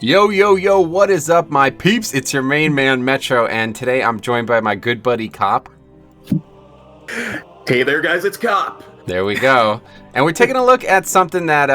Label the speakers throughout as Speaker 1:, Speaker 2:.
Speaker 1: Yo, yo, yo, what is up, my peeps? It's your main man, Metro, and today I'm joined by my good buddy, Cop.
Speaker 2: Hey there, guys, it's Cop.
Speaker 1: There we go. And we're taking a look at something that,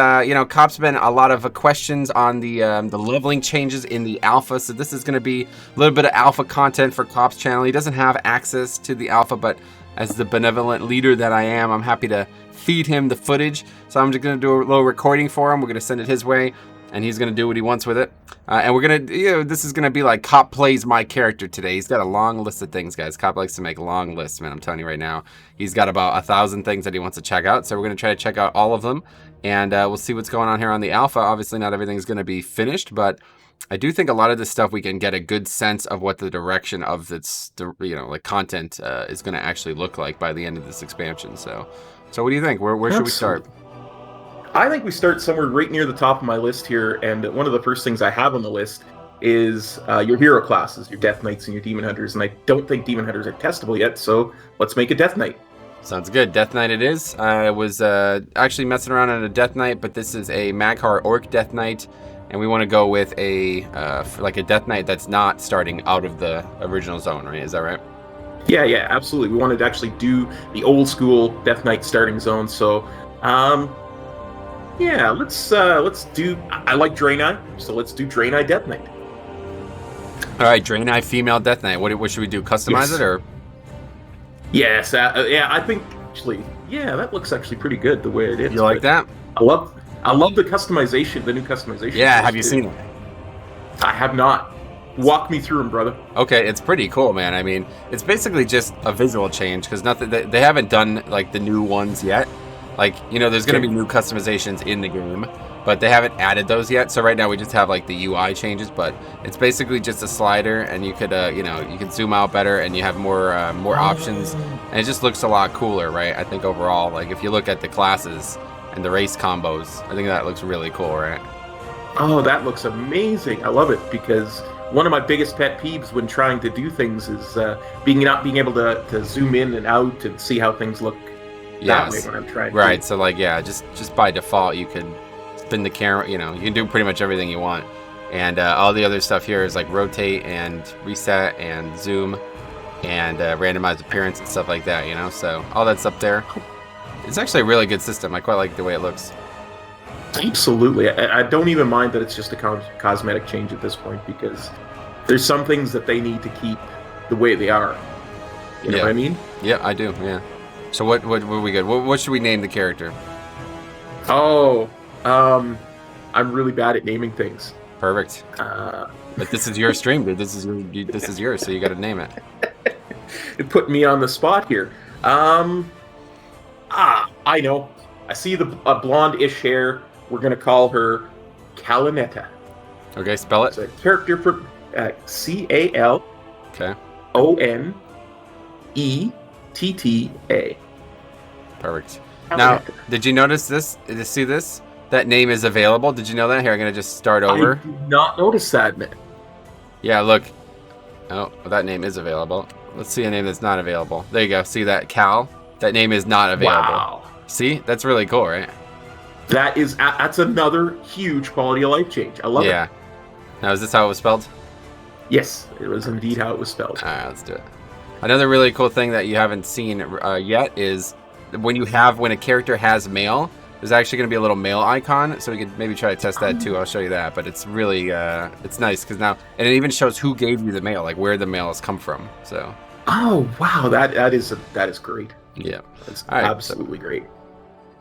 Speaker 1: Cop's been a lot of questions on the leveling changes in the alpha. So this is going to be a little bit of alpha content for Cop's channel. He doesn't have access to the alpha, but as the benevolent leader that I am, I'm happy to feed him the footage. So I'm just going to do a little recording for him. We're going to send it his way, and he's going to do what he wants with it. And we're going to, this is going to be like Cop plays my character today. He's got a long list of things, guys. Cop likes to make long lists, man. I'm telling you right now. He's got about 1,000 things that he wants to check out. So we're going to try to check out all of them. And we'll see what's going on here on the alpha. Obviously, not everything's going to be finished, but I do think a lot of this stuff we can get a good sense of what the direction of this, content is going to actually look like by the end of this expansion. So what do you think? Where should we start?
Speaker 2: I think we start somewhere right near the top of my list here, and one of the first things I have on the list is your hero classes, your Death Knights and your Demon Hunters, and I don't think Demon Hunters are testable yet, so let's make a Death Knight.
Speaker 1: Sounds good. Death Knight it is. I was actually messing around on a Death Knight, but this is a Mag'har Orc Death Knight, and we want to go with a Death Knight that's not starting out of the original zone, right? Is that right?
Speaker 2: Yeah, absolutely. We wanted to actually do the old school Death Knight starting zone, so yeah, let's do. I like Draenei, so let's do Draenei Death Knight.
Speaker 1: All right, Draenei female Death Knight. What should we do? Customize it or?
Speaker 2: Yes, yeah. I think actually, yeah, that looks actually pretty good the way it is.
Speaker 1: You like that?
Speaker 2: I love the customization, the new customization.
Speaker 1: Yeah, have you seen it?
Speaker 2: I have not. Walk me through them, brother.
Speaker 1: Okay, it's pretty cool, man. I mean, it's basically just a visual change because nothing. They haven't done like the new ones yet. Like, there's going to be new customizations in the game, but they haven't added those yet. So right now we just have like the UI changes, but it's basically just a slider, and you could, you can zoom out better, and you have more options, and it just looks a lot cooler, right? I think overall, like if you look at the classes and the race combos, I think that looks really cool, right?
Speaker 2: Oh, that looks amazing! I love it because one of my biggest pet peeves when trying to do things is not being able to zoom in and out and see how things look. That way when I'm trying.
Speaker 1: Right. So like, yeah, just by default, you can spin the camera. You can do pretty much everything you want, and all the other stuff here is like rotate and reset and zoom, and randomize appearance and stuff like that. So all that's up there. It's actually a really good system. I quite like the way it looks.
Speaker 2: Absolutely. I don't even mind that it's just a cosmetic change at this point because there's some things that they need to keep the way they are. You know what I mean?
Speaker 1: Yeah, I do. Yeah. So what were we good? What should we name the character?
Speaker 2: Oh, I'm really bad at naming things.
Speaker 1: Perfect. But this is your stream, dude. This is yours, so you got to name it.
Speaker 2: It put me on the spot here. I know. I see the blonde-ish hair. We're gonna call her Calinetta.
Speaker 1: Okay, spell it.
Speaker 2: It's a character from C-A-L.
Speaker 1: Okay.
Speaker 2: O-N-E-T-T-A.
Speaker 1: Perfect. Now, did you notice this? Did you see this? That name is available. Did you know that? Here, I'm going to just start over.
Speaker 2: I did not notice that, man.
Speaker 1: Yeah, look. Oh, well, that name is available. Let's see a name that's not available. There you go. See that? Cal? That name is not available.
Speaker 2: Wow.
Speaker 1: See? That's really cool, right?
Speaker 2: That's another huge quality of life change. I love it.
Speaker 1: Yeah. Now, is this how it was spelled?
Speaker 2: Yes, it was indeed how it was spelled.
Speaker 1: All right, let's do it. Another really cool thing that you haven't seen yet is when a character has mail, there's actually going to be a little mail icon, so we could maybe try to test that too. I'll show you that, but it's really it's nice because now, and it even shows who gave you the mail, like where the mail has come from. So.
Speaker 2: Oh wow, that is great.
Speaker 1: Yeah,
Speaker 2: that's absolutely great.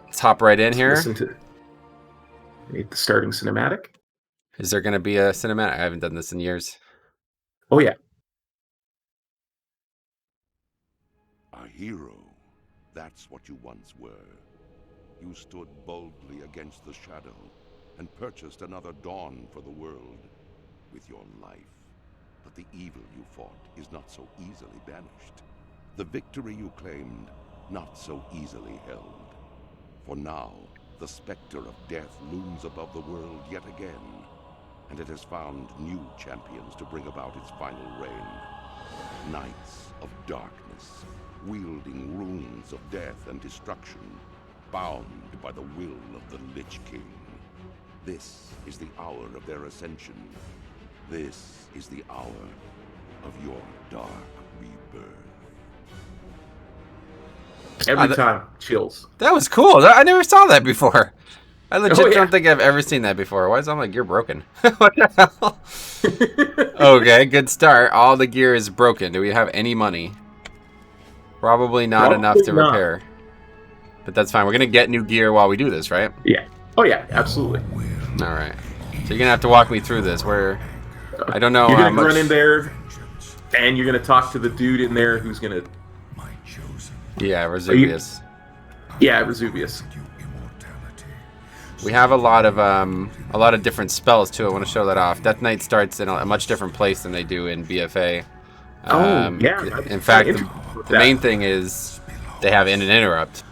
Speaker 1: Let's hop right in here.
Speaker 2: Listen to the starting cinematic.
Speaker 1: Is there going to be a cinematic? I haven't done this in years.
Speaker 2: Oh yeah.
Speaker 3: A hero, that's what you once were. You stood boldly against the shadow and purchased another dawn for the world with your life. But the evil you fought is not so easily banished. The victory you claimed, not so easily held. For now, the specter of death looms above the world yet again, and it has found new champions to bring about its final reign. Knights of darkness, wielding runes of death and destruction, bound by the will of the Lich King. This is the hour of their ascension. This is the hour of your dark rebirth.
Speaker 2: Every time, chills.
Speaker 1: That was cool. I never saw that before. I legit
Speaker 2: yeah.
Speaker 1: don't think I've ever seen that before. Why is I'm like, you're broken? What the hell? Okay, good start. All the gear is broken. Do we have any money? Probably not enough to repair. But that's fine. We're going to get new gear while we do this, right?
Speaker 2: Yeah. Oh, yeah, absolutely.
Speaker 1: All right. So you're going to have to walk me through this. Where I don't know
Speaker 2: you're
Speaker 1: how
Speaker 2: gonna
Speaker 1: much...
Speaker 2: run in there, and you're going to talk to the dude in there who's going to...
Speaker 1: Yeah, Vesuvius.
Speaker 2: Yeah, Vesuvius.
Speaker 1: We have a lot of different spells too. I want to show that off. Death Knight starts in a much different place than they do in BFA.
Speaker 2: Yeah.
Speaker 1: In fact, the main thing is they have in and interrupt.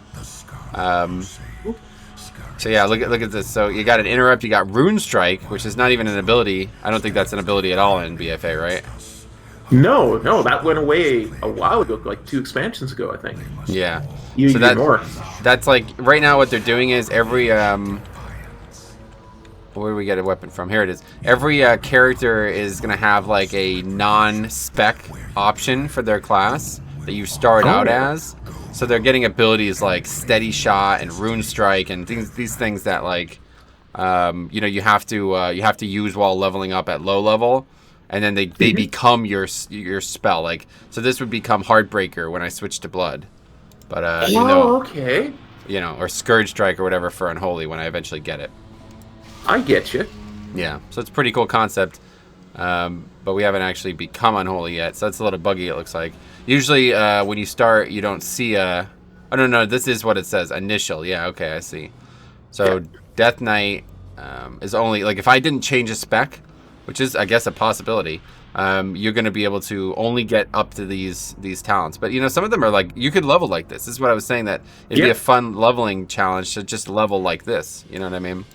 Speaker 1: So yeah, look at this. So you got an interrupt. You got Rune Strike, which is not even an ability. I don't think that's an ability at all in BFA, right?
Speaker 2: No, that went away a while ago, like 2 expansions ago, I think.
Speaker 1: Yeah.
Speaker 2: So
Speaker 1: that's like right now what they're doing is every where do we get a weapon from? Here it is. Every character is gonna have like a non-spec option for their class that you start out as. So they're getting abilities like Steady Shot and Rune Strike and these things that like you have to use while leveling up at low level. And then they become your spell. Like, so this would become Heartbreaker when I switch to Blood. But
Speaker 2: okay.
Speaker 1: Or Scourge Strike or whatever for Unholy when I eventually get it.
Speaker 2: I get you.
Speaker 1: Yeah, so it's a pretty cool concept. But we haven't actually become Unholy yet, so it's a little buggy. It looks like usually when you start, you don't see a. Oh no, this is what it says. Initial. Yeah, okay, I see. So Death Knight is only like if I didn't change a spec. Which is, I guess, a possibility. You're going to be able to only get up to these talents. But, some of them are like, you could level like this. This is what I was saying, that it'd be a fun leveling challenge to just level like this. You know what I mean?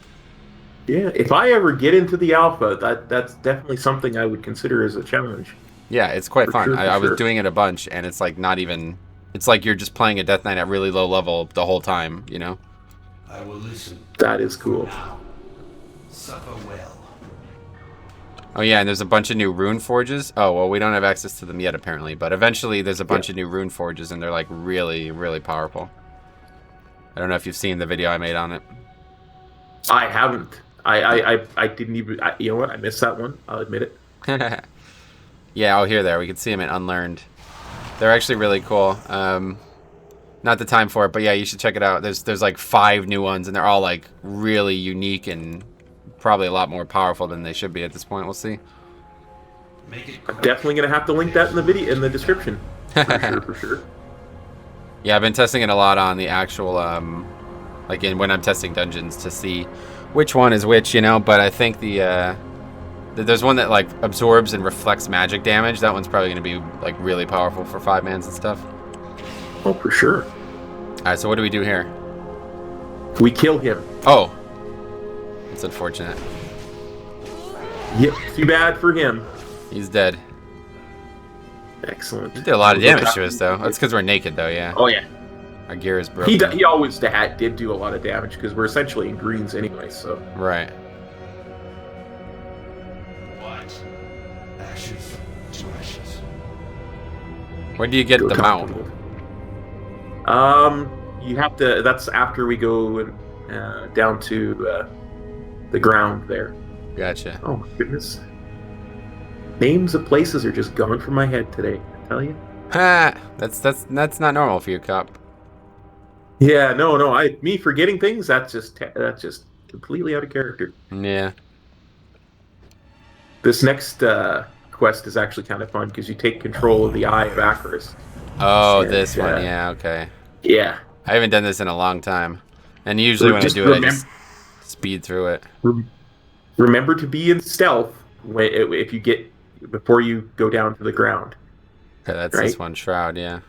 Speaker 2: Yeah, if I ever get into the alpha, that's definitely something I would consider as a challenge.
Speaker 1: Yeah, it's quite fun.
Speaker 2: Sure,
Speaker 1: I was doing it a bunch, and it's like not even... It's like you're just playing a Death Knight at really low level the whole time,
Speaker 3: I will listen.
Speaker 2: That is cool.
Speaker 3: Suffer well.
Speaker 1: Oh yeah, and there's a bunch of new rune forges. Oh, well, we don't have access to them yet, apparently. But eventually there's a bunch of new rune forges, and they're, like, really, really powerful. I don't know if you've seen the video I made on it.
Speaker 2: I haven't. I didn't even... you know what? I missed that one. I'll admit it.
Speaker 1: Yeah, there. We can see them in Unlearned. They're actually really cool. Not the time for it, but yeah, you should check it out. There's like 5 new ones, and they're all, like, really unique and... probably a lot more powerful than they should be at this point. We'll see.
Speaker 2: I'm definitely gonna have to link that in the video in the description. For sure.
Speaker 1: Yeah, I've been testing it a lot on the actual like when I'm testing dungeons to see which one is which, but I think there's one that like absorbs and reflects magic damage. That one's probably gonna be like really powerful for 5-mans and stuff.
Speaker 2: Oh, for sure.
Speaker 1: Alright, so what do we do here?
Speaker 2: We kill him.
Speaker 1: Oh. It's unfortunate.
Speaker 2: Yep, too bad for him.
Speaker 1: He's dead.
Speaker 2: Excellent.
Speaker 1: He did a lot of damage to us, though. That's because we're naked, though, yeah.
Speaker 2: Oh, yeah.
Speaker 1: Our gear is broken.
Speaker 2: He always did do a lot of damage, because we're essentially in greens anyway, so...
Speaker 1: Right.
Speaker 3: What? Ashes to ashes.
Speaker 1: When do you get the mount?
Speaker 2: You have to... That's after we go down to... the ground there.
Speaker 1: Gotcha.
Speaker 2: Oh my goodness. Names of places are just gone from my head today, I tell you.
Speaker 1: Ha! That's not normal for you, cop.
Speaker 2: Yeah, no, me forgetting things, that's just completely out of character.
Speaker 1: Yeah.
Speaker 2: This next quest is actually kind of fun because you take control of the Eye of Acheris.
Speaker 1: Oh, this one, yeah, okay.
Speaker 2: Yeah.
Speaker 1: I haven't done this in a long time. And usually when I do it, I just speed through it.
Speaker 2: Remember to be in stealth if you get before you go down to the ground.
Speaker 1: Okay, that's this one, Shroud, yeah.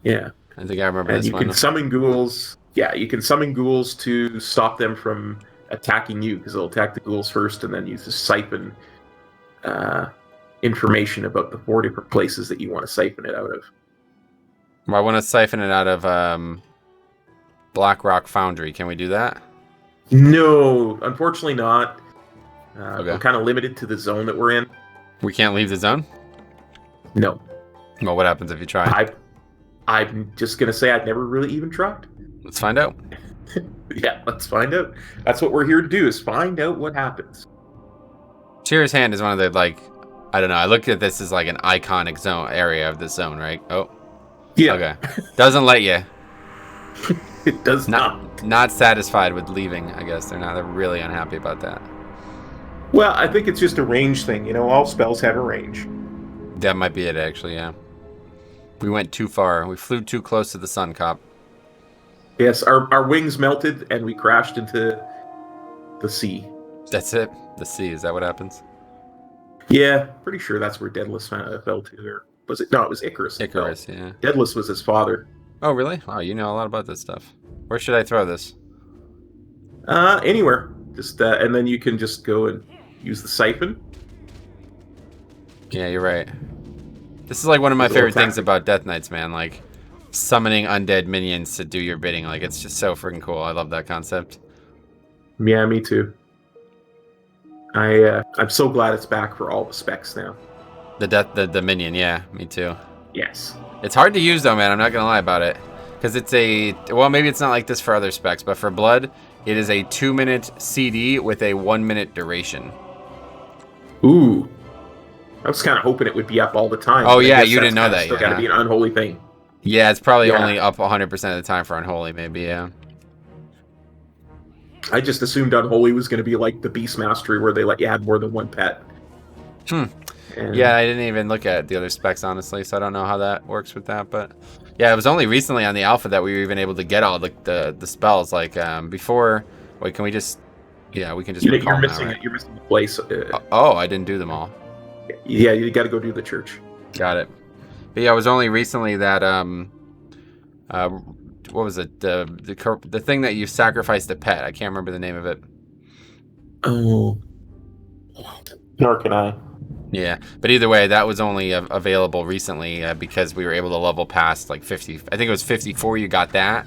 Speaker 2: Yeah.
Speaker 1: I think I remember
Speaker 2: and
Speaker 1: this one.
Speaker 2: You can summon ghouls. Yeah, you can summon ghouls to stop them from attacking you, because they'll attack the ghouls first, and then you just siphon information about the 4 different places that you want to siphon it out of.
Speaker 1: Well, I want to siphon it out of Blackrock Foundry. Can we do that?
Speaker 2: No, unfortunately not.
Speaker 1: Okay.
Speaker 2: We're kind of limited to the zone that we're in.
Speaker 1: We can't leave the zone?
Speaker 2: No.
Speaker 1: Well, what happens if you try?
Speaker 2: I'm just going to say I've never really even tried.
Speaker 1: Let's find out.
Speaker 2: Yeah, let's find out. That's what we're here to do, is find out what happens.
Speaker 1: Cheer's Hand is one of the, like, I don't know. I look at this as like an iconic zone area of the zone, right? Oh.
Speaker 2: Yeah.
Speaker 1: Okay. Doesn't let you.
Speaker 2: It does not.
Speaker 1: Not satisfied with leaving, I guess. They're really unhappy about that.
Speaker 2: Well, I think it's just a range thing. You know, all spells have a range.
Speaker 1: That might be it, actually, yeah. We went too far. We flew too close to the sun, Cop.
Speaker 2: Yes, our wings melted and we crashed into the sea.
Speaker 1: That's it? The sea, is that what happens?
Speaker 2: Yeah, pretty sure that's where Daedalus fell to. Or was it? No, it was Icarus.
Speaker 1: Icarus, yeah.
Speaker 2: Daedalus was his father.
Speaker 1: Oh, really? Wow, you know a lot about this stuff. Where should I throw this?
Speaker 2: Anywhere. Just and then you can just go and use the siphon.
Speaker 1: Yeah, you're right. This is like one of my favorite things about Death Knights, man. Like, summoning undead minions to do your bidding. Like, it's just so freaking cool. I love that concept.
Speaker 2: Yeah, me too. I'm so glad it's back for all the specs now.
Speaker 1: The minion, yeah, me too.
Speaker 2: Yes.
Speaker 1: It's hard to use though, man. I'm not gonna lie about it, because it's well, maybe it's not like this for other specs, but for Blood, it is a 2-minute CD with a 1-minute duration.
Speaker 2: Ooh. I was kind of hoping it would be up all the time.
Speaker 1: Oh yeah, you didn't know that.
Speaker 2: Still got to be an unholy thing.
Speaker 1: Yeah, it's probably only up 100% of the time for Unholy, maybe. Yeah.
Speaker 2: I just assumed Unholy was going to be like the Beast Mastery, where they let you have more than one pet. Yeah, I didn't even look at the other specs, honestly, so I don't know how that works with that. But yeah, it was only recently on the alpha that we were even able to get all the spells. Like before, wait, can we just? Yeah, we can just. You're missing the place.
Speaker 1: Oh, I didn't do them all.
Speaker 2: Yeah, you got to go do the church.
Speaker 1: Got it. But yeah, it was only recently that what was it? The thing that you sacrificed a pet. I can't remember the name of it.
Speaker 2: Oh, nor can I.
Speaker 1: Yeah, but either way, that was only available recently because we were able to level past like 50. I think it was 54. You got that,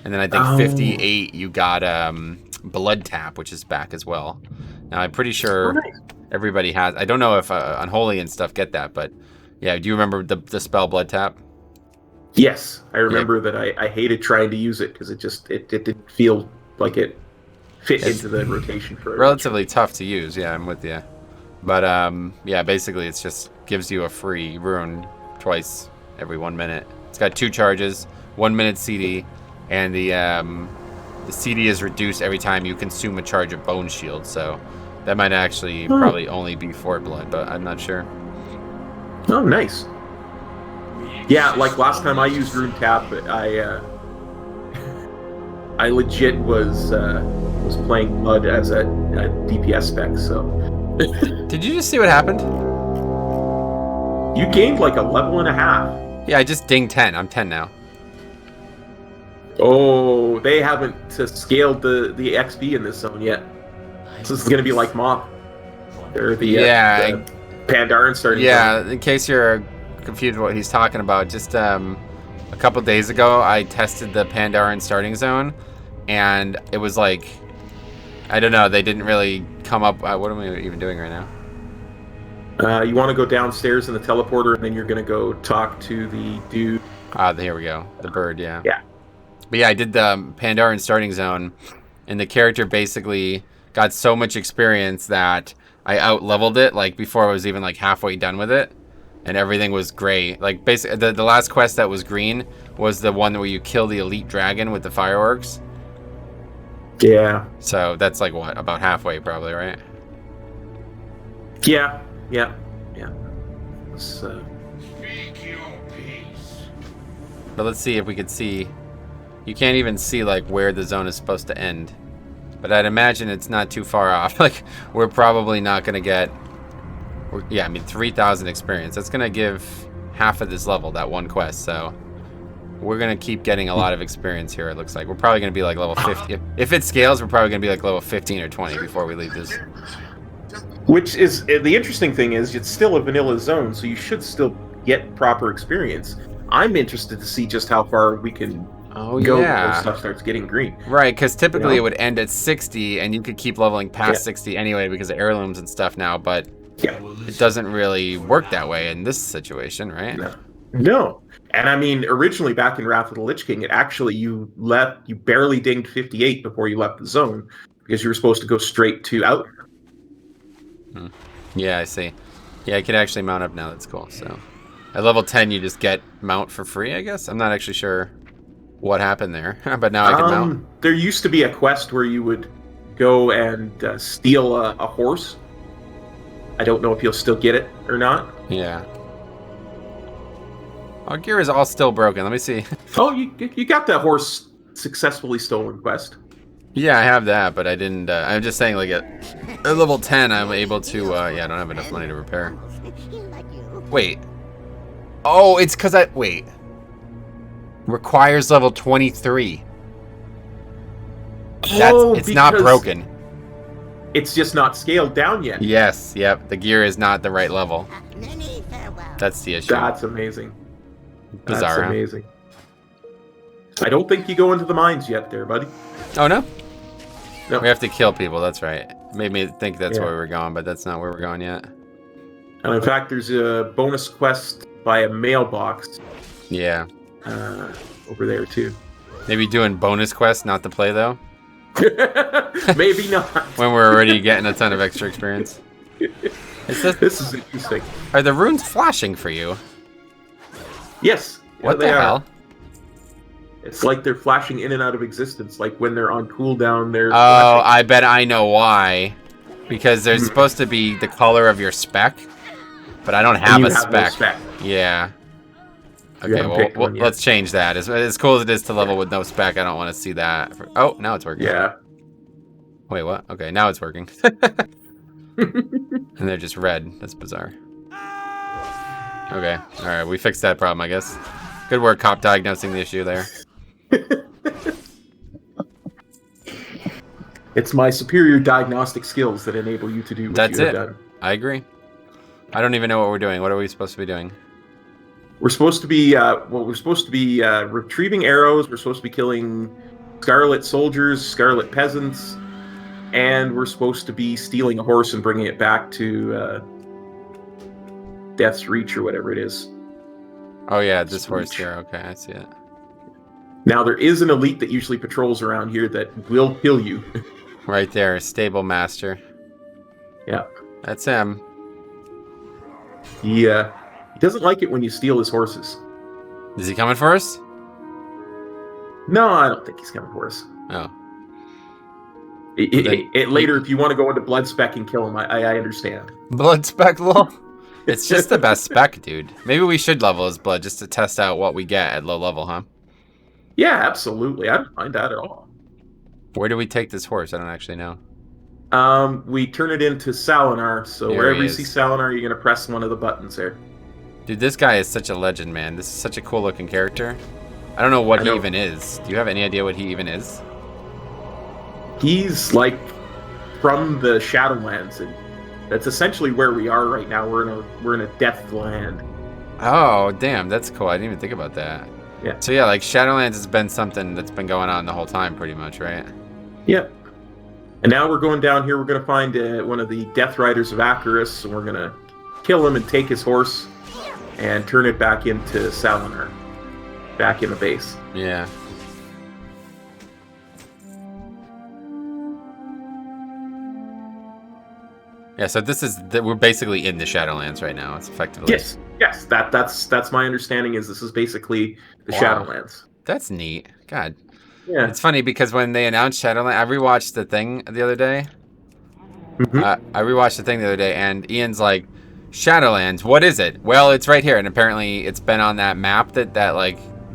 Speaker 1: and then I think 58. You got Blood Tap, which is back as well. Now I'm pretty sure everybody has. I don't know if Unholy and stuff get that, but yeah. Do you remember the spell Blood Tap?
Speaker 2: Yes, I remember that. I hated trying to use it because it didn't feel like it fit into the rotation for it.
Speaker 1: Relatively tough to use. Yeah, I'm with you. But yeah, basically it just gives you a free rune twice every 1 minute. It's got 2 charges, 1 minute CD, and the CD is reduced every time you consume a charge of Bone Shield. So that might actually probably only be for Blood, but I'm not sure.
Speaker 2: Oh, nice. Yeah, like last time I used Rune Tap, I legit was playing Blood as a DPS spec. So.
Speaker 1: Did you just see what happened?
Speaker 2: You gained like a level and a half.
Speaker 1: Yeah, I just dinged 10. I'm 10 now.
Speaker 2: Oh, they haven't scaled the XP in this zone yet. So this is gonna be like Moth. They're the Pandaren starting.
Speaker 1: Yeah, in case you're confused what he's talking about, just a couple days ago I tested the Pandaren starting zone, and it was like, I don't know, they didn't really come up. What am I even doing right now?
Speaker 2: You want to go downstairs in the teleporter, and then you're going to go talk to the dude.
Speaker 1: Here we go. The bird, yeah.
Speaker 2: Yeah.
Speaker 1: But yeah, I did the Pandaren starting zone, and the character basically got so much experience that I out-leveled it, like, before I was even, like, halfway done with it, and everything was gray. Like, basically, the last quest that was green was the one where you kill the elite dragon with the fireworks.
Speaker 2: Yeah.
Speaker 1: So that's like what, about halfway probably, right?
Speaker 2: Yeah.
Speaker 1: But let's see if we could see. You can't even see like where the zone is supposed to end. But I'd imagine it's not too far off. Like, we're probably not going to get... Yeah, I mean, 3,000 experience. That's going to give half of this level, that one quest, so... We're going to keep getting a lot of experience here, it looks like. We're probably going to be like level 50. If it scales, we're probably going to be like level 15 or 20 before we leave this.
Speaker 2: Which is... The interesting thing is, it's still a vanilla zone, so you should still get proper experience. I'm interested to see just how far we can
Speaker 1: Oh,
Speaker 2: go
Speaker 1: yeah.
Speaker 2: when stuff starts getting green.
Speaker 1: Right, because typically
Speaker 2: You know?
Speaker 1: it would end at 60, and you could keep leveling past 60 anyway because of heirlooms and stuff now, but it doesn't really work that way in this situation, right?
Speaker 2: No. And I mean, originally back in Wrath of the Lich King, it actually, you barely dinged 58 before you left the zone, because you were supposed to go straight to out.
Speaker 1: Yeah, I see. Yeah, I can actually mount up now. That's cool. So at level 10, you just get mount for free, I guess? I'm not actually sure what happened there, but now I can mount.
Speaker 2: There used to be a quest where you would go and steal a horse. I don't know if you'll still get it or not.
Speaker 1: Yeah. Our gear is all still broken. Let me see.
Speaker 2: Oh, you got that horse successfully stolen quest.
Speaker 1: Yeah, I have that, but I didn't. I'm just saying, like, at level 10, I'm able to. Yeah, I don't have enough money to repair. Wait. Oh, it's because wait. Requires level 23. It's not broken.
Speaker 2: It's just not scaled down yet.
Speaker 1: Yes, yep. The gear is not the right level. That's the issue.
Speaker 2: That's amazing.
Speaker 1: Bizarre.
Speaker 2: That's amazing. I don't think you go into the mines yet there, buddy.
Speaker 1: Oh, no?
Speaker 2: No.
Speaker 1: We have to kill people, that's right. Made me think that's where we were going, but that's not where we're going yet.
Speaker 2: And in fact, there's a bonus quest by a mailbox.
Speaker 1: Yeah.
Speaker 2: Over there, too.
Speaker 1: Maybe doing bonus quests, not to play, though?
Speaker 2: Maybe not.
Speaker 1: When we're already getting a ton of extra experience.
Speaker 2: This is interesting.
Speaker 1: Are the runes flashing for you?
Speaker 2: Yes.
Speaker 1: What the hell?
Speaker 2: It's like they're flashing in and out of existence. Like when they're on cooldown, they're
Speaker 1: flashing. I bet I know why. Because they're supposed to be the color of your spec. But I don't have a spec. No spec. Yeah. Okay, well, let's change that. As cool as it is to level with no spec, I don't want to see that. Oh, now it's working.
Speaker 2: Yeah.
Speaker 1: Wait, what? Okay, now it's working. And they're just red. That's bizarre. Okay, alright, we fixed that problem, I guess. Good work, cop, diagnosing the issue there.
Speaker 2: It's my superior diagnostic skills that enable you to do what you have done.
Speaker 1: I agree. I don't even know what we're doing. What are we supposed to be doing?
Speaker 2: We're supposed to be, retrieving arrows. We're supposed to be killing Scarlet soldiers, Scarlet peasants, and we're supposed to be stealing a horse and bringing it back to Death's Reach or whatever it is.
Speaker 1: Oh yeah, this horse here. Okay, I see it.
Speaker 2: Now there is an elite that usually patrols around here that will kill you.
Speaker 1: Right there, Stable Master.
Speaker 2: Yeah.
Speaker 1: That's him.
Speaker 2: He doesn't like it when you steal his horses.
Speaker 1: Is he coming for us?
Speaker 2: No, I don't think he's coming for us.
Speaker 1: Oh.
Speaker 2: Later, if you want to go into blood spec and kill him, I understand.
Speaker 1: Blood spec, lol. It's just the best spec, dude. Maybe we should level his blood just to test out what we get at low level, huh?
Speaker 2: Yeah, absolutely. I don't mind that at all.
Speaker 1: Where do we take this horse? I don't actually know.
Speaker 2: We turn it into Salinar, so
Speaker 1: there
Speaker 2: wherever you see Salinar, you're going to press one of the buttons there.
Speaker 1: Dude, this guy is such a legend, man. This is such a cool looking character. I don't know what he even is. Do you have any idea what he even is?
Speaker 2: He's like from the Shadowlands, and that's essentially where we are right now. We're in a death land.
Speaker 1: Oh, damn, that's cool. I didn't even think about that.
Speaker 2: Yeah.
Speaker 1: So yeah, like Shadowlands has been something that's been going on the whole time, pretty much, right?
Speaker 2: Yep. And now we're going down here. We're going to find one of the Death Riders of Acaris, and we're going to kill him and take his horse and turn it back into Salinar, back in the base.
Speaker 1: Yeah. Yeah, so this is we're basically in the Shadowlands right now. It's effectively
Speaker 2: yes. That's my understanding. Is this is basically the Shadowlands.
Speaker 1: That's neat. God.
Speaker 2: Yeah.
Speaker 1: It's funny because when they announced Shadowlands, I rewatched the thing the other day. I rewatched the thing the other day, and Ian's like, "Shadowlands, what is it?" Well, it's right here, and apparently it's been on that map that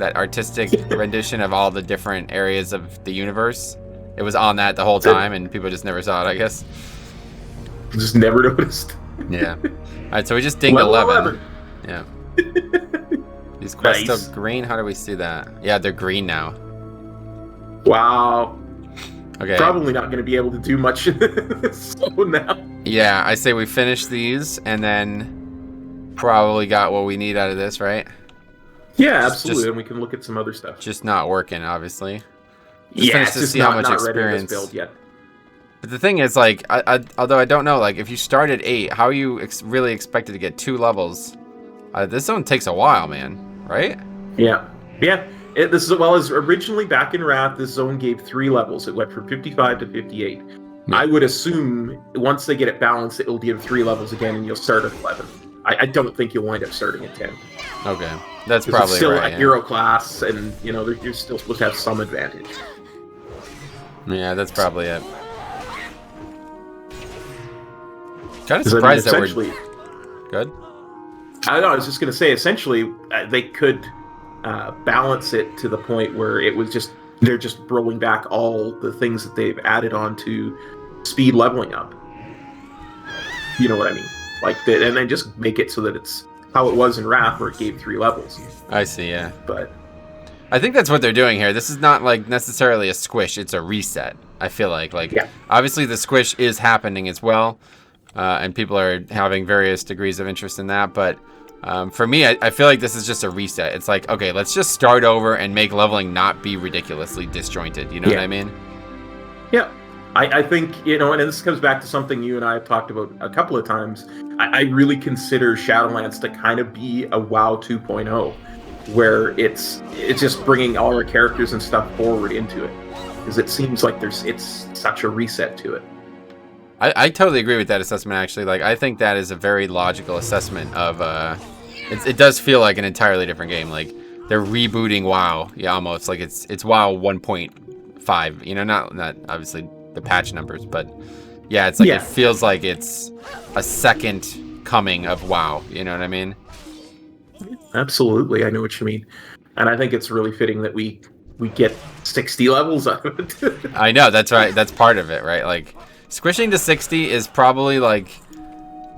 Speaker 1: artistic rendition of all the different areas of the universe. It was on that the whole time, and people just never saw it, I guess.
Speaker 2: Just never noticed.
Speaker 1: Yeah. All right, so we just dinged 11. Yeah. These quests still green? How do we see that? Yeah, they're green now.
Speaker 2: Wow.
Speaker 1: Okay.
Speaker 2: Probably not going to be able to do much so now.
Speaker 1: Yeah, I say we finish these and then probably got what we need out of this, right?
Speaker 2: Yeah, absolutely, and we can look at some other stuff.
Speaker 1: Just not working, obviously. Just
Speaker 2: Yeah,
Speaker 1: finish
Speaker 2: it's
Speaker 1: to
Speaker 2: just
Speaker 1: see
Speaker 2: not,
Speaker 1: how much
Speaker 2: not ready for this
Speaker 1: experience.
Speaker 2: build yet.
Speaker 1: But the thing is, like, although I don't know, like, if you start at 8, how are you really expected to get 2 levels? This zone takes a while, man. Right?
Speaker 2: Yeah. Yeah. This is, well, as originally back in Wrath, this zone gave 3 levels. It went from 55 to 58.
Speaker 1: Yeah.
Speaker 2: I would assume once they get it balanced, it will give 3 levels again, and you'll start at 11. I don't think you'll wind up starting at 10.
Speaker 1: Okay, that's
Speaker 2: It's
Speaker 1: probably
Speaker 2: still
Speaker 1: right.
Speaker 2: a hero class, and you know you're still supposed to have some advantage.
Speaker 1: Yeah, that's probably it. Kind of
Speaker 2: 'Cause,
Speaker 1: surprised that
Speaker 2: essentially,
Speaker 1: we're good.
Speaker 2: I don't know. I was just going to say, essentially, they could balance it to the point where it was just they're just rolling back all the things that they've added on to speed leveling up. You know what I mean? Like that, and then just make it so that it's how it was in Wrath, where it gave 3 levels.
Speaker 1: I see. Yeah,
Speaker 2: But
Speaker 1: I think that's what they're doing here. This is not like necessarily a squish; it's a reset. I feel like
Speaker 2: yeah.
Speaker 1: obviously the squish is happening as well, and people are having various degrees of interest in that. But for me, I feel like this is just a reset. It's like, okay, let's just start over and make leveling not be ridiculously disjointed. You know what I mean?
Speaker 2: Yeah. I think, you know, and this comes back to something you and I have talked about a couple of times. I really consider Shadowlands to kind of be a WoW 2.0, where it's just bringing all our characters and stuff forward into it, because it seems like it's such a reset to it.
Speaker 1: I totally agree with that assessment, actually. Like, I think that is a very logical assessment of, it does feel like an entirely different game. Like, they're rebooting WoW, yeah, almost. Like, it's WoW 1.5, you know, not obviously the patch numbers, but yeah, it's like, it feels like it's a second coming of WoW, you know what I mean?
Speaker 2: Absolutely, I know what you mean. And I think it's really fitting that we get 60 levels out of it.
Speaker 1: I know, that's right, that's part of it, right? Like, squishing to 60 is probably like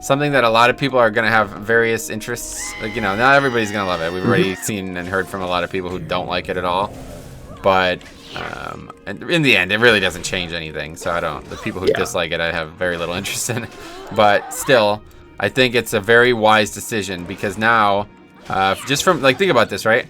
Speaker 1: something that a lot of people are going to have various interests. Like, you know, not everybody's going to love it. We've already seen and heard from a lot of people who don't like it at all. But and in the end, it really doesn't change anything. So the people who dislike it, I have very little interest in. But still, I think it's a very wise decision, because now, just from, like, think about this, right?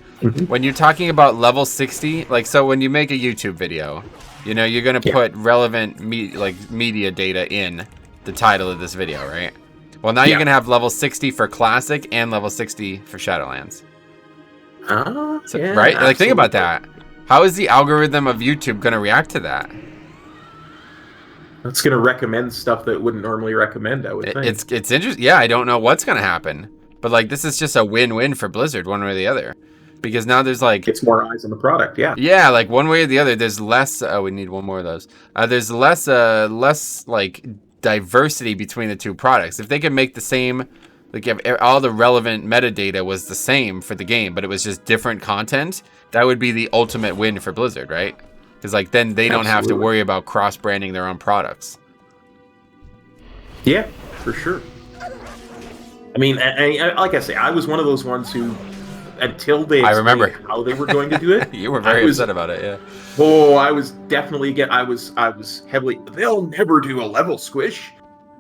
Speaker 1: When you're talking about level 60, like, so when you make a YouTube video, you know, you're going to put relevant media data in the title of this video, right? Well, now you're going to have level 60 for Classic and level 60 for Shadowlands. So, right? Like, think about that. How is the algorithm of YouTube going to react to that?
Speaker 2: It's going to recommend stuff that it wouldn't normally recommend, I would think.
Speaker 1: It's interesting. Yeah, I don't know what's going to happen. But, like, this is just a win-win for Blizzard, one way or the other. Because now there's, like...
Speaker 2: Gets more eyes on the product, yeah.
Speaker 1: Yeah, like, one way or the other, there's less... Oh, we need one more of those. There's less, like, diversity between the two products. If they could make the same... Like, if all the relevant metadata was the same for the game, but it was just different content, that would be the ultimate win for Blizzard, right? Because, like, then they don't have to worry about cross-branding their own products.
Speaker 2: Yeah, for sure. I mean, like I say, I was one of those ones who, until they explained how they were going to do it,
Speaker 1: you were very upset about it, yeah.
Speaker 2: Oh, I was definitely I was heavily. They'll never do a level squish,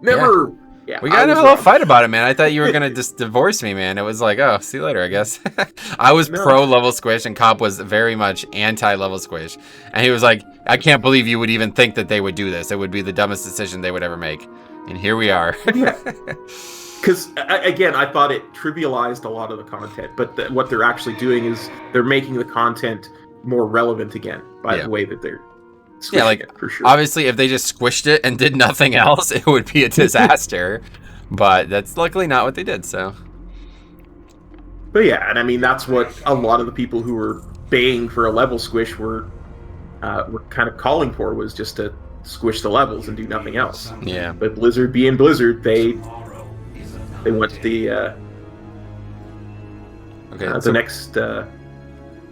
Speaker 2: never. Yeah,
Speaker 1: we got in a little fight about it, man. I thought you were gonna just divorce me, man. It was like, oh, see you later, I guess. I was pro level squish, and Cop was very much anti level squish, and he was like, I can't believe you would even think that they would do this. It would be the dumbest decision they would ever make, and here we are.
Speaker 2: Because again, I thought it trivialized a lot of the content, but what they're actually doing is they're making the content more relevant again by the way that they're.
Speaker 1: Yeah, like,
Speaker 2: for sure.
Speaker 1: Obviously, if they just squished it and did nothing else, it would be a disaster. But that's luckily not what they did, so.
Speaker 2: But yeah, and I mean, that's what a lot of the people who were baying for a level squish were kind of calling for, was just to squish the levels and do nothing else.
Speaker 1: Yeah.
Speaker 2: But Blizzard being Blizzard, they went to the next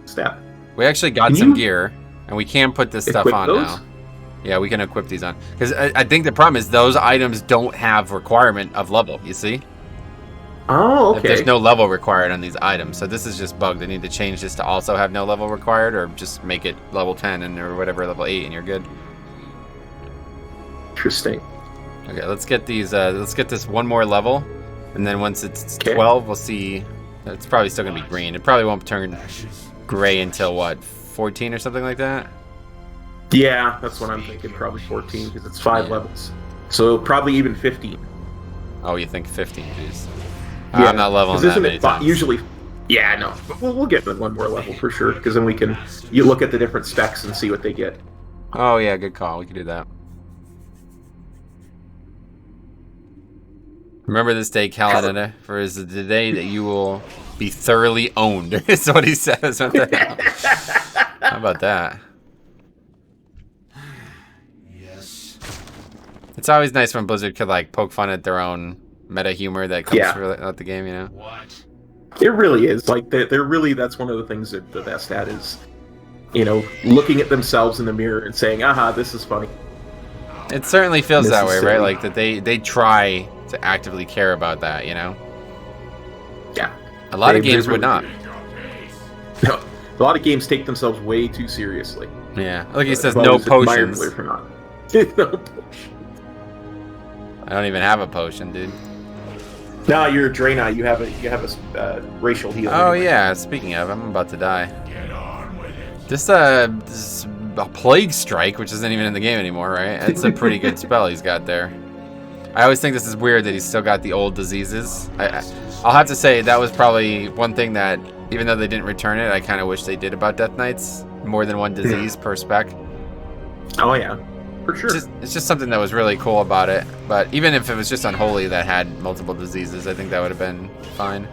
Speaker 2: step.
Speaker 1: We actually got some gear. And we can put this stuff on
Speaker 2: those?
Speaker 1: now. Yeah, we can equip these on. Because I think the problem is those items don't have requirement of level, you see?
Speaker 2: Oh, okay.
Speaker 1: If there's no level required on these items. So this is just bugged. They need to change this to also have no level required, or just make it level 10 and or whatever, level 8, and you're good.
Speaker 2: Interesting.
Speaker 1: Okay, let's get these. Let's get this one more level. And then once it's 12, we'll see It's probably still gonna be green. It probably won't turn gray until what, 14 or something like that?
Speaker 2: Yeah, that's what I'm thinking. Probably 14 because it's 5 levels. So probably even 15.
Speaker 1: Oh, you think 15? Jeez.
Speaker 2: Yeah,
Speaker 1: I'm not leveling that many times.
Speaker 2: Usually, yeah, no. But we'll get them one more level for sure because then you look at the different specs and see what they get.
Speaker 1: Oh yeah, good call. We can do that. Remember this day, Caladonna, for is the day that you will be thoroughly owned. Is what he says. What the hell? How about that?
Speaker 4: Yes.
Speaker 1: It's always nice when Blizzard could like poke fun at their own meta humor that comes throughout the game, you know?
Speaker 4: What?
Speaker 2: It really is. Like they're really, that's one of the things that the best at is, you know, looking at themselves in the mirror and saying, "Aha, this is funny."
Speaker 1: It certainly feels that way, right?
Speaker 2: silly.
Speaker 1: Like that they try to actively care about that, you know?
Speaker 2: Yeah.
Speaker 1: A lot of
Speaker 2: They
Speaker 1: games
Speaker 2: really
Speaker 1: would not.
Speaker 2: No, a lot of games take themselves way too seriously.
Speaker 1: Yeah. Look, he says
Speaker 2: I've
Speaker 1: no
Speaker 2: always admired
Speaker 1: potions.
Speaker 2: Blizzard for not. No potions.
Speaker 1: I don't even have a potion, dude.
Speaker 2: No, you're a Draenei. You have a racial healing.
Speaker 1: Oh yeah, speaking of, I'm about to die.
Speaker 4: Get on with it.
Speaker 1: This a plague strike, which isn't even in the game anymore, right? It's a pretty good spell he's got there. I always think this is weird that he's still got the old diseases. I'll have to say that was probably one thing that, even though they didn't return it, I kind of wish they did about Death Knights. More than one disease per spec.
Speaker 2: Oh yeah, for sure.
Speaker 1: It's just something that was really cool about it. But even if it was just Unholy that had multiple diseases, I think that would have been fine.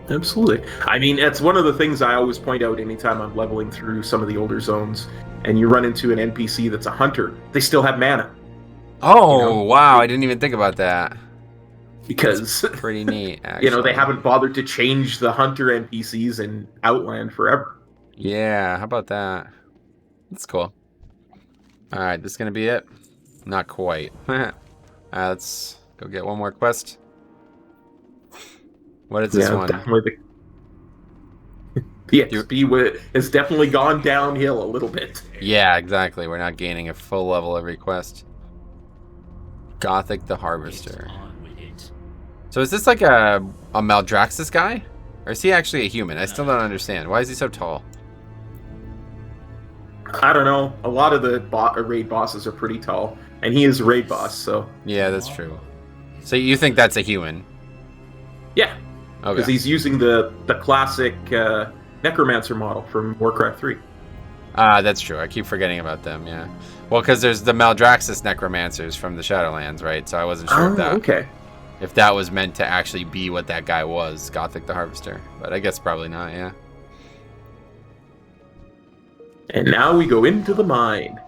Speaker 2: Absolutely. I mean, it's one of the things I always point out anytime I'm leveling through some of the older zones, and you run into an NPC that's a hunter. They still have mana.
Speaker 1: Oh,
Speaker 2: You know?
Speaker 1: wow, I didn't even think about that.
Speaker 2: Because
Speaker 1: Pretty neat, actually.
Speaker 2: you know, they haven't bothered to change the hunter NPCs in Outland forever.
Speaker 1: Yeah, how about that? That's cool. Alright, this is gonna be it? Not quite. Let's go get one more quest. What is this one?
Speaker 2: Definitely the XP has definitely gone downhill a little bit.
Speaker 1: Yeah, exactly. We're not gaining a full level every quest. Gothic the Harvester.
Speaker 4: On with it.
Speaker 1: So is this like a Maldraxxus guy? Or is he actually a human? I still don't understand. Why is he so tall?
Speaker 2: I don't know. A lot of the raid bosses are pretty tall, and he is a raid boss, so
Speaker 1: Yeah, that's true. So you think that's a human?
Speaker 2: yeah, because
Speaker 1: Okay.
Speaker 2: he's using the classic necromancer model from Warcraft 3.
Speaker 1: That's true. I keep forgetting about them, yeah. Well, because there's the Maldraxxus necromancers from the Shadowlands, right? So I wasn't sure if that was meant to actually be what that guy was, Gothic the Harvester. But I guess probably not, yeah.
Speaker 2: And now we go into the mine.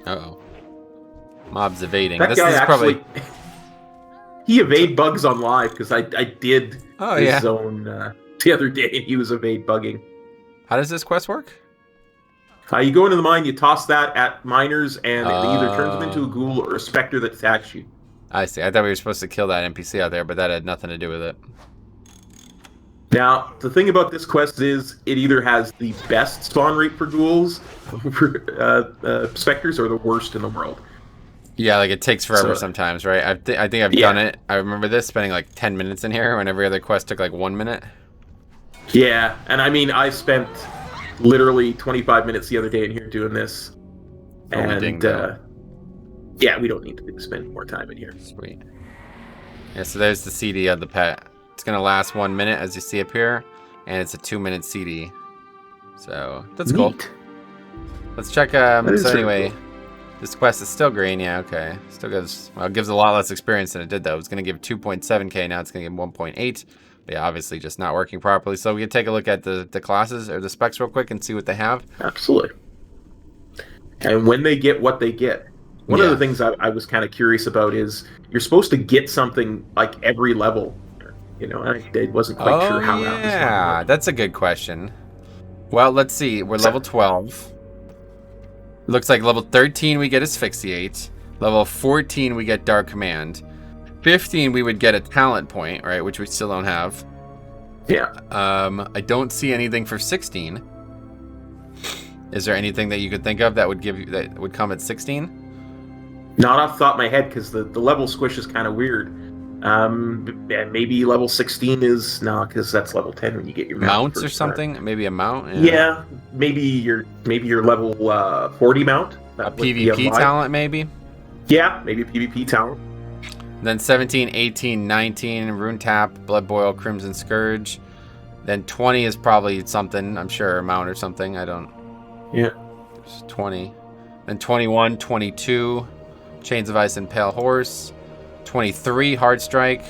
Speaker 1: Uh-oh. Mobs evading.
Speaker 2: That
Speaker 1: This
Speaker 2: guy
Speaker 1: is
Speaker 2: actually...
Speaker 1: probably...
Speaker 2: he evade bugs on live, because I did
Speaker 1: Oh,
Speaker 2: his
Speaker 1: yeah.
Speaker 2: zone the other day, and he was evade bugging.
Speaker 1: How does this quest work?
Speaker 2: You go into the mine, you toss that at miners, and it either turns them
Speaker 1: Oh.
Speaker 2: into a ghoul or a specter that attacks you.
Speaker 1: I see. I thought we were supposed to kill that NPC out there, but that had nothing to do with it.
Speaker 2: Now, the thing about this quest is it either has the best spawn rate for ghouls, for specters, or the worst in the world.
Speaker 1: Yeah, like it takes forever
Speaker 2: So-
Speaker 1: sometimes, right? I think I've
Speaker 2: Yeah.
Speaker 1: done it. I remember this spending like 10 minutes in here when every other quest took like 1 minute.
Speaker 2: Yeah, and I mean, I spent literally 25 minutes the other day in here doing this.
Speaker 1: Oh, we
Speaker 2: And,
Speaker 1: didn't go.
Speaker 2: yeah, we don't need to spend more time in here.
Speaker 1: Sweet. Yeah, so there's the CD of the pet. It's going to last 1 minute, as you see up here, and it's a 2-minute CD. So, that's cool.
Speaker 2: Neat.
Speaker 1: Let's check,
Speaker 2: is
Speaker 1: so
Speaker 2: very
Speaker 1: anyway,
Speaker 2: cool.
Speaker 1: this quest is still green, yeah, okay. Still gives, well, it gives a lot less experience than it did, though. It was going to give 2.7k, now it's going to give 1.8. But yeah, obviously just not working properly. So we can take a look at the classes, or the specs real quick, and see what they have.
Speaker 2: Absolutely. And when they get what they get. One of
Speaker 1: Yeah.
Speaker 2: the things I was kind of curious about is you're supposed to get something like every level. You know, I wasn't quite sure how that was going to
Speaker 1: yeah,
Speaker 2: work.
Speaker 1: that's a good question. Well, let's see. We're level 12. Looks like level 13 we get Asphyxiate. Level 14 we get Dark Command. 15 we would get a talent point, right, which we still don't have.
Speaker 2: Yeah.
Speaker 1: I don't see anything for 16. Is there anything that you could think of that would give you that would come at 16?
Speaker 2: Not off the top of my head, because the level squish is kind of weird. Maybe level 16 is no, because that's level 10 when you get your
Speaker 1: mounts or
Speaker 2: first
Speaker 1: something. Maybe a mount.
Speaker 2: Yeah, maybe your level 40 mount.
Speaker 1: A PvP talent, maybe.
Speaker 2: Yeah, maybe a PvP talent.
Speaker 1: Then 17, 18, 19, Rune Tap, Blood Boil, Crimson Scourge. Then 20 is probably something, I'm sure, a mount or something. I don't.
Speaker 2: Yeah.
Speaker 1: There's 20. Then 21, 22, Chains of Ice and Pale Horse. 23, Hard Strike.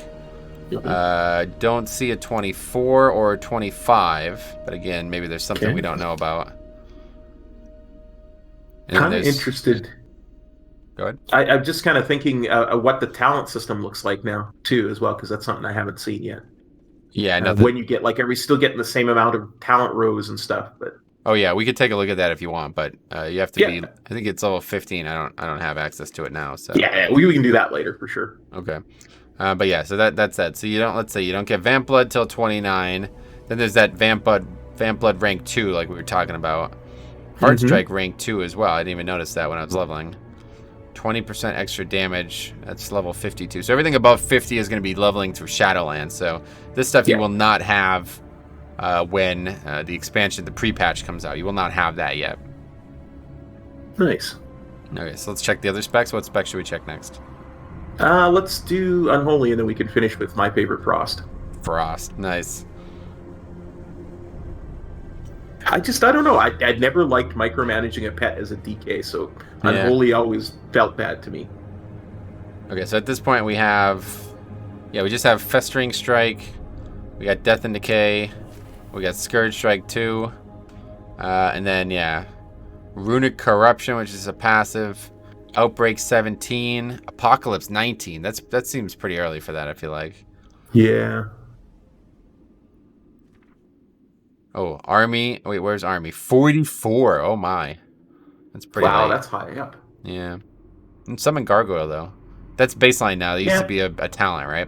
Speaker 1: Don't see a 24 or a 25. But again, maybe there's something we don't know about.
Speaker 2: Kind of interested.
Speaker 1: Go ahead.
Speaker 2: I'm just kind of thinking what the talent system looks like now, too, as well, because that's something I haven't seen yet.
Speaker 1: Yeah,
Speaker 2: when you get, like, are we still getting the same amount of talent rows and stuff? But
Speaker 1: oh yeah, we could take a look at that if you want, but you have to be. I think it's level 15. I don't have access to it now. So
Speaker 2: yeah, we can do that later for sure.
Speaker 1: Okay, but yeah, so that's that. So you don't. Let's say you don't get Vamp Blood till 29. Then there's that Vamp Blood rank 2, like we were talking about. Hard Strike rank 2 as well. I didn't even notice that when I was leveling. 20% extra damage. That's level 52. So everything above 50 is going to be leveling through Shadowlands. So this stuff you will not have when the expansion, the pre-patch comes out. You will not have that yet.
Speaker 2: Nice.
Speaker 1: Okay, so let's check the other specs. What specs should we check next?
Speaker 2: Let's do Unholy, and then we can finish with my favorite Frost.
Speaker 1: Frost, nice.
Speaker 2: I don't know. I'd never liked micromanaging a pet as a DK, so Unholy always felt bad to me.
Speaker 1: Okay, so at this point we have, we just have Festering Strike, we got Death and Decay, we got Scourge Strike 2, and then, Runic Corruption, which is a passive, Outbreak 17, Apocalypse 19. That seems pretty early for that, I feel like.
Speaker 2: Yeah.
Speaker 1: Oh, Army. Wait, where's Army? 44. Oh my. That's pretty
Speaker 2: Wow,
Speaker 1: late.
Speaker 2: that's high up.
Speaker 1: Yeah. And Summon Gargoyle, though. That's baseline now. That used to be a talent, right?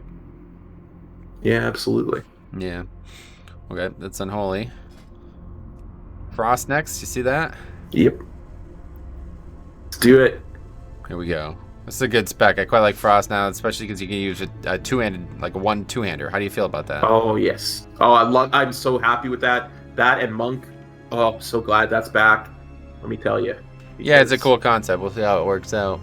Speaker 2: Yeah, absolutely.
Speaker 1: Yeah. Okay, that's Unholy. Frost next. You see that?
Speaker 2: Yep. Let's do it.
Speaker 1: Here we go. This is a good spec. I quite like Frost now, especially because you can use a two-handed, like a 1-2-hander. How do you feel about that?
Speaker 2: Oh, yes. Oh, I'm so happy with that. That and Monk. Oh, I'm so glad that's back. Let me tell you.
Speaker 1: Yeah, it's a cool concept. We'll see how it works out.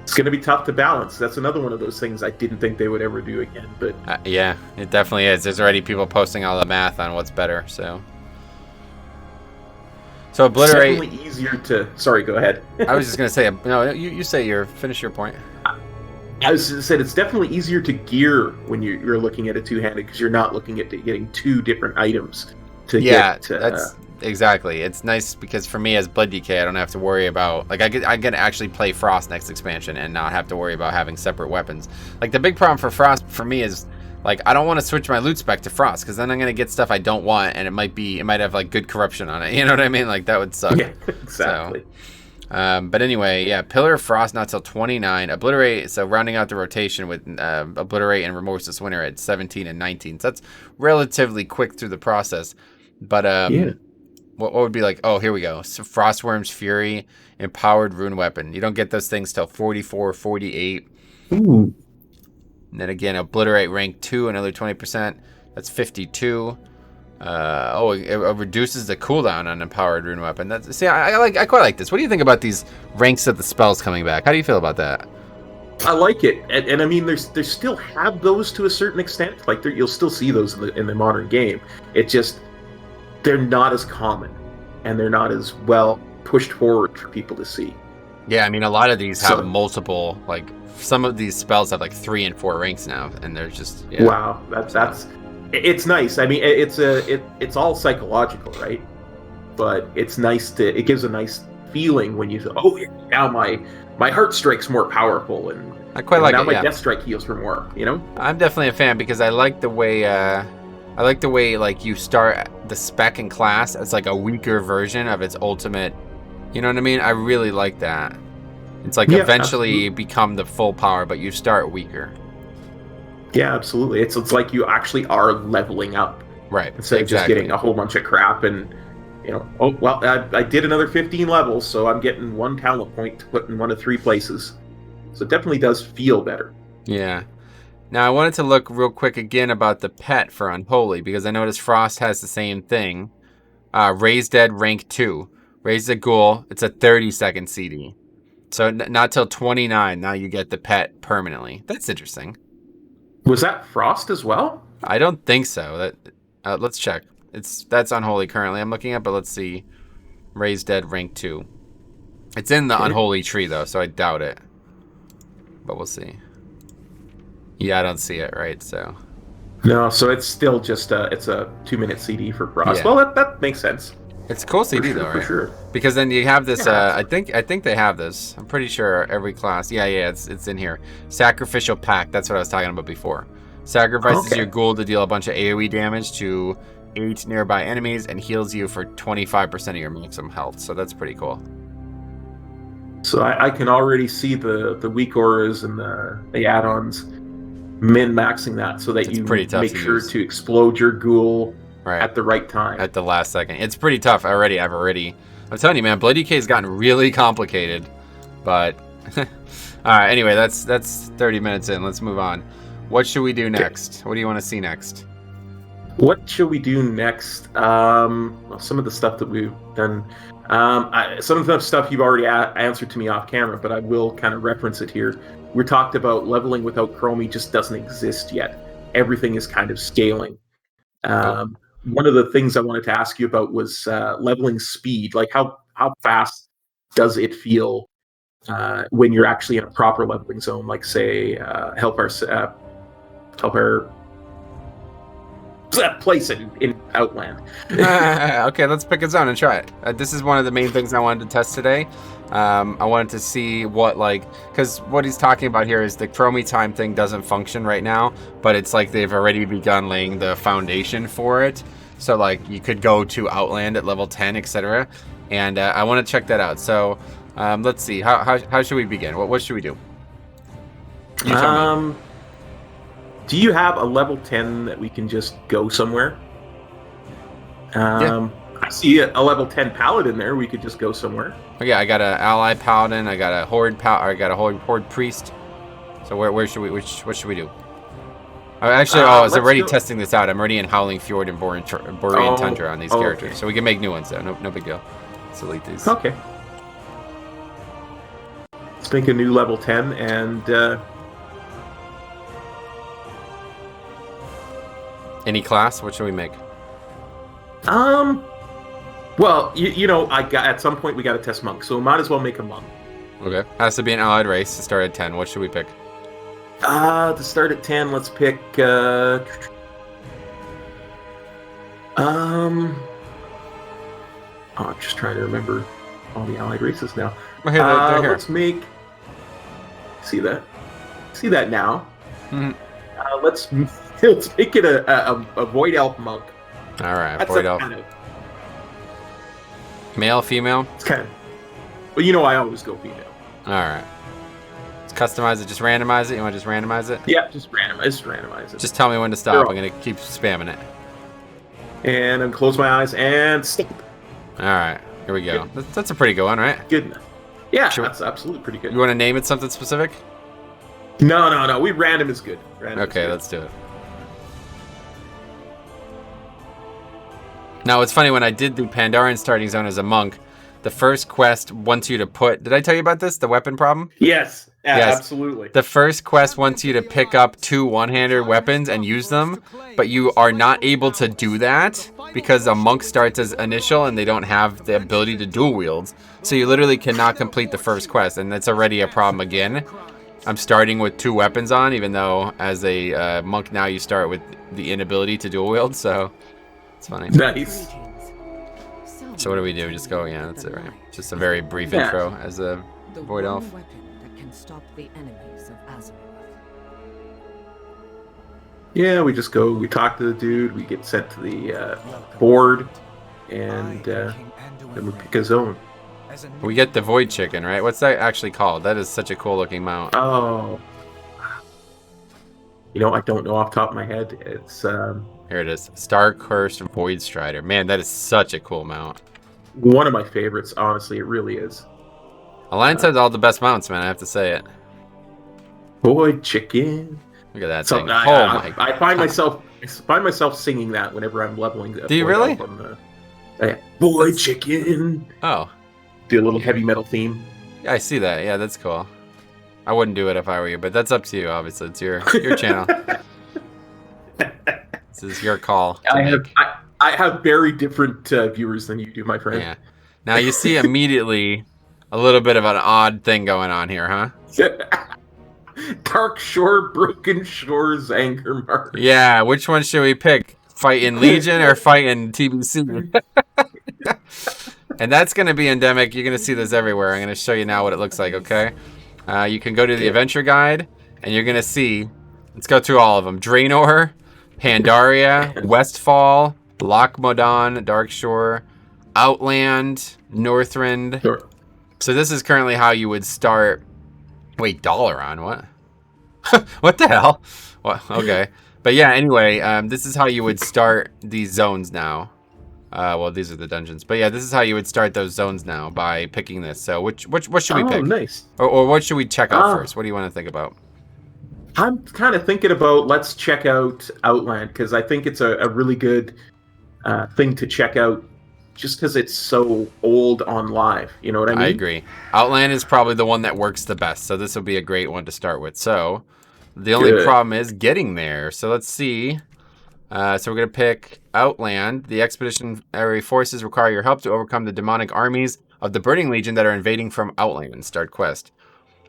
Speaker 2: It's going to be tough to balance. That's another one of those things I didn't think they would ever do again. But
Speaker 1: yeah, it definitely is. There's already people posting all the math on what's better. So Obliterate.
Speaker 2: It's definitely easier to. Sorry, go ahead.
Speaker 1: I was just going to say, no, you say finish your point.
Speaker 2: I was just saying it's definitely easier to gear when you're looking at a two-handed because you're not looking at getting two different items to get.
Speaker 1: That's exactly. It's nice because for me as Blood DK, I don't have to worry about I get to actually play Frost next expansion and not have to worry about having separate weapons. Like the big problem for Frost for me is like I don't want to switch my loot spec to Frost because then I'm gonna get stuff I don't want and it might have like good corruption on it. You know what I mean? Like that would suck.
Speaker 2: Yeah, exactly.
Speaker 1: But anyway, Pillar of Frost not till 29. Obliterate, so rounding out the rotation with Obliterate and Remorseless Winter at 17 and 19. So that's relatively quick through the process. But what would be like, oh, here we go. So Frostworm's Fury, Empowered Rune Weapon. You don't get those things till 44, 48.
Speaker 2: Ooh.
Speaker 1: And then again, Obliterate rank 2, another 20%. That's 52. It reduces the cooldown on Empowered Rune Weapon. I quite like this. What do you think about these ranks of the spells coming back? How do you feel about that?
Speaker 2: I like it, and I mean, there's still have those to a certain extent. Like you'll still see those in the modern game. It just they're not as common, and they're not as well pushed forward for people to see.
Speaker 1: Yeah, I mean, a lot of these have multiple. Like some of these spells have like 3 and 4 ranks now, and they're just
Speaker 2: wow. That's. It's nice. I mean, it's all psychological, right? But it's nice it gives a nice feeling when you say, oh, now my heart strike's more powerful, and
Speaker 1: I quite like
Speaker 2: now
Speaker 1: it,
Speaker 2: my death strike heals for more. You know,
Speaker 1: I'm definitely a fan because I like the way like you start the spec in class as like a weaker version of its ultimate. You know what I mean? I really like that. It's like eventually become the full power, but you start weaker.
Speaker 2: Yeah, absolutely. It's like you actually are leveling up,
Speaker 1: right?
Speaker 2: Instead of just getting a whole bunch of crap and, oh well, I did another 15 levels, so I'm getting 1 talent point to put in one of 3 places. So it definitely does feel better.
Speaker 1: Yeah. Now, I wanted to look real quick again about the pet for Unholy, because I noticed Frost has the same thing. Raise Dead rank 2. Raise the Ghoul. It's a 30-second CD. So not till 29, now you get the pet permanently. That's interesting.
Speaker 2: Was that Frost as well?
Speaker 1: I don't think so. Let's check. That's Unholy currently I'm looking at, but let's see. Raise Dead rank 2. It's in the Unholy tree, though, so I doubt it. But we'll see. Yeah, I don't see it, right? So...
Speaker 2: No, so it's still just it's a 2-minute CD for Frost.
Speaker 1: Yeah.
Speaker 2: Well, that makes sense.
Speaker 1: It's a cool CD though, right?
Speaker 2: For sure.
Speaker 1: Because then you have this.
Speaker 2: Yeah.
Speaker 1: I think they have this. I'm pretty sure every class. Yeah, it's in here. Sacrificial Pack. That's what I was talking about before. Sacrifices your ghoul to deal a bunch of AOE damage to 8 nearby enemies and heals you for 25% of your maximum health. So that's pretty cool.
Speaker 2: So I can already see the weak auras and the add-ons min-maxing that so that you
Speaker 1: pretty tough
Speaker 2: make
Speaker 1: to
Speaker 2: sure
Speaker 1: use.
Speaker 2: to explode your ghoul
Speaker 1: Right.
Speaker 2: at the right time.
Speaker 1: At the last second. It's pretty tough already. I'm telling you, man, Bloody K has gotten really complicated. But alright, anyway, that's 30 minutes in. Let's move on. What should we do next? What do you want to see next?
Speaker 2: What should we do next? Well, some of the stuff that we've done, some of the stuff you've already answered to me off camera, but I will kind of reference it here. We talked about leveling without Chromie just doesn't exist yet. Everything is kind of scaling. One of the things I wanted to ask you about was leveling speed. Like how fast does it feel when you're actually in a proper leveling zone, like say Hellfire that place in Outland.
Speaker 1: Okay, let's pick a zone and try it. This is one of the main things I wanted to test today. I wanted to see what, because what he's talking about here is the Chromie time thing doesn't function right now, but it's like they've already begun laying the foundation for it. So like you could go to Outland at level 10, etc. And I want to check that out. So let's see. How should we begin? What should we do? You tell me.
Speaker 2: Do you have a level 10 that we can just go somewhere?
Speaker 1: Yeah.
Speaker 2: I see a level 10 paladin there. We could just go somewhere.
Speaker 1: Oh, yeah, I got an ally paladin. I got a horde horde priest. So where should we? What should we do? Actually, I was already testing this out. I'm already in Howling Fjord and Borean Tundra on these characters, so we can make new ones though. No big deal. Let's delete these.
Speaker 2: Okay. Let's make a new level 10 and.
Speaker 1: Any class? What should we make?
Speaker 2: Well, you know, at some point we got to test monk, so we might as well make a monk.
Speaker 1: Okay. Has to be an allied race to start at 10. What should we pick?
Speaker 2: To start at 10, let's pick. I'm just trying to remember all the allied races now.
Speaker 1: Oh, here, they're here.
Speaker 2: Let's make. See that now.
Speaker 1: Mm-hmm.
Speaker 2: Let's make it a void elf monk.
Speaker 1: All right,
Speaker 2: That's
Speaker 1: void elf.
Speaker 2: Kind of,
Speaker 1: Male, female.
Speaker 2: it's kind of. Well, you know, I always go female.
Speaker 1: All right. Let's customize it. Just randomize it. You want to just randomize it?
Speaker 2: Yeah, just randomize it.
Speaker 1: Just tell me when to stop. I'm gonna keep spamming it.
Speaker 2: And then close my eyes and stop.
Speaker 1: All right. Here we go. That's a pretty good one, right?
Speaker 2: Good enough. Yeah,
Speaker 1: Sure.
Speaker 2: that's absolutely pretty good.
Speaker 1: You want to name it something specific?
Speaker 2: No. We random is good. Random is
Speaker 1: Okay,
Speaker 2: good.
Speaker 1: let's do it. Now, it's funny, when I did the Pandaren starting zone as a monk, the first quest wants you to put... Did I tell you about this? The weapon problem?
Speaker 2: Yes. Yeah,
Speaker 1: Yes.
Speaker 2: absolutely.
Speaker 1: The first quest wants you to pick up 2 one-handed weapons and use them, but you are not able to do that because a monk starts as initial and they don't have the ability to dual wield. So you literally cannot complete the first quest, and that's already a problem again. I'm starting with 2 weapons on, even though as a monk now you start with the inability to dual wield, so it's funny.
Speaker 2: Nice.
Speaker 1: So what do we do? Just go, yeah, that's it, right? Just a very brief
Speaker 2: Yeah.
Speaker 1: intro as a
Speaker 5: The
Speaker 1: void
Speaker 5: one
Speaker 1: elf.
Speaker 5: weapon that can stop the enemies of Azeroth.
Speaker 2: Yeah, we just go, we talk to the dude, we get sent to the board, and then we pick a zone.
Speaker 1: We get the void chicken, right? What's that actually called? That is such a cool looking mount.
Speaker 2: Oh. You know, I don't know off the top of my head. It's
Speaker 1: Here it is. Star-Cursed Void Strider. Man, that is such a cool mount.
Speaker 2: one of my favorites, honestly, it really is.
Speaker 1: Alliance has all the best mounts, man, I have to say it.
Speaker 2: Boy chicken.
Speaker 1: Look at that
Speaker 2: Something
Speaker 1: thing. Oh my!
Speaker 2: I find myself singing that whenever I'm leveling.
Speaker 1: Do you really?
Speaker 2: Boy chicken.
Speaker 1: Oh.
Speaker 2: Do a little heavy metal theme.
Speaker 1: Yeah, I see that. Yeah, that's cool. I wouldn't do it if I were you, but that's up to you. Obviously, it's your channel. This is your call.
Speaker 2: I have very different viewers than you do, my friend.
Speaker 1: Yeah. Now you see immediately a little bit of an odd thing going on here, huh?
Speaker 2: Dark Shore, Broken Shores, Anger Mark.
Speaker 1: Yeah, which one should we pick? Fight in Legion or fight in TBC? And that's going to be endemic. You're going to see this everywhere. I'm going to show you now what it looks like, okay? You can go to the adventure guide, and you're going to see, let's go through all of them. Draenor, Pandaria, Westfall, Lochmodon, Darkshore, Outland, Northrend.
Speaker 2: Sure.
Speaker 1: So this is currently how you would start. Wait, Dalaran, what? What the hell? Well, okay. But yeah, anyway, this is how you would start these zones now. Well, these are the dungeons. But yeah, this is how you would start those zones now, by picking this. So what should we pick?
Speaker 2: Oh, nice.
Speaker 1: Or what should we check out first? What do you want to think about?
Speaker 2: I'm kind of thinking about, let's check out Outland, because I think it's a really good thing to check out, just because it's so old on live. You know what I mean?
Speaker 1: I agree. Outland is probably the one that works the best, so this will be a great one to start with. So the only problem is getting there. So let's see. So we're going to pick Outland. The expeditionary forces require your help to overcome the demonic armies of the Burning Legion that are invading from Outland. Start quest.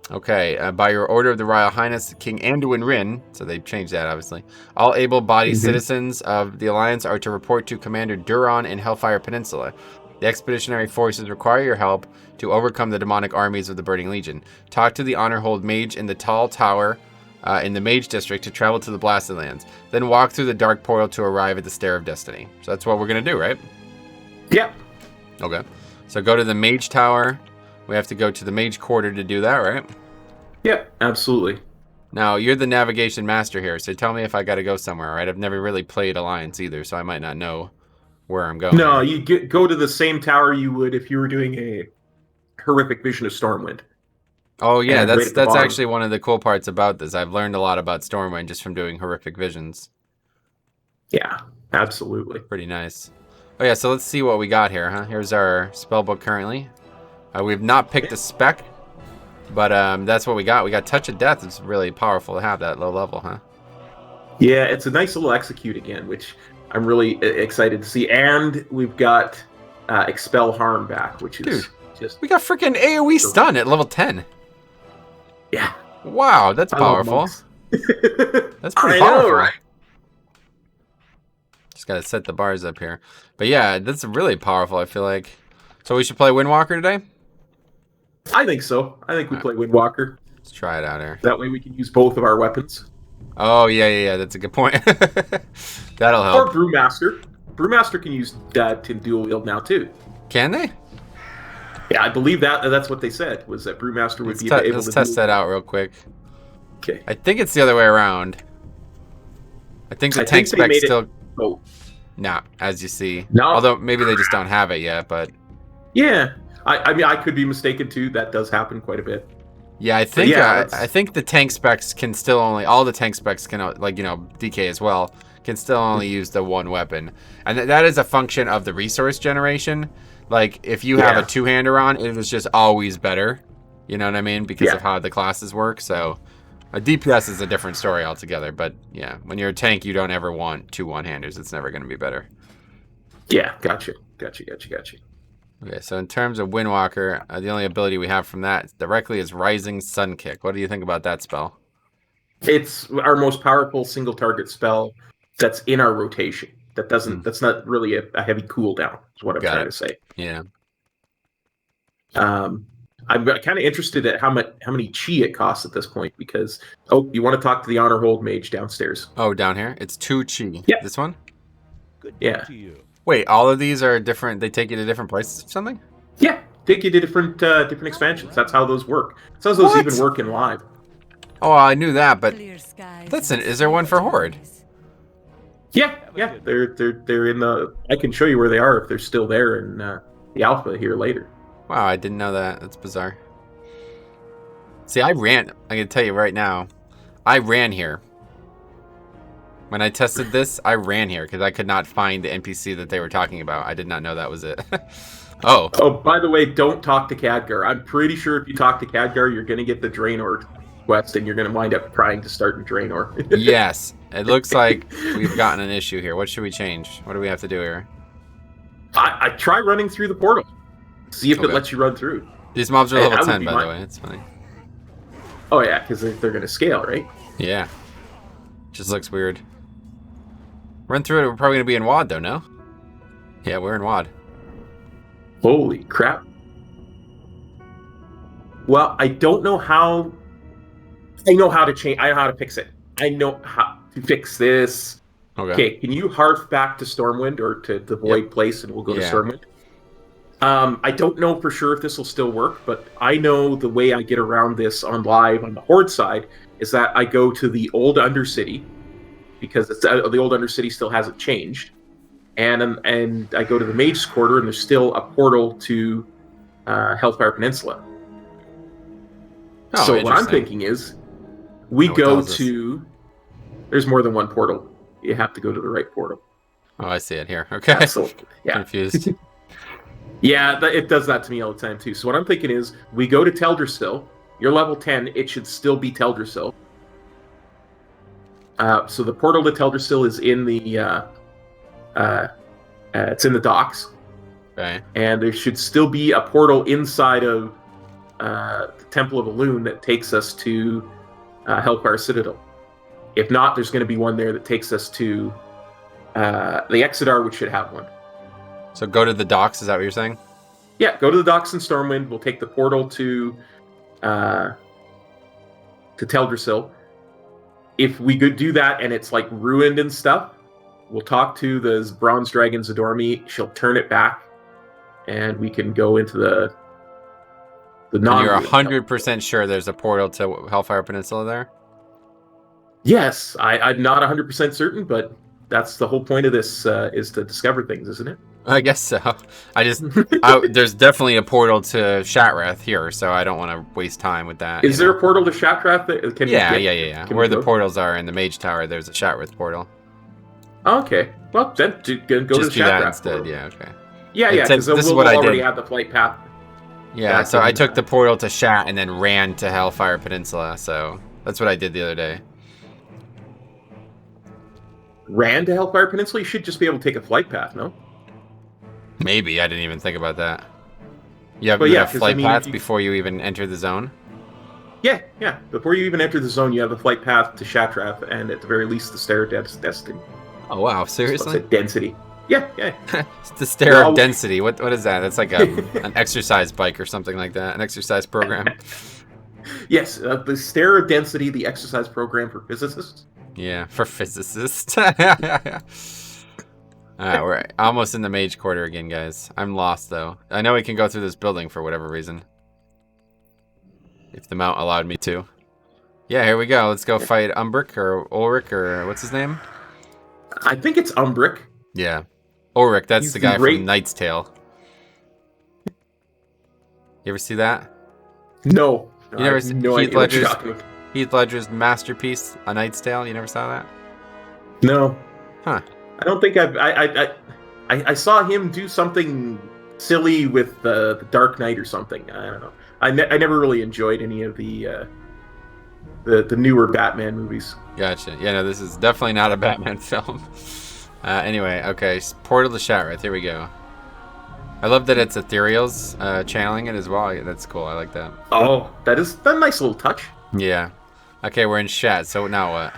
Speaker 1: Okay, by your order of the Royal Highness, King Anduin Rin, so they changed that, obviously, all able-bodied citizens of the Alliance are to report to Commander Duron in Hellfire Peninsula. The expeditionary forces require your help to overcome the demonic armies of the Burning Legion. Talk to the Honorhold Mage in the Tall Tower in the Mage District to travel to the Blasted Lands. Then walk through the Dark Portal to arrive at the Stair of Destiny. So that's what we're going to do, right?
Speaker 2: Yep.
Speaker 1: Okay. So go to the Mage Tower. We have to go to the Mage Quarter to do that, right?
Speaker 2: Yep, absolutely.
Speaker 1: Now, you're the navigation master here, so tell me if I got to go somewhere, right? I've never really played Alliance either, so I might not know where I'm going.
Speaker 2: No, you go to the same tower you would if you were doing a horrific vision of Stormwind.
Speaker 1: Oh, yeah,
Speaker 2: And
Speaker 1: that's
Speaker 2: right
Speaker 1: actually one of the cool parts about this. I've learned a lot about Stormwind just from doing horrific visions.
Speaker 2: Yeah, absolutely.
Speaker 1: Pretty nice. Oh, yeah, so let's see what we got here, huh? Here's our spellbook currently. We've not picked a spec, but that's what we got. We got Touch of Death. It's really powerful to have that low level, huh?
Speaker 2: Yeah, it's a nice little execute again, which I'm really excited to see. And we've got Expel Harm back, which is just...
Speaker 1: We got freaking AoE stun at level 10.
Speaker 2: Yeah.
Speaker 1: Wow, that's powerful. That's pretty powerful.
Speaker 2: Know, right?
Speaker 1: Just got to set the bars up here. But yeah, that's really powerful, I feel like. So we should play Windwalker today?
Speaker 2: I think so. I think we play Windwalker.
Speaker 1: Let's try it out here.
Speaker 2: That way we can use both of our weapons.
Speaker 1: Oh, yeah. That's a good point. That'll help.
Speaker 2: Or Brewmaster. Brewmaster can use that to dual wield now, too.
Speaker 1: Can they?
Speaker 2: Yeah, I believe that's what they said, was that Brewmaster would be able to...
Speaker 1: Let's test that out real quick.
Speaker 2: Okay.
Speaker 1: I think it's the other way around. I think the tank spec still...
Speaker 2: Oh.
Speaker 1: Nah, as you see.
Speaker 2: No.
Speaker 1: Although maybe they just don't have it yet, but...
Speaker 2: Yeah. I mean, I could be mistaken, too. That does happen quite a bit.
Speaker 1: Yeah, I think I think the tank specs can still only... All the tank specs can, like, you know, DK as well, can still only use the one weapon. And that is a function of the resource generation. Like, if you have a two-hander on, it is just always better. You know what I mean? Because of how the classes work. So, a DPS is a different story altogether. But, yeah, when you're a tank, you don't ever want two one-handers. It's never going to be better.
Speaker 2: Yeah, gotcha.
Speaker 1: Okay, so in terms of Windwalker, the only ability we have from that directly is Rising Sun Kick. What do you think about that spell?
Speaker 2: It's our most powerful single-target spell that's in our rotation. That doesn't. That's not really a heavy cooldown. Is what I'm trying to say.
Speaker 1: Yeah.
Speaker 2: I'm kind of interested at how many chi it costs at this point, because you want to talk to the Honorhold Mage downstairs.
Speaker 1: Oh, down here, it's 2 chi.
Speaker 2: Yeah.
Speaker 1: This one.
Speaker 2: Yeah.
Speaker 1: Wait, all of these are different. They take you to different places or something?
Speaker 2: Yeah, take you to different expansions. That's how those work. That's how those even work in live.
Speaker 1: Oh, I knew that, but listen, is there one for Horde?
Speaker 2: Yeah, they're in the... I can show you where they are if they're still there in the alpha here later.
Speaker 1: Wow, I didn't know that. That's bizarre. See, I can tell you right now, I ran here. When I tested this, I ran here because I could not find the NPC that they were talking about. I did not know that was it. Oh.
Speaker 2: Oh, by the way, don't talk to Khadgar. I'm pretty sure if you talk to Khadgar, you're going to get the Draenor quest, and you're going to wind up trying to start in Draenor.
Speaker 1: Yes. It looks like we've gotten an issue here. What should we change? What do we have to do here?
Speaker 2: I try running through the portal. See if it lets you run through.
Speaker 1: These mobs are
Speaker 2: Hey,
Speaker 1: level
Speaker 2: that would
Speaker 1: 10,
Speaker 2: be
Speaker 1: by the way. It's funny.
Speaker 2: Oh, yeah, because they're going to scale, right?
Speaker 1: Yeah. Just looks weird. Run through it. We're probably going to be in WAD, though, no? Yeah, we're in WAD.
Speaker 2: Holy crap. Well, I don't know how... I know how to change... I know how to fix it. I know how to fix this. Okay, can you harf back to Stormwind or to the Void place, and we'll go to Stormwind? I don't know for sure if this will still work, but I know the way I get around this on live on the Horde side is that I go to the old Undercity, because it's, the old Undercity still hasn't changed. And I go to the Mage's Quarter, and there's still a portal to Hellfire Peninsula.
Speaker 1: Oh,
Speaker 2: so what I'm thinking is, we go to... There's more than one portal. You have to go to the right portal.
Speaker 1: Oh, I see it here. Okay.
Speaker 2: Absolutely. Yeah.
Speaker 1: Confused.
Speaker 2: Yeah, it does that to me all the time, too. So what I'm thinking is, we go to Teldrassil. You're level 10. It should still be Teldrassil. So the portal to Teldrassil is in the... it's in the docks.
Speaker 1: Okay.
Speaker 2: And there should still be a portal inside of the Temple of Elune that takes us to Hellfire Citadel. If not, there's going to be one there that takes us to the Exodar, which should have one.
Speaker 1: So go to the docks, is that what you're saying?
Speaker 2: Yeah, go to the docks in Stormwind. We'll take the portal to Teldrassil. If we could do that and it's like ruined and stuff, we'll talk to the Bronze Dragon Zadormi. She'll turn it back, and we can go into the non.
Speaker 1: You're 100% sure there's a portal to Hellfire Peninsula there?
Speaker 2: Yes, I'm not 100% certain, but that's the whole point of this, is to discover things, isn't it?
Speaker 1: I guess so. There's definitely a portal to Shatrath here, so I don't want to waste time with that.
Speaker 2: Is there a portal to Shatrath? That
Speaker 1: Yeah. Where the portals are in the Mage Tower, there's a Shatrath portal.
Speaker 2: Okay. Well, then go to the Shatrath
Speaker 1: instead.
Speaker 2: portal.
Speaker 1: Yeah, okay.
Speaker 2: Yeah, because we'll already have the flight path.
Speaker 1: Yeah, so I took the portal to Shat and then ran to Hellfire Peninsula, so that's what I did the other day.
Speaker 2: Ran to Hellfire Peninsula? You should just be able to take a flight path, no?
Speaker 1: Maybe. I didn't even think about that. You have flight paths before you even enter the zone?
Speaker 2: Yeah. Before you even enter the zone, you have a flight path to Shatrath, and at the very least, the Stair of Destiny.
Speaker 1: Oh, wow. Seriously?
Speaker 2: It's density. Yeah.
Speaker 1: It's the Stair of Density. What is that? That's like an exercise bike or something like that. An exercise program.
Speaker 2: Yes, the Stair of Density, the exercise program for physicists.
Speaker 1: Yeah, for physicists. Alright, we're almost in the Mage Quarter again, guys. I'm lost, though. I know we can go through this building for whatever reason. If the mount allowed me to. Yeah, here we go. Let's go fight Umbric or Ulrich or what's his name?
Speaker 2: I think it's Umbric.
Speaker 1: Yeah. Ulrich, that's the guy from Knight's Tale. You ever see that?
Speaker 2: No.
Speaker 1: You never seen Heath Ledger's masterpiece, A Knight's Tale? You never saw that?
Speaker 2: No.
Speaker 1: Huh.
Speaker 2: I don't think I saw him do something silly with the Dark Knight or something. I don't know. I never really enjoyed any of the newer Batman movies.
Speaker 1: Gotcha. Yeah, no, this is definitely not a Batman film. Anyway, okay, portal to Shatrath. Here we go. I love that it's Ethereal's channeling it as well. That's cool. I like that.
Speaker 2: Oh, that's a nice little touch.
Speaker 1: Yeah. Okay, we're in Shat. So now what?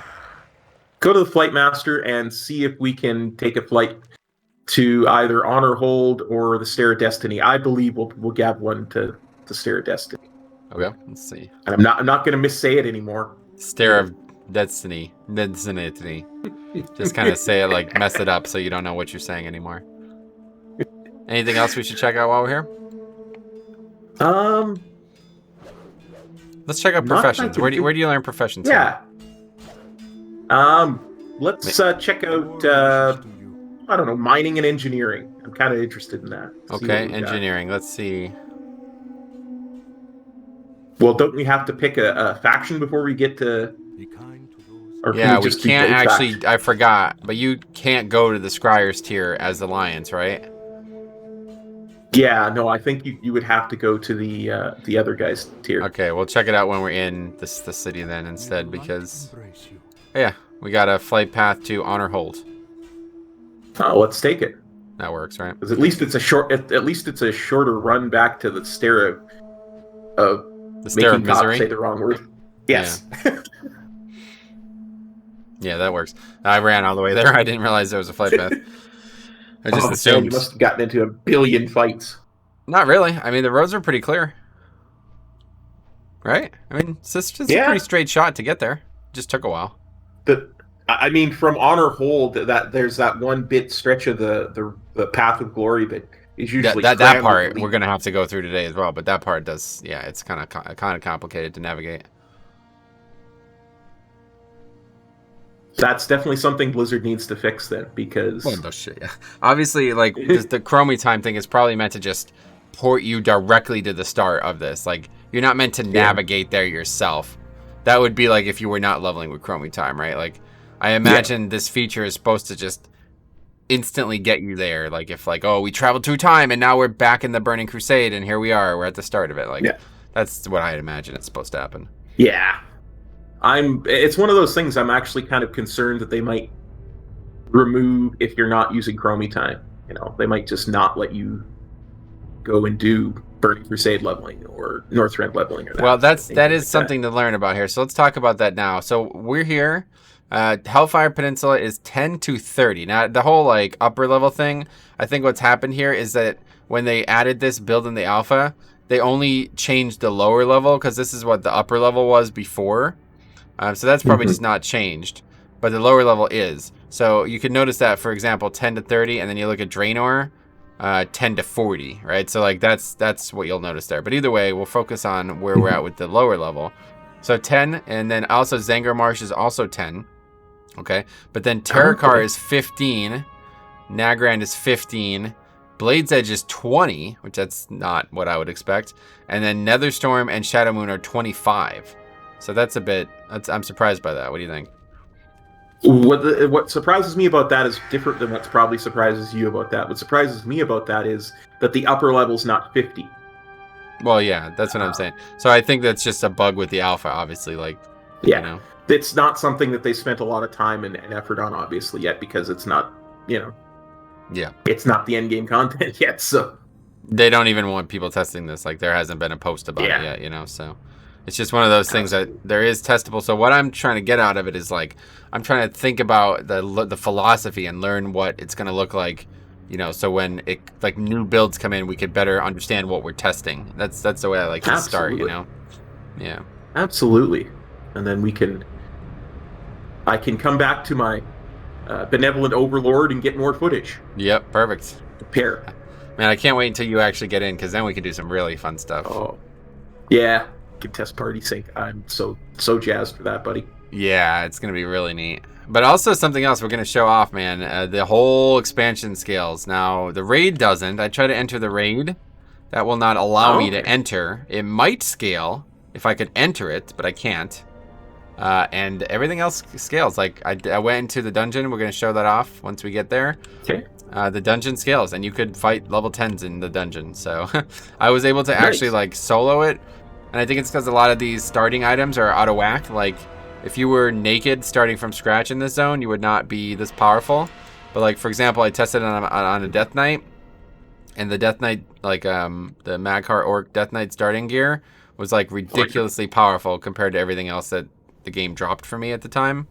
Speaker 2: Go to the Flight Master and see if we can take a flight to either Honor Hold or the Stair of Destiny. I believe we'll gab one to the Stair of Destiny.
Speaker 1: Okay, let's see.
Speaker 2: And I'm not going to missay it anymore.
Speaker 1: Stair of Destiny. Just kind of say it like mess it up so you don't know what you're saying anymore. Anything else we should check out while we're here? Let's check out professions. Where do you learn professions?
Speaker 2: Yeah. Let's check out I don't know, mining and engineering. I'm kind of interested in that.
Speaker 1: Okay, engineering. Let's see.
Speaker 2: Well, don't we have to pick a faction before we get to Or can
Speaker 1: Yeah,
Speaker 2: we
Speaker 1: we
Speaker 2: just do
Speaker 1: can't
Speaker 2: both
Speaker 1: actually.
Speaker 2: factions?
Speaker 1: I forgot, but you can't go to the Scryer's tier as Alliance, right?
Speaker 2: Yeah, no, I think you would have to go to the other guy's tier.
Speaker 1: Okay, we'll check it out when we're in the city then instead, because yeah, we got a flight path to Honor Hold.
Speaker 2: Oh, let's take it.
Speaker 1: That works, right?
Speaker 2: Because at least it's a shorter run back to the stair of
Speaker 1: The Stair of
Speaker 2: making God
Speaker 1: Misery.
Speaker 2: say the wrong word. Yes.
Speaker 1: Yeah, that works. I ran all the way there. I didn't realize there was a flight path. I just
Speaker 2: Man,
Speaker 1: assumed.
Speaker 2: you must have gotten into a billion fights.
Speaker 1: Not really. I mean, the roads are pretty clear. Right? I mean, it's just a pretty straight shot to get there. Just took a while.
Speaker 2: I mean, from Honor Hold, that there's that one bit stretch of the Path of Glory that is usually
Speaker 1: that
Speaker 2: crammed
Speaker 1: part
Speaker 2: with
Speaker 1: we're gonna have to go through today as well. But that part does, yeah, it's kind of complicated to navigate.
Speaker 2: That's definitely something Blizzard needs to fix then, because
Speaker 1: Well, no shit. Yeah. Obviously, like the Chromie time thing is probably meant to just port you directly to the start of this. Like you're not meant to navigate there yourself. That would be like if you were not leveling with Chromie time, right? Like I imagine this feature is supposed to just instantly get you there. Like if like, oh, we traveled through time and now we're back in the Burning Crusade and here we are. We're at the start of it. Like that's what I imagine it's supposed to happen.
Speaker 2: Yeah. It's one of those things I'm actually kind of concerned that they might remove if you're not using Chromie time. You know, they might just not let you go and do Burning Crusade leveling or Northrend leveling or that.
Speaker 1: Well, that is something to learn about here. So let's talk about that now. So we're here. Hellfire Peninsula is 10 to 30. Now, the whole like upper level thing, I think what's happened here is that when they added this build in the alpha, they only changed the lower level because this is what the upper level was before. So that's probably just not changed, but the lower level is. So you can notice that, for example, 10 to 30, and then you look at Draenor, 10 to 40, right? So like that's what you'll notice there. But either way, we'll focus on where we're at with the lower level. So 10, and then also Zangar Marsh is also 10, okay? But then Terrakar is 15, Nagrand is 15, Blade's Edge is 20, which that's not what I would expect, and then Netherstorm and Shadowmoon are 25. So that's a bit. I'm surprised by that. What do you think?
Speaker 2: What surprises me about that is different than what probably surprises you about that. What surprises me about that is that the upper level's not 50.
Speaker 1: Well, yeah, that's what I'm saying. So I think that's just a bug with the alpha, obviously. Like,
Speaker 2: yeah,
Speaker 1: you know.
Speaker 2: It's not something that they spent a lot of time and effort on, obviously, yet, because it's not, it's not the end game content yet. So
Speaker 1: they don't even want people testing this. Like, there hasn't been a post about it yet, So it's just one of those things that there is testable. So what I'm trying to get out of it is like I'm trying to think about the philosophy and learn what it's going to look like, so when it like new builds come in, we could better understand what we're testing. That's the way I like to start, Yeah.
Speaker 2: Absolutely. And then I can come back to my benevolent overlord and get more footage.
Speaker 1: Yep, perfect.
Speaker 2: Pair.
Speaker 1: Man, I can't wait until you actually get in, because then we can do some really fun stuff.
Speaker 2: Oh, yeah. Test party sync. I'm so jazzed for that, buddy.
Speaker 1: Yeah, it's gonna be really neat. But also something else we're gonna show off, man. The whole expansion scales. Now the raid doesn't. I try to enter the raid. That will not allow me to enter. It might scale if I could enter it, but I can't. And everything else scales. Like I went into the dungeon. We're gonna show that off once we get there.
Speaker 2: Okay.
Speaker 1: The dungeon scales, and you could fight level 10s in the dungeon. So I was able to actually like solo it. And I think it's because a lot of these starting items are out of whack. Like, if you were naked starting from scratch in this zone, you would not be this powerful. But, like, for example, I tested on a Death Knight. And the Death Knight, like, the Magheart Orc Death Knight starting gear was, like, ridiculously powerful compared to everything else that the game dropped for me at the time.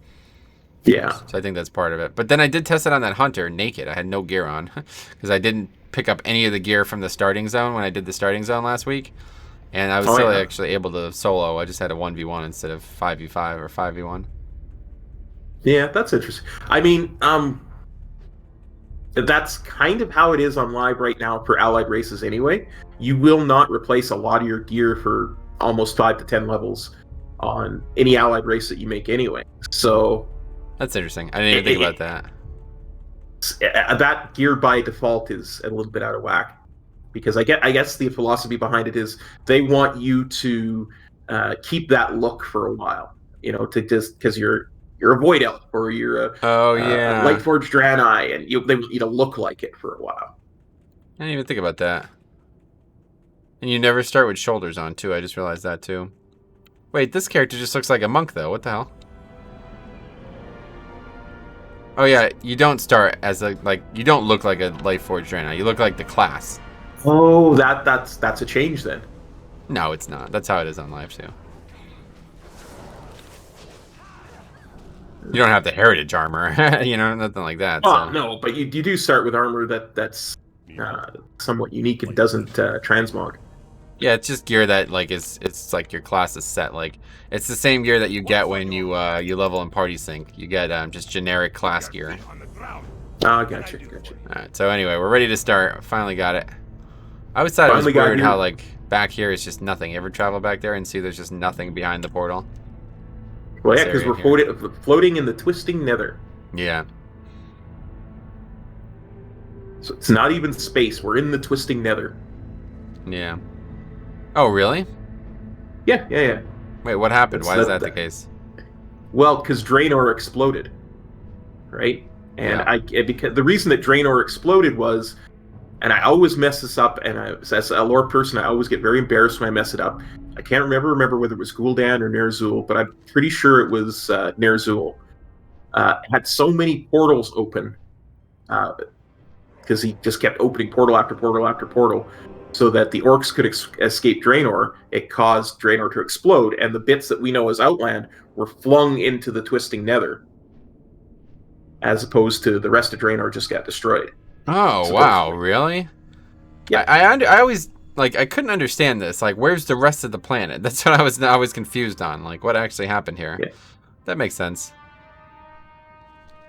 Speaker 2: Yeah.
Speaker 1: So I think that's part of it. But then I did test it on that Hunter naked. I had no gear on. Because I didn't pick up any of the gear from the starting zone when I did the starting zone last week. And I was still actually able to solo. I just had a 1v1 instead of 5v5 or 5v1.
Speaker 2: Yeah, that's interesting. I mean, that's kind of how it is on live right now for allied races anyway. You will not replace a lot of your gear for almost 5 to 10 levels on any allied race that you make anyway. So
Speaker 1: that's interesting. I didn't even think about
Speaker 2: that. That gear by default is a little bit out of whack. Because I guess the philosophy behind it is they want you to keep that look for a while. you know, to just because you're a Void Elf or you're a a Lightforged Draenei, and they want you to look like it for a while.
Speaker 1: I didn't even think about that. And you never start with shoulders on, too. I just realized that, too. Wait, this character just looks like a monk, though. What the hell? Oh, yeah, you don't start as a, like, you don't look like a Lightforged Draenei. You look like the class.
Speaker 2: Oh, that's a change, then.
Speaker 1: No, it's not. That's how it is on live, too. You don't have the heritage armor, you know, nothing like that.
Speaker 2: Oh, no, but you do start with armor that's somewhat unique and doesn't transmog.
Speaker 1: Yeah, it's just gear that like it's like your class is set. Like it's the same gear that you get when you level in party sync. You get just generic class gear.
Speaker 2: Oh, gotcha.
Speaker 1: All right, so anyway, we're ready to start. Finally got it. I always thought it was weird how like back here is just nothing. You ever travel back there and see there's just nothing behind the portal?
Speaker 2: Well, yeah, because we're floating in the twisting nether.
Speaker 1: Yeah.
Speaker 2: So it's not even space. We're in the twisting nether.
Speaker 1: Yeah. Oh, really?
Speaker 2: Yeah.
Speaker 1: Wait, what happened? Why is that the case?
Speaker 2: Well, because Draenor exploded, right? And because the reason that Draenor exploded was, and I always mess this up, and as a lore person, I always get very embarrassed when I mess it up. I can't remember whether it was Gul'dan or Ner'zhul, but I'm pretty sure it was Ner'zhul. Had so many portals open, because he just kept opening portal after portal after portal, so that the orcs could escape Draenor. It caused Draenor to explode, and the bits that we know as Outland were flung into the twisting nether, as opposed to the rest of Draenor just got destroyed.
Speaker 1: Oh, wow, really?
Speaker 2: Yeah.
Speaker 1: I always, like, I couldn't understand this. Like, where's the rest of the planet? That's what I was confused on. Like, what actually happened here?
Speaker 2: Yeah.
Speaker 1: That makes sense.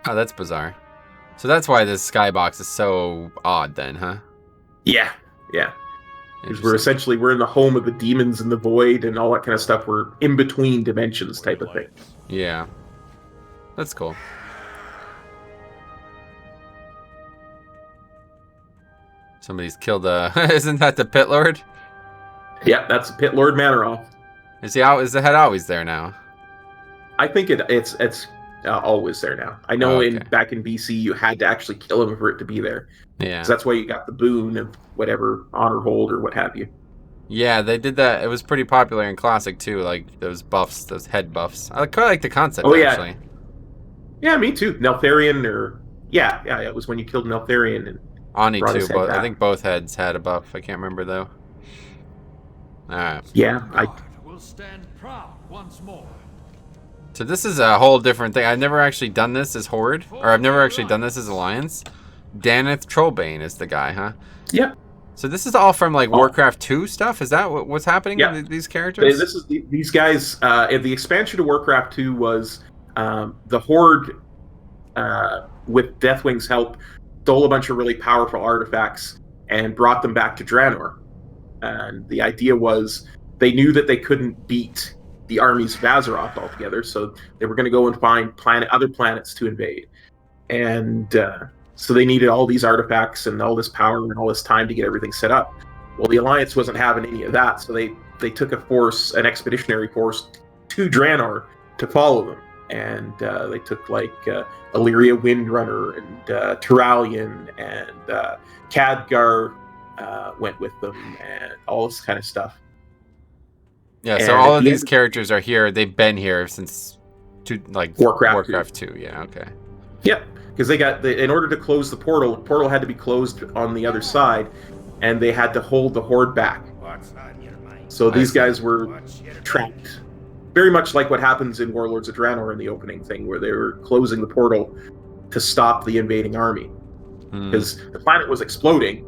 Speaker 1: Oh, that's bizarre. So that's why this skybox is so odd then, huh?
Speaker 2: Yeah. Because we're in the home of the demons and the void and all that kind of stuff. We're in between dimensions type of thing.
Speaker 1: Yeah. That's cool. Somebody's killed isn't that the Pit Lord?
Speaker 2: Yeah, that's Pit Lord Manaroth.
Speaker 1: Is the head always there now?
Speaker 2: I think it's always there now. I know back in BC you had to actually kill him for it to be there.
Speaker 1: Yeah.
Speaker 2: So that's why you got the boon of whatever honor hold or what have you.
Speaker 1: Yeah, they did that. It was pretty popular in Classic too, like those buffs, those head buffs. I kind of like the concept actually.
Speaker 2: Yeah, me too. Neltharion or yeah, it was when you killed Neltharion and
Speaker 1: Ani too, but I think both heads had a buff. I can't remember though. Alright.
Speaker 2: Yeah, I
Speaker 4: will stand proud once more.
Speaker 1: So this is a whole different thing. I've never actually done this as Horde, or I've never actually done this as Alliance. Daneth Trollbane is the guy, huh?
Speaker 2: Yep.
Speaker 1: So this is all from like Warcraft 2 stuff? Is that what's happening with these characters?
Speaker 2: This is these guys. The expansion to Warcraft 2 was the Horde, with Deathwing's help, stole a bunch of really powerful artifacts and brought them back to Draenor. And the idea was they knew that they couldn't beat the armies of Azeroth altogether, so they were going to go and find other planets to invade. And so they needed all these artifacts and all this power and all this time to get everything set up. Well, the Alliance wasn't having any of that, so they took an expeditionary force to Draenor to follow them. And they took like Illyria Windrunner and Turalion and Khadgar went with them and all this kind of stuff.
Speaker 1: Yeah, so all of these characters are here. They've been here since Warcraft 2. Yeah, okay.
Speaker 2: Yep, because they got in order to close the portal had to be closed on the other side, and they had to hold the Horde back. So these guys were trapped. Very much like what happens in Warlords of Draenor in the opening thing, where they were closing the portal to stop the invading army. Because the planet was exploding,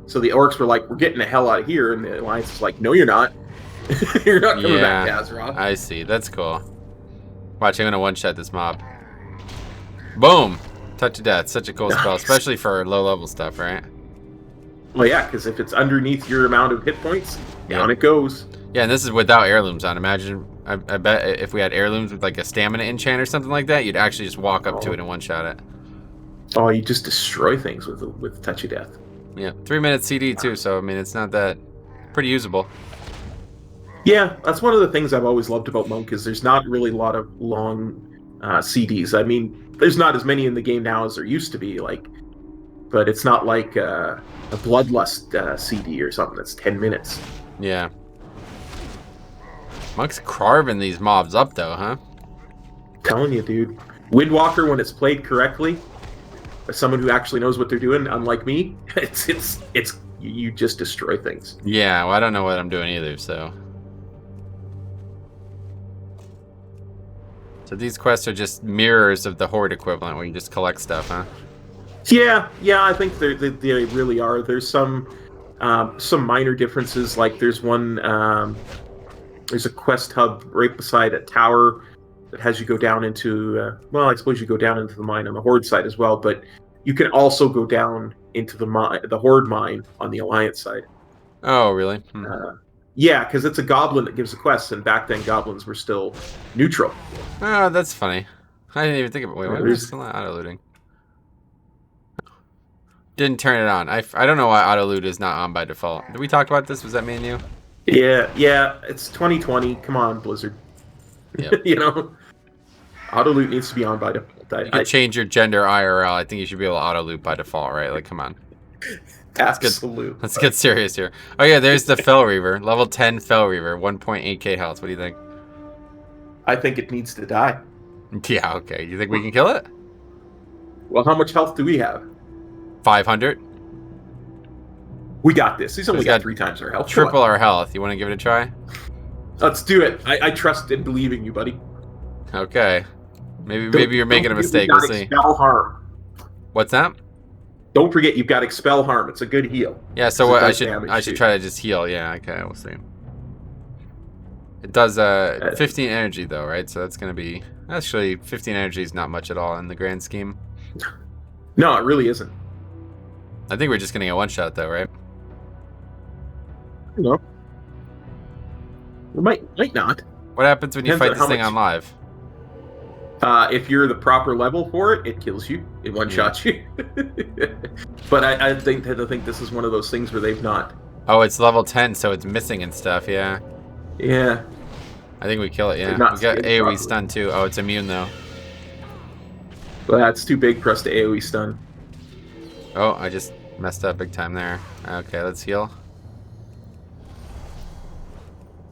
Speaker 2: so the orcs were like, we're getting the hell out of here, and the Alliance is like, no, you're not. You're not coming back to Azeroth.
Speaker 1: I see. That's cool. Watch, I'm going to one-shot this mob. Boom! Touch of Death. Such a cool spell, especially for low-level stuff, right?
Speaker 2: Well, yeah, because if it's underneath your amount of hit points, down it goes.
Speaker 1: Yeah, and this is without heirlooms on. Imagine, I bet if we had heirlooms with like a stamina enchant or something like that, you'd actually just walk up to it and one-shot it.
Speaker 2: Oh, you just destroy things with Touch of Death.
Speaker 1: Yeah, 3-minute CD too, so I mean, it's not that... pretty usable.
Speaker 2: Yeah, that's one of the things I've always loved about Monk is there's not really a lot of long CDs. I mean, there's not as many in the game now as there used to be, but it's not like a Bloodlust CD or something that's 10 minutes.
Speaker 1: Yeah. Monk's carving these mobs up, though, huh?
Speaker 2: Telling you, dude. Windwalker, when it's played correctly, by someone who actually knows what they're doing, unlike me, it's you just destroy things.
Speaker 1: Yeah, well, I don't know what I'm doing either, so. So these quests are just mirrors of the Horde equivalent, where you just collect stuff, huh?
Speaker 2: Yeah, I think they really are. There's some minor differences, like there's one, there's a quest hub right beside a tower that has you go down into, well, I suppose you go down into the mine on the Horde side as well, but you can also go down into the Horde mine on the Alliance side.
Speaker 1: Oh, really?
Speaker 2: Yeah, because it's a goblin that gives a quest, and back then goblins were still neutral.
Speaker 1: Oh, that's funny. I didn't even think about it. Wait, why
Speaker 2: there's-
Speaker 1: is it still not auto-looting? Didn't turn it on. I don't know why auto-loot is not on by default. Did we talk about this? Was that me and you?
Speaker 2: Yeah, it's 2020. Come on, Blizzard.
Speaker 1: Yep.
Speaker 2: You know, auto loot needs to be on by default.
Speaker 1: You can change your gender IRL. I think you should be able to auto-loot by default, right? Like, come on.
Speaker 2: Absolutely.
Speaker 1: Let's get serious here. Oh, yeah, there's the Fell Reaver. Level 10 Fell Reaver. 1.8k health. What do you think?
Speaker 2: I think it needs to die.
Speaker 1: Yeah, okay. You think we can kill it?
Speaker 2: Well, how much health do we have?
Speaker 1: 500?
Speaker 2: We got this. He's only
Speaker 1: He's
Speaker 2: got
Speaker 1: got
Speaker 2: 3 times our health.
Speaker 1: Triple our health. You want to give it a try?
Speaker 2: Let's do it. I trust and believe in you, buddy.
Speaker 1: Okay. Maybe you're making a
Speaker 2: Don't forget
Speaker 1: mistake.
Speaker 2: you've
Speaker 1: We'll
Speaker 2: got
Speaker 1: see.
Speaker 2: Expel harm.
Speaker 1: What's that?
Speaker 2: Don't forget you've got expel harm. It's a good heal.
Speaker 1: Yeah, so
Speaker 2: It
Speaker 1: what
Speaker 2: does
Speaker 1: I
Speaker 2: damage
Speaker 1: should
Speaker 2: too.
Speaker 1: try to just heal. Yeah, okay, we'll see. It does 15 energy though, right? So that's going to be actually 15 energy is not much at all in the grand scheme.
Speaker 2: No, it really isn't.
Speaker 1: I think we're just going to get one shot though, right?
Speaker 2: No. We might not.
Speaker 1: What happens when you
Speaker 2: Depends
Speaker 1: fight
Speaker 2: on
Speaker 1: this
Speaker 2: how
Speaker 1: thing
Speaker 2: much-
Speaker 1: on live?
Speaker 2: If you're the proper level for it, it kills you. It one-shots you. But I think this is one of those things where they've not.
Speaker 1: Oh, it's level 10, so it's missing and stuff. Yeah,
Speaker 2: Yeah.
Speaker 1: I think we kill it. Yeah,
Speaker 2: They've not
Speaker 1: we got
Speaker 2: skinned
Speaker 1: AOE
Speaker 2: properly.
Speaker 1: stun too. Oh, it's immune though.
Speaker 2: But that's too big for us to AoE stun.
Speaker 1: Oh, I just messed up big time there. Okay, let's heal.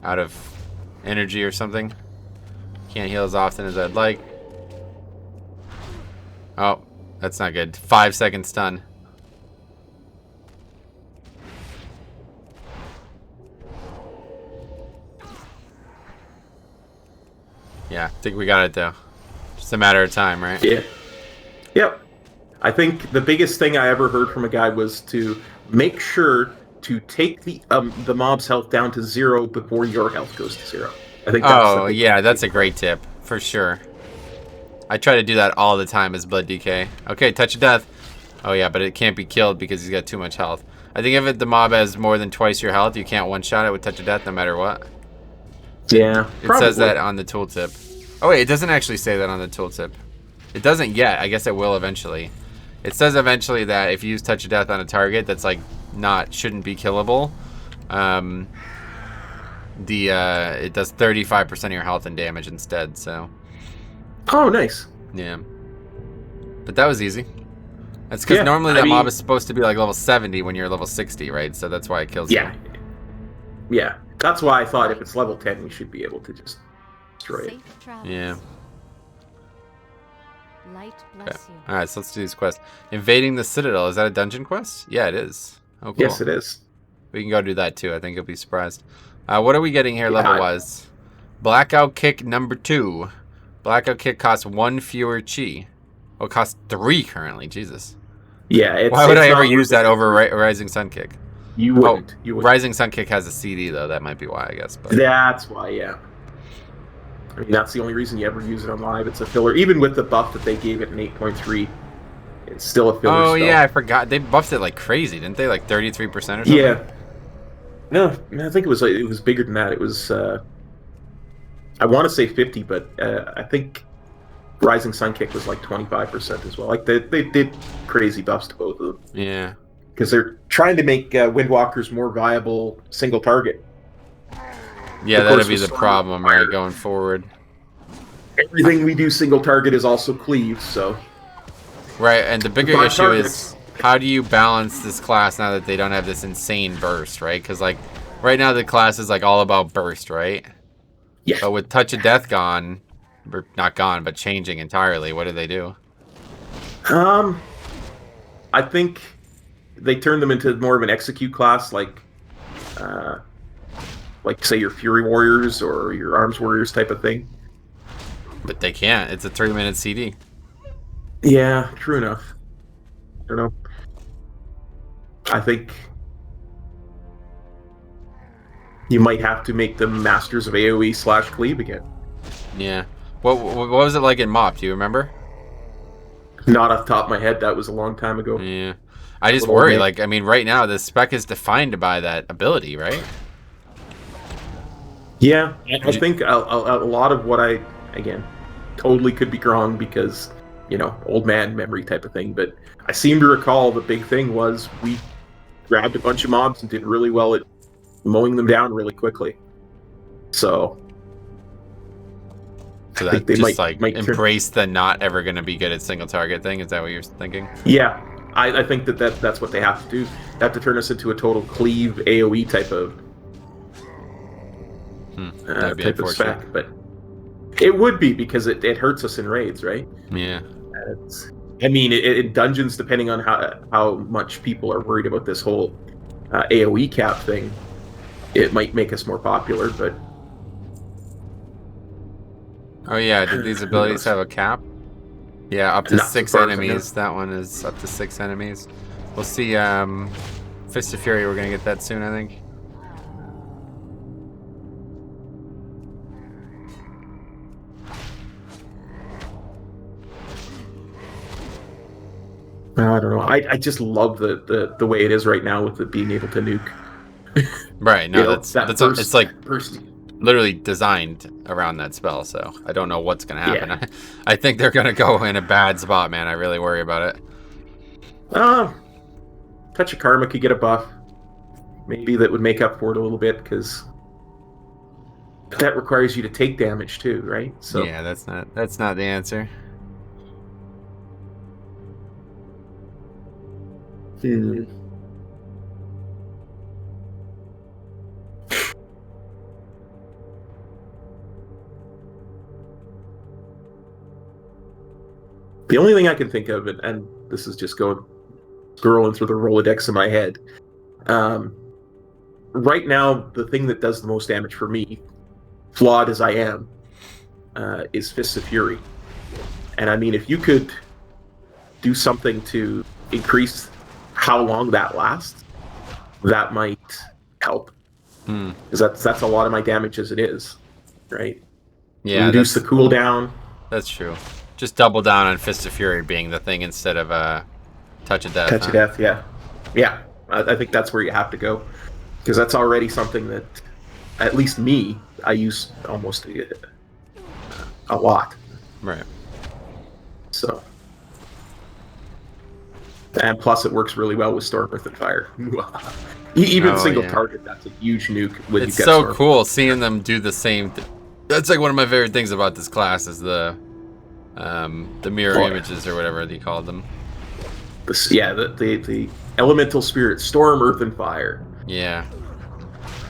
Speaker 1: Out of energy or something. Can't heal as often as I'd like. Oh, that's not good. 5-second stun. Yeah, I think we got it though. Just a matter of time, right?
Speaker 2: Yeah. Yep. I think the biggest thing I ever heard from a guy was to make sure to take the mob's health down to 0 before your health goes to 0. I think that's
Speaker 1: Oh, yeah, that's a great tip, for sure. I try to do that all the time as Blood DK. Okay, Touch of Death. Oh, yeah, but it can't be killed because he's got too much health. I think if the mob has more than twice your health, you can't one-shot it with Touch of Death no matter what.
Speaker 2: Yeah.
Speaker 1: It says that on the tooltip. Oh, wait, it doesn't actually say that on the tooltip. It doesn't yet. I guess it will eventually. It says eventually that if you use Touch of Death on a target that's, like, shouldn't be killable, it does 35% of your health and damage instead, so.
Speaker 2: Oh, nice.
Speaker 1: Yeah. But that was easy. That's because normally that mob is supposed to be like level 70 when you're level 60, right? So that's why it kills you.
Speaker 2: Yeah. That's why I thought if it's level 10, we should be able to just destroy it.
Speaker 5: Safe travels.
Speaker 1: Yeah.
Speaker 5: Light
Speaker 1: Okay.
Speaker 5: bless you.
Speaker 1: Alright, so let's do these quests. Invading the Citadel. Is that a dungeon quest? Yeah, it is. Oh, cool.
Speaker 2: Yes, it is.
Speaker 1: We can go do that too. I think you'll be surprised. What are we getting here level-wise? Blackout Kick number 2. Blackout Kick costs 1 fewer chi. Oh, it costs 3 currently. Jesus.
Speaker 2: Yeah.
Speaker 1: Why would I ever use that over Rising Sun Kick?
Speaker 2: You wouldn't. You wouldn't.
Speaker 1: Rising Sun Kick has a CD though. That might be why, I guess. But.
Speaker 2: That's why, yeah. I mean, that's the only reason you ever use it on live. It's a filler. Even with the buff that they gave it in 8.3, it's still a filler.
Speaker 1: Oh, yeah, I forgot. They buffed it like crazy, didn't they? Like 33% or something?
Speaker 2: Yeah. No, I think it was bigger than that. It was, I want to say 50, but I think Rising Sun Kick was like 25% as well. Like, they did crazy buffs to both of them.
Speaker 1: Yeah.
Speaker 2: Because they're trying to make Windwalkers more viable single target.
Speaker 1: Yeah,
Speaker 2: Of course,
Speaker 1: that'll be
Speaker 2: with
Speaker 1: the
Speaker 2: Storm
Speaker 1: problem,
Speaker 2: Fire,
Speaker 1: right, going forward.
Speaker 2: Everything we do single target is also cleave, so...
Speaker 1: Right, and the bigger
Speaker 2: 5
Speaker 1: issue
Speaker 2: targets.
Speaker 1: is how do you balance this class now that they don't have this insane burst, right? Because, like, right now the class is, like, all about burst, right?
Speaker 2: Yeah.
Speaker 1: But with Touch of Death gone, or not gone, but changing entirely, what do they do?
Speaker 2: I think they turned them into more of an execute class, like say your Fury Warriors or your Arms Warriors type of thing.
Speaker 1: But they can't. It's a 3-minute CD.
Speaker 2: Yeah, true enough. I don't know. I think you might have to make them masters of AoE / cleave again.
Speaker 1: Yeah. What was it like in MoP? Do you remember?
Speaker 2: Not off the top of my head. That was a long time ago.
Speaker 1: Yeah. I just
Speaker 2: Little
Speaker 1: worry.
Speaker 2: bit.
Speaker 1: Like, I mean, right now the spec is defined by that ability, right?
Speaker 2: Yeah, I think a lot of what I, again, totally could be wrong because, old man memory type of thing, but I seem to recall the big thing was we grabbed a bunch of mobs and did really well at mowing them down really quickly. So
Speaker 1: So
Speaker 2: I
Speaker 1: that
Speaker 2: think they
Speaker 1: just
Speaker 2: might
Speaker 1: embrace the not ever going to be good at single target thing. Is that what you're thinking?
Speaker 2: Yeah, I think that's what they have to do. They have to turn us into a total cleave AoE type of
Speaker 1: That'd be
Speaker 2: type of
Speaker 1: unfortunate.
Speaker 2: spec, but it would be because it hurts us in raids, right?
Speaker 1: Yeah.
Speaker 2: In dungeons, depending on how much people are worried about this whole AoE cap thing, it might make us more popular, but...
Speaker 1: Oh yeah, did these abilities have a cap? Yeah, up to
Speaker 2: Not so
Speaker 1: 6
Speaker 2: far as I
Speaker 1: enemies. That one is up to 6 enemies. We'll see. Fist of Fury, we're gonna get that soon, I think.
Speaker 2: I don't know. I just love the way it is right now with it being able to nuke.
Speaker 1: Right. No, it's like
Speaker 2: burst.
Speaker 1: literally designed around that spell. So I don't know what's gonna happen.
Speaker 2: Yeah.
Speaker 1: I think they're gonna go in a bad spot, man. I really worry about it.
Speaker 2: Touch of Karma could get a buff. Maybe that would make up for it a little bit because that requires you to take damage too, right? So
Speaker 1: Yeah, that's not the answer.
Speaker 2: The only thing I can think of, and this is just scrolling through the Rolodex in my head. Right now, the thing that does the most damage for me, flawed as I am, is Fists of Fury. And I mean, if you could do something to increase how long that lasts, that might help. Because that's a lot of my damage as it is, right?
Speaker 1: Yeah,
Speaker 2: reduce the cooldown.
Speaker 1: That's true. Just double down on Fist of Fury being the thing instead of Touch of Death.
Speaker 2: Touch of Death, yeah. Yeah, I think that's where you have to go. Because that's already something that, at least me, I use almost a lot.
Speaker 1: Right.
Speaker 2: So. And plus it works really well with Storm, Earth, and Fire. Even single target, that's a huge nuke.
Speaker 1: It's so cool seeing them do the same That's like one of my favorite things about this class is the mirror images or whatever they called them.
Speaker 2: The elemental spirits, Storm, Earth, and Fire.
Speaker 1: Yeah.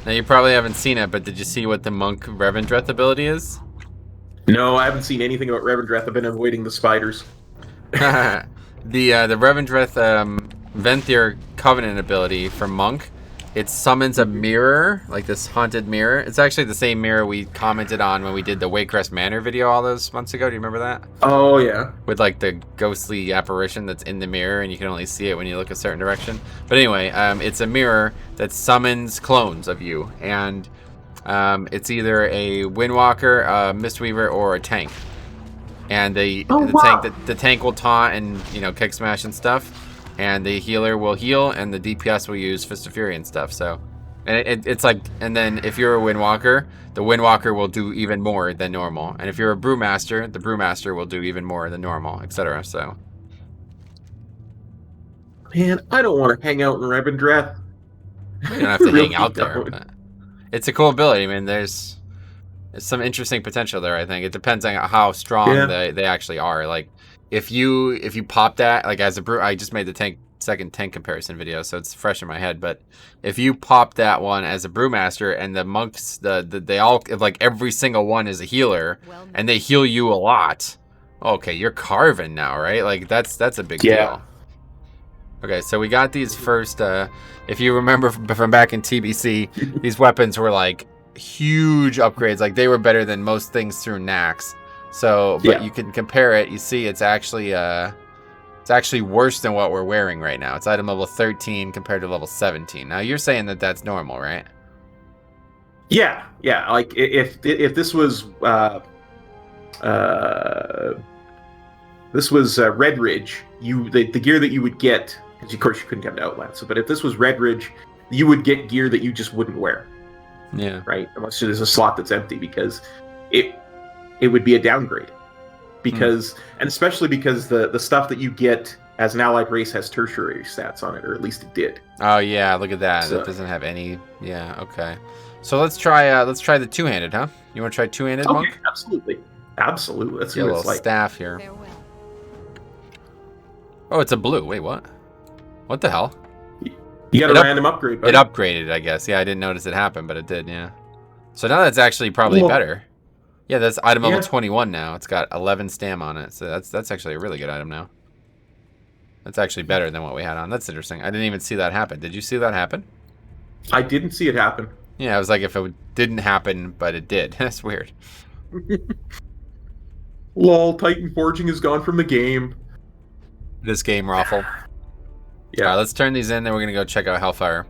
Speaker 1: Now you probably haven't seen it, but did you see what the Monk Revendreth ability is?
Speaker 2: No, I haven't seen anything about Revendreth. I've been avoiding the spiders.
Speaker 1: The Revendreth Venthyr Covenant ability from Monk, it summons a mirror, like this haunted mirror. It's actually the same mirror we commented on when we did the Waycrest Manor video all those months ago. Do you remember that?
Speaker 2: Oh, yeah.
Speaker 1: With like the ghostly apparition that's in the mirror and you can only see it when you look a certain direction. But anyway, it's a mirror that summons clones of you. And it's either a Windwalker, a Mistweaver, or a tank. And the tank will taunt and kick smash and stuff. And the healer will heal, and the DPS will use Fist of Fury and stuff. So, and it's like, and then if you're a Windwalker, the Windwalker will do even more than normal. And if you're a Brewmaster, the Brewmaster will do even more than normal, etc. So,
Speaker 2: man, I don't want to hang out in Revendreth.
Speaker 1: you don't have to hang out there. But It's a cool ability. I mean, there's some interesting potential there. I think it depends on how strong they actually are. Like, if you pop that, like as a brew, I just made the second tank comparison video, so it's fresh in my head. But if you pop that one as a brewmaster, and the monks, they all, like every single one is a healer, and they heal you a lot. Okay, you're carving now, right? Like that's a big deal. Okay, so we got these first. If you remember from back in TBC, these weapons were like huge upgrades. Like they were better than most things through Nax. So, but you can compare it. You see, it's actually worse than what we're wearing right now. It's item level 13 compared to level 17. Now you're saying that that's normal, right?
Speaker 2: Yeah. Like if this was Red Ridge, the gear that you would get, because of course you couldn't get to Outland. So, but if this was Red Ridge, you would get gear that you just wouldn't wear.
Speaker 1: Yeah.
Speaker 2: Right. Unless there's a slot that's empty, because it would be a downgrade. Because and especially because the stuff that you get as an allied race has tertiary stats on it, or at least it did.
Speaker 1: Oh yeah, look at that.
Speaker 2: So,
Speaker 1: it doesn't have any. Yeah. Okay. So let's try the two-handed, huh? You want to try two-handed,
Speaker 2: okay,
Speaker 1: monk?
Speaker 2: Absolutely. Let's see
Speaker 1: a
Speaker 2: what
Speaker 1: little
Speaker 2: it's like.
Speaker 1: staff here. Oh, it's a blue. Wait, what? What the hell?
Speaker 2: You got a random upgrade, buddy.
Speaker 1: It upgraded, I guess. Yeah, I didn't notice it happen, but it did, yeah. So now that's actually probably better. Yeah, that's item level 21 now. It's got 11 stam on it, so that's actually a really good item now. That's actually better than what we had on. That's interesting. I didn't even see that happen. Did you see that happen?
Speaker 2: I didn't see it happen.
Speaker 1: Yeah, it was like if it didn't happen, but it did. That's weird.
Speaker 2: Lol, Titan Forging is gone from the game.
Speaker 1: This game raffle.
Speaker 2: Yeah.
Speaker 1: All right, let's turn these in, then we're going to go check out Hellfire.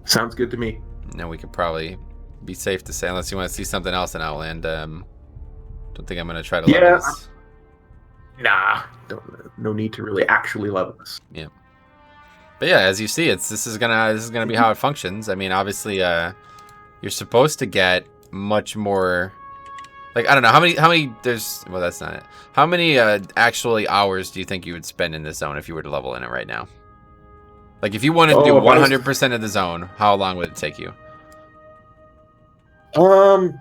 Speaker 2: Sounds good to me.
Speaker 1: Now we could probably be safe to say, unless you want to see something else in Outland. Don't think I'm going to try to level this.
Speaker 2: Nah, no need to really actually level this.
Speaker 1: Yeah. But yeah, as you see, this is gonna be how it functions. I mean, obviously, you're supposed to get much more. Like, I don't know how many there's. Well, that's not it. How many actually hours do you think you would spend in this zone if you were to level in it right now? Like, if you wanted to do 100% of the zone, how long would it take you?
Speaker 2: I'm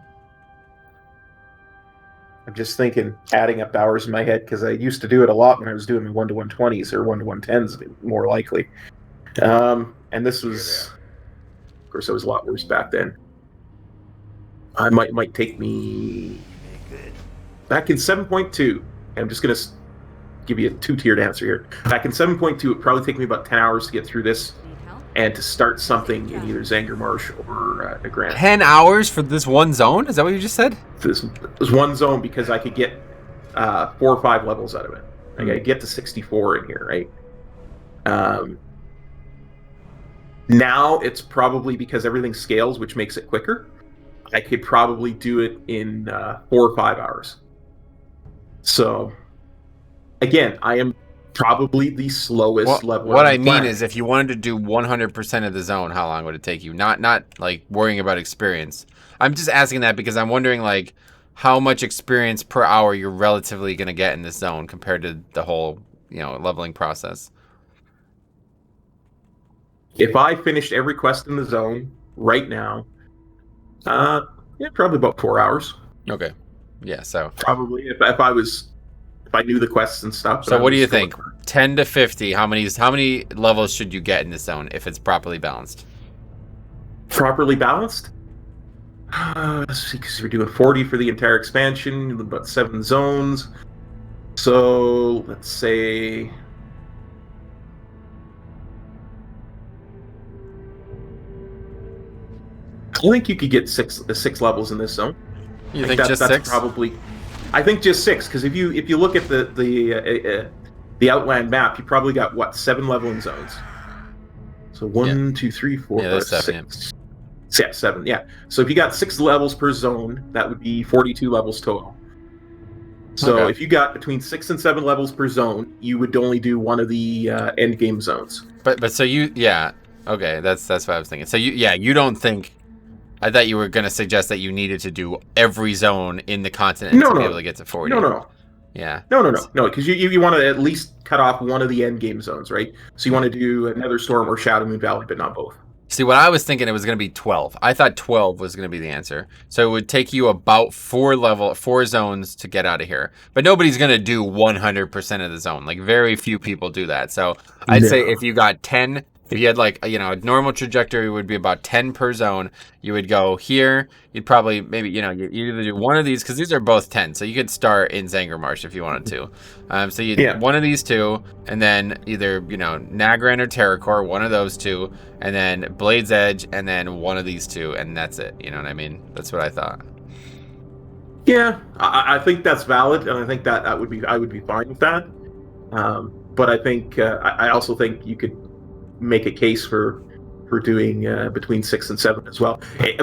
Speaker 2: just thinking, adding up hours in my head, because I used to do it a lot when I was doing the 1-to-120s or 1-to-110s, more likely. And this was, of course, it was a lot worse back then. I might take me back in 7.2. I'm just gonna give you a two-tiered answer here. Back in 7.2, it would probably take me about 10 hours to get through this, and to start something in either Zangarmarsh or Nagrand.
Speaker 1: 10 hours for this one zone? Is that what you just said?
Speaker 2: This was one zone, because I could get 4 or 5 levels out of it. I gotta get to 64 in here, right? Now it's probably because everything scales, which makes it quicker. I could probably do it in 4 or 5 hours. So, again, I am probably the slowest level.
Speaker 1: What I mean is, if you wanted to do 100% of the zone, how long would it take you? Not like worrying about experience. I'm just asking that because I'm wondering, like, how much experience per hour you're relatively going to get in this zone compared to the whole, leveling process.
Speaker 2: If I finished every quest in the zone right now, probably about 4 hours.
Speaker 1: Okay. Yeah, so
Speaker 2: probably if I knew the quests and stuff.
Speaker 1: So what do you think? 10 to 50, how many levels should you get in this zone if it's properly balanced?
Speaker 2: Properly balanced? Let's see, because we're doing 40 for the entire expansion, about 7 zones. So let's say I think you could get six levels in this zone.
Speaker 1: You think just 6?
Speaker 2: Probably. I think just 6, because if you look at the Outland map, you probably got 7 leveling zones. So 1, 2, 3, 4, 5, 6. Yeah, 7. Yeah. So if you got 6 levels per zone, that would be 42 levels total. So if you got between 6 and 7 levels per zone, you would only do one of the end game zones.
Speaker 1: But so okay, that's what I was thinking. So you don't think. I thought you were going to suggest that you needed to do every zone in the continent to be able to get to 40.
Speaker 2: No.
Speaker 1: Yeah.
Speaker 2: No, because you want to at least cut off one of the end game zones, right? So you want to do Nether Storm or Shadow Moon Valley, but not both.
Speaker 1: See, what I was thinking, it was going to be 12. I thought 12 was going to be the answer. So it would take you about 4 zones to get out of here. But nobody's going to do 100% of the zone. Like, very few people do that. So I'd say if you got 10, if you had like, you know, a normal trajectory would be about 10 per zone. You would go here. You'd probably, maybe, you know, you either do one of these, because these are both 10. So you could start in Zangarmarsh if you wanted to. So you one of these two, and then either, you know, Nagran or Terracore, one of those two, and then Blade's Edge, and then one of these two, and that's it. You know what I mean? That's what I thought.
Speaker 2: Yeah, I think that's valid, and I think that I would be fine with that. But I think I also think you could make a case for doing between 6 and 7 as well.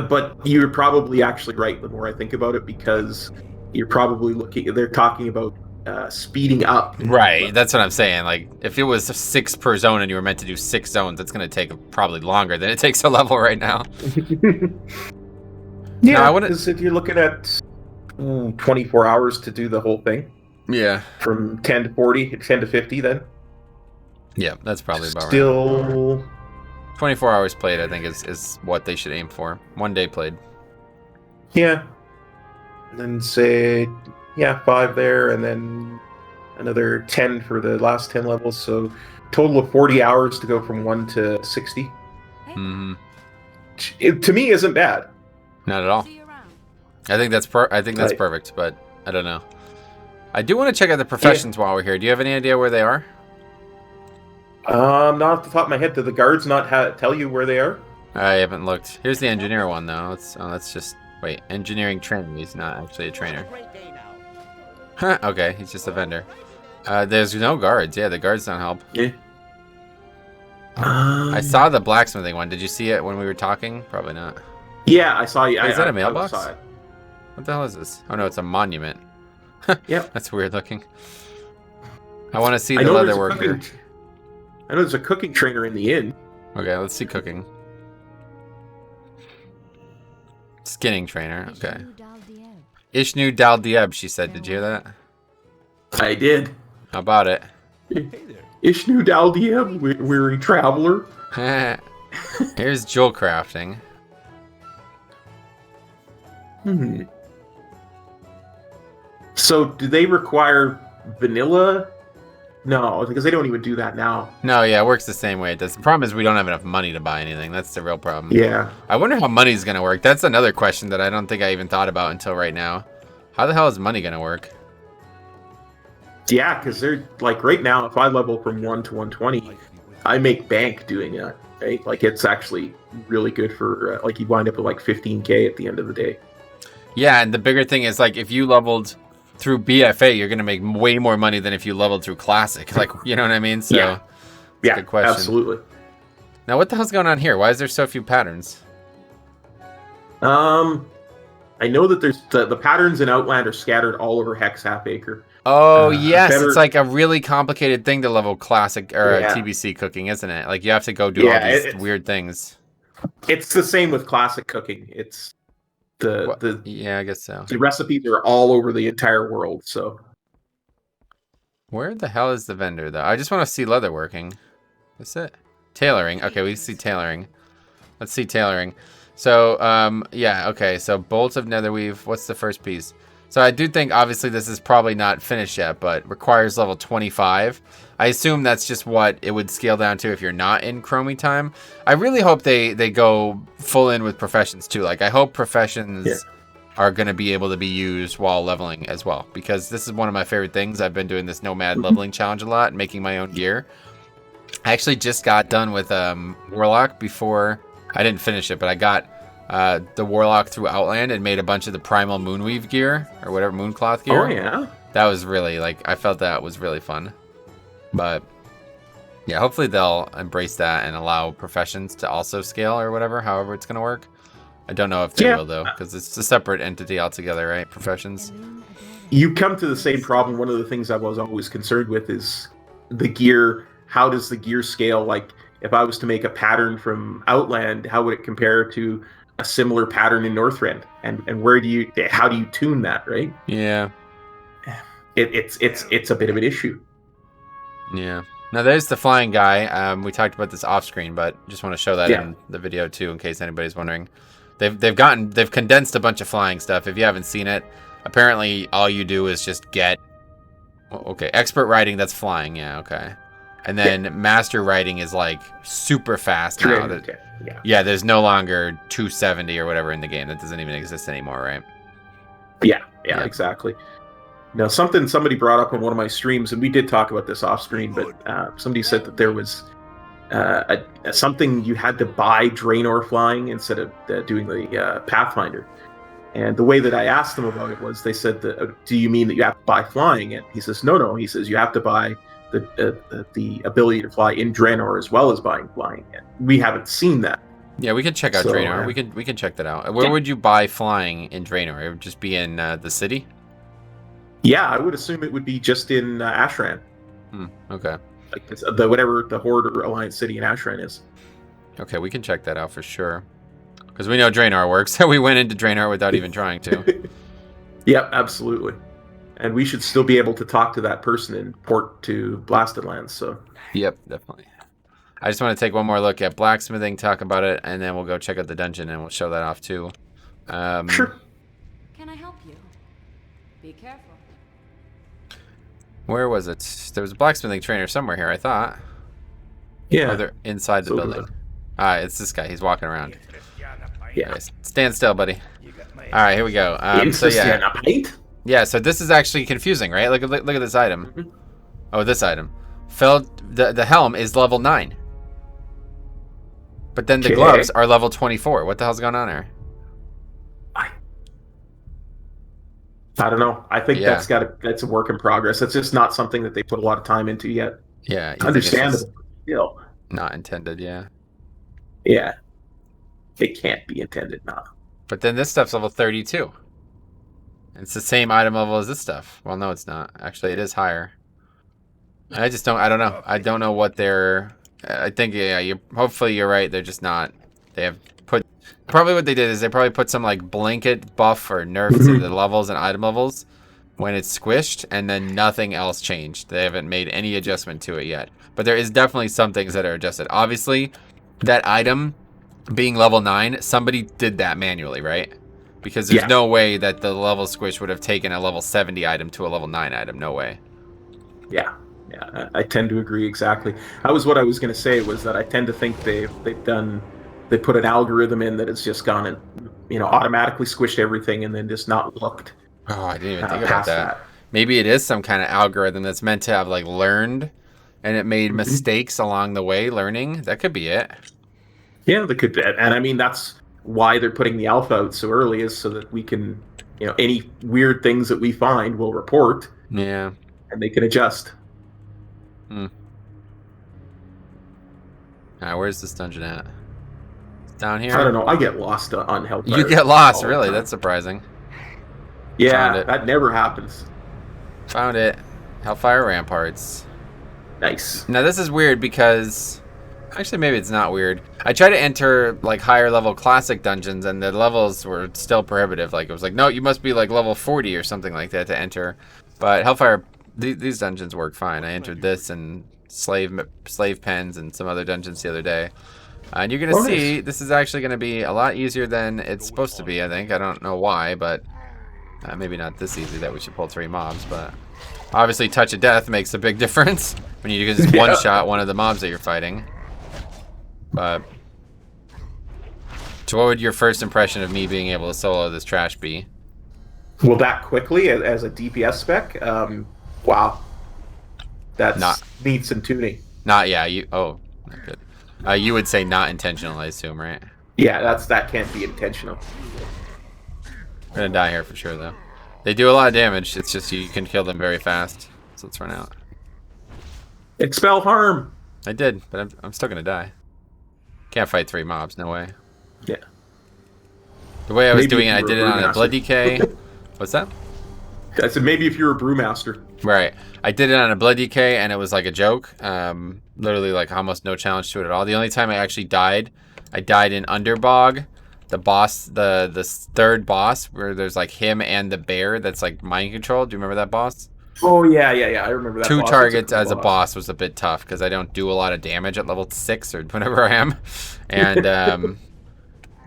Speaker 2: But you're probably actually right the more I think about it, because you're probably they're talking about speeding up.
Speaker 1: Right, that's what I'm saying. Like, if it was 6 per zone and you were meant to do 6 zones, that's going to take probably longer than it takes to level right now.
Speaker 2: Yeah, because if you're looking at 24 hours to do the whole thing.
Speaker 1: Yeah.
Speaker 2: From 10 to 40, 10 to 50 then.
Speaker 1: Yeah, that's probably about
Speaker 2: right.
Speaker 1: 24 hours played, I think, is what they should aim for. 1 day played.
Speaker 2: Yeah. And then say, 5 there, and then another 10 for the last 10 levels. So total of 40 hours to go from 1 to 60.
Speaker 1: Mm-hmm.
Speaker 2: It, to me, isn't bad.
Speaker 1: Not at all. I think that's perfect, but I don't know. I do want to check out the professions while we're here. Do you have any idea where they are?
Speaker 2: Not off the top of my head. Do the guards not tell you where they are?
Speaker 1: I haven't looked. Here's the engineer one, though. Let's just wait. Engineering trainer. He's not actually a trainer. Huh, okay, he's just a vendor. There's no guards. Yeah, the guards don't help.
Speaker 2: Yeah.
Speaker 1: I saw the blacksmithing one. Did you see it when we were talking? Probably not.
Speaker 2: Yeah, I saw you.
Speaker 1: Is that a mailbox?
Speaker 2: I saw it.
Speaker 1: What the hell is this? Oh no, it's a monument.
Speaker 2: Yep.
Speaker 1: That's weird looking. I want to see the leather worker.
Speaker 2: I know there's a cooking trainer in the inn.
Speaker 1: Okay, let's see cooking. Skinning trainer. Okay. Ishnu Dal Dieb, she said. Did you hear that?
Speaker 2: I did.
Speaker 1: How about it?
Speaker 2: Hey there. Ishnu Dal Dieb, weary traveler.
Speaker 1: Here's jewel crafting.
Speaker 2: So, do they require vanilla? No, because they don't even do that now.
Speaker 1: No, yeah, it works the same way it does. The problem is we don't have enough money to buy anything. That's the real problem.
Speaker 2: Yeah.
Speaker 1: I wonder how money's going to work. That's another question that I don't think I even thought about until right now. How the hell is money going to work?
Speaker 2: Yeah, because they're, like, right now, if I level from 1 to 120, I make bank doing that, right? Like, it's actually really good for, like, you wind up with, like, 15K at the end of the day.
Speaker 1: Yeah, and the bigger thing is, like, if you leveled through BFA, you're going to make way more money than if you leveled through Classic. Like, you know what I mean? So,
Speaker 2: yeah,
Speaker 1: good question.
Speaker 2: Absolutely.
Speaker 1: Now, what the hell's going on here? Why is there so few patterns?
Speaker 2: I know that there's the patterns in Outland are scattered all over Hex Half Acre.
Speaker 1: Oh, yes. It's like a really complicated thing to level Classic or TBC cooking, isn't it? Like, you have to go do all these weird things.
Speaker 2: It's the same with Classic cooking. It's
Speaker 1: yeah, I guess so.
Speaker 2: The recipes are all over the entire world, so.
Speaker 1: Where the hell is the vendor, though? I just want to see leather working. That's it. Tailoring. Okay, we see tailoring. Let's see tailoring. So, yeah, okay. So, bolts of netherweave. What's the first piece? So, I do think, obviously, this is probably not finished yet, but requires level 25. I assume that's just what it would scale down to if you're not in Chromie time. I really hope they go full in with professions, too. Like, I hope professions are going to be able to be used while leveling as well, because this is one of my favorite things. I've been doing this Nomad leveling challenge a lot, making my own gear. I actually just got done with Warlock before. I didn't finish it, but I got the Warlock through Outland and made a bunch of the Primal Moonweave gear, or whatever, Mooncloth gear.
Speaker 2: Oh, yeah?
Speaker 1: That was really, like, I felt that was really fun. But, yeah, hopefully they'll embrace that and allow professions to also scale or whatever, however it's going to work. I don't know if they will, though, because it's a separate entity altogether, right? Professions.
Speaker 2: You come to the same problem. One of the things I was always concerned with is the gear. How does the gear scale? Like, if I was to make a pattern from Outland, how would it compare to a similar pattern in Northrend? And how do you tune that, right?
Speaker 1: Yeah.
Speaker 2: It's a bit of an issue.
Speaker 1: Yeah. Now there's the flying guy. We talked about this off screen, but just want to show that in the video too, in case anybody's wondering. They've condensed a bunch of flying stuff. If you haven't seen it, apparently all you do is just get expert riding. That's flying. Yeah. Okay. And then master riding is like super fast now. Yeah. There's no longer 270 or whatever in the game. That doesn't even exist anymore, right?
Speaker 2: Yeah. Exactly. Now, somebody brought up on one of my streams, and we did talk about this off screen, but somebody said that there was something you had to buy Draenor flying instead of doing the Pathfinder. And the way that I asked them about it was, they said, do you mean that you have to buy flying? And he says, no. He says you have to buy the ability to fly in Draenor as well as buying flying. And we haven't seen that.
Speaker 1: Yeah, we could check out Draenor. We can check that out. Where would you buy flying in Draenor? It would just be in the city?
Speaker 2: Yeah, I would assume it would be just in Ashran.
Speaker 1: Okay.
Speaker 2: Like whatever the Horde or Alliance city in Ashran is.
Speaker 1: Okay, we can check that out for sure. Because we know Draenor works, so we went into Draenor without even trying to.
Speaker 2: Yep, absolutely. And we should still be able to talk to that person in port to Blasted Lands, so.
Speaker 1: Yep, definitely. I just want to take one more look at blacksmithing, talk about it, and then we'll go check out the dungeon and we'll show that off too.
Speaker 2: Sure.
Speaker 5: Can I help you? Be careful.
Speaker 1: Where was it? There was a blacksmithing trainer somewhere here, I thought.
Speaker 2: Yeah.
Speaker 1: Oh, they're inside the building. It's this guy. He's walking around.
Speaker 2: Yeah.
Speaker 1: Okay, stand still, buddy. All right, here we go. So so this is actually confusing, right? Look at this item. Oh, this item. The helm is level 9. But then the gloves are level 24. What the hell's going on here?
Speaker 2: I don't know. I think that's a work in progress. It's just not something that they put a lot of time into yet.
Speaker 1: Yeah.
Speaker 2: Understandable. Still.
Speaker 1: Not intended, yeah.
Speaker 2: Yeah. It can't be intended, no.
Speaker 1: But then this stuff's level 32. It's the same item level as this stuff. Well, no, it's not. Actually, it is higher. I don't know. I don't know what they're... I think, hopefully you're right. They're just not... They have put... Probably what they did is they probably put some like blanket buff or nerf to the levels and item levels when it's squished, and then nothing else changed. They haven't made any adjustment to it yet. But there is definitely some things that are adjusted. Obviously, that item being level 9, somebody did that manually, right? Because there's no way that the level squish would have taken a level 70 item to a level 9 item. No way.
Speaker 2: Yeah, I tend to agree exactly. That was what I was going to say, was that I tend to think they put an algorithm in that has just gone and automatically squished everything and then just not looked.
Speaker 1: Oh, I didn't even think about that. Maybe it is some kind of algorithm that's meant to have like learned, and it made mistakes along the way learning. That could be it.
Speaker 2: Yeah, that could be. And I mean, that's why they're putting the alpha out so early, is so that we can, any weird things that we find, we'll report.
Speaker 1: Yeah.
Speaker 2: And they can adjust.
Speaker 1: Where's this dungeon at? Down here?
Speaker 2: I don't know. I get lost on Hellfire.
Speaker 1: You get lost, really? That's surprising.
Speaker 2: Yeah, that never happens.
Speaker 1: Found it. Hellfire Ramparts.
Speaker 2: Nice.
Speaker 1: Now this is weird because... Actually, maybe it's not weird. I tried to enter like higher level classic dungeons and the levels were still prohibitive. Like it was like, no, you must be like level 40 or something like that to enter. But Hellfire, these dungeons work fine. I entered this and slave pens and some other dungeons the other day. And you're going to see this is actually going to be a lot easier than it's supposed to be, I think. I don't know why, but maybe not this easy that we should pull 3 mobs. But obviously Touch of Death makes a big difference when you can just one-shot one of the mobs that you're fighting. But so what would your first impression of me being able to solo this trash be?
Speaker 2: Well, that quickly as a DPS spec, wow. That's needs some tuning.
Speaker 1: Not not good. You would say not intentional, I assume, right?
Speaker 2: Yeah, that can't be intentional.
Speaker 1: We're gonna die here for sure, though. They do a lot of damage. It's just you can kill them very fast. So let's run out.
Speaker 2: Expel harm.
Speaker 1: I did, but I'm still gonna die. Can't fight 3 mobs, no way.
Speaker 2: Yeah.
Speaker 1: The way I was doing it, I did it on a Blood Decay. What's that?
Speaker 2: I said maybe if you're a Brewmaster.
Speaker 1: Right. I did it on a Blood Decay, and it was like a joke. Literally, like almost no challenge to it at all. The only time I actually died, I died in Underbog. The boss, the third boss, where there's like him and the bear that's like mind controlled. Do you remember that boss?
Speaker 2: Oh yeah. I remember that.
Speaker 1: Two
Speaker 2: boss.
Speaker 1: targets
Speaker 2: It's
Speaker 1: as a boss was a bit tough because I don't do a lot of damage at level 6 or whenever I am, and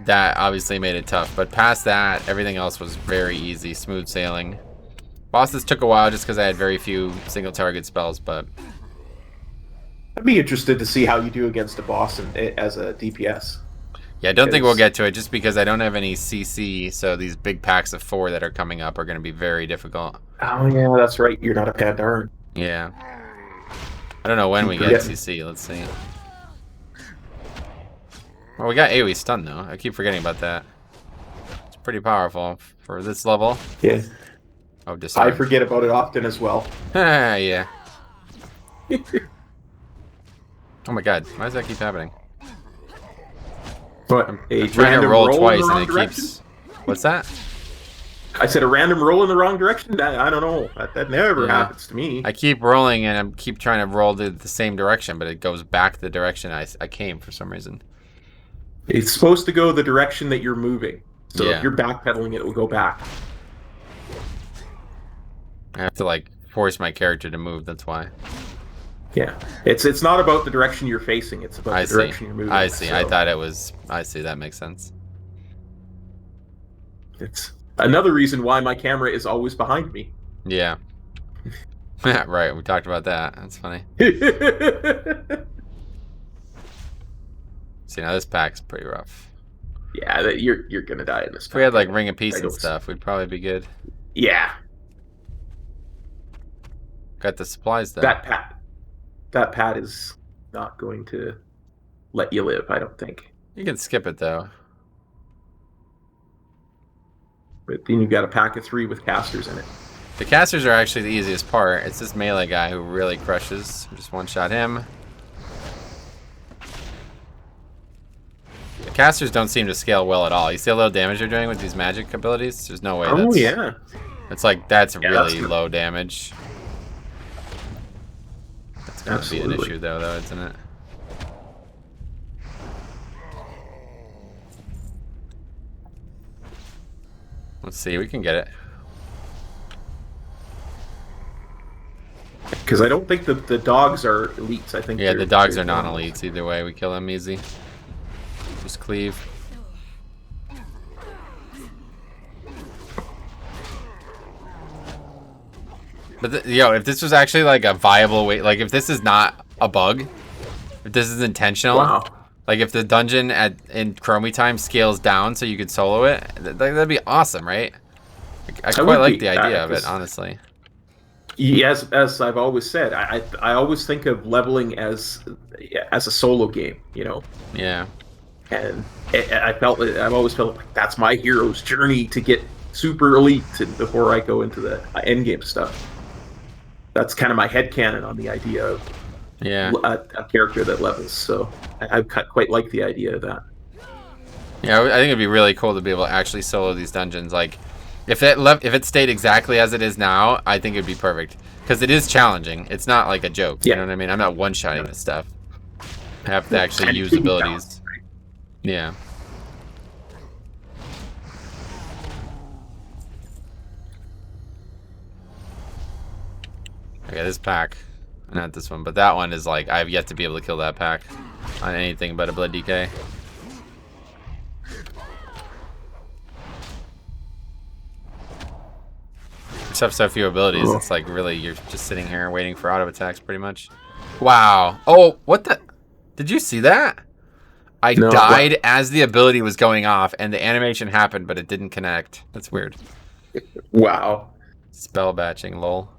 Speaker 1: that obviously made it tough. But past that, everything else was very easy, smooth sailing. Bosses took a while just because I had very few single target spells, but
Speaker 2: I'd be interested to see how you do against a boss as a DPS.
Speaker 1: yeah, I don't think we'll get to it just because I don't have any CC, so these big packs of 4 that are coming up are going to be very difficult.
Speaker 2: Oh yeah, that's right. You're not a Pandaren.
Speaker 1: Yeah. I don't know when we get CC. Let's see. Well, we got AoE stun though. I keep forgetting about that. It's pretty powerful for this level.
Speaker 2: Yeah.
Speaker 1: Oh, disarm.
Speaker 2: I forget about it often as well.
Speaker 1: Yeah. Oh my god, why does that keep happening?
Speaker 2: But
Speaker 1: I'm trying to roll twice and it keeps... What's that?
Speaker 2: I said a random roll in the wrong direction? I don't know. That never happens to me.
Speaker 1: I keep rolling and I keep trying to roll the same direction, but it goes back the direction I came for some reason.
Speaker 2: It's supposed to go the direction that you're moving. So
Speaker 1: Yeah.
Speaker 2: if you're backpedaling, it will go back.
Speaker 1: I have to like force my character to move, that's why.
Speaker 2: Yeah. It's not about the direction you're facing, it's about the direction you're moving.
Speaker 1: I see.
Speaker 2: So
Speaker 1: I thought it was... I see, that makes sense.
Speaker 2: it's another reason why my camera is always behind me.
Speaker 1: Yeah. Right, we talked about that. That's funny. See, now this pack's pretty rough.
Speaker 2: Yeah, you're gonna die in this.
Speaker 1: If we had like Ring of Peace and stuff, we'd probably be good.
Speaker 2: Yeah.
Speaker 1: Got the supplies though.
Speaker 2: That pad is not going to let you live, I don't think.
Speaker 1: You can skip it though.
Speaker 2: But then you've got a pack of 3 with casters in it.
Speaker 1: The casters are actually the easiest part. It's this melee guy who really crushes. Just one-shot him. The casters don't seem to scale well at all. You see how little damage they're doing with these magic abilities? There's no way that's...
Speaker 2: Oh, yeah.
Speaker 1: It's like, that's really
Speaker 2: that's
Speaker 1: low damage. That's going to be an issue though, isn't it? Let's see, we can get it.
Speaker 2: Because I don't think the dogs are elites. I think
Speaker 1: the dogs are non-elites either way. We kill them easy. Just cleave. But yo, if this was actually like a viable way, like if this is not a bug, if this is intentional, like if the dungeon in Chromie time scales down so you could solo it, that'd be awesome, right? I quite like the idea of it, honestly.
Speaker 2: Yes, as I've always said, I always think of leveling as a solo game, you know.
Speaker 1: Yeah.
Speaker 2: And I've always felt like that's my hero's journey to get super elite before I go into the end game stuff. That's kind of my headcanon on the idea of a character that levels. So I quite like the idea of that.
Speaker 1: Yeah, I think it'd be really cool to be able to actually solo these dungeons. Like, if it stayed exactly as it is now, I think it'd be perfect. Because it is challenging. It's not like a joke. You know what I mean? I'm not one-shotting this stuff. I have to actually use abilities. Yeah. Okay, this pack. Not this one, but that one is like, I have yet to be able to kill that pack on anything but a Blood DK. Just have so few abilities, it's like really, you're just sitting here waiting for auto attacks pretty much. Wow. Oh, what the? Did you see that? I died as the ability was going off and the animation happened, but it didn't connect. That's weird.
Speaker 2: Wow.
Speaker 1: Spell batching, lol.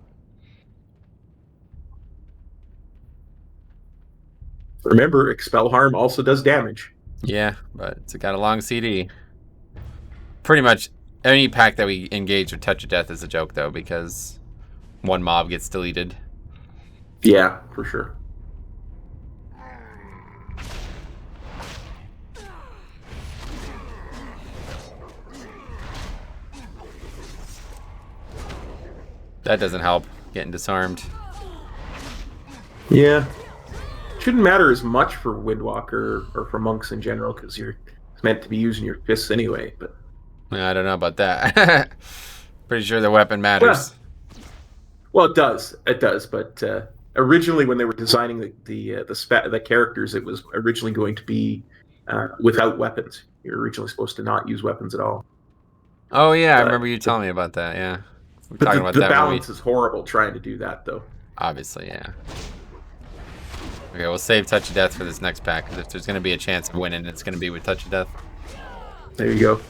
Speaker 2: Remember, Expel Harm also does damage.
Speaker 1: Yeah, but it's got a long CD. Pretty much any pack that we engage with Touch of Death is a joke, though, because one mob gets deleted.
Speaker 2: Yeah, for sure.
Speaker 1: That doesn't help, getting disarmed.
Speaker 2: Yeah. Shouldn't matter as much for Windwalker or for monks in general, because you're meant to be using your fists anyway, but...
Speaker 1: Yeah, I don't know about that. Pretty sure the weapon matters.
Speaker 2: Well, it does. It does. But originally, when they were designing the characters, it was originally going to be without weapons. You're originally supposed to not use weapons at all.
Speaker 1: Oh yeah, I
Speaker 2: But
Speaker 1: remember you telling me about that. Yeah, we're
Speaker 2: But
Speaker 1: talking
Speaker 2: the,
Speaker 1: about
Speaker 2: the
Speaker 1: that
Speaker 2: balance
Speaker 1: movie.
Speaker 2: is horrible trying to do that, though.
Speaker 1: Obviously, yeah. Okay, we'll save Touch of Death for this next pack, because if there's going to be a chance of winning, it's going to be with Touch of Death.
Speaker 2: There you go.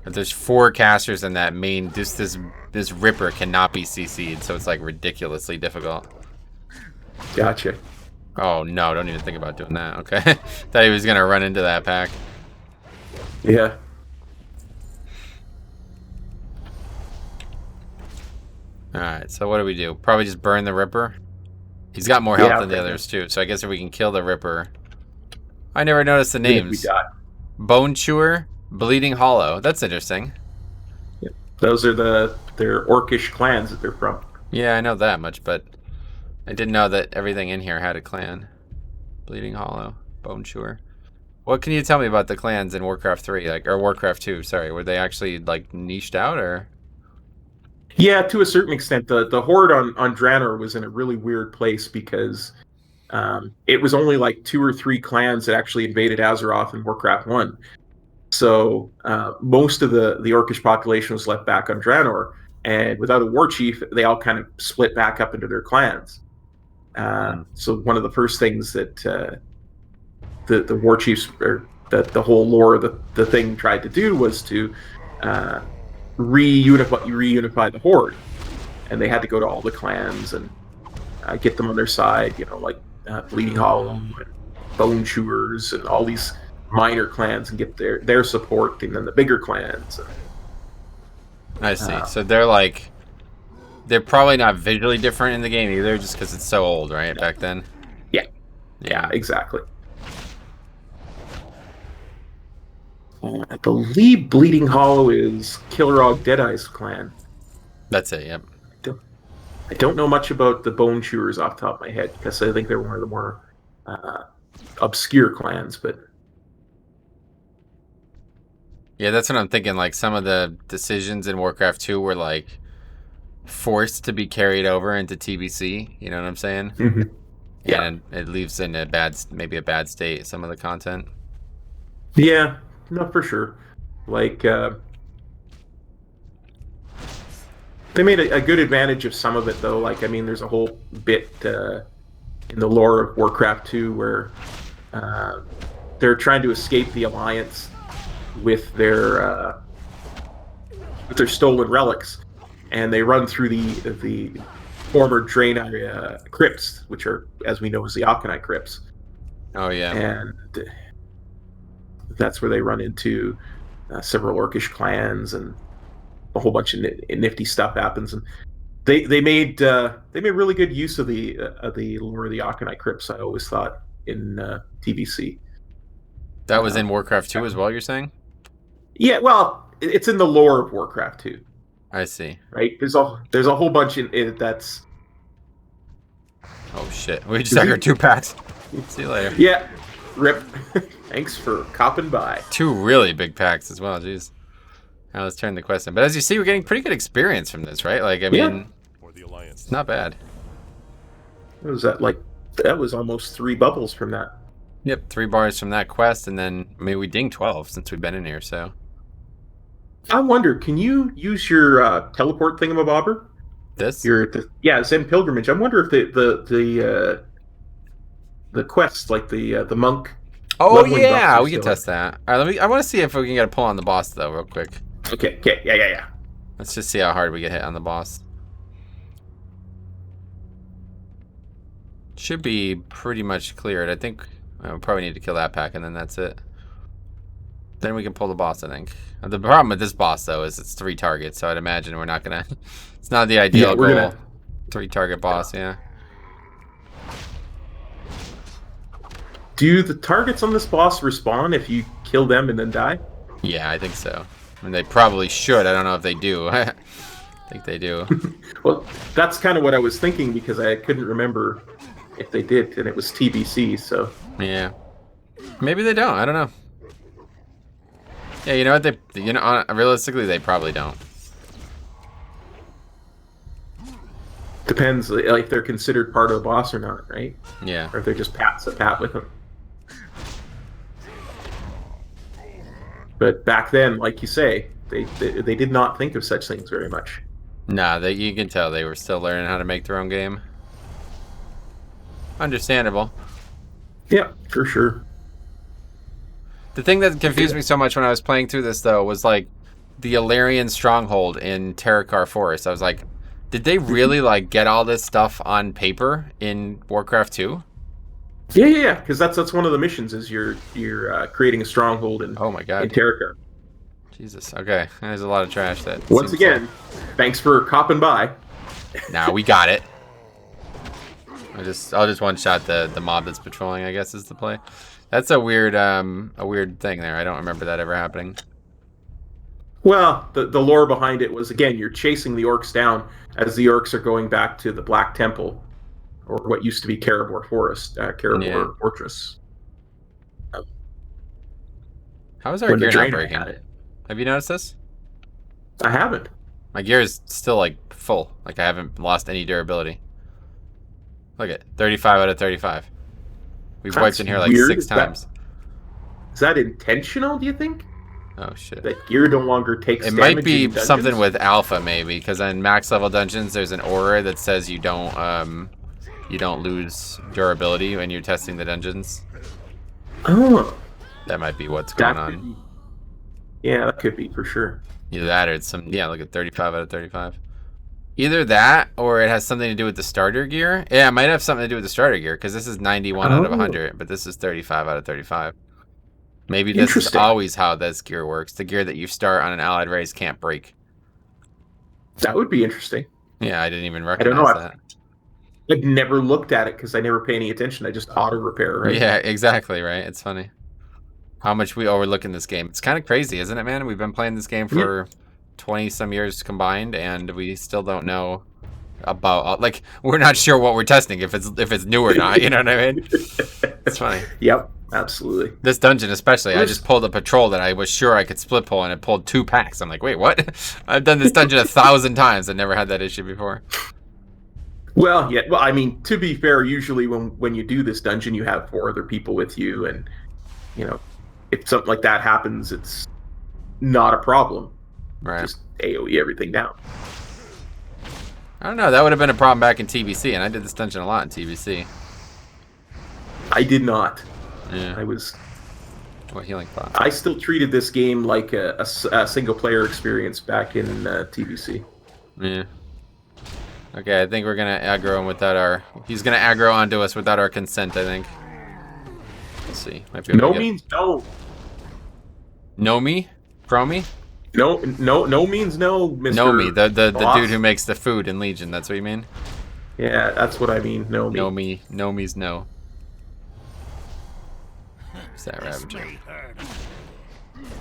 Speaker 1: But there's 4 casters in that main. This Ripper cannot be CC'd, so it's like ridiculously difficult.
Speaker 2: Gotcha.
Speaker 1: Oh no, don't even think about doing that. Okay, thought he was going to run into that pack.
Speaker 2: Yeah.
Speaker 1: Alright, so what do we do? Probably just burn the Ripper? He's got more health
Speaker 2: Yeah,
Speaker 1: than the
Speaker 2: okay.
Speaker 1: others too, so I guess if we can kill the Ripper. I never noticed the
Speaker 2: Even if
Speaker 1: names.
Speaker 2: we die.
Speaker 1: Bone Chewer, Bleeding Hollow. That's interesting.
Speaker 2: Yep. Those are their orcish clans that they're from.
Speaker 1: Yeah, I know that much, but I didn't know that everything in here had a clan. Bleeding Hollow, Bone Chewer. What can you tell me about the clans in Warcraft 3, like, or Warcraft 2? Sorry, were they actually like niched out, or?
Speaker 2: Yeah, to a certain extent, the horde on Draenor was in a really weird place because it was only like 2 or 3 clans that actually invaded Azeroth in Warcraft 1. So most of the Orcish population was left back on Draenor, and without a war chief, they all kind of split back up into their clans. So one of the first things that the war chiefs, or that the whole lore of the thing tried to do, was to reunify the horde, and they had to go to all the clans and get them on their side. You know, like Bleeding Hollow and Bone Chewers and all these minor clans, and get their support, and then the bigger clans.
Speaker 1: I see. So they're probably not visually different in the game either, just because it's so old, right? Back then.
Speaker 2: Yeah, exactly. I believe Bleeding Hollow is Kilrog Deadeye's clan.
Speaker 1: That's it. Yep.
Speaker 2: I don't know much about the Bone Chewers off the top of my head, because I think they're one of the more obscure clans. But
Speaker 1: yeah, that's what I'm thinking. Like, some of the decisions in Warcraft 2 were like forced to be carried over into TBC. You know what I'm saying?
Speaker 2: mm-hmm. Yeah,
Speaker 1: And it leaves in maybe a bad state some of the content.
Speaker 2: yeah, no, for sure. Like they made a good advantage of some of it, though. Like, I mean, there's a whole bit in the lore of Warcraft 2 where they're trying to escape the Alliance with their stolen relics, and they run through the former Draenei crypts, which are, as we know, as the Aconite crypts.
Speaker 1: Oh yeah.
Speaker 2: And that's where they run into several Orcish clans, and a whole bunch of nifty stuff happens. And they made really good use of the lore of the Aconite crypts, I always thought, in TBC.
Speaker 1: That was in Warcraft 2 as well, you're saying?
Speaker 2: Yeah, well, it's in the lore of Warcraft 2.
Speaker 1: I see.
Speaker 2: Right? There's a whole bunch in it that's...
Speaker 1: Oh shit. We just got our 2 packs. See you later.
Speaker 2: Yeah. Rip. Thanks for copping by.
Speaker 1: 2 really big packs as well, jeez. Now let's turn the quest in. But as you see, we're getting pretty good experience from this, right? Like, I mean, it's not bad.
Speaker 2: What was that, like? That was almost 3 bubbles from that.
Speaker 1: Yep, 3 bars from that quest, and then, I mean, we dinged 12 since we've been in here, so.
Speaker 2: I wonder, can you use your teleport thingamabobber?
Speaker 1: This?
Speaker 2: Yeah, Zen Pilgrimage. I wonder if the quests, like the monk.
Speaker 1: Oh
Speaker 2: leveling buffs
Speaker 1: yeah,
Speaker 2: are
Speaker 1: we can
Speaker 2: still-
Speaker 1: test that. All right, I want to see if we can get a pull on the boss though, real quick.
Speaker 2: Okay, yeah.
Speaker 1: Let's just see how hard we get hit on the boss. Should be pretty much cleared. I think we probably need to kill that pack, and then that's it. Then we can pull the boss, I think. The problem with this boss, though, is it's 3 targets, so I'd imagine we're not gonna... It's not the ideal
Speaker 2: we're
Speaker 1: goal.
Speaker 2: gonna-
Speaker 1: 3 target boss, yeah.
Speaker 2: Do the targets on this boss respawn if you kill them and then die?
Speaker 1: Yeah, I think so. I mean, they probably should. I don't know if they do. I think they do.
Speaker 2: Well, that's kind of what I was thinking, because I couldn't remember if they did, and it was TBC, so...
Speaker 1: Yeah. Maybe they don't. I don't know. Yeah, you know what? Realistically, they probably don't.
Speaker 2: Depends if they're considered part of the boss or not, right?
Speaker 1: Yeah.
Speaker 2: Or if they're just pats a pat with them. But back then, like you say, they did not think of such things very much.
Speaker 1: Nah, you can tell they were still learning how to make their own game. Understandable.
Speaker 2: Yeah, for sure.
Speaker 1: The thing that confused me so much when I was playing through this, though, was like the Illyrian stronghold in Terakar Forest. I was like, did they really like get all this stuff on paper in Warcraft 2?
Speaker 2: Yeah, because that's one of the missions is you're creating a stronghold in
Speaker 1: Oh my god,
Speaker 2: in Terakar.
Speaker 1: Jesus. Okay, there's a lot of trash that.
Speaker 2: Once again, thanks for copping by.
Speaker 1: Nah, we got it. I'll just one shot the mob that's patrolling, I guess, is the play. That's a weird thing there. I don't remember that ever happening.
Speaker 2: Well, the lore behind it was, again, you're chasing the orcs down as the orcs are going back to the Black Temple, or what used to be Karabor Forest, Karabor Fortress.
Speaker 1: How is our gear not breaking? Have you noticed this?
Speaker 2: I haven't.
Speaker 1: My gear is still like full. Like I haven't lost any durability. Look at 35 out of 35. We've wiped in here like
Speaker 2: weird.
Speaker 1: 6 times.
Speaker 2: Is that intentional, do you think?
Speaker 1: Oh shit.
Speaker 2: That gear no longer takes
Speaker 1: It
Speaker 2: damage
Speaker 1: might be
Speaker 2: in dungeons?
Speaker 1: something with alpha maybe, because in max level dungeons there's an aura that says you don't lose durability when you're testing the dungeons.
Speaker 2: Oh.
Speaker 1: That might be what's going on.
Speaker 2: Yeah, that could be for sure.
Speaker 1: Either that or it's some, yeah, look at 35 out of 35. Either that or it has something to do with the starter gear. Yeah, it might have something to do with the starter gear because this is 91 out of 100, but this is 35 out of 35. Maybe this is always how this gear works. The gear that you start on an allied race can't break.
Speaker 2: That would be interesting.
Speaker 1: Yeah, I didn't even recognize that.
Speaker 2: I've never looked at it because I never pay any attention. I just auto repair, right?
Speaker 1: Yeah, exactly, right? It's funny how much we overlook in this game. It's kind of crazy, isn't it, man? We've been playing this game for 20-some years combined, and we still don't know about, like, we're not sure what we're testing, if it's new or not, you know what I mean? It's funny.
Speaker 2: Yep, absolutely.
Speaker 1: This dungeon especially, I just pulled a patrol that I was sure I could split pull, and it pulled 2 packs. I'm like, wait, what? I've done this dungeon 1,000 times. I never had that issue before.
Speaker 2: Well, yeah. Well, I mean, to be fair, usually when you do this dungeon, you have 4 other people with you, and you know, if something like that happens, it's not a problem.
Speaker 1: Right.
Speaker 2: Just AOE everything down.
Speaker 1: I don't know. That would have been a problem back in TBC, and I did this dungeon a lot in TBC.
Speaker 2: I did not.
Speaker 1: Yeah.
Speaker 2: I was.
Speaker 1: What healing pot?
Speaker 2: I still treated this game like a single player experience back in TBC.
Speaker 1: Yeah. Okay, I think we're gonna aggro him without our. He's gonna aggro onto us without our consent, I think. Let's see. Might be
Speaker 2: No means no.
Speaker 1: No me? Pro me?
Speaker 2: No means no, Mr.
Speaker 1: No me, the
Speaker 2: Boss.
Speaker 1: dude who makes the food in Legion. That's what you mean?
Speaker 2: Yeah, that's what I mean. No me.
Speaker 1: No me. No me's no. What's that Ravager?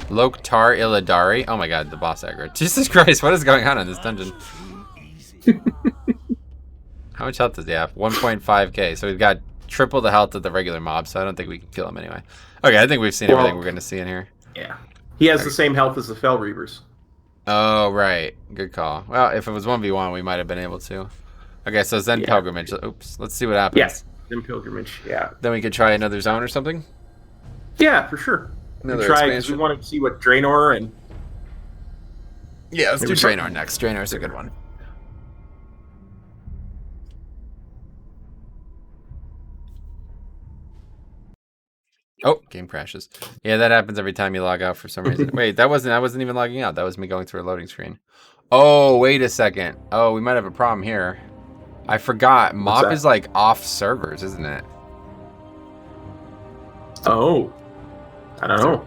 Speaker 1: Loktar Illidari. Oh my god, the boss aggro. Jesus Christ, what is going on in this dungeon? How much health does he have? 1.5k. So we've got triple the health of the regular mob, so I don't think we can kill him anyway. Okay, I think we've seen everything we're going to see in here.
Speaker 2: Yeah. He has the same health as the Fell Reavers.
Speaker 1: Oh, right. Good call. Well, if it was 1v1, we might have been able to. Okay, so Zen Pilgrimage. Oops. Let's see what happens.
Speaker 2: Yes, Zen Pilgrimage, yeah.
Speaker 1: Then we could try another zone or something?
Speaker 2: Yeah, for sure.
Speaker 1: Another
Speaker 2: try,
Speaker 1: expansion.
Speaker 2: we wanted to see what Draenor and...
Speaker 1: Yeah, let's do Draenor next. Draenor's a good one. Oh, game crashes. Yeah, that happens every time you log out for some reason. Wait, I wasn't even logging out. That was me going through a loading screen. Oh, wait a second. Oh, we might have a problem here. I forgot. Mob is like off servers, isn't it?
Speaker 2: Oh. I don't know.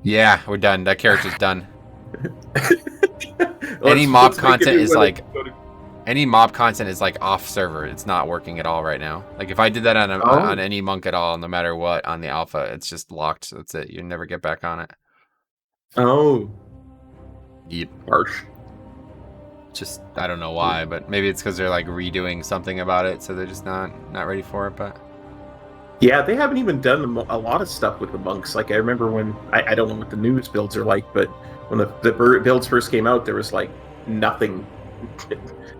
Speaker 1: Yeah, we're done. That character's done. Any mob content is like... Any mob content is like off server. It's not working at all right now. Like if I did that on any monk at all, no matter what, on the alpha, it's just locked. That's it. You never get back on it.
Speaker 2: Oh.
Speaker 1: Yep.
Speaker 2: Harsh.
Speaker 1: Just I don't know why, but maybe it's because they're like redoing something about it, so they're just not ready for it. But
Speaker 2: yeah, they haven't even done a lot of stuff with the monks. Like I remember when I don't know what the news builds are like, but when the builds first came out, there was like nothing.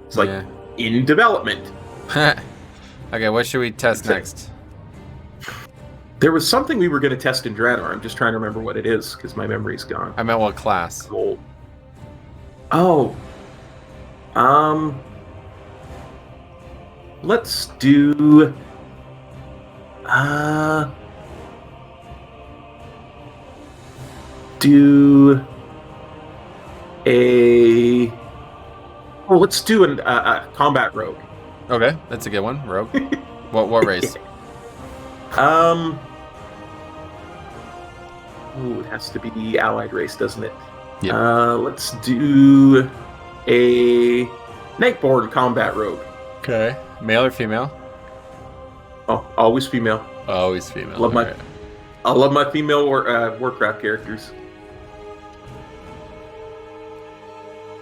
Speaker 2: It's like in development.
Speaker 1: Okay, what should we test next?
Speaker 2: There was something we were going to test in Draenor. I'm just trying to remember what it is because my memory's gone.
Speaker 1: I meant what class?
Speaker 2: Gold. Let's do let's do a combat rogue.
Speaker 1: Okay, that's a good one. Rogue. What race?
Speaker 2: It has to be the allied race, doesn't it?
Speaker 1: Yeah.
Speaker 2: Let's do a Nightborn combat rogue.
Speaker 1: Okay. Male or female?
Speaker 2: Oh, always female.
Speaker 1: Always female.
Speaker 2: I love my female Warcraft characters.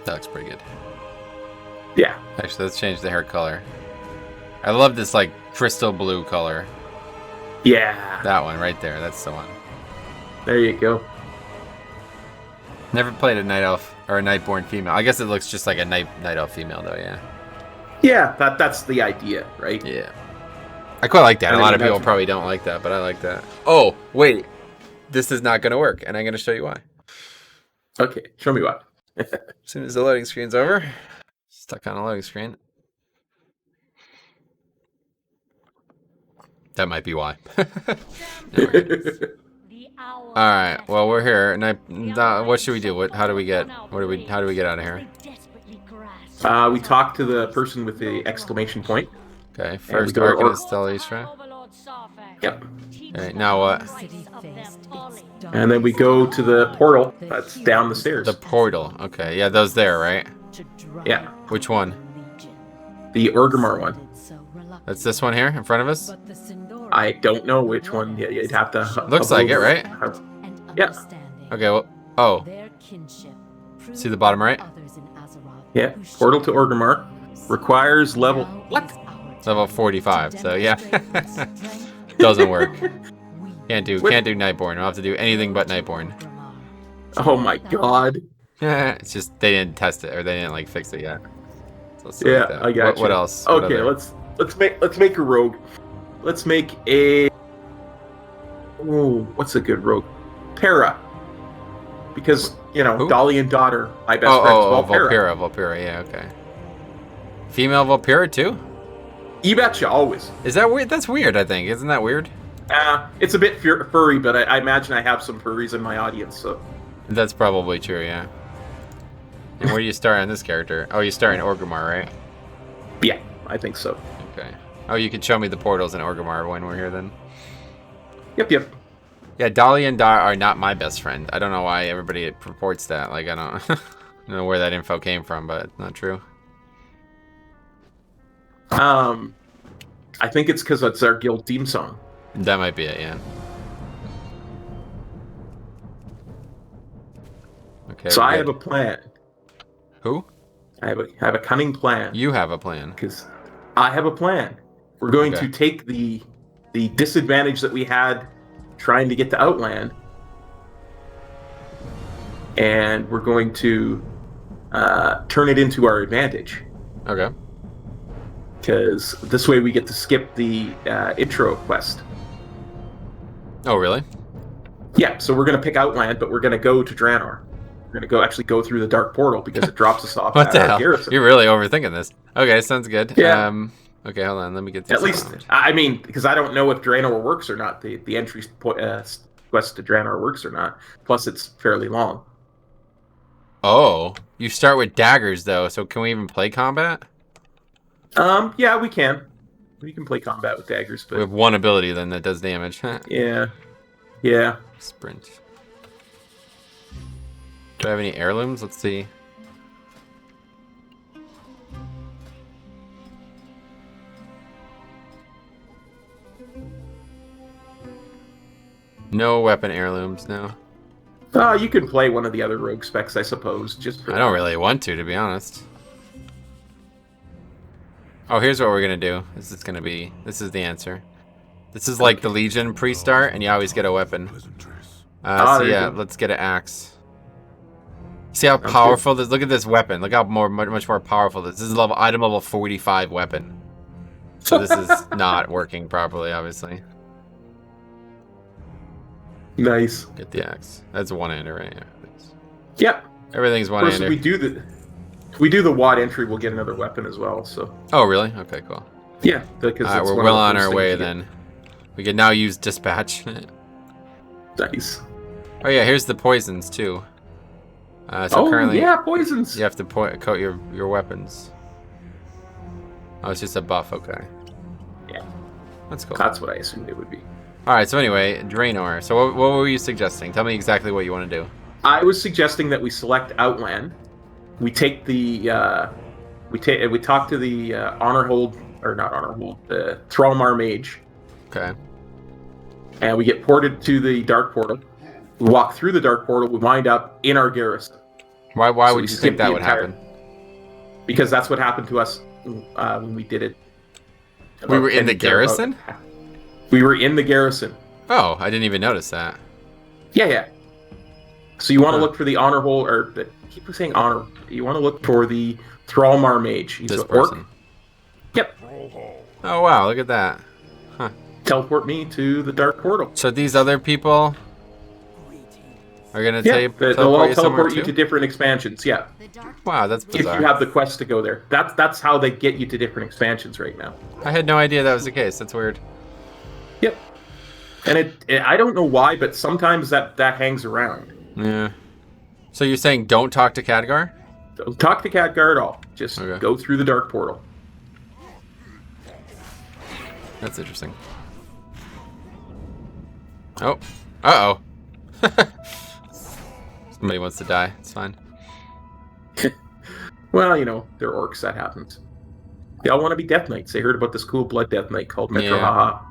Speaker 1: That looks pretty good.
Speaker 2: Yeah.
Speaker 1: Actually, let's change the hair color. I love this like crystal blue color.
Speaker 2: Yeah.
Speaker 1: That one right there. That's the one.
Speaker 2: There you go.
Speaker 1: Never played a night elf or a nightborn female. I guess it looks just like a night elf female though. Yeah.
Speaker 2: Yeah, that's the idea, right?
Speaker 1: Yeah. I quite like that.
Speaker 2: I
Speaker 1: A lot of
Speaker 2: mean,
Speaker 1: people probably don't like that, but I like that. Oh, wait. This is not going to work, and I'm going to show you why.
Speaker 2: Okay, show me why.
Speaker 1: As soon as the loading screen's over. Stuck on a loading screen. That might be why. Alright, well, we're here. And what should we do? How do we get out of here?
Speaker 2: We talk to the person with the exclamation point.
Speaker 1: Okay, first Arcanist Delistra.
Speaker 2: Yep.
Speaker 1: Alright, now what?
Speaker 2: And then we go to the portal that's down the stairs.
Speaker 1: The portal. Okay, yeah, those there, right?
Speaker 2: Yeah.
Speaker 1: Which one?
Speaker 2: The Orgrimmar one.
Speaker 1: That's this one here in front of us?
Speaker 2: I don't know which one. Yeah, you'd have to...
Speaker 1: Looks like it, right?
Speaker 2: Yeah.
Speaker 1: Okay, well... Oh. See the bottom right?
Speaker 2: Yeah. Portal to Orgrimmar. Requires level... What?
Speaker 1: Level 45, so yeah. Doesn't work. Can't do Nightborn. I'll have to do anything but Nightborn.
Speaker 2: Oh my god.
Speaker 1: It's just they didn't test it or they didn't like fix it yet. So
Speaker 2: yeah, I got you.
Speaker 1: What else?
Speaker 2: Okay, let's make a rogue. Let's make a what's a good rogue? Para. Because, you know,
Speaker 1: Who?
Speaker 2: Dolly and daughter, my best friends.
Speaker 1: Valpyra, yeah, okay. Female Valpyra too?
Speaker 2: You betcha, always.
Speaker 1: Is that weird? That's weird, I think. Isn't that weird?
Speaker 2: It's a bit furry, but I imagine I have some furries in my audience, so...
Speaker 1: That's probably true, yeah. And where do you start on this character? Oh, you start in Orgrimmar, right?
Speaker 2: Yeah, I think so.
Speaker 1: Okay. Oh, you can show me the portals in Orgrimmar when we're here, then?
Speaker 2: Yep.
Speaker 1: Yeah, Dolly and Dar are not my best friend. I don't know why everybody purports that. Like, I don't know where that info came from, but it's not true.
Speaker 2: I think it's because it's our guild theme song.
Speaker 1: That might be it, yeah. Okay.
Speaker 2: So I have a plan.
Speaker 1: Who?
Speaker 2: I have a cunning plan.
Speaker 1: You have a plan.
Speaker 2: Because I have a plan. We're going to take the disadvantage that we had trying to get to Outland, and we're going to turn it into our advantage.
Speaker 1: Okay.
Speaker 2: Because this way we get to skip the intro quest.
Speaker 1: Oh, really?
Speaker 2: Yeah, so we're going to pick Outland, but we're going to go to Draenor. We're going to go through the Dark Portal because it drops us off
Speaker 1: what the hell?
Speaker 2: Garrison.
Speaker 1: You're really overthinking this. Okay, sounds good.
Speaker 2: Yeah.
Speaker 1: Okay, hold on. Let me get this.
Speaker 2: At least, I mean, because I don't know if Draenor works or not. The entry quest to Draenor works or not. Plus, it's fairly long.
Speaker 1: Oh, you start with daggers, though, so can we even play combat?
Speaker 2: Yeah, we can. We can play combat with daggers, but...
Speaker 1: We have one ability, then, that does damage.
Speaker 2: Yeah.
Speaker 1: Sprint. Do I have any heirlooms? Let's see. No weapon heirlooms, no.
Speaker 2: You can play one of the other rogue specs, I suppose. Just for
Speaker 1: I don't really want to be honest. Oh, here's what we're gonna do. This is the answer. This is like the Legion pre-start, and you always get a weapon. So yeah, let's get an axe. See how powerful this. Look at this weapon. Look how much more powerful this. This is item level 45 weapon. So this is not working properly, obviously.
Speaker 2: Nice.
Speaker 1: Get the axe. That's one-hander, right?
Speaker 2: Yep.
Speaker 1: Everything's one-hander.
Speaker 2: If we do the WAD entry, we'll get another weapon as well. So.
Speaker 1: Oh really? Okay, cool.
Speaker 2: Yeah, because
Speaker 1: all right, we're well on our way then. We can now use dispatch.
Speaker 2: Nice.
Speaker 1: Oh yeah, here's the poisons too. So currently,
Speaker 2: yeah, poisons.
Speaker 1: You have to coat your weapons. Oh, it's just a buff. Okay.
Speaker 2: Yeah.
Speaker 1: That's cool.
Speaker 2: That's what I assumed it would be.
Speaker 1: All right. So anyway, Draenor. So what were you suggesting? Tell me exactly what you want to do.
Speaker 2: I was suggesting that we select Outland. We take the we talk to the honor hold or not honor hold, the Thrallmar mage.
Speaker 1: Okay.
Speaker 2: And we get ported to the dark portal. We walk through the dark portal. We wind up in our garrison.
Speaker 1: Why would you think that would happen?
Speaker 2: Because that's what happened to us when we did it.
Speaker 1: We were in the garrison?
Speaker 2: We were in the garrison.
Speaker 1: Oh, I didn't even notice that.
Speaker 2: Yeah. So you want to look for the honor hole, or I keep saying honor. You want to look for the Thrallmar mage. He's
Speaker 1: this
Speaker 2: an
Speaker 1: person.
Speaker 2: orc. Yep.
Speaker 1: Oh wow, look at that. Huh.
Speaker 2: Teleport me to the dark portal.
Speaker 1: So these other people are gonna
Speaker 2: they'll all teleport you to different expansions. Yeah.
Speaker 1: Wow, that's bizarre.
Speaker 2: If you have the quest to go there, that's how they get you to different expansions right now.
Speaker 1: I had no idea that was the case. That's weird.
Speaker 2: Yep. And it I don't know why, but sometimes that hangs around.
Speaker 1: Yeah. So you're saying don't talk to Khadgar?
Speaker 2: Don't talk to Khadgar at all. Just go through the dark portal.
Speaker 1: That's interesting. Oh. Uh-oh. Somebody wants to die. It's fine.
Speaker 2: Well, they're orcs. That happens. They all want to be Death Knights. They heard about this cool Blood Death Knight called Metro Haha.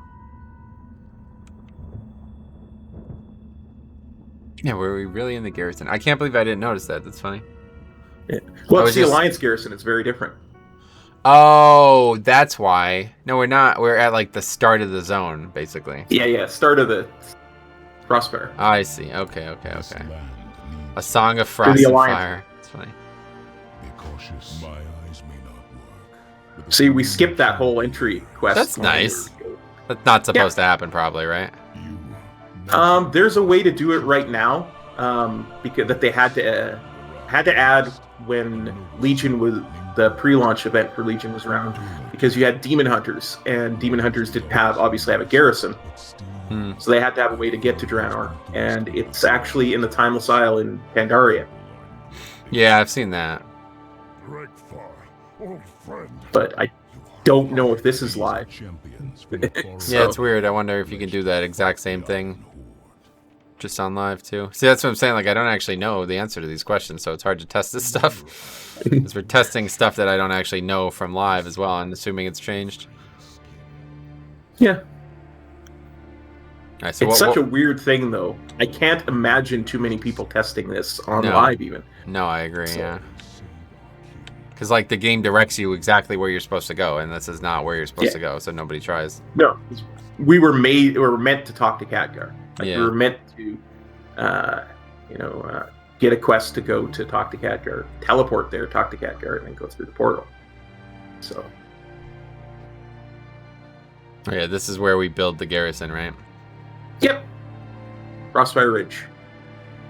Speaker 1: Yeah, were we really in the garrison? I can't believe I didn't notice that. That's funny.
Speaker 2: Yeah. Well, it's the Alliance garrison. It's very different.
Speaker 1: Oh, that's why. No, we're not. We're at the start of the zone, basically.
Speaker 2: Yeah. Start of the Crossfire.
Speaker 1: I see. Okay. A Song of Frost and Fire. It's funny.
Speaker 3: Be cautious. My eyes may not work.
Speaker 2: See, we skipped that whole entry quest.
Speaker 1: That's nice. That's not supposed to happen, probably, right?
Speaker 2: There's a way to do it right now. Because that they had to add when Legion was the pre-launch event for Legion was around, because you had demon hunters, and demon hunters didn't obviously have a garrison. So they had to have a way to get to Draenor, and it's actually in the Timeless Isle in Pandaria.
Speaker 1: Yeah, I've seen that.
Speaker 2: But I don't know if this is live.
Speaker 1: Yeah, it's weird. I wonder if you can do that exact same thing just on live too. See, that's what I'm saying. I don't actually know the answer to these questions, so it's hard to test this stuff. Because we're testing stuff that I don't actually know from live as well, and assuming it's changed.
Speaker 2: Yeah.
Speaker 1: Right, so
Speaker 2: it's such a weird thing, though. I can't imagine too many people testing this on live, even.
Speaker 1: No, I agree, yeah. Because, the game directs you exactly where you're supposed to go, and this is not where you're supposed to go, so nobody tries.
Speaker 2: No. We were meant to talk to Khadgar. We were meant to, get a quest to go to talk to Khadgar, teleport there, talk to Khadgar, and then go through the portal. So.
Speaker 1: Oh, yeah, this is where we build the garrison, right?
Speaker 2: Yep. Crossfire Ridge.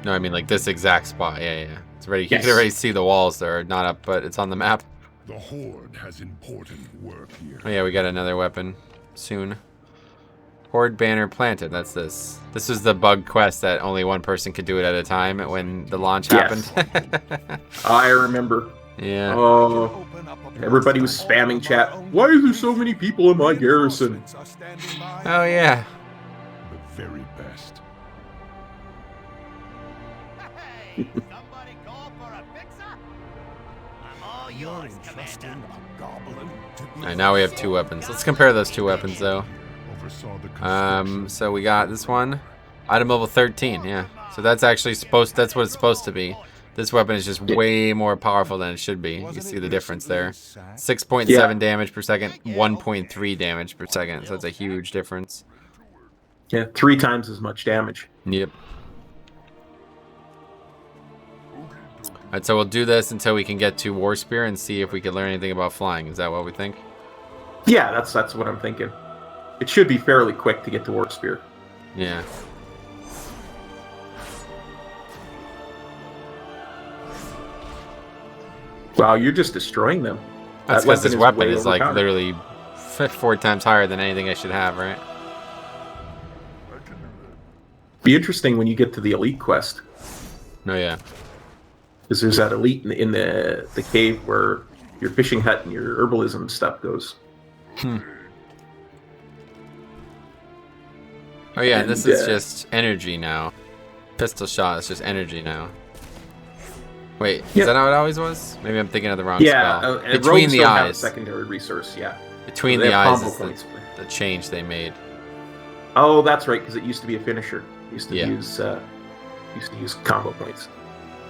Speaker 1: No, I mean this exact spot. Yeah. It's ready. You can already see the walls. They're not up, but it's on the map.
Speaker 3: The Horde has important work here.
Speaker 1: Oh yeah, we got another weapon soon. Horde banner planted. That's this. This was the bug quest that only one person could do it at a time when the launch happened.
Speaker 2: I remember.
Speaker 1: Yeah.
Speaker 2: Oh, everybody was spamming chat. Why are there so many people in my garrison?
Speaker 1: Oh yeah.
Speaker 3: The very best.
Speaker 6: Hey, somebody call for a fixer? I'm all yours, Commander.
Speaker 1: Alright, now we have two weapons. Let's compare those two weapons though. So we got this one, item level 13. Yeah. So that's actually that's what it's supposed to be. This weapon is just way more powerful than it should be. You see the difference there. 6.7 damage per second, 1.3 damage per second. So it's a huge difference.
Speaker 2: Yeah, 3 times as much damage.
Speaker 1: Yep. Alright, so we'll do this until we can get to War Spear and see if we can learn anything about flying. Is that what we think?
Speaker 2: Yeah, that's what I'm thinking. It should be fairly quick to get to War Spear.
Speaker 1: Yeah.
Speaker 2: Wow, you're just destroying them.
Speaker 1: That's
Speaker 2: That
Speaker 1: because this weapon
Speaker 2: way
Speaker 1: is like
Speaker 2: overpowered.
Speaker 1: literally 4 times higher than anything I should have, right?
Speaker 2: Be interesting when you get to the elite quest,
Speaker 1: No, yeah.
Speaker 2: because there's that elite in the cave where your fishing hut and your herbalism stuff goes.
Speaker 1: Oh yeah, and this is
Speaker 2: And,
Speaker 1: just energy now. Pistol shot is just energy now. Wait,
Speaker 2: Yeah.
Speaker 1: is that how it always was? Maybe I'm thinking of the wrong
Speaker 2: Yeah,
Speaker 1: spell.
Speaker 2: and
Speaker 1: Between
Speaker 2: rogues
Speaker 1: the
Speaker 2: don't have a
Speaker 1: eyes.
Speaker 2: secondary resource. Yeah,
Speaker 1: Between
Speaker 2: They
Speaker 1: the
Speaker 2: have
Speaker 1: eyes
Speaker 2: combo
Speaker 1: is
Speaker 2: points.
Speaker 1: the change they made.
Speaker 2: Oh, that's right, because it used to be a finisher. It used to
Speaker 1: Yeah.
Speaker 2: use combo points.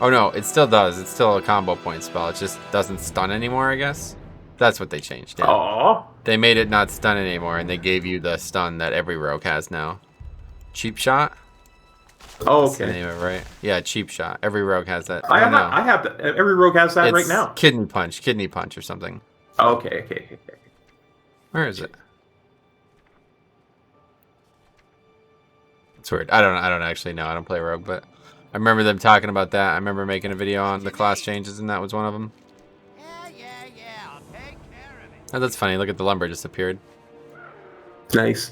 Speaker 1: Oh no, it still does. It's still a combo point spell. It just doesn't stun anymore, I guess. That's what they changed. Yeah.
Speaker 2: Aww.
Speaker 1: They made it not stun anymore, and they gave you the stun that every rogue has now. Cheap shot?
Speaker 2: Oh,
Speaker 1: That's the
Speaker 2: okay.
Speaker 1: name of it, right? Yeah, cheap shot. Every rogue has that.
Speaker 2: I
Speaker 1: don't know.
Speaker 2: have that. Every rogue has that right
Speaker 1: It's
Speaker 2: now.
Speaker 1: kidney punch or something.
Speaker 2: Okay.
Speaker 1: Where is it? It's weird. I don't actually know. I don't play rogue, but I remember them talking about that. I remember making a video on the class changes, and that was one of them.
Speaker 6: Yeah, I'll take care of it.
Speaker 1: Oh, that's funny. Look at the lumber just appeared.
Speaker 2: Nice.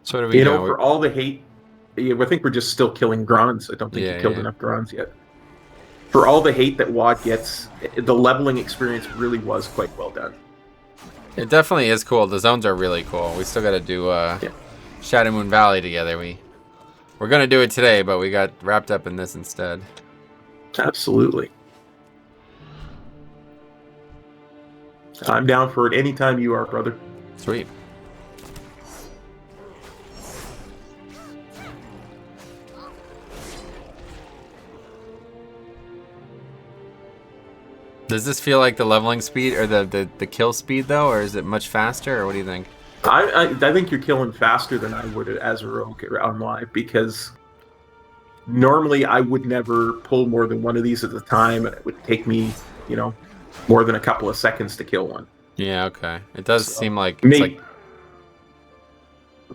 Speaker 1: So what do we
Speaker 2: You
Speaker 1: know?
Speaker 2: know, for all the hate, yeah, I think we're just still killing Grons. I don't think
Speaker 1: Yeah,
Speaker 2: you killed
Speaker 1: yeah.
Speaker 2: enough Grons yet. For all the hate that WoD gets, the leveling experience really was quite well done.
Speaker 1: It definitely is cool. The zones are really cool. We still got to do Shadow Moon Valley together. We're gonna do it today, but we got wrapped up in this instead.
Speaker 2: Absolutely. I'm down for it anytime you are, brother.
Speaker 1: Sweet. Does this feel like the leveling speed or the kill speed though, or is it much faster, or what do you think?
Speaker 2: I think you're killing faster than I would as a rogue on live, because normally I would never pull more than one of these at a time, and it would take me, more than a couple of seconds to kill one.
Speaker 1: Yeah, okay. It does seem like it's
Speaker 2: Maybe,
Speaker 1: like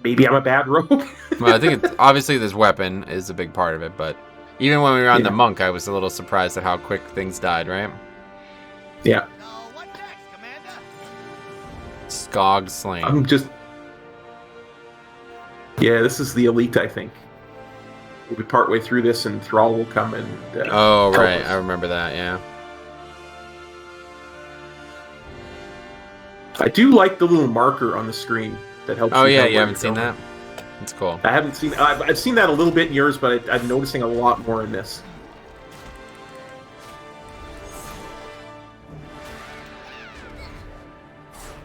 Speaker 2: maybe I'm a bad rogue.
Speaker 1: well, I think it's obviously this weapon is a big part of it, but even when we were on the
Speaker 2: Yeah.
Speaker 1: monk, I was a little surprised at how quick things died, right?
Speaker 2: Yeah,
Speaker 6: So, what next, Commander?
Speaker 1: Skog slain.
Speaker 2: I'm just. Yeah, this is the elite, I think. We'll be partway through this, and Thrall will come and.
Speaker 1: Oh,
Speaker 2: help
Speaker 1: right.
Speaker 2: us.
Speaker 1: I remember that, yeah.
Speaker 2: I do like the little marker on the screen that helps.
Speaker 1: Oh,
Speaker 2: you
Speaker 1: yeah,
Speaker 2: know
Speaker 1: you
Speaker 2: where
Speaker 1: haven't
Speaker 2: you're
Speaker 1: seen
Speaker 2: going.
Speaker 1: that? It's cool.
Speaker 2: I haven't seen. I've seen that a little bit in yours, but I'm noticing a lot more in this.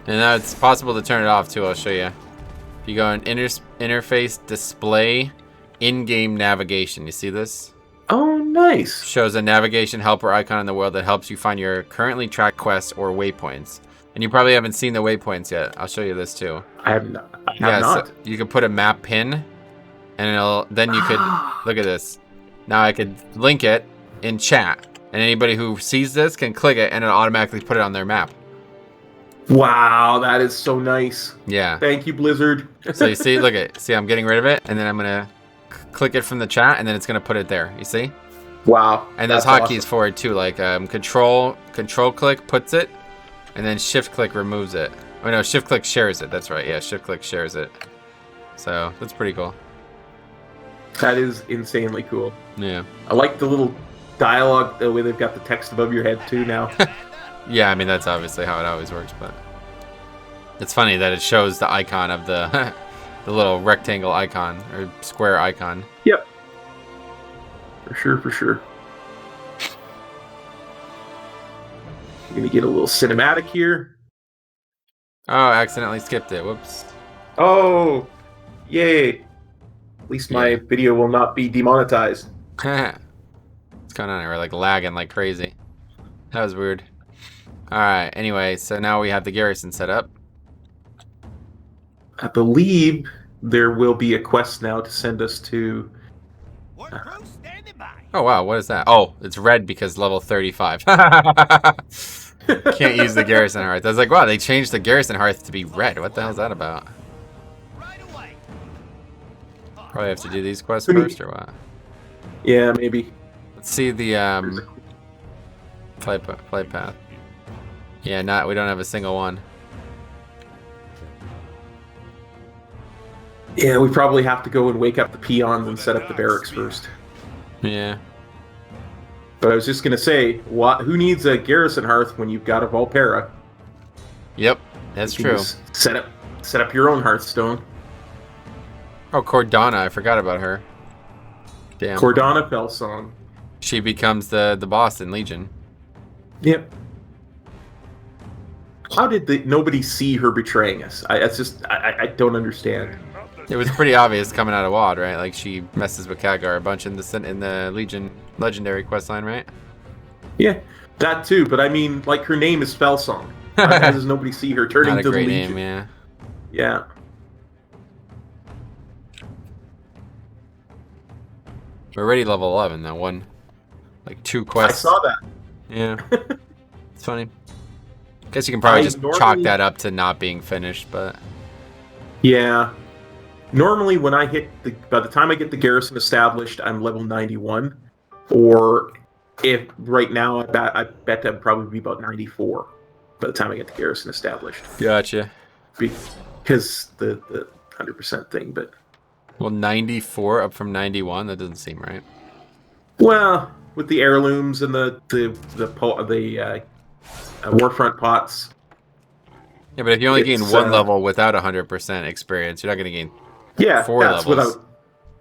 Speaker 1: And now it's possible to turn it off, too. I'll show you. If you go in interface display in-game navigation, you see this?
Speaker 2: Oh, nice.
Speaker 1: Shows a navigation helper icon in the world that helps you find your currently tracked quests or waypoints. And you probably haven't seen the waypoints yet. I'll show you this too.
Speaker 2: I have not. I have not.
Speaker 1: So you could put a map pin, and then you could look at this. Now I could link it in chat, and anybody who sees this can click it, and it'll automatically put it on their map.
Speaker 2: Wow, that is so nice.
Speaker 1: Yeah.
Speaker 2: Thank you, Blizzard.
Speaker 1: So you see, see, I'm getting rid of it, and then I'm gonna click it from the chat, and then it's gonna put it there. You see?
Speaker 2: Wow.
Speaker 1: And there's
Speaker 2: that's
Speaker 1: hotkeys
Speaker 2: awesome.
Speaker 1: for it too, like control click puts it, and then shift click removes it. Oh no, shift click shares it. That's right. Yeah, shift click shares it. So that's pretty cool.
Speaker 2: That is insanely cool.
Speaker 1: Yeah.
Speaker 2: I like the little dialogue, the way they've got the text above your head too now.
Speaker 1: Yeah, I mean that's obviously how it always works, but it's funny that it shows the icon of the the little rectangle icon or square icon.
Speaker 2: Yep. For sure. I'm gonna get a little cinematic here.
Speaker 1: Oh, I accidentally skipped it. Whoops.
Speaker 2: Oh, yay. At least my
Speaker 1: Yeah.
Speaker 2: video will not be demonetized.
Speaker 1: What's going on here? We're like lagging like crazy. That was weird. Alright, anyway, so now we have the garrison set up.
Speaker 2: I believe there will be a quest now to send us to...
Speaker 6: Work crew standing by.
Speaker 1: Oh wow, what is that? Oh, it's red because level 35. Can't use the Garrison Hearth. I was like, wow, they changed the Garrison Hearth to be red. What the hell is that about?
Speaker 6: Right away.
Speaker 1: Probably have to do these quests first or what?
Speaker 2: Yeah, maybe.
Speaker 1: Let's see the flight path. Yeah, we don't have a single one.
Speaker 2: Yeah, we probably have to go and wake up the peons and set up the barracks first.
Speaker 1: Yeah.
Speaker 2: But I was just gonna say, who needs a Garrison Hearth when you've got a Volpera?
Speaker 1: Yep, that's
Speaker 2: You can
Speaker 1: true.
Speaker 2: just set up your own Hearthstone.
Speaker 1: Oh, Cordana, I forgot about her. Damn.
Speaker 2: Cordana Felsong.
Speaker 1: She becomes the boss in Legion.
Speaker 2: Yep. How did nobody see her betraying us? I don't understand.
Speaker 1: It was pretty obvious coming out of WoD, right? Like she messes with Khadgar a bunch in the Legion legendary questline, right?
Speaker 2: Yeah, that too. But I mean, like her name is Felsong. Why does nobody see her turning
Speaker 1: Not a
Speaker 2: to the
Speaker 1: great
Speaker 2: Legion?
Speaker 1: name, yeah.
Speaker 2: Yeah.
Speaker 1: We're already level 11 though. Two
Speaker 2: I
Speaker 1: quests.
Speaker 2: saw that.
Speaker 1: Yeah. It's funny. Guess you can probably just chalk
Speaker 2: normally-
Speaker 1: that up to not being finished, but
Speaker 2: Yeah. Normally, when I hit by the time I get the garrison established, I'm level 91. Or if right now, I bet that'd probably be about 94 by the time I get the garrison established.
Speaker 1: gotcha.
Speaker 2: Because the 100% thing, but
Speaker 1: Well, 94 up from 91. That doesn't seem right.
Speaker 2: well, with the heirlooms and the Warfront pots.
Speaker 1: Yeah, but if you only gain
Speaker 2: It's,
Speaker 1: one level without 100% experience, you're not going to gain
Speaker 2: Yeah,
Speaker 1: 4
Speaker 2: that's
Speaker 1: levels.
Speaker 2: without.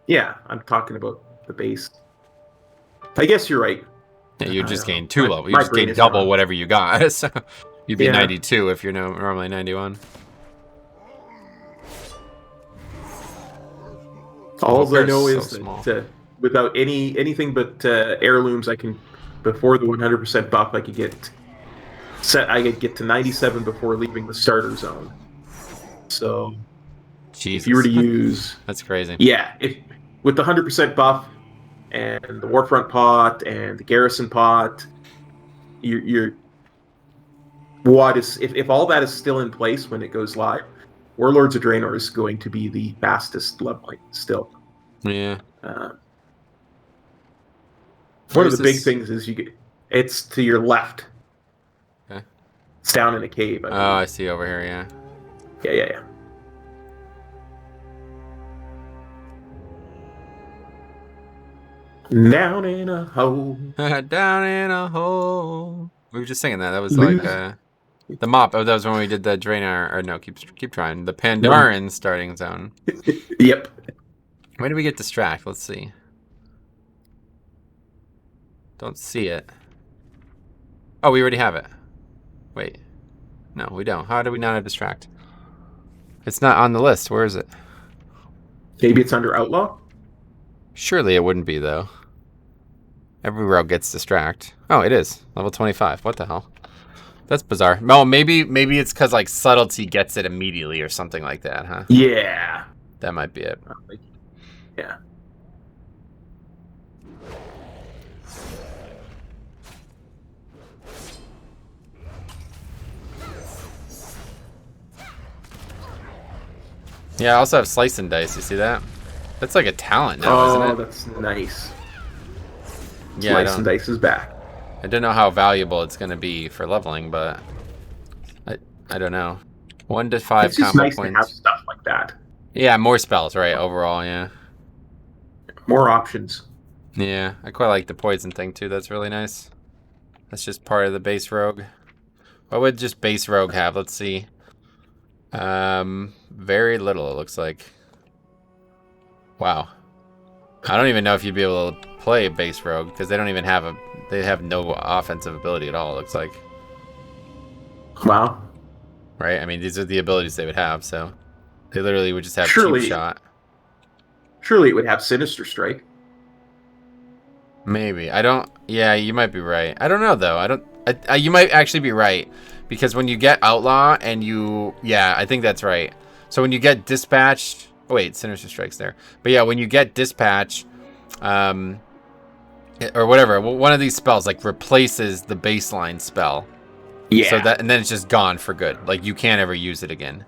Speaker 2: Yeah, I'm talking about the base. I guess you're right.
Speaker 1: Yeah, you just
Speaker 2: I
Speaker 1: gain
Speaker 2: know.
Speaker 1: 2
Speaker 2: My-
Speaker 1: levels. You
Speaker 2: my
Speaker 1: just
Speaker 2: brain
Speaker 1: gain
Speaker 2: is
Speaker 1: double
Speaker 2: wrong.
Speaker 1: whatever you got. So you'd be
Speaker 2: Yeah.
Speaker 1: 92 if you're normally 91.
Speaker 2: All I
Speaker 1: They're
Speaker 2: know
Speaker 1: so
Speaker 2: is
Speaker 1: small.
Speaker 2: that without anything but heirlooms, I can before the 100% buff, I could get to 97 before leaving the starter zone. So
Speaker 1: Jesus.
Speaker 2: if you were to use,
Speaker 1: That's crazy.
Speaker 2: with the 100% buff and the Warfront pot and the Garrison pot, you're what is if all that is still in place when it goes live, Warlords of Draenor is going to be the fastest leveling still.
Speaker 1: Yeah.
Speaker 2: One
Speaker 1: Where's
Speaker 2: of the big
Speaker 1: this?
Speaker 2: things is it's to your left.
Speaker 1: Okay.
Speaker 2: It's down in a cave.
Speaker 1: Oh, I see over here, yeah.
Speaker 2: Yeah. Down in a hole.
Speaker 1: Down in a hole. We were just singing that. That was like the mop. Oh, that was when we did the Draenor. Or no, keep trying. The Pandaren starting zone.
Speaker 2: Yep.
Speaker 1: Where did we get distract? Let's see. Don't see it. Oh, we already have it. Wait. No, we don't. How do we not have distract? It's not on the list. Where is it?
Speaker 2: Maybe it's under Outlaw?
Speaker 1: Surely it wouldn't be, though. Every rogue gets distract. Oh, it is. Level 25. What the hell? That's bizarre. No, maybe it's because, like, subtlety gets it immediately or something like that, huh?
Speaker 2: Yeah.
Speaker 1: That might be it.
Speaker 2: Yeah.
Speaker 1: Yeah, I also have slice and dice. You see that? That's like a talent now, isn't it?
Speaker 2: That's nice.
Speaker 1: Yeah,
Speaker 2: Slice and Dice is back.
Speaker 1: I don't know how valuable it's going to be for leveling, but I don't know. 1 to 5
Speaker 2: It's just
Speaker 1: combo
Speaker 2: nice
Speaker 1: points.
Speaker 2: to have stuff like that.
Speaker 1: Yeah, more spells, right? Overall, yeah.
Speaker 2: More options.
Speaker 1: Yeah, I quite like the poison thing too. That's really nice. That's just part of the base rogue. What would just base rogue have? Let's see. Very little, it looks like. Wow. I don't even know if you'd be able to play base rogue because they don't even have they have no offensive ability at all, it looks like.
Speaker 2: Wow.
Speaker 1: Right? I mean, these are the abilities they would have, so they literally would just have
Speaker 2: Surely-
Speaker 1: cheap shot.
Speaker 2: Surely it would have Sinister Strike.
Speaker 1: Maybe. Yeah, you might be right. I don't know though. You might actually be right because when you get outlaw and yeah, I think that's right. So when you get dispatched, oh wait, Sinister Strike's there. But yeah, when you get dispatch, it or whatever. One of these spells like replaces the baseline spell.
Speaker 2: Yeah.
Speaker 1: So that, and then it's just gone for good. Like you can't ever use it again.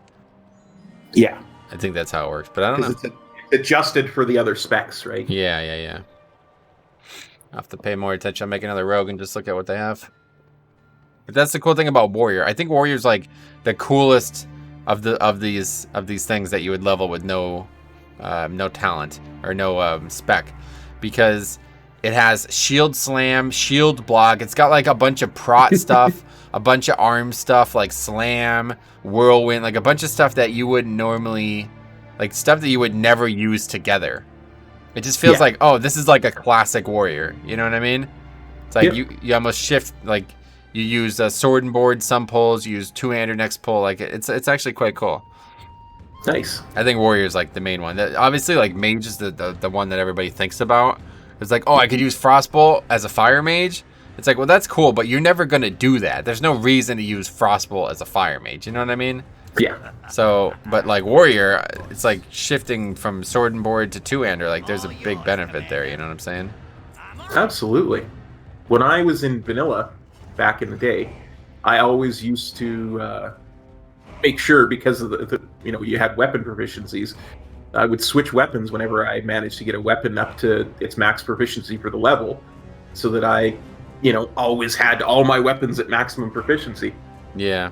Speaker 2: Yeah.
Speaker 1: I think that's how it works, but I don't know.
Speaker 2: It's adjusted for the other specs, right?
Speaker 1: Yeah. I'll have to pay more attention. I'll make another rogue and just look at what they have. But that's the cool thing about warrior. I think warrior's like the coolest of these things that you would level with no talent or no spec, because it has shield slam, shield block. It's got like a bunch of prot stuff, a bunch of arm stuff like slam, whirlwind, like a bunch of stuff that you wouldn't normally, like stuff that you would never use together. It just feels like, oh, this is like a classic warrior. You know what I mean? It's like you almost shift, like you use a sword and board some pulls, you use two-hander next pull. Like it's actually quite cool.
Speaker 2: Nice.
Speaker 1: I think warrior is like the main one. Obviously, like mage is the one that everybody thinks about. It's like, oh, I could use frostbolt as a fire mage. It's like, well, that's cool, but you're never gonna do that. There's no reason to use frostbolt as a fire mage. You know what I mean?
Speaker 2: Yeah.
Speaker 1: So, but like warrior, it's like shifting from sword and board to two-hander. Like there's a big benefit there. You know what I'm saying?
Speaker 2: Absolutely. When I was in vanilla back in the day, I always used to make sure, because of the you had weapon proficiencies, I would switch weapons whenever I managed to get a weapon up to its max proficiency for the level, so that I, always had all my weapons at maximum proficiency.
Speaker 1: Yeah.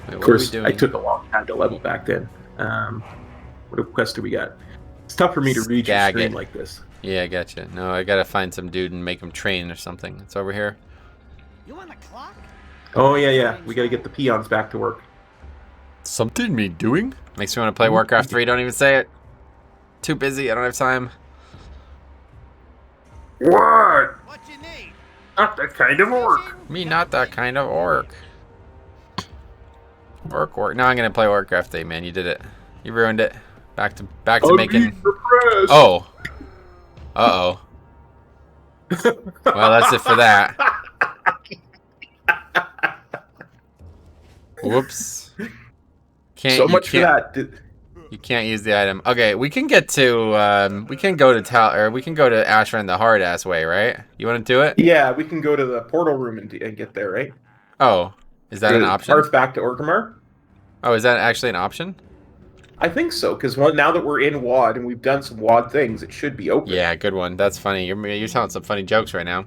Speaker 1: Wait,
Speaker 2: of course, I took a long time to level back then. What quest do we got? It's tough for me to read your stream like this.
Speaker 1: Yeah, I gotcha. No, I gotta find some dude and make him train or something. It's over here.
Speaker 6: You on the clock?
Speaker 2: Oh yeah. We gotta get the peons back to work.
Speaker 1: Something me doing? Makes me want to play Warcraft 3. Don't even say it. Too busy. I don't have time.
Speaker 2: What?
Speaker 6: What you need?
Speaker 2: Not that kind of orc.
Speaker 1: Me not that kind of orc. Orc. Now I'm gonna play Warcraft 3, man. You did it. You ruined it. Back to making. Oh. Uh-oh. Well, that's it for that. Whoops.
Speaker 2: So much for that.
Speaker 1: You can't use the item. Okay, we can get to we can go to Ashran the hard ass way, right? You want to do it?
Speaker 2: Yeah, we can go to the portal room and get there, right?
Speaker 1: Oh, is that an option?
Speaker 2: Path back to Orgrimmar?
Speaker 1: Oh, is that actually an option?
Speaker 2: I think so, because now that we're in WAD and we've done some WAD things, it should be open.
Speaker 1: Yeah, good one. That's funny. You're telling some funny jokes right now.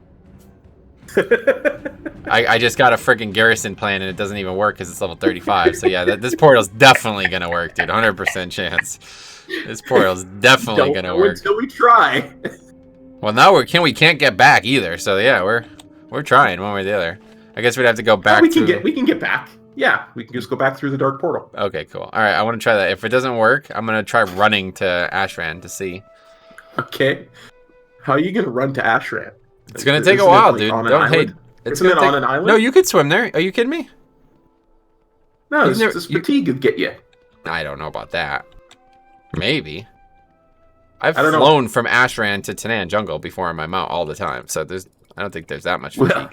Speaker 1: I just got a freaking garrison plan and it doesn't even work because it's level 35. So yeah, this portal's definitely gonna work, dude. 100% chance. This portal's definitely gonna work
Speaker 2: until we try.
Speaker 1: Well, now we can't get back either. So yeah, we're trying one way or the other. I guess we'd have to go back.
Speaker 2: We can get back. Yeah, we can just go back through the dark portal.
Speaker 1: Okay, cool. All right, I want to try that. If it doesn't work, I'm gonna try running to Ashran to see.
Speaker 2: Okay. How are you gonna run to Ashran?
Speaker 1: It's gonna take a while, dude. Don't hate.
Speaker 2: Isn't it on an island?
Speaker 1: No, you could swim there. Are you kidding me?
Speaker 2: No, this fatigue would get you.
Speaker 1: I don't know about that. Maybe. I've flown from Ashran to Tanan Jungle before on my mount all the time, so I don't think there's that much fatigue.
Speaker 2: Well,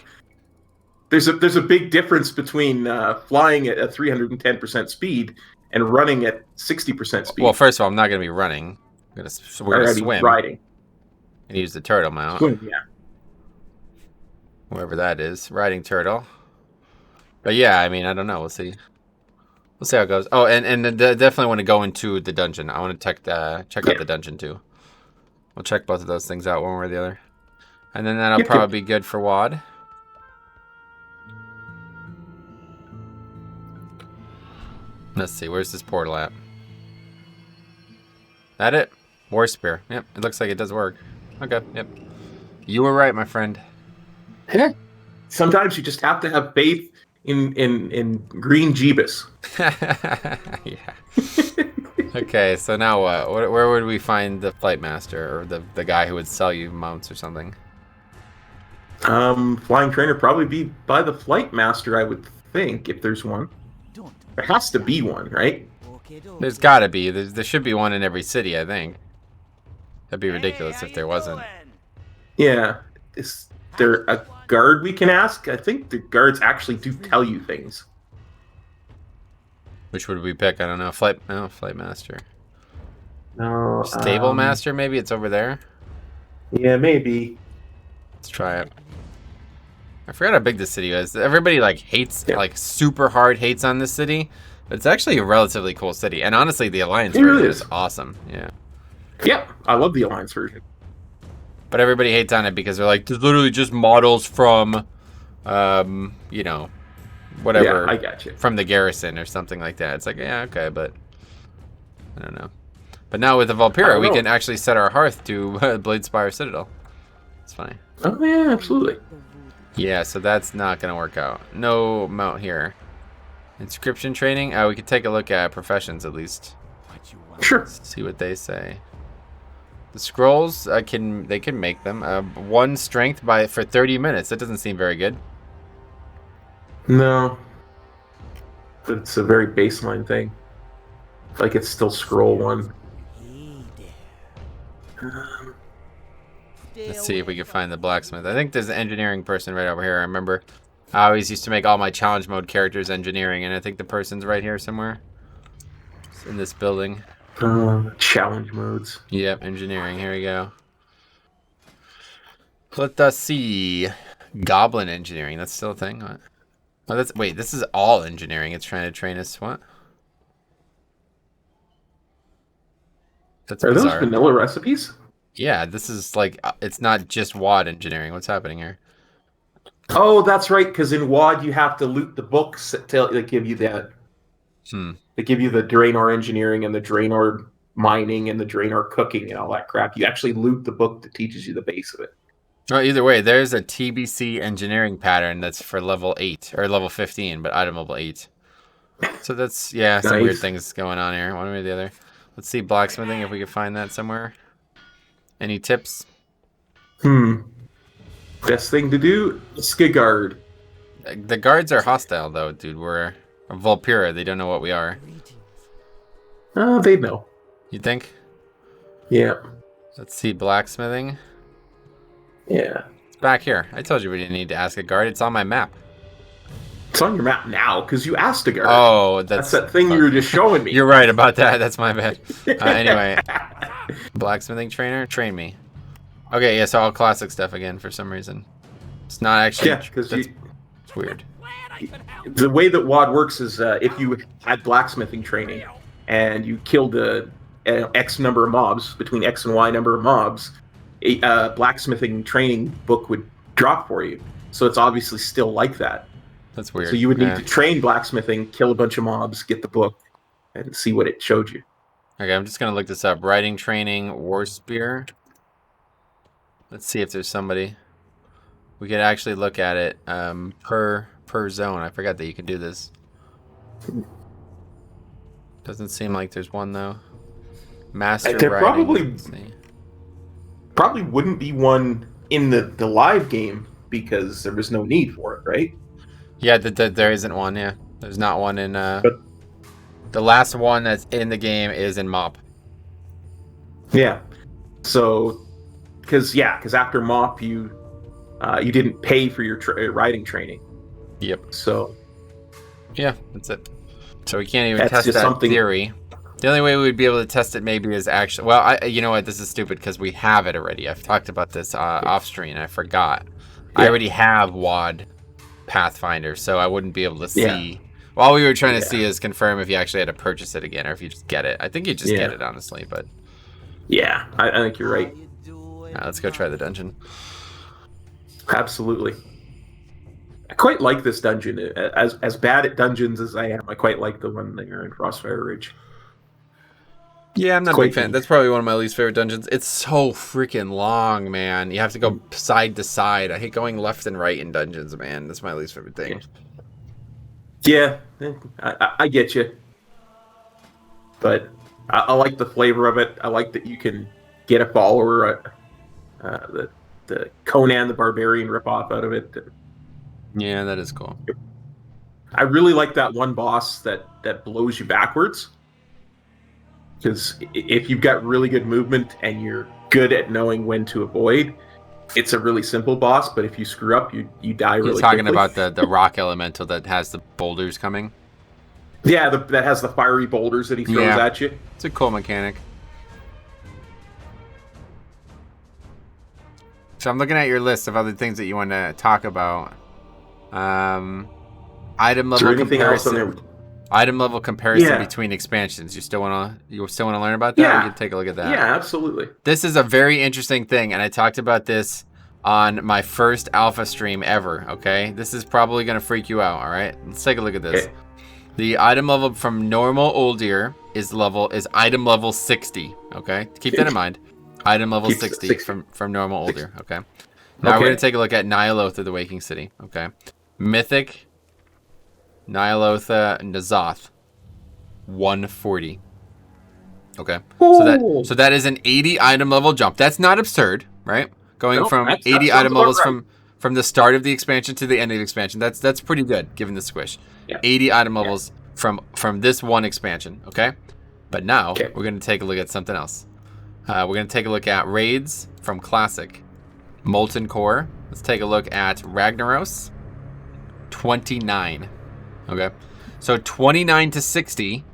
Speaker 2: there's a big difference between flying at a 310% speed and running at 60% speed.
Speaker 1: Well, first of all, I'm not gonna be running. We're gonna swim.
Speaker 2: Riding.
Speaker 1: And use the turtle mount.
Speaker 2: Swim, yeah.
Speaker 1: Whoever that is, riding turtle. But yeah, I mean, I don't know. We'll see. We'll see how it goes. Oh, and definitely want to go into the dungeon. I want to check out the dungeon too. We'll check both of those things out one way or the other. And then that'll probably be good for WAD. Let's see, where's this portal at? That it? War Spear. Yep, it looks like it does work. Okay, yep. You were right, my friend.
Speaker 2: Sometimes you just have to have faith in green Jeebus.
Speaker 1: Yeah. Okay, so now what? Where would we find the Flight Master or the guy who would sell you mounts or something?
Speaker 2: Flying trainer probably be by the Flight Master, I would think, if there's one. There has to be one, right?
Speaker 1: There's got to be. There should be one in every city, I think. That'd be ridiculous if there wasn't.
Speaker 2: Yeah. Is there a guard we can ask? I think the guards actually do tell you things.
Speaker 1: Which would we pick? I don't know. Flight Master.
Speaker 2: No.
Speaker 1: Stable Master, maybe it's over there.
Speaker 2: Yeah, maybe.
Speaker 1: Let's try it. I forgot how big this city is. Everybody like hates, like super hard hates on this city, but it's actually a relatively cool city. And honestly, the Alliance
Speaker 2: It
Speaker 1: version
Speaker 2: really
Speaker 1: is
Speaker 2: is.
Speaker 1: awesome. Yeah.
Speaker 2: Yep, I love the Alliance version.
Speaker 1: But everybody hates on it because they're like, there's literally just models from, you know, whatever.
Speaker 2: Yeah, I got you.
Speaker 1: From the garrison or something like that. It's like, yeah, okay, but I don't know. But now with the Valkyra, we can actually set our hearth to Bladespire Citadel. It's funny.
Speaker 2: Oh yeah, absolutely.
Speaker 1: Yeah, so that's not going to work out. No mount here. Inscription training? We could take a look at professions at least.
Speaker 2: Sure.
Speaker 1: Let's see what they say. The scrolls, they can make them. 1 strength for 30 minutes. That doesn't seem very good.
Speaker 2: No. It's a very baseline thing. Like it's still scroll 1.
Speaker 1: Let's see if we can find the blacksmith. I think there's an engineering person right over here. I remember I always used to make all my challenge mode characters engineering, and I think the person's right here somewhere. It's in this building.
Speaker 2: Challenge modes.
Speaker 1: Yep, engineering. Here we go. Let us see. Goblin engineering. That's still a thing. What? Oh, wait, this is all engineering. It's trying to train us. What? That's
Speaker 2: Are
Speaker 1: bizarre.
Speaker 2: those vanilla recipes?
Speaker 1: Yeah, this is like, it's not just WAD engineering. What's happening here?
Speaker 2: Oh, that's right, because in WAD you have to loot the books to give you that. They give you the Draenor engineering and the Draenor mining and the Draenor cooking and all that crap. You actually loot the book that teaches you the base of it.
Speaker 1: Well, either way, there's a TBC engineering pattern that's for level 8 or level 15, but item level 8. So that's, yeah, some weird things going on here. One way or the other. Let's see blacksmithing if we can find that somewhere. Any tips?
Speaker 2: Best thing to do, Skigard.
Speaker 1: The guards are hostile, though, dude. We're Valkyra. They don't know what we are.
Speaker 2: They know.
Speaker 1: You think?
Speaker 2: Yeah.
Speaker 1: Let's see blacksmithing.
Speaker 2: Yeah.
Speaker 1: It's back here. I told you we didn't need to ask a guard. It's on my map.
Speaker 2: It's on your map now, because you asked a guard.
Speaker 1: Oh,
Speaker 2: that's that thing you were just showing me.
Speaker 1: You're right about that. That's my bad. Anyway. Blacksmithing trainer? Train me. Okay, yeah, so all classic stuff again for some reason. It's not actually...
Speaker 2: Yeah, because
Speaker 1: it's weird.
Speaker 2: The way that WAD works is if you had blacksmithing training and you killed X number of mobs, between X and Y number of mobs, a blacksmithing training book would drop for you. So it's obviously still like that.
Speaker 1: That's weird.
Speaker 2: So you would need to train blacksmithing, kill a bunch of mobs, get the book, and see what it showed you.
Speaker 1: Okay, I'm just going to look this up. Riding training, war spear. Let's see if there's somebody. We could actually look at it per zone. I forgot that you can do this. Doesn't seem like there's one, though. Master
Speaker 2: there
Speaker 1: riding.
Speaker 2: Probably wouldn't be one in the live game because there was no need for it, right?
Speaker 1: Yeah, there isn't one, yeah. There's not one in... the last one that's in the game is in MOP.
Speaker 2: Yeah. So, because after MOP, you didn't pay for your riding training.
Speaker 1: Yep.
Speaker 2: So.
Speaker 1: Yeah, that's it. So we can't even test that theory. The only way we would be able to test it maybe is actually... Well, you know what? This is stupid because we have it already. I've talked about this off screen. I forgot. Yeah. I already have WAD Pathfinder, so I wouldn't be able to see... Yeah. All we were trying to see is confirm if you actually had to purchase it again or if you just get it. I think you just get it, honestly, but...
Speaker 2: Yeah, I think you're right.
Speaker 1: Right, let's go try the dungeon.
Speaker 2: Absolutely. I quite like this dungeon. As bad at dungeons as I am, I quite like the one there in Frostfire Ridge.
Speaker 1: Yeah, I'm not a big fan. That's probably one of my least favorite dungeons. It's so freaking long, man. You have to go side to side. I hate going left and right in dungeons, man. That's my least favorite thing.
Speaker 2: Yeah, I get you. But I like the flavor of it. I like that you can get a follower, the Conan the Barbarian ripoff out of it.
Speaker 1: Yeah, that is cool.
Speaker 2: I really like that one boss that blows you backwards. Because if you've got really good movement and you're good at knowing when to avoid, it's a really simple boss. But if you screw up, you die really quickly.
Speaker 1: You're talking about the rock elemental that has the boulders coming?
Speaker 2: Yeah, that has the fiery boulders that he throws at you.
Speaker 1: It's a cool mechanic. So I'm looking at your list of other things that you want to talk about. Item level comparison. Item level comparison between expansions. You still want to learn about that?
Speaker 2: Yeah.
Speaker 1: We can take a look at that.
Speaker 2: Yeah, absolutely.
Speaker 1: This is a very interesting thing, and I talked about this on my first alpha stream ever. Okay, this is probably gonna freak you out. All right, let's take a look at this.
Speaker 2: Okay.
Speaker 1: The item level from normal Uldir is item level 60. Okay, keep that in mind. Item level 60 from normal Uldir. Okay. Now we're gonna take a look at Ny'alotha, the Waking City. Okay. Mythic Ny'alotha N'Zoth 140. Okay. So that is an 80 item level jump. That's not absurd, right? Going from 80 item levels from the start of the expansion to the end of the expansion. That's pretty good given the squish.
Speaker 2: Yeah.
Speaker 1: 80 item levels from this one expansion, okay? But now we're going to take a look at something else. We're going to take a look at raids from Classic. Molten Core. Let's take a look at Ragnaros. 29. Okay. So 29 to 60.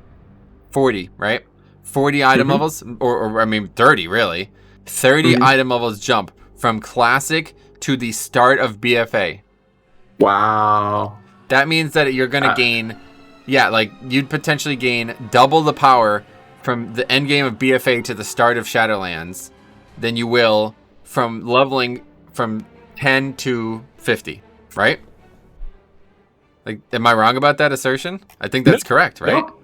Speaker 1: 40, right? 40 item levels, or I mean 30 really. 30 item levels jump from Classic to the start of BFA.
Speaker 2: Wow.
Speaker 1: That means that you're going to gain, like you'd potentially gain double the power from the end game of BFA to the start of Shadowlands than you will from leveling from 10 to 50, right? Like, am I wrong about that assertion? I think that's correct, right?
Speaker 2: No.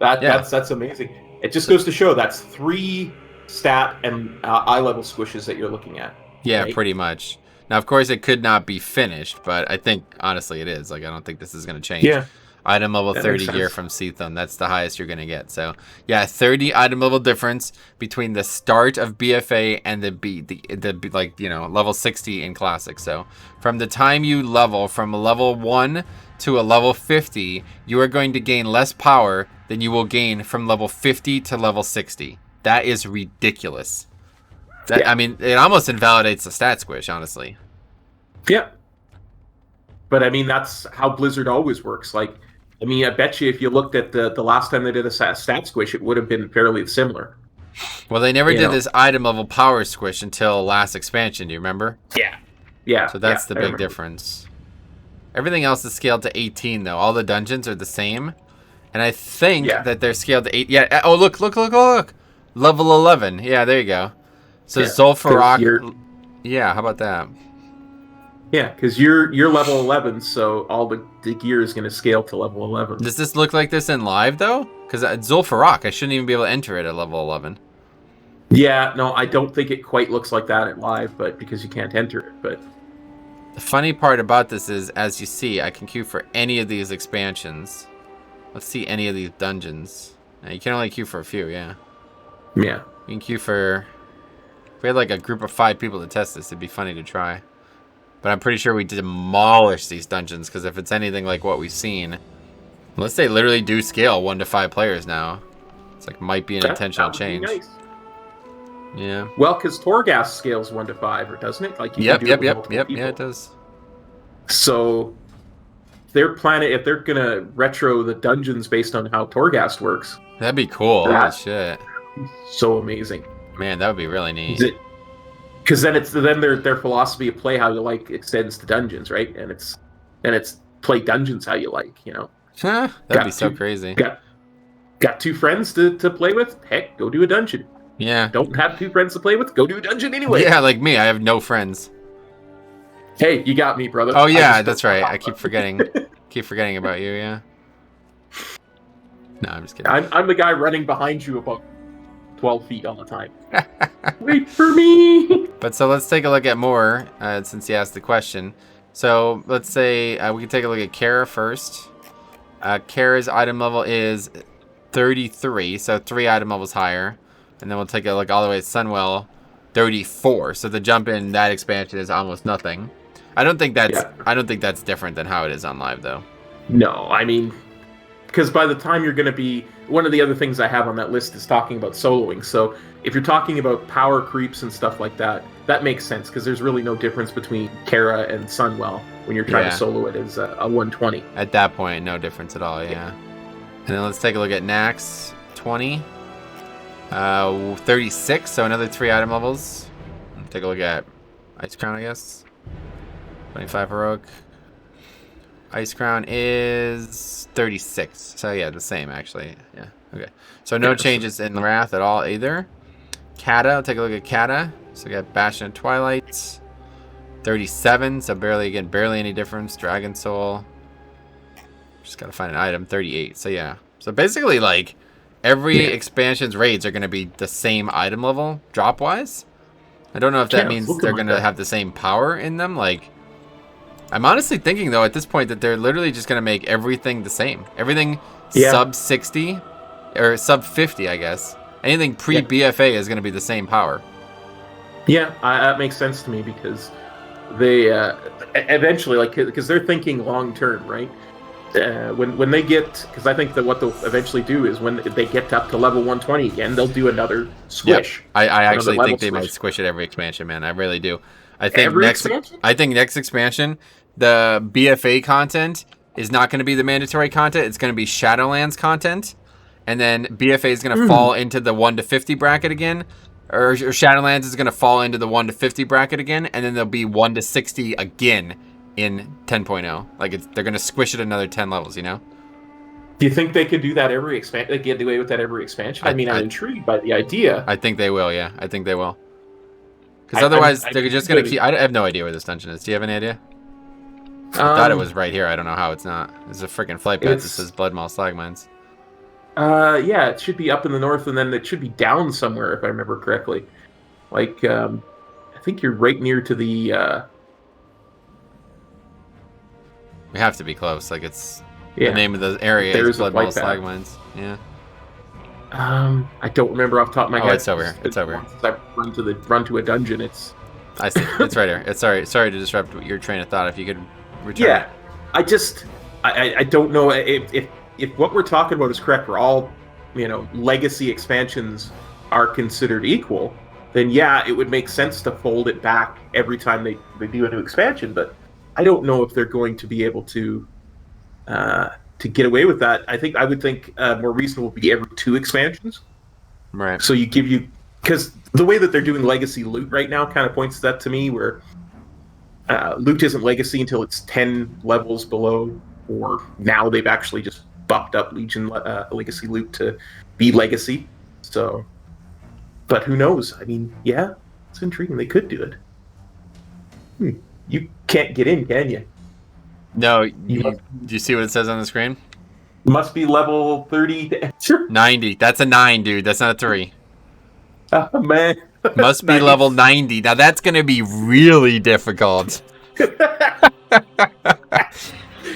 Speaker 2: That's amazing. It just goes to show that's 3 stat and eye level squishes that you're looking at.
Speaker 1: Yeah,
Speaker 2: right?
Speaker 1: pretty much. Now, of course, it could not be finished, but I think, honestly, it is. Like, I don't think this is going to change.
Speaker 2: Yeah.
Speaker 1: Item level 30 gear from Seatham. That's the highest you're going to get. So, yeah, 30 item level difference between the start of BFA and the like, you know, level 60 in Classic. So, from the time you level from a level 1 to a level 50, you are going to gain less power than you will gain from level 50 to level 60. That is ridiculous. I mean, it almost invalidates the stat squish, honestly.
Speaker 2: Yeah. But, I mean, that's how Blizzard always works. Like, I mean, I bet you if you looked at the last time they did a stat squish, it would have been fairly similar.
Speaker 1: Well, they never did this item level power squish until last expansion. Do you remember?
Speaker 2: Yeah. Yeah.
Speaker 1: So that's the big difference. Everything else is scaled to 18, though. All the dungeons are the same. And I think that they're scaled to 8. Yeah. Oh, look. Level 11. Yeah, there you go. So Zul'Farrak. Yeah, how about that?
Speaker 2: Yeah, because you're level 11, so all the gear is going to scale to level 11.
Speaker 1: Does this look like this in live, though? Because Zul'Farrak, I shouldn't even be able to enter it at level 11.
Speaker 2: Yeah, no, I don't think it quite looks like that at live, but because you can't enter it. But
Speaker 1: the funny part about this is, as you see, I can queue for any of these expansions. Let's see any of these dungeons. Now, you can only queue for a few, yeah.
Speaker 2: Yeah.
Speaker 1: You can queue for... If we had like a group of 5 people to test this, it'd be funny to try. But I'm pretty sure we demolish these dungeons, because if it's anything like what we've seen... Unless they literally do scale 1 to 5 players now. It's like, might be an intentional change.
Speaker 2: Nice.
Speaker 1: Yeah.
Speaker 2: Well, because Torghast scales 1 to 5, or doesn't it? Like
Speaker 1: Yep, yeah, it does.
Speaker 2: So... if they're gonna retro the dungeons based on how Torghast works,
Speaker 1: that'd be cool. Holy shit!
Speaker 2: So amazing,
Speaker 1: man. That would be really neat.
Speaker 2: Because then their philosophy of play how you like extends to dungeons, right? And it's play dungeons how you like, you know.
Speaker 1: That'd be so crazy.
Speaker 2: Got 2 friends to play with? Heck, go do a dungeon.
Speaker 1: Yeah.
Speaker 2: Don't have 2 friends to play with? Go do a dungeon anyway.
Speaker 1: Yeah, like me. I have no friends.
Speaker 2: Hey, you got me, brother.
Speaker 1: Oh yeah, that's right. I keep forgetting. Keep forgetting about you. Yeah. No, I'm just kidding.
Speaker 2: I'm the guy running behind you about 12 feet all the time. Wait for me.
Speaker 1: But so let's take a look at more since you asked the question. So let's say we can take a look at Kara first. Kara's item level is 33, so 3 item levels higher, and then we'll take a look all the way at Sunwell, 34. So the jump in that expansion is almost nothing. I don't think that's different than how it is on live, though.
Speaker 2: No, I mean, because by the time you're going to be... One of the other things I have on that list is talking about soloing. So if you're talking about power creeps and stuff like that, that makes sense, because there's really no difference between Kara and Sunwell when you're trying to solo it as a 120.
Speaker 1: At that point, no difference at all, yeah. And then let's take a look at Nax, 20. 36, so another 3 item levels. Take a look at Ice Crown, I guess. 25 heroic. Ice Crown is 36. So yeah, the same actually. Yeah. Okay. So no changes in Wrath at all either. Kata, I'll take a look at Kata. So we got Bastion of Twilight. 37, so barely any difference. Dragon Soul. Just gotta find an item. 38. So yeah. So basically, like, every expansion's raids are gonna be the same item level, drop wise. I don't know if that means they're gonna have the same power in them. Like, I'm honestly thinking though at this point that they're literally just gonna make everything the same. Everything sub 60 or sub 50, I guess. Anything pre BFA is gonna be the same power.
Speaker 2: Yeah, that makes sense to me because they eventually, like, because they're thinking long term, right? When they get, because I think that what they'll eventually do is when they get up to level 120 again, they'll do another squish.
Speaker 1: Yep. I actually think they might squish it every expansion, man. I really do. I think next expansion, the BFA content is not going to be the mandatory content. It's going to be Shadowlands content, and then BFA is going to fall into the 1 to 50 bracket again. Or Shadowlands is going to fall into the 1 to 50 bracket again, and then there'll be 1 to 60 again in 10.0. Like, they're going to squish it another 10 levels, you know?
Speaker 2: Do you think they could do that every expansion? They get away with that every expansion? I'm intrigued by the idea.
Speaker 1: I think they will, yeah. I think they will. Because otherwise, they're just going to keep... I have no idea where this dungeon is. Do you have any idea? I thought it was right here. I don't know how it's not. There's a freaking flight path that says Bloodmaw Slag Mines.
Speaker 2: Yeah, it should be up in the north, and then it should be down somewhere, if I remember correctly. Like, I think you're right near to the...
Speaker 1: We have to be close. Like, it's... The name of the area is Bloodmaw Slag Mines. Yeah.
Speaker 2: I don't remember off the top of my head.
Speaker 1: Oh, it's over here. It's over here.
Speaker 2: I've run to a dungeon, it's...
Speaker 1: I see. It's right here. It's sorry to disrupt your train of thought. If you could return.
Speaker 2: Yeah. I don't know if what we're talking about is correct, where all, legacy expansions are considered equal, then yeah, it would make sense to fold it back every time they do a new expansion. But I don't know if they're going to be able to get away with that. I would think more reasonable would be every 2 expansions.
Speaker 1: Right.
Speaker 2: So because the way that they're doing legacy loot right now kind of points that to me, where loot isn't legacy until it's 10 levels below, or now they've actually just bumped up Legion legacy loot to be legacy. So, but who knows? I mean, yeah, it's intriguing. They could do it. You can't get in, can you?
Speaker 1: No. Do you see what it says on the screen?
Speaker 2: Must be level 30 to enter.
Speaker 1: 90. That's a 9, dude. That's not a 3.
Speaker 2: Oh, man.
Speaker 1: Must be level 90. Now, that's going to be really difficult.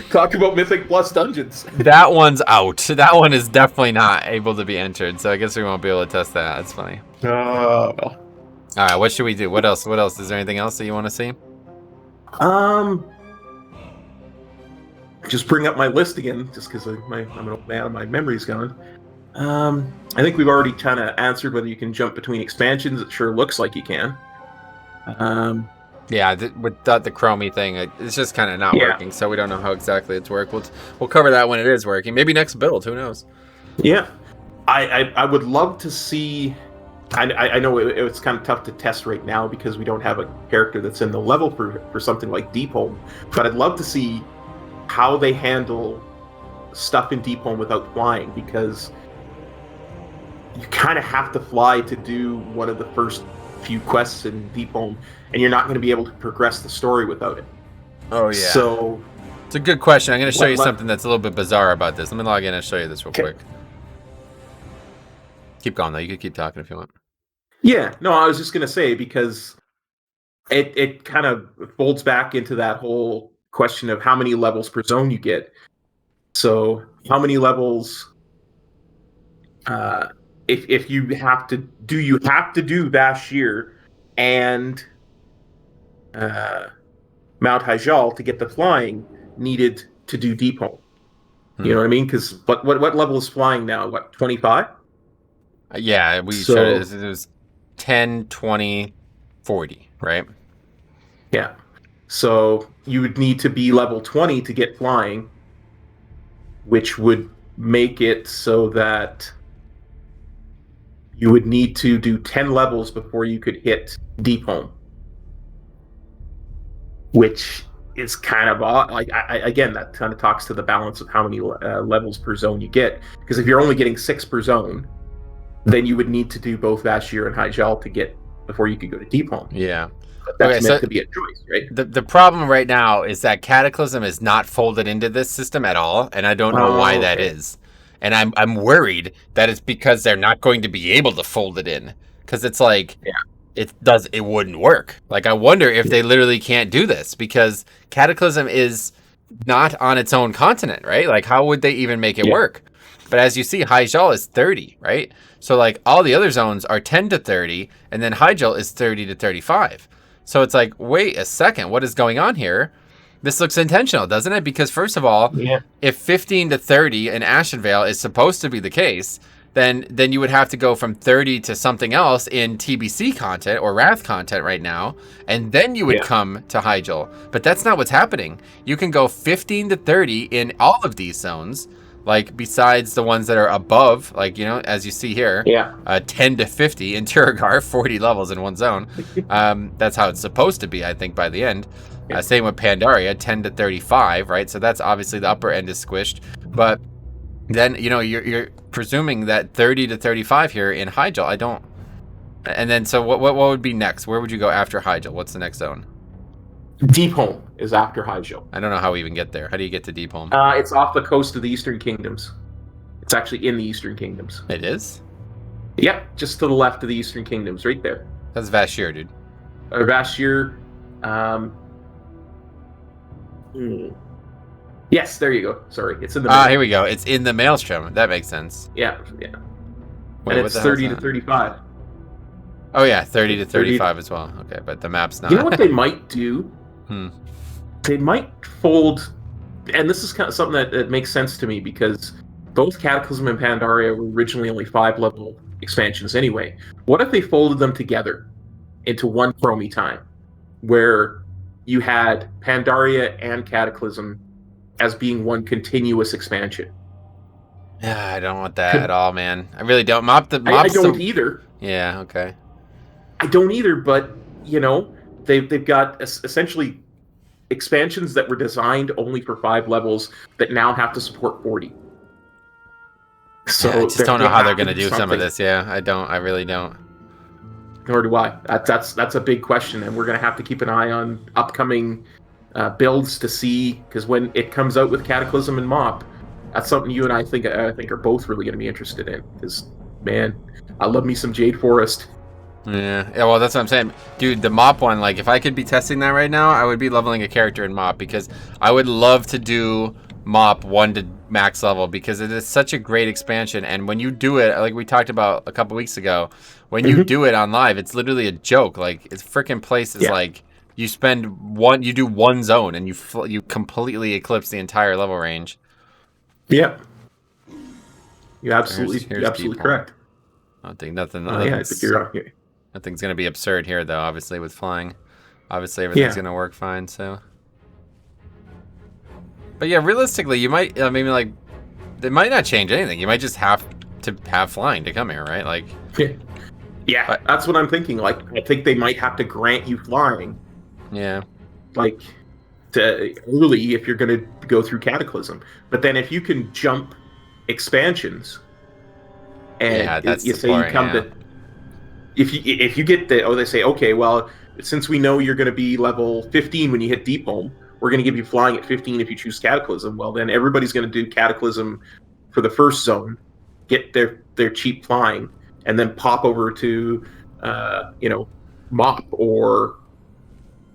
Speaker 2: Talk about Mythic Plus dungeons.
Speaker 1: That one's out. That one is definitely not able to be entered, so I guess we won't be able to test that. That's funny.
Speaker 2: Oh.
Speaker 1: All right, what should we do? What else? Is there anything else that you want to see?
Speaker 2: Just bring up my list again, just because I'm an old man and my memory's gone. I think we've already kind of answered whether you can jump between expansions. It sure looks like you can.
Speaker 1: Yeah, without the Chromie thing, it's just kind of not working, so we don't know how exactly it's work. We'll cover that when it is working. Maybe next build, who knows?
Speaker 2: Yeah. I would love to see... I know it's kind of tough to test right now because we don't have a character that's in the level for something like Deep Home, but I'd love to see how they handle stuff in Deep Home without flying, because you kind of have to fly to do one of the first few quests in Deep Home, and you're not going to be able to progress the story without it.
Speaker 1: Oh, yeah.
Speaker 2: So...
Speaker 1: It's a good question. I'm going to show you something that's a little bit bizarre about this. Let me log in and show you this real quick. Keep going, though. You can keep talking if you want.
Speaker 2: Yeah. No, I was just going to say, because it kind of folds back into that whole question of how many levels per zone you get. So how many levels... If you have to do Bashir and Mount Hyjal to get the flying needed to do Deep Home? You know what I mean? Because what level is flying now? What, 25?
Speaker 1: Yeah, we showed it was 10, 20, 40, right?
Speaker 2: Yeah. So you would need to be level 20 to get flying, which would make it so that you would need to do 10 levels before you could hit Deep Home. which is kind of odd. Like, again, that kind of talks to the balance of how many levels per zone you get. Because if you're only getting 6 per zone, then you would need to do both Vashir and Hyjal to get before you could go to Deep Home.
Speaker 1: Yeah.
Speaker 2: But that's meant to be a choice, right?
Speaker 1: The problem right now is that Cataclysm is not folded into this system at all, and I don't know why that is. And I'm worried that it's because they're not going to be able to fold it in, because it's like it wouldn't work. Like, I wonder if they literally can't do this because Cataclysm is not on its own continent, right? Like, how would they even make it work? But as you see, Hyjal is 30, right? So like all the other zones are 10 to 30, and then Hyjal is 30 to 35. So it's like, wait a second, what is going on here? This looks intentional, doesn't it? Because first of all, if 15 to 30 in Ashenvale is supposed to be the case, then you would have to go from 30 to something else in TBC content or Wrath content right now, and then you would come to Hyjal. But that's not what's happening. You can go 15 to 30 in all of these zones, like besides the ones that are above, like, you know, as you see here, 10 to 50 in Turagar, 40 levels in one zone. That's how it's supposed to be, I think, by the end. Same with Pandaria, 10 to 35, right? So that's obviously the upper end is squished. But then, you know, you're presuming that 30 to 35 here in Hyjal. I don't... And then, so what would be next? Where would you go after Hyjal? What's the next zone?
Speaker 2: Deep Home is after Hyjal.
Speaker 1: I don't know how we even get there. How do you get to Deep Home?
Speaker 2: It's off the coast of the Eastern Kingdoms. It's actually in the Eastern Kingdoms.
Speaker 1: It is?
Speaker 2: Yep, just to the left of the Eastern Kingdoms, right there.
Speaker 1: That's Vashir, dude.
Speaker 2: Vashir, yes, there you go. Sorry, it's in the...
Speaker 1: here we go. It's in the Maelstrom. That makes sense.
Speaker 2: Yeah.
Speaker 1: Wait,
Speaker 2: and it's 30 to 35.
Speaker 1: Oh, yeah, 30 to 35 as well. Okay, but the map's not...
Speaker 2: You know what they might do? They might fold... And this is kind of something that makes sense to me, because both Cataclysm and Pandaria were originally only 5-level expansions anyway. What if they folded them together into one Chromie time, where you had Pandaria and Cataclysm as being one continuous expansion?
Speaker 1: Yeah, I don't want that at all, man. I really don't.
Speaker 2: I don't either.
Speaker 1: Yeah, okay.
Speaker 2: I don't either, but, you know, they've got essentially expansions that were designed only for 5 levels that now have to support 40. So
Speaker 1: I just don't know how they're going to do some of this. Yeah, I really don't.
Speaker 2: Nor do I. That's a big question, and we're going to have to keep an eye on upcoming builds to see, because when it comes out with Cataclysm and Mop, that's something you and I think are both really going to be interested in. Because, man, I love me some Jade Forest.
Speaker 1: Yeah, well, that's what I'm saying. Dude, the Mop one, like, if I could be testing that right now, I would be leveling a character in Mop, because I would love to do Mop 1 to max level, because it is such a great expansion. And when you do it, like we talked about a couple weeks ago, when you do it on live, it's literally a joke. Like, it's freaking place is like, you do one zone, and you completely eclipse the entire level range.
Speaker 2: Yeah. You're absolutely correct.
Speaker 1: I don't think nothing.
Speaker 2: I think you're wrong.
Speaker 1: Nothing's going to be absurd here, though, obviously, with flying. Obviously, everything's going to work fine, so. But yeah, realistically, you might, maybe, like, they might not change anything. You might just have to have flying to come here, right? Like.
Speaker 2: Yeah, but that's what I'm thinking. Like, I think they might have to grant you flying.
Speaker 1: Yeah.
Speaker 2: Like, to early if you're going to go through Cataclysm. But then if you can jump expansions, and you say you come to... If you get they say, okay, well, since we know you're going to be level 15 when you hit Deep Home, we're going to give you flying at 15 if you choose Cataclysm. Well, then everybody's going to do Cataclysm for the first zone, get their cheap flying, and then pop over to, Mop or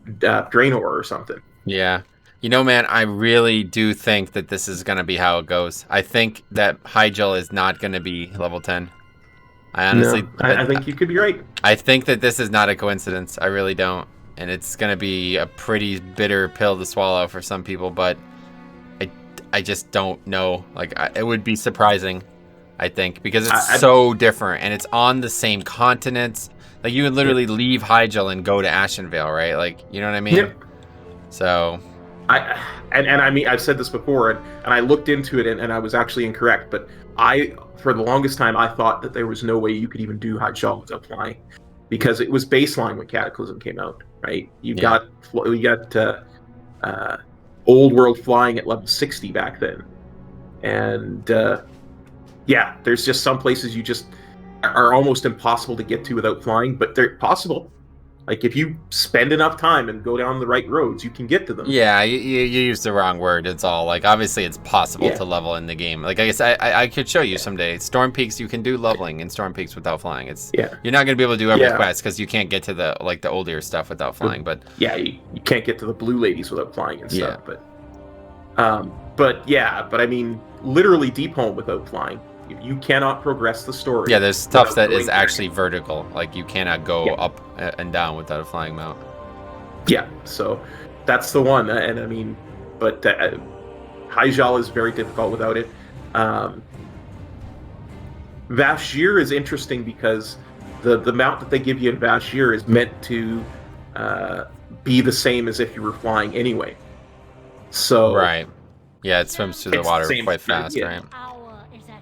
Speaker 2: Draenor or something.
Speaker 1: Yeah. You know, man, I really do think that this is going to be how it goes. I think that Hyjal is not going to be level 10. I honestly...
Speaker 2: No, I think you could be right.
Speaker 1: I think that this is not a coincidence. I really don't. And it's going to be a pretty bitter pill to swallow for some people, but I just don't know. Like, it would be surprising, I think, because it's so different, and it's on the same continents. Like, you would literally leave Hyjal and go to Ashenvale, right? Like, you know what I mean?
Speaker 2: Yep.
Speaker 1: So...
Speaker 2: I mean, I've said this before, and I looked into it, and I was actually incorrect, but for the longest time, I thought that there was no way you could even do Hyjal without flying, because it was baseline when Cataclysm came out, right? You got old world flying at level 60 back then, and there's just some places you just are almost impossible to get to without flying, but they're possible. Like, if you spend enough time and go down the right roads, you can get to them.
Speaker 1: Yeah, you used the wrong word. It's all like, obviously it's possible to level in the game. Like, I guess I could show you someday. Storm Peaks, you can do leveling in Storm Peaks without flying. You're not going to be able to do every quest because you can't get to the older stuff without flying. But
Speaker 2: you can't get to the blue ladies without flying and stuff. But I mean, literally Deep Home without flying. You cannot progress the story.
Speaker 1: Yeah, there's stuff that is actually vertical. Like, you cannot go up and down without a flying mount. Yeah,
Speaker 2: so that's the one. And I mean, but Hyjal is very difficult without it. Vashj'ir is interesting because the mount that they give you in Vashj'ir is meant to be the same as if you were flying anyway. So
Speaker 1: right. Yeah, it swims through the water quite fast, right?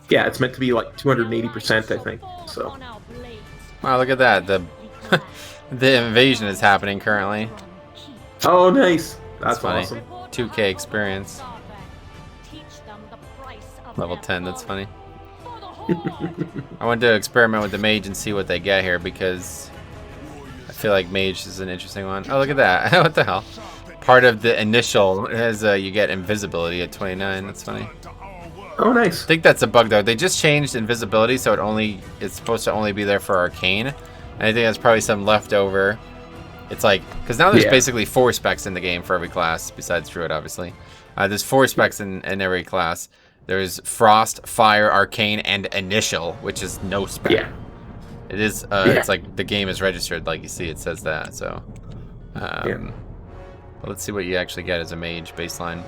Speaker 2: Yeah, it's meant to be like 280%, I think. So.
Speaker 1: Wow, look at that. The invasion is happening currently.
Speaker 2: Oh, nice. That's
Speaker 1: funny.
Speaker 2: Awesome.
Speaker 1: 2K experience. Level 10, that's funny. I wanted to experiment with the mage and see what they get here because I feel like mage is an interesting one. Oh, look at that. What the hell? Part of the initial is you get invisibility at 29. That's funny.
Speaker 2: Oh, nice.
Speaker 1: I think that's a bug though. They just changed invisibility, so it's supposed to only be there for arcane, and I think that's probably some leftover. It's like, because now there's basically 4 specs in the game for every class besides druid, obviously. There's 4 specs in every class. There's frost, fire, arcane, and initial, which is no spec.
Speaker 2: Yeah.
Speaker 1: It is. It's like the game is registered, like you see. It says that. So, well, let's see what you actually get as a mage baseline.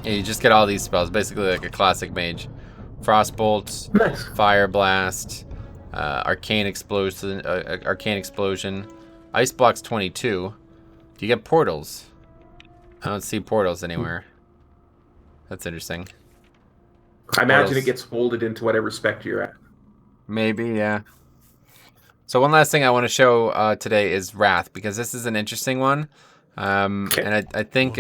Speaker 1: Yeah, you just get all these spells, basically like a classic mage. Frostbolt, Fire Blast, Arcane Explosion, Ice Blocks 22. Do you get portals? I don't see portals anywhere. That's interesting.
Speaker 2: I imagine it gets folded into whatever spec you're at.
Speaker 1: Maybe, yeah. So one last thing I want to show today is Wrath, because this is an interesting one. And I think...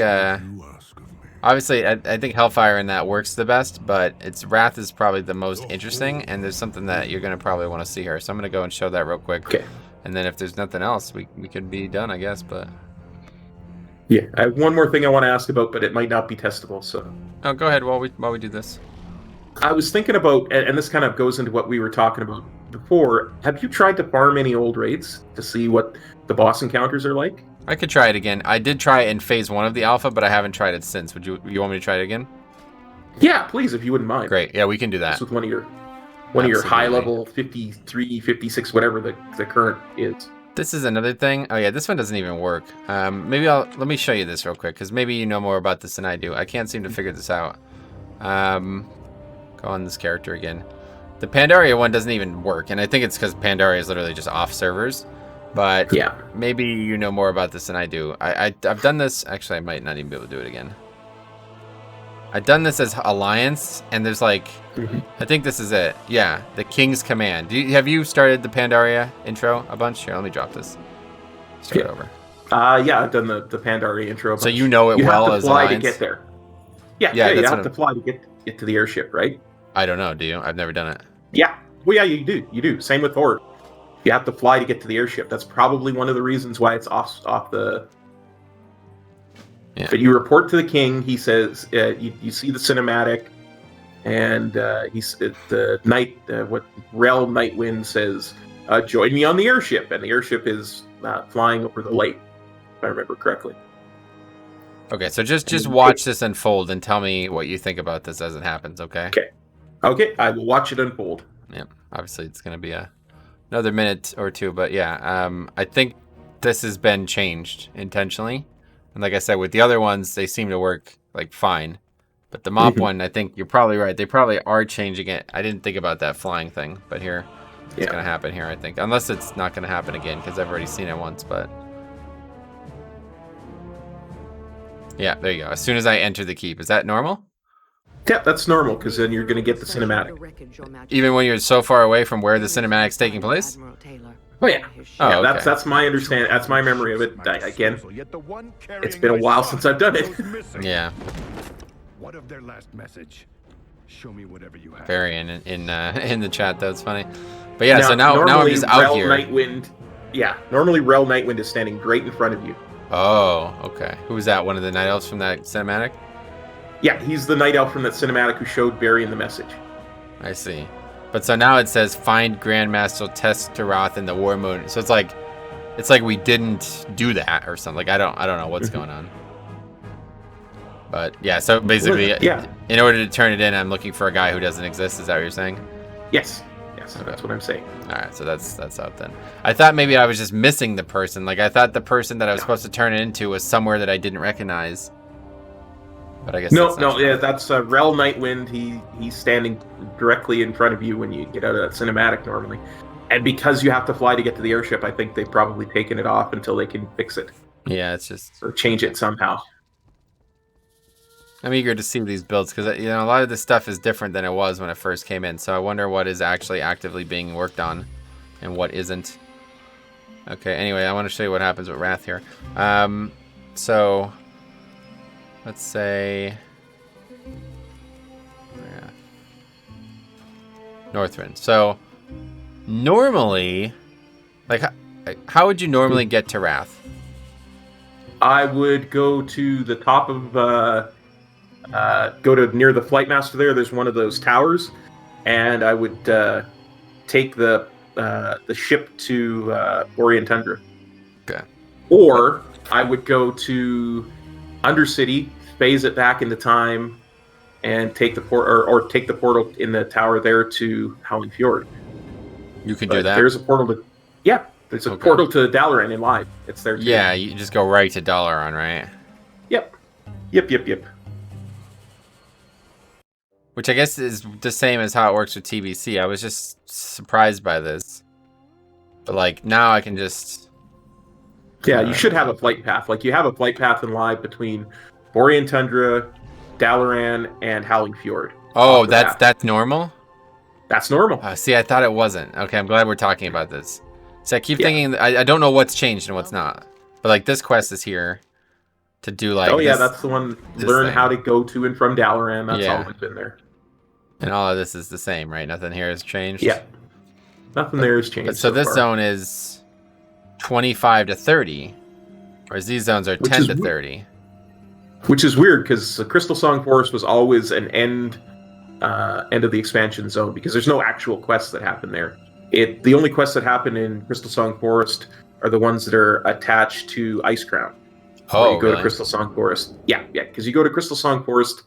Speaker 1: obviously, I think Hellfire in that works the best, but Wrath is probably the most interesting, and there's something that you're going to probably want to see here. So I'm going to go and show that real quick.
Speaker 2: Okay.
Speaker 1: And then if there's nothing else, we could be done, I guess, but...
Speaker 2: Yeah, I have one more thing I want to ask about, but it might not be testable, so...
Speaker 1: Oh, go ahead while we do this.
Speaker 2: I was thinking about, and this kind of goes into what we were talking about before, have you tried to farm any old raids to see what the boss encounters are like?
Speaker 1: I could try it again. I did try it in phase 1 of the alpha, but I haven't tried it since. You want me to try it again?
Speaker 2: Yeah, please, if you wouldn't mind.
Speaker 1: Great. Yeah, we can do that.
Speaker 2: Just with one of your high level 53, 56, whatever the current is.
Speaker 1: This is another thing. Oh yeah, this one doesn't even work. Let me show you this real quick, because maybe you know more about this than I do. I can't seem to figure this out. Go on this character again. The Pandaria one doesn't even work, and I think it's because Pandaria is literally just off servers. But yeah, maybe you know more about this than I do. I've done this. Actually, I might not even be able to do it again. I've done this as Alliance, and there's like, I think this is it. Yeah, the King's Command. Have you started the Pandaria intro a bunch? Here, let me drop this. Start over.
Speaker 2: Yeah, I've done the Pandaria intro a bunch.
Speaker 1: So you know it well as Alliance?
Speaker 2: You have to fly to get there. Yeah, you have to fly to get to the airship, right?
Speaker 1: I don't know, do you? I've never done it.
Speaker 2: Yeah. Well, yeah, you do. Same with Horde. You have to fly to get to the airship. That's probably one of the reasons why it's off the... Yeah. But you report to the king. He says, you see the cinematic, and the night, what Rel Nightwind says, join me on the airship. And the airship is flying over the lake, if I remember correctly.
Speaker 1: Okay, so just watch this unfold and tell me what you think about this as it happens, okay?
Speaker 2: Okay, I will watch it unfold.
Speaker 1: Yeah, obviously it's going to be another minute or two, but yeah, I think this has been changed intentionally. And like I said, with the other ones, they seem to work like fine. But the mop one, I think you're probably right. They probably are changing it. I didn't think about that flying thing, but here, it's going to happen here, I think. Unless it's not going to happen again, because I've already seen it once, but... Yeah, there you go. As soon as I enter the keep. Is that normal?
Speaker 2: Yeah, that's normal, because then you're going to get the cinematic.
Speaker 1: Even when you're so far away from where the cinematic's taking place?
Speaker 2: Oh yeah,
Speaker 1: Oh,
Speaker 2: yeah.
Speaker 1: okay.
Speaker 2: That's my understanding. That's my memory of it. Again, it's been a while since I've done it.
Speaker 1: Yeah.
Speaker 3: What of their last message? Show me whatever you have.
Speaker 1: Varian in the chat, that's funny. But yeah, so now I'm just out
Speaker 2: Rel
Speaker 1: here.
Speaker 2: Nightwind, normally Rel Nightwind is standing right in front of you.
Speaker 1: Oh, okay. Who was that? One of the night elves from that cinematic?
Speaker 2: Yeah, he's the night elf from that cinematic who showed Varian the message.
Speaker 1: I see. But so now it says find Grandmaster Testaroth in the war mode. So it's like we didn't do that or something. Like I don't know what's going on. But yeah, so basically, in order to turn it in, I'm looking for a guy who doesn't exist. Is that what you're saying?
Speaker 2: Yes, that's what I'm saying.
Speaker 1: All right, so that's out then. I thought maybe I was just missing the person. Like I thought the person that I was supposed to turn it into was somewhere that I didn't recognize. But I guess
Speaker 2: that's Rel Nightwind. He's standing directly in front of you when you get out of that cinematic normally. And because you have to fly to get to the airship, I think they've probably taken it off until they can fix it.
Speaker 1: Yeah, it's just
Speaker 2: or change it somehow.
Speaker 1: I'm eager to see these builds because a lot of this stuff is different than it was when it first came in. So I wonder what is actually actively being worked on and what isn't. Okay, anyway, I want to show you what happens with Wrath here. So let's say Northrend. So normally, like how would you normally get to Wrath?
Speaker 2: I would go to the top of go to near the flight master there. There's one of those towers, and I would take the ship to Orient Tundra.
Speaker 1: Okay.
Speaker 2: Or I would go to Undercity, phase it back into time, and take the take the portal in the tower there to Howling Fjord.
Speaker 1: You can do that.
Speaker 2: There's a portal to there's a portal to Dalaran in live. It's there too.
Speaker 1: Yeah, you just go right to Dalaran, right?
Speaker 2: Yep.
Speaker 1: Which I guess is the same as how it works with TBC. I was just surprised by this. But like now I can just
Speaker 2: you should have a flight path. Like you have a flight path in live between Orient Tundra, Dalaran, and Howling Fjord.
Speaker 1: Oh, that's normal?
Speaker 2: That's normal.
Speaker 1: See, I thought it wasn't. Okay, I'm glad we're talking about this. So I keep thinking I don't know what's changed and what's not. But like this quest is here to do like
Speaker 2: that's the one. Learn how to go to and from Dalaran. That's always been there. And
Speaker 1: all of this is the same, right? Nothing here has changed.
Speaker 2: Yeah. Nothing there has changed.
Speaker 1: But so this zone is 25 to 30, whereas these zones are 10 to 30.
Speaker 2: Which is weird because the Crystal Song Forest was always an end of the expansion zone because there's no actual quests that happen there. The only quests that happen in Crystal Song Forest are the ones that are attached to Ice Crown.
Speaker 1: Oh,
Speaker 2: you go to Crystal Song Forest. Yeah, because you go to Crystal Song Forest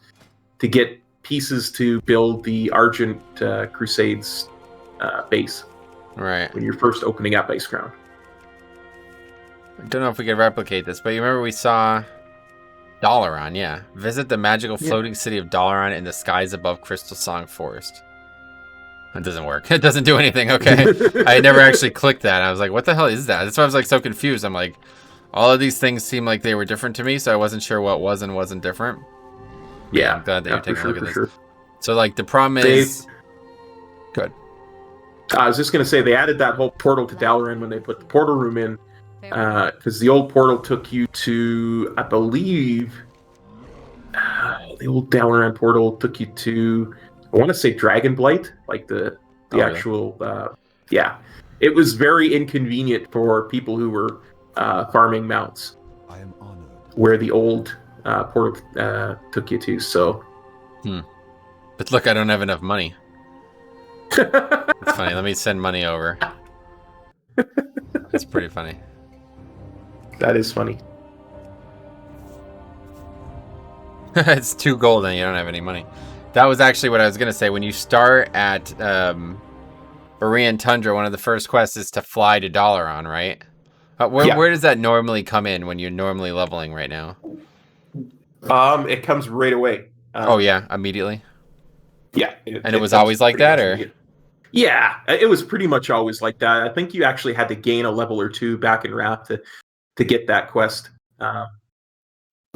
Speaker 2: to get pieces to build the Argent Crusades base.
Speaker 1: Right.
Speaker 2: When you're first opening up Ice Crown.
Speaker 1: I don't know if we could replicate this, but you remember we saw Dalaran, yeah. Visit the magical floating city of Dalaran in the skies above Crystal Song Forest. It doesn't work. It doesn't do anything, okay. I never actually clicked that. I was like, what the hell is that? That's why I was like so confused. I'm like, all of these things seem like they were different to me, so I wasn't sure what was and wasn't different.
Speaker 2: Yeah.
Speaker 1: I'm glad that you're taking a look at this. Sure. So like the problem is... Good.
Speaker 2: I was just going to say, they added that whole portal to Dalaran when they put the portal room in, because the old portal took you to, I believe, the old Dalaran portal took you to, I want to say Dragonblight, like the actual, It was very inconvenient for people who were farming mounts.
Speaker 3: I am honored.
Speaker 2: Where the old portal took you to, so.
Speaker 1: But look, I don't have enough money. It's funny. Let me send money over. It's pretty funny.
Speaker 2: That is funny.
Speaker 1: It's 2 gold and you don't have any money. That was actually what I was going to say. When you start at Orient Tundra, one of the first quests is to fly to Dalaran, right? Where does that normally come in when you're normally leveling right now?
Speaker 2: It comes right away.
Speaker 1: Immediately?
Speaker 2: Yeah.
Speaker 1: And it was always like that, or?
Speaker 2: Yeah, it was pretty much always like that. I think you actually had to gain a level or 2 back in Wrath to get that quest.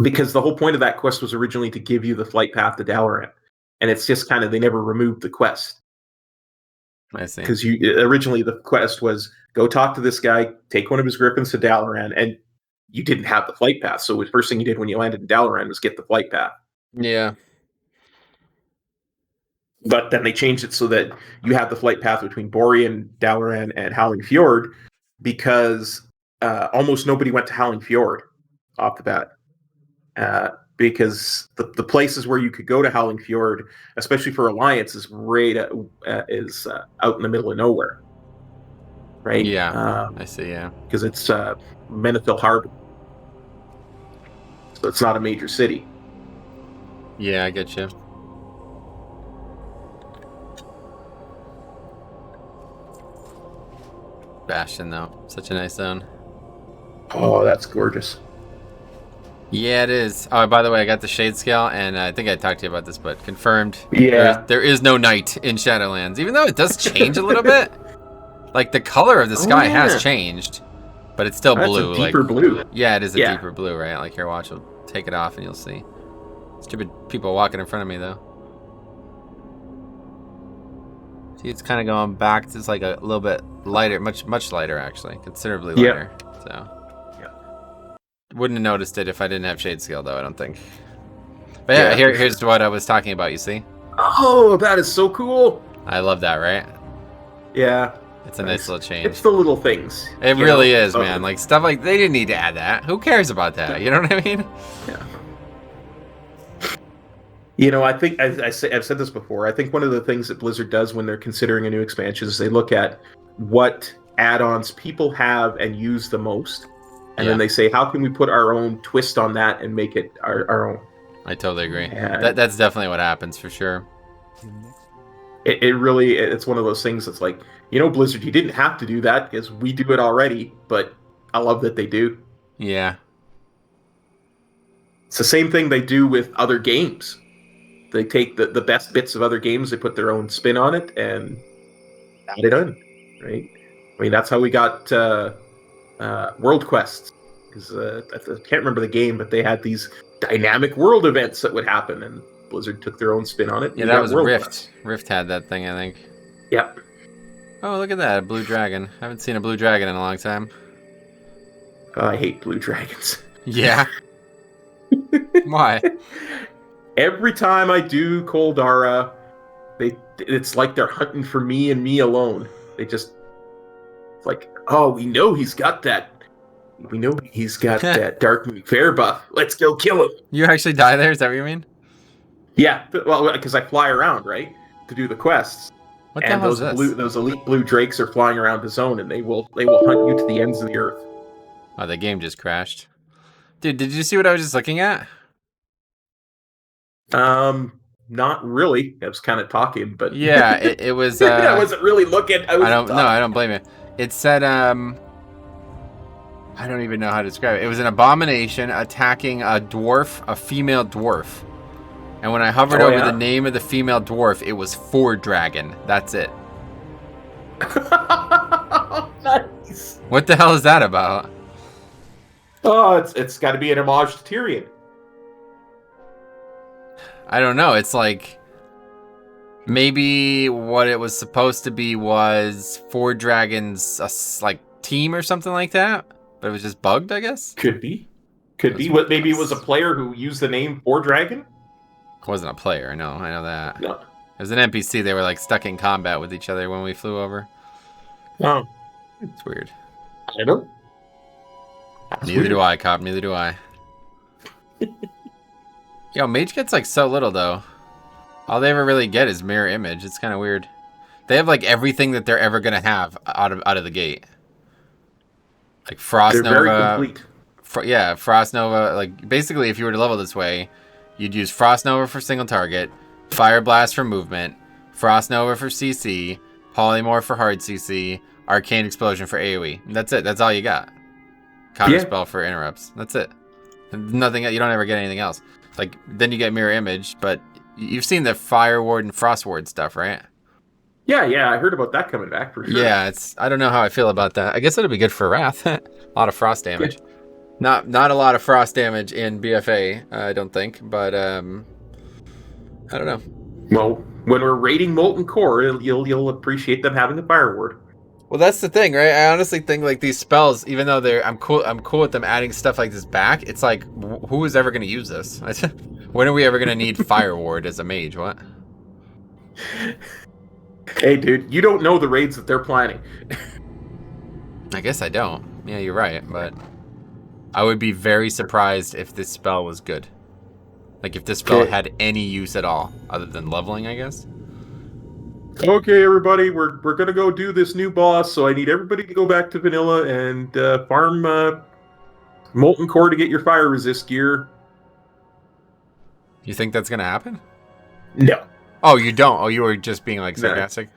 Speaker 2: Because the whole point of that quest was originally to give you the flight path to Dalaran. And it's just kind of, they never removed the quest.
Speaker 1: I see.
Speaker 2: Because originally the quest was go talk to this guy, take one of his griffins to Dalaran, and you didn't have the flight path. So the first thing you did when you landed in Dalaran was get the flight path.
Speaker 1: Yeah.
Speaker 2: But then they changed it so that you have the flight path between Borean, Dalaran, and Howling Fjord, because almost nobody went to Howling Fjord off the bat. Because the places where you could go to Howling Fjord, especially for Alliance, is out in the middle of nowhere. Right?
Speaker 1: Yeah, I see, yeah.
Speaker 2: Because it's Menethil Harbor. So it's not a major city.
Speaker 1: Yeah, I get you. Bastion, though. Such a nice zone.
Speaker 2: Oh, that's gorgeous.
Speaker 1: Yeah, it is. Oh, by the way, I got the shade scale, and I think I talked to you about this, but confirmed.
Speaker 2: Yeah.
Speaker 1: There is no night in Shadowlands, even though it does change a little bit. Like, the color of the sky has changed, but it's still blue.
Speaker 2: It's a deeper blue.
Speaker 1: Yeah, it is a deeper blue, right? Like, here, watch. We'll take it off, and you'll see. Stupid people walking in front of me, though. See, it's kind of going back. It's like a little bit lighter, much lighter, actually. Considerably lighter. So. Wouldn't have noticed it if I didn't have shade scale, though, I don't think. But yeah, here's what I was talking about, you see?
Speaker 2: Oh, that is so cool.
Speaker 1: I love that, right?
Speaker 2: Yeah.
Speaker 1: It's a nice little change.
Speaker 2: It's the little things.
Speaker 1: It really is, man. Like, stuff like, they didn't need to add that. Who cares about that? You know what I mean?
Speaker 2: Yeah. You know, I think, I've said this before, I think one of the things that Blizzard does when they're considering a new expansion is they look at what add-ons people have and use the most. And then they say, how can we put our own twist on that and make it our own?
Speaker 1: I totally agree. That's definitely what happens, for sure.
Speaker 2: It's one of those things that's like, you know, Blizzard, you didn't have to do that because we do it already, but I love that they do.
Speaker 1: Yeah.
Speaker 2: It's the same thing they do with other games. They take the best bits of other games, they put their own spin on it, and add it on, right? I mean, that's how we got... World Quests, because I can't remember the game, but they had these dynamic world events that would happen, and Blizzard took their own spin on it.
Speaker 1: Yeah, that was Rift. Rift had that thing, I think.
Speaker 2: Yep.
Speaker 1: Oh, look at that, a blue dragon. I haven't seen a blue dragon in a long time.
Speaker 2: I hate blue dragons.
Speaker 1: Yeah. Why?
Speaker 2: Every time I do Koldara, it's like they're hunting for me and me alone. They just like, oh, we know he's got that. We know he's got that Dark Moon Fair buff. Let's go kill him.
Speaker 1: You actually die there? Is that what you mean?
Speaker 2: Yeah, well, because I fly around, right, to do the quests.
Speaker 1: What the hell is this?
Speaker 2: Those elite blue drakes are flying around the zone, and they will hunt you to the ends of the earth.
Speaker 1: Oh, the game just crashed. Dude, did you see what I was just looking at?
Speaker 2: Not really. I was kind of talking, but
Speaker 1: yeah, it was.
Speaker 2: I wasn't really looking. I
Speaker 1: don't blame you. It said, I don't even know how to describe it. It was an abomination attacking a female dwarf. And when I hovered over the name of the female dwarf, it was Ford Dragon. That's it.
Speaker 2: Nice.
Speaker 1: What the hell is that about?
Speaker 2: Oh, it's got to be an homage to Tyrion.
Speaker 1: I don't know. It's like... maybe what it was supposed to be was Ford Dragon's like team or something like that, but it was just bugged, I guess.
Speaker 2: Could be. Maybe it was a player who used the name Ford Dragon.
Speaker 1: It wasn't a player. No, I know that.
Speaker 2: No,
Speaker 1: it was an NPC. They were like stuck in combat with each other when we flew over.
Speaker 2: Oh,
Speaker 1: it's weird.
Speaker 2: I don't know.
Speaker 1: Neither do I, Cop. Neither do I. Yo, Mage gets like so little though. All they ever really get is mirror image. It's kind of weird. They have like everything that they're ever gonna have out of the gate. Like Frost Nova.
Speaker 2: They're very complete.
Speaker 1: Frost Nova. Like basically, if you were to level this way, you'd use Frost Nova for single target, Fire Blast for movement, Frost Nova for CC, Polymorph for hard CC, Arcane Explosion for AoE. That's it. That's all you got. Counter spell for interrupts. That's it. Nothing. You don't ever get anything else. Like then you get mirror image, but you've seen the Fire Ward and Frost Ward stuff, right?
Speaker 2: Yeah, I heard about that coming back for sure.
Speaker 1: Yeah, I don't know how I feel about that. I guess it'll be good for Wrath. A lot of frost damage. Yeah. Not a lot of frost damage in BFA, I don't think, but I don't know.
Speaker 2: Well, when we're raiding Molten Core, you'll appreciate them having the Fire Ward.
Speaker 1: Well, that's the thing, right? I honestly think like these spells, even though I'm cool with them adding stuff like this back. It's like, who is ever going to use this? When are we ever going to need Fire Ward as a mage? What?
Speaker 2: Hey, dude, you don't know the raids that they're planning.
Speaker 1: I guess I don't. Yeah, you're right, but I would be very surprised if this spell was good. Like if this spell had any use at all, other than leveling, I guess.
Speaker 2: Okay, everybody, we're gonna go do this new boss, so I need everybody to go back to vanilla and farm molten core to get your fire resist gear.
Speaker 1: You think that's gonna happen?
Speaker 2: No.
Speaker 1: Oh, you don't? Oh, you were just being like sarcastic?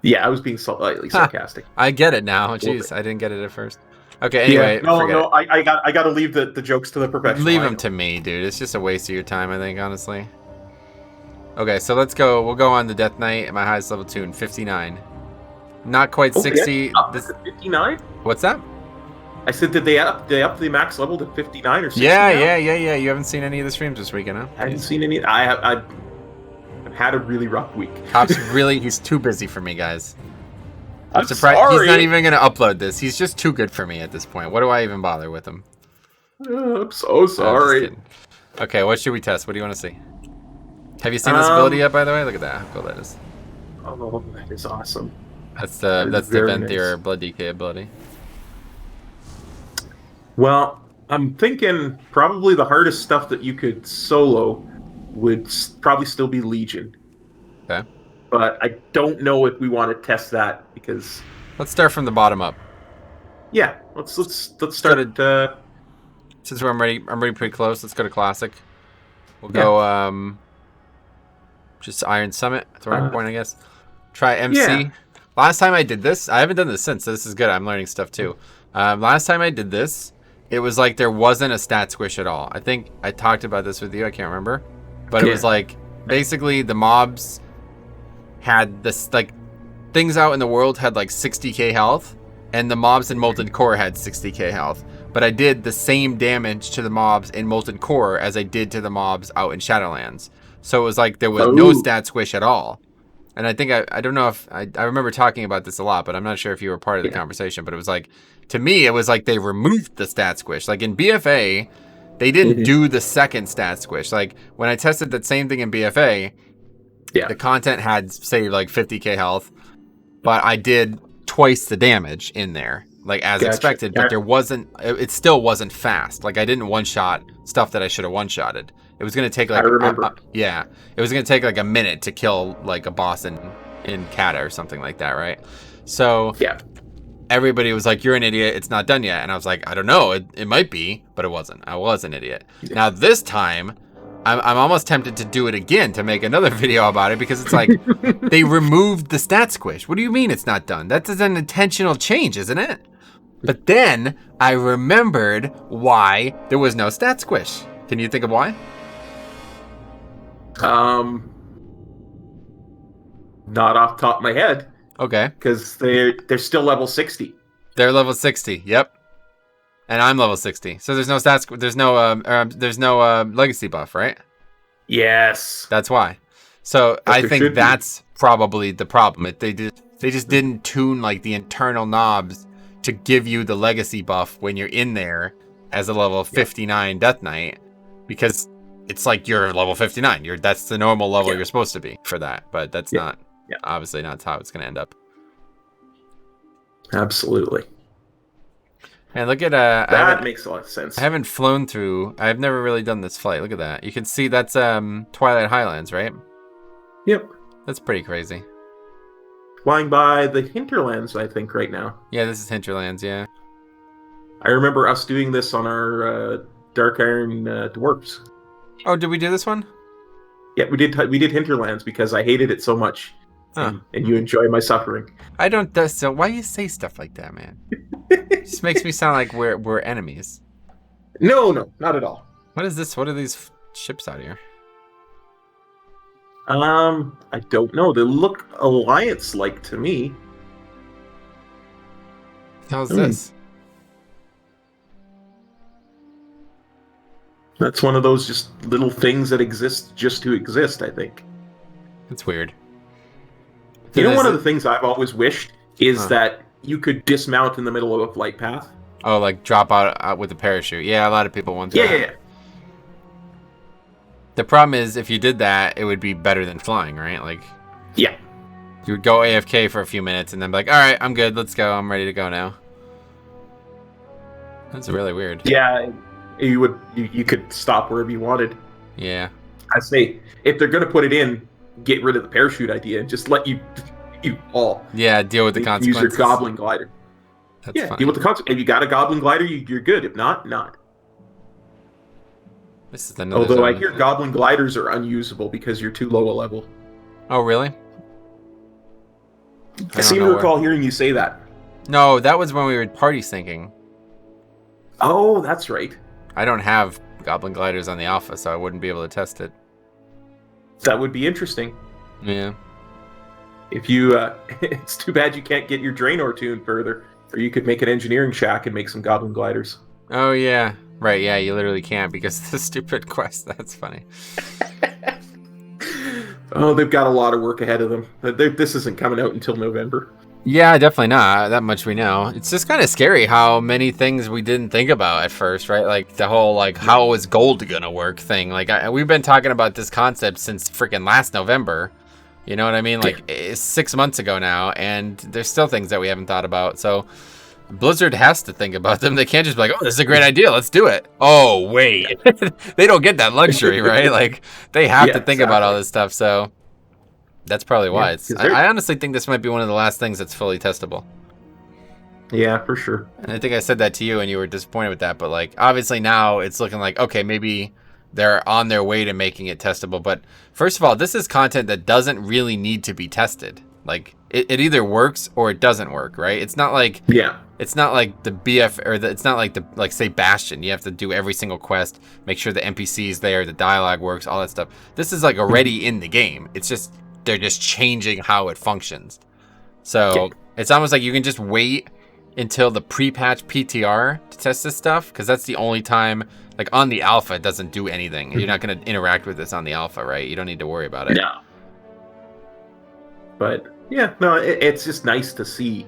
Speaker 2: Yeah, I was being slightly sarcastic.
Speaker 1: I get it now. Jeez, I didn't get it at first. Okay, anyway.
Speaker 2: Yeah, I got to leave the jokes to the professional.
Speaker 1: Leave them to me, dude. It's just a waste of your time, I think, honestly. Okay, so let's go. We'll go on the Death Knight at my highest level tune, 59. Not quite 60.
Speaker 2: Up to 59?
Speaker 1: What's that?
Speaker 2: I said, did they up the max level to 59 or 60?
Speaker 1: Yeah. You haven't seen any of the streams this weekend, huh?
Speaker 2: I haven't seen any. I've had a really rough week.
Speaker 1: He's too busy for me, guys.
Speaker 2: I'm
Speaker 1: surprised
Speaker 2: sorry.
Speaker 1: he's not even going to upload this. He's just too good for me at this point. What do I even bother with him?
Speaker 2: I'm so sorry.
Speaker 1: Okay, what should we test? What do you want to see? Have you seen this ability yet, by the way? Look at that. How cool that is.
Speaker 2: Oh, that is awesome.
Speaker 1: That's the Venthyr Blood DK ability.
Speaker 2: Well, I'm thinking probably the hardest stuff that you could solo would probably still be Legion.
Speaker 1: Okay.
Speaker 2: But I don't know if we want to test that because.
Speaker 1: Let's start from the bottom up.
Speaker 2: Yeah, let's start at.
Speaker 1: Since I'm ready pretty close. Let's go to classic. We'll go just Iron Summit, throwing point, I guess. Try MC.
Speaker 2: Yeah.
Speaker 1: Last time I did this, I haven't done this since. So this is good. I'm learning stuff too. Last time I did this, it was like there wasn't a stat squish at all. I think I talked about this with you. I can't remember, but it was like basically the mobs had this like things out in the world had like 60k health, and the mobs in Molten Core had 60k health. But I did the same damage to the mobs in Molten Core as I did to the mobs out in Shadowlands. So it was like there was no stat squish at all. And I think I don't know if I remember talking about this a lot, but I'm not sure if you were part of the conversation. But it was like, to me, it was like they removed the stat squish. Like in BFA, they didn't do the second stat squish. Like when I tested that same thing in BFA, the content had say like 50k health, but I did twice the damage in there, like as expected. But there wasn't. It still wasn't fast. Like I didn't one shot stuff that I should have one shotted. It was gonna take like
Speaker 2: I remember.
Speaker 1: It was gonna take like a minute to kill like a boss in Kata or something like that, right? So everybody was like, "You're an idiot. It's not done yet." And I was like, "I don't know. It might be, but it wasn't. I was an idiot." Now this time, I'm almost tempted to do it again to make another video about it because it's like they removed the stat squish. What do you mean it's not done? That's an intentional change, isn't it? But then I remembered why there was no stat squish. Can you think of why?
Speaker 2: Not off the top of my head.
Speaker 1: Okay.
Speaker 2: Because they're still level 60.
Speaker 1: They're level 60. Yep. And I'm level 60. So there's no stats. There's no legacy buff, right?
Speaker 2: Yes.
Speaker 1: That's why. So I think that's probably the problem. They just didn't tune like the internal knobs to give you the legacy buff when you're in there as a level 59 Death Knight, because it's like you're level 59. That's the normal level you're supposed to be for that, but that's not obviously not how it's going to end up.
Speaker 2: Absolutely.
Speaker 1: And look at
Speaker 2: that makes a lot of sense.
Speaker 1: I haven't flown through. I've never really done this flight. Look at that. You can see that's Twilight Highlands, right?
Speaker 2: Yep.
Speaker 1: That's pretty crazy.
Speaker 2: Flying by the hinterlands, I think, right now.
Speaker 1: Yeah, this is hinterlands. Yeah.
Speaker 2: I remember us doing this on our Dark Iron Dwarfs.
Speaker 1: Oh, did we do this one?
Speaker 2: Yeah, we did. We did hinterlands because I hated it so much, and you enjoy my suffering.
Speaker 1: I don't. So why you say stuff like that, man? It just makes me sound like we're enemies.
Speaker 2: No, not at all.
Speaker 1: What is this? What are these ships out here?
Speaker 2: I don't know. They look Alliance-like to me.
Speaker 1: How's this?
Speaker 2: That's one of those just little things that exist just to exist, I think.
Speaker 1: It's weird.
Speaker 2: You know, one of the things I've always wished is that you could dismount in the middle of a flight path.
Speaker 1: Oh, like drop out with a parachute. Yeah, a lot of people want that.
Speaker 2: Yeah.
Speaker 1: The problem is, if you did that, it would be better than flying, right? Like,
Speaker 2: Yeah.
Speaker 1: you would go AFK for a few minutes and then be like, all right, I'm good. Let's go. I'm ready to go now. That's really weird.
Speaker 2: Yeah, you could stop wherever you wanted.
Speaker 1: Yeah.
Speaker 2: I say, if they're going to put it in, get rid of the parachute idea and just let you all.
Speaker 1: Yeah, deal with the consequences.
Speaker 2: Use your goblin glider.
Speaker 1: That's
Speaker 2: Yeah,
Speaker 1: funny.
Speaker 2: deal with the consequences. If you got a goblin glider, you're good. If not, not.
Speaker 1: This is another
Speaker 2: Although I
Speaker 1: zone.
Speaker 2: hear goblin gliders are unusable because you're too low a level.
Speaker 1: Oh, really?
Speaker 2: I seem to recall hearing you say that.
Speaker 1: No, that was when we were party syncing.
Speaker 2: Oh, that's right.
Speaker 1: I don't have goblin gliders on the alpha, so I wouldn't be able to test it.
Speaker 2: That would be interesting.
Speaker 1: Yeah.
Speaker 2: If you, it's too bad you can't get your Draenor tuned further, or you could make an engineering shack and make some goblin gliders.
Speaker 1: Oh, yeah. Right, yeah, you literally can't because of the stupid quest. That's funny.
Speaker 2: Oh, they've got a lot of work ahead of them. This isn't coming out until November.
Speaker 1: Yeah, definitely not. That much we know. It's just kind of scary how many things we didn't think about at first, right? Like the whole, like, how is gold gonna work thing. Like, we've been talking about this concept since freaking last November. You know what I mean? Like, it's 6 months ago now, and there's still things that we haven't thought about. So Blizzard has to think about them. They can't just be like, oh, this is a great idea. Let's do it. Oh, wait. They don't get that luxury, right? Like, they have to think about all this stuff. So that's probably why. I honestly think this might be one of the last things that's fully testable.
Speaker 2: Yeah, for sure.
Speaker 1: And I think I said that to you and you were disappointed with that. But, like, obviously now it's looking like, okay, maybe they're on their way to making it testable. But first of all, this is content that doesn't really need to be tested. Like, it either works or it doesn't work, right? It's not like...
Speaker 2: Yeah.
Speaker 1: It's not like the BF, or it's not like like, say, Bastion. You have to do every single quest, make sure the NPC's there, the dialogue works, all that stuff. This is, like, already in the game. It's just, they're just changing how it functions. So, it's almost like you can just wait until the pre-patch PTR to test this stuff, because that's the only time, like, on the alpha, it doesn't do anything. You're not going to interact with this on the alpha, right? You don't need to worry about it.
Speaker 2: No. But, yeah, no, it's just nice to see.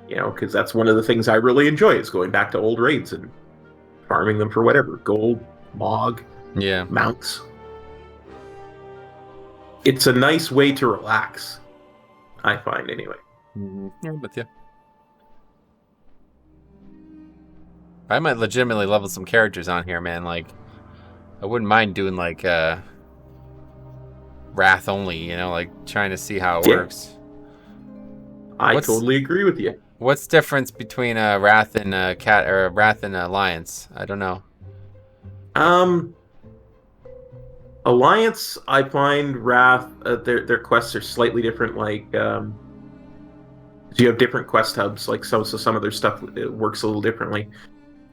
Speaker 2: You know, because that's one of the things I really enjoy is going back to old raids and farming them for whatever. Gold, Mog, mounts. It's a nice way to relax, I find, anyway.
Speaker 1: Yeah, I'm with you. I might legitimately level some characters on here, man. Like, I wouldn't mind doing, like, Wrath only, you know, like, trying to see how it works.
Speaker 2: I totally agree with you.
Speaker 1: What's the difference between Wrath and Cat or Wrath and Alliance? I don't know.
Speaker 2: Alliance, I find Wrath, their quests are slightly different. Like, you have different quest hubs. Like, so some of their stuff works a little differently.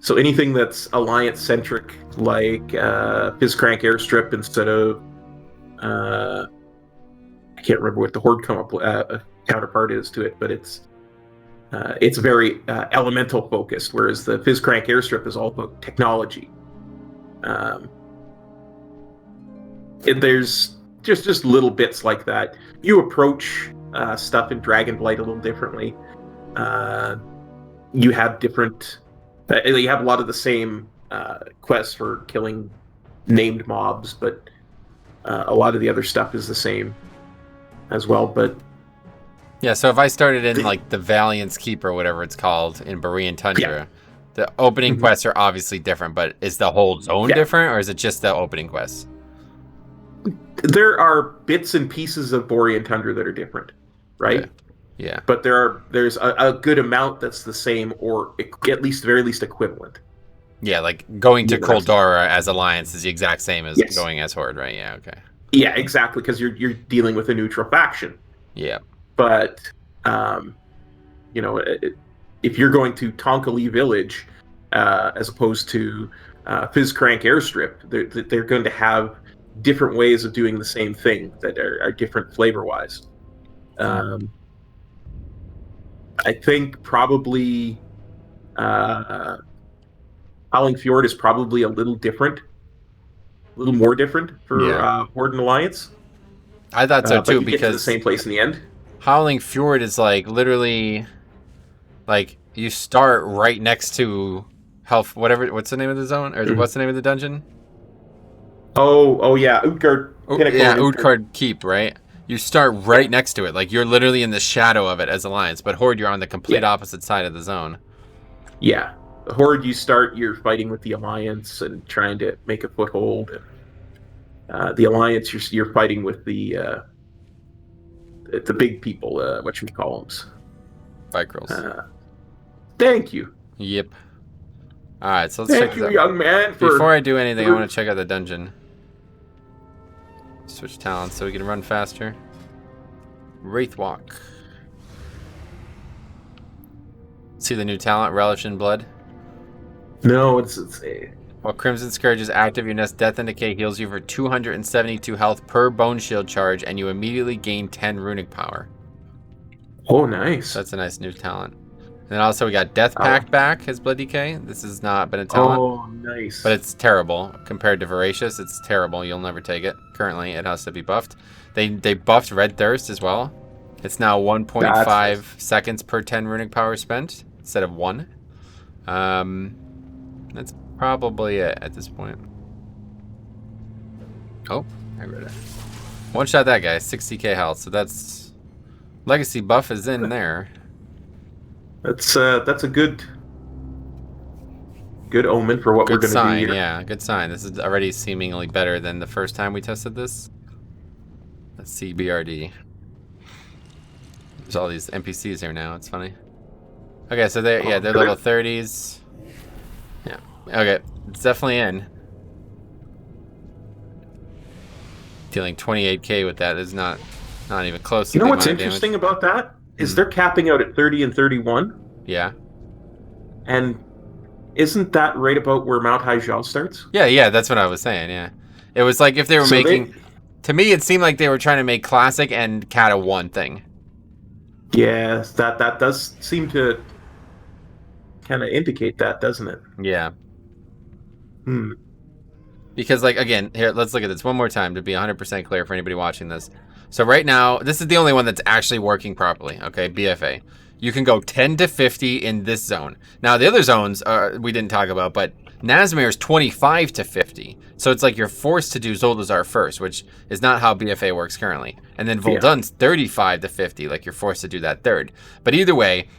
Speaker 2: So anything that's Alliance centric, like Fizzcrank Airstrip instead of I can't remember what the Horde counterpart is to it, but it's very elemental focused, whereas the Fizzcrank Airstrip is all about technology. There's just little bits like that. You approach stuff in Dragonblight a little differently. You have different... you have a lot of the same quests for killing named mobs, but a lot of the other stuff is the same as well, but...
Speaker 1: Yeah, so if I started in, like, the Valiant's Keep or whatever it's called in Borean Tundra, the opening quests are obviously different, but is the whole zone different, or is it just the opening quests?
Speaker 2: There are bits and pieces of Borean Tundra that are different, right?
Speaker 1: Okay. Yeah.
Speaker 2: But there's a good amount that's the same, or very least equivalent.
Speaker 1: Yeah, like going to Koldara as Alliance is the exact same as going as Horde, right? Yeah, okay.
Speaker 2: Yeah, exactly, because you're dealing with a neutral faction.
Speaker 1: Yeah.
Speaker 2: But, you know, if you're going to Tonkali Village as opposed to Fizzcrank Airstrip, they're going to have different ways of doing the same thing that are different flavor-wise. I think probably Howling Fjord is probably a little more different for Horde and Alliance.
Speaker 1: I thought so too,
Speaker 2: but you
Speaker 1: because
Speaker 2: get to the same place in the end.
Speaker 1: Howling Fjord is like literally Like, you start right next to whatever. What's the name of the zone? Or what's the name of the dungeon?
Speaker 2: Oh yeah, Utgard.
Speaker 1: Yeah, Utgard Keep, right? You start right next to it. Like, you're literally in the shadow of it as Alliance. But Horde, you're on the complete opposite side of the zone.
Speaker 2: Yeah. The Horde, you're fighting with the Alliance and trying to make a foothold. And, the Alliance, you're fighting with the big people, whatchamacallums.
Speaker 1: Fight girls.
Speaker 2: Thank you.
Speaker 1: Yep. Alright, so let's check this out.
Speaker 2: Thank you, young man.
Speaker 1: Before I do anything, I want to check out the dungeon. Switch talents so we can run faster. Wraith Walk. See the new talent, Relish in Blood?
Speaker 2: No, it's a...
Speaker 1: While Crimson Scourge is active, your next Death and Decay heals you for 272 health per Bone Shield charge, and you immediately gain 10 runic power.
Speaker 2: Oh, nice.
Speaker 1: That's a nice new talent. And then also we got Death Pact back as Blood Decay. This has not been a talent.
Speaker 2: Oh, nice.
Speaker 1: But it's terrible. Compared to Voracious, it's terrible. You'll never take it. Currently, it has to be buffed. They buffed Red Thirst as well. It's now 1.5 seconds per 10 runic power spent instead of 1. That's probably it at this point. Oh, I read it. One shot that guy, 60k health. So that's legacy buff is in there.
Speaker 2: That's a good omen for what we're going to do here.
Speaker 1: Yeah, good sign. This is already seemingly better than the first time we tested this. Let's see BRD. There's all these NPCs here now. It's funny. Okay, so they're level 30s. Yeah. Okay, it's definitely in. Dealing 28k with that is not even close.
Speaker 2: You know what's interesting about that is they're capping out at 30 and 31.
Speaker 1: Yeah.
Speaker 2: And isn't that right about where Mount Hyjal starts?
Speaker 1: Yeah, that's what I was saying. Yeah, it was like if they were making. To me, it seemed like they were trying to make Classic and Kata one thing.
Speaker 2: Yeah, that does seem to kind of indicate that, doesn't it?
Speaker 1: Yeah. Because, like, again, here, let's look at this one more time to be 100% clear for anybody watching this. So right now, this is the only one that's actually working properly, okay, BFA. You can go 10 to 50 in this zone. Now, the other zones we didn't talk about, but Nazmir is 25 to 50. So it's like you're forced to do Zoldazar first, which is not how BFA works currently. And then Voldun's 35 to 50, like you're forced to do that third. But either way,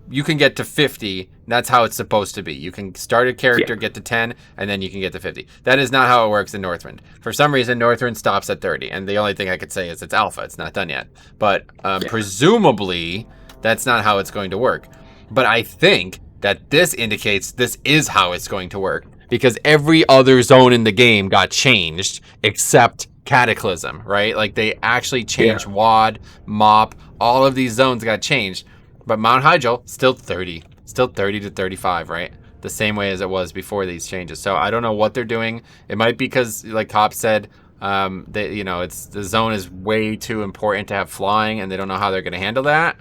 Speaker 1: you can get to 50. That's how it's supposed to be. You can start a character, get to 10, and then you can get to 50. That is not how it works in Northrend. For some reason, Northrend stops at 30. And the only thing I could say is it's alpha. It's not done yet. But presumably, that's not how it's going to work. But I think that this indicates this is how it's going to work. Because every other zone in the game got changed except Cataclysm, right? Like, they actually changed WAD, MOP. All of these zones got changed. But Mount Hyjal, still 30. Still 30 to 35, right? The same way as it was before these changes. So I don't know what they're doing. It might be because, like Cop said, the zone is way too important to have flying, and they don't know how they're going to handle that.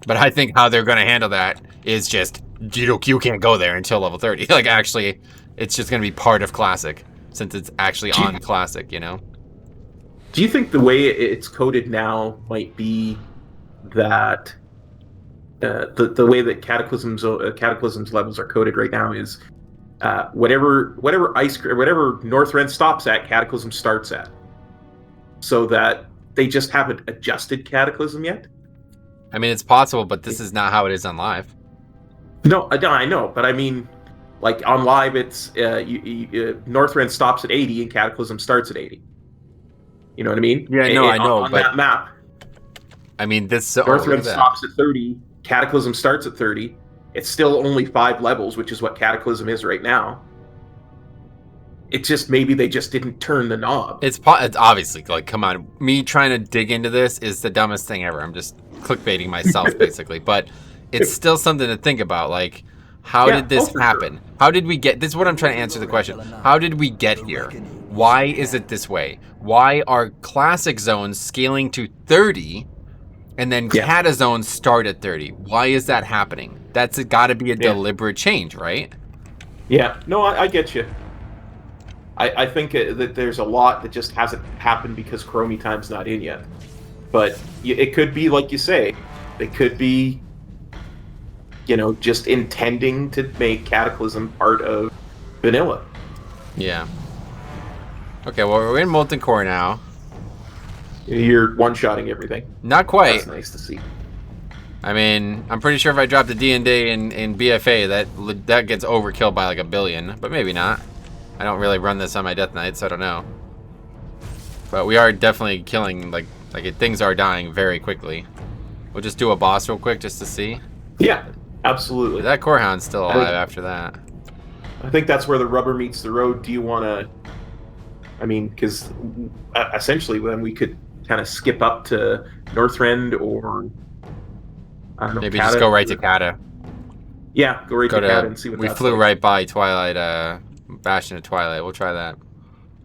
Speaker 1: But I think how they're going to handle that is just, you can't go there until level 30. Like, actually, it's just going to be part of Classic, since it's actually on Classic, you know?
Speaker 2: Do you think the way it's coded now might be that... the way that Cataclysm's levels are coded right now is whatever Northrend stops at, Cataclysm starts at, so that they just haven't adjusted Cataclysm yet.
Speaker 1: I mean, it's possible, but this is not how it is on live.
Speaker 2: No, I know, but I mean, like on live, it's Northrend stops at 80 and Cataclysm starts at 80. You know what I mean?
Speaker 1: Yeah, no, I know.
Speaker 2: On that map,
Speaker 1: I mean, this
Speaker 2: Northrend stops at 30. Cataclysm starts at 30. It's still only 5 levels, which is what Cataclysm is right now. It's just maybe they just didn't turn the knob.
Speaker 1: It's obviously, like, come on. Me trying to dig into this is the dumbest thing ever. I'm just clickbaiting myself, basically. But it's still something to think about. Like, how did this happen? Sure. How did we get... This is what I'm trying to answer the question. How did we get here? Why is it this way? Why are classic zones scaling to 30... And then Kata zones start at 30. Why is that happening? That's got to be a deliberate change, right?
Speaker 2: Yeah. No, I get you. I think that there's a lot that just hasn't happened because Chromie Time's not in yet. But it could be, like you say, it could be just intending to make Cataclysm part of vanilla.
Speaker 1: Yeah. Okay, well, we're in Molten Core now.
Speaker 2: You're one-shotting everything.
Speaker 1: Not quite.
Speaker 2: That's nice to see.
Speaker 1: I mean, I'm pretty sure if I drop the D&D in BFA, that gets overkill by like 1 billion, but maybe not. I don't really run this on my Death Knight, so I don't know. But we are definitely killing, things are dying very quickly. We'll just do a boss real quick just to see.
Speaker 2: Yeah, absolutely.
Speaker 1: That Core Hound's still alive after that.
Speaker 2: I think that's where the rubber meets the road. Do you want to... I mean, because essentially then we could kind of skip up to Northrend or... I don't know,
Speaker 1: maybe
Speaker 2: Kata,
Speaker 1: just go right to Kata.
Speaker 2: Yeah, go right to Kata and see what
Speaker 1: we
Speaker 2: that's
Speaker 1: flew
Speaker 2: like.
Speaker 1: right by Twilight, Bastion of Twilight. We'll try that.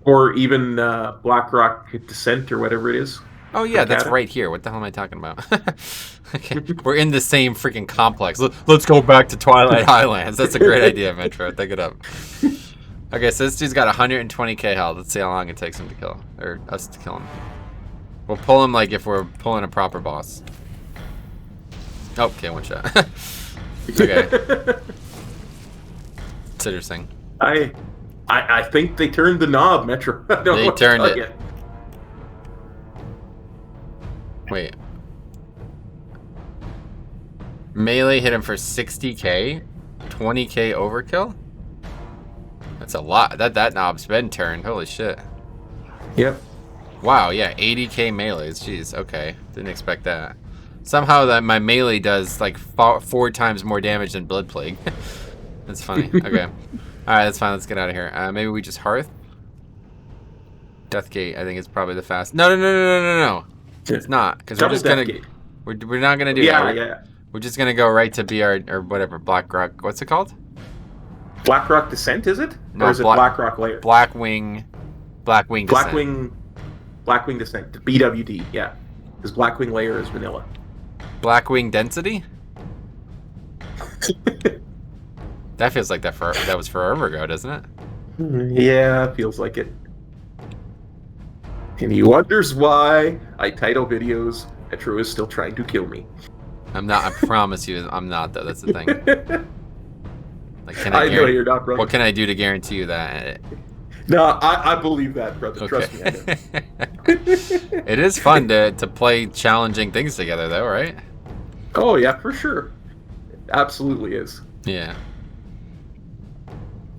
Speaker 2: Or even Blackrock Descent or whatever it is.
Speaker 1: Oh yeah, that's
Speaker 2: Kata.
Speaker 1: right here. What the hell am I talking about? Okay, we're in the same freaking complex. Let's go back to Twilight Highlands. That's a great idea, Metro. Think it up. Okay, so this dude's got 120k health. Let's see how long it takes him to kill, or us to kill him. We'll pull him like if we're pulling a proper boss. Oh, okay, one shot. Okay. It's interesting.
Speaker 2: I think they turned the knob, Metro. I don't know
Speaker 1: They
Speaker 2: what to
Speaker 1: turned
Speaker 2: tell
Speaker 1: it.
Speaker 2: you.
Speaker 1: Wait. Melee hit him for 60k, 20k overkill. That's a lot. That knob's been turned. Holy shit.
Speaker 2: Yep.
Speaker 1: Wow. Yeah, 80k melees. Jeez. Okay. Didn't expect that. Somehow that my melee does like 4 times more damage than Blood Plague. That's funny. Okay. All right. That's fine. Let's get out of here. Maybe we just Hearth. Deathgate. I think it's probably the fast. No. It's not, because we're just gonna. We're not gonna do that.
Speaker 2: Yeah.
Speaker 1: We're just gonna go right to BR or whatever. Blackrock. What's it called?
Speaker 2: Blackrock Descent, is it?
Speaker 1: No,
Speaker 2: or is it Blackrock Lair?
Speaker 1: Blackwing Descent.
Speaker 2: Blackwing Descent. BWD. Yeah. Because Blackwing Lair is vanilla.
Speaker 1: Blackwing Density. That feels like that was forever ago, doesn't it?
Speaker 2: Yeah, feels like it. And he wonders why I title videos, Metro is still trying to kill me.
Speaker 1: I'm not. I promise you, I'm not though. That's the thing. Like,
Speaker 2: I know you're not, brother.
Speaker 1: What can I do to guarantee you that?
Speaker 2: No, I believe that, brother.
Speaker 1: Okay.
Speaker 2: Trust me, I know.
Speaker 1: It is fun to play challenging things together, though, right?
Speaker 2: Oh yeah, for sure. It absolutely is.
Speaker 1: Yeah.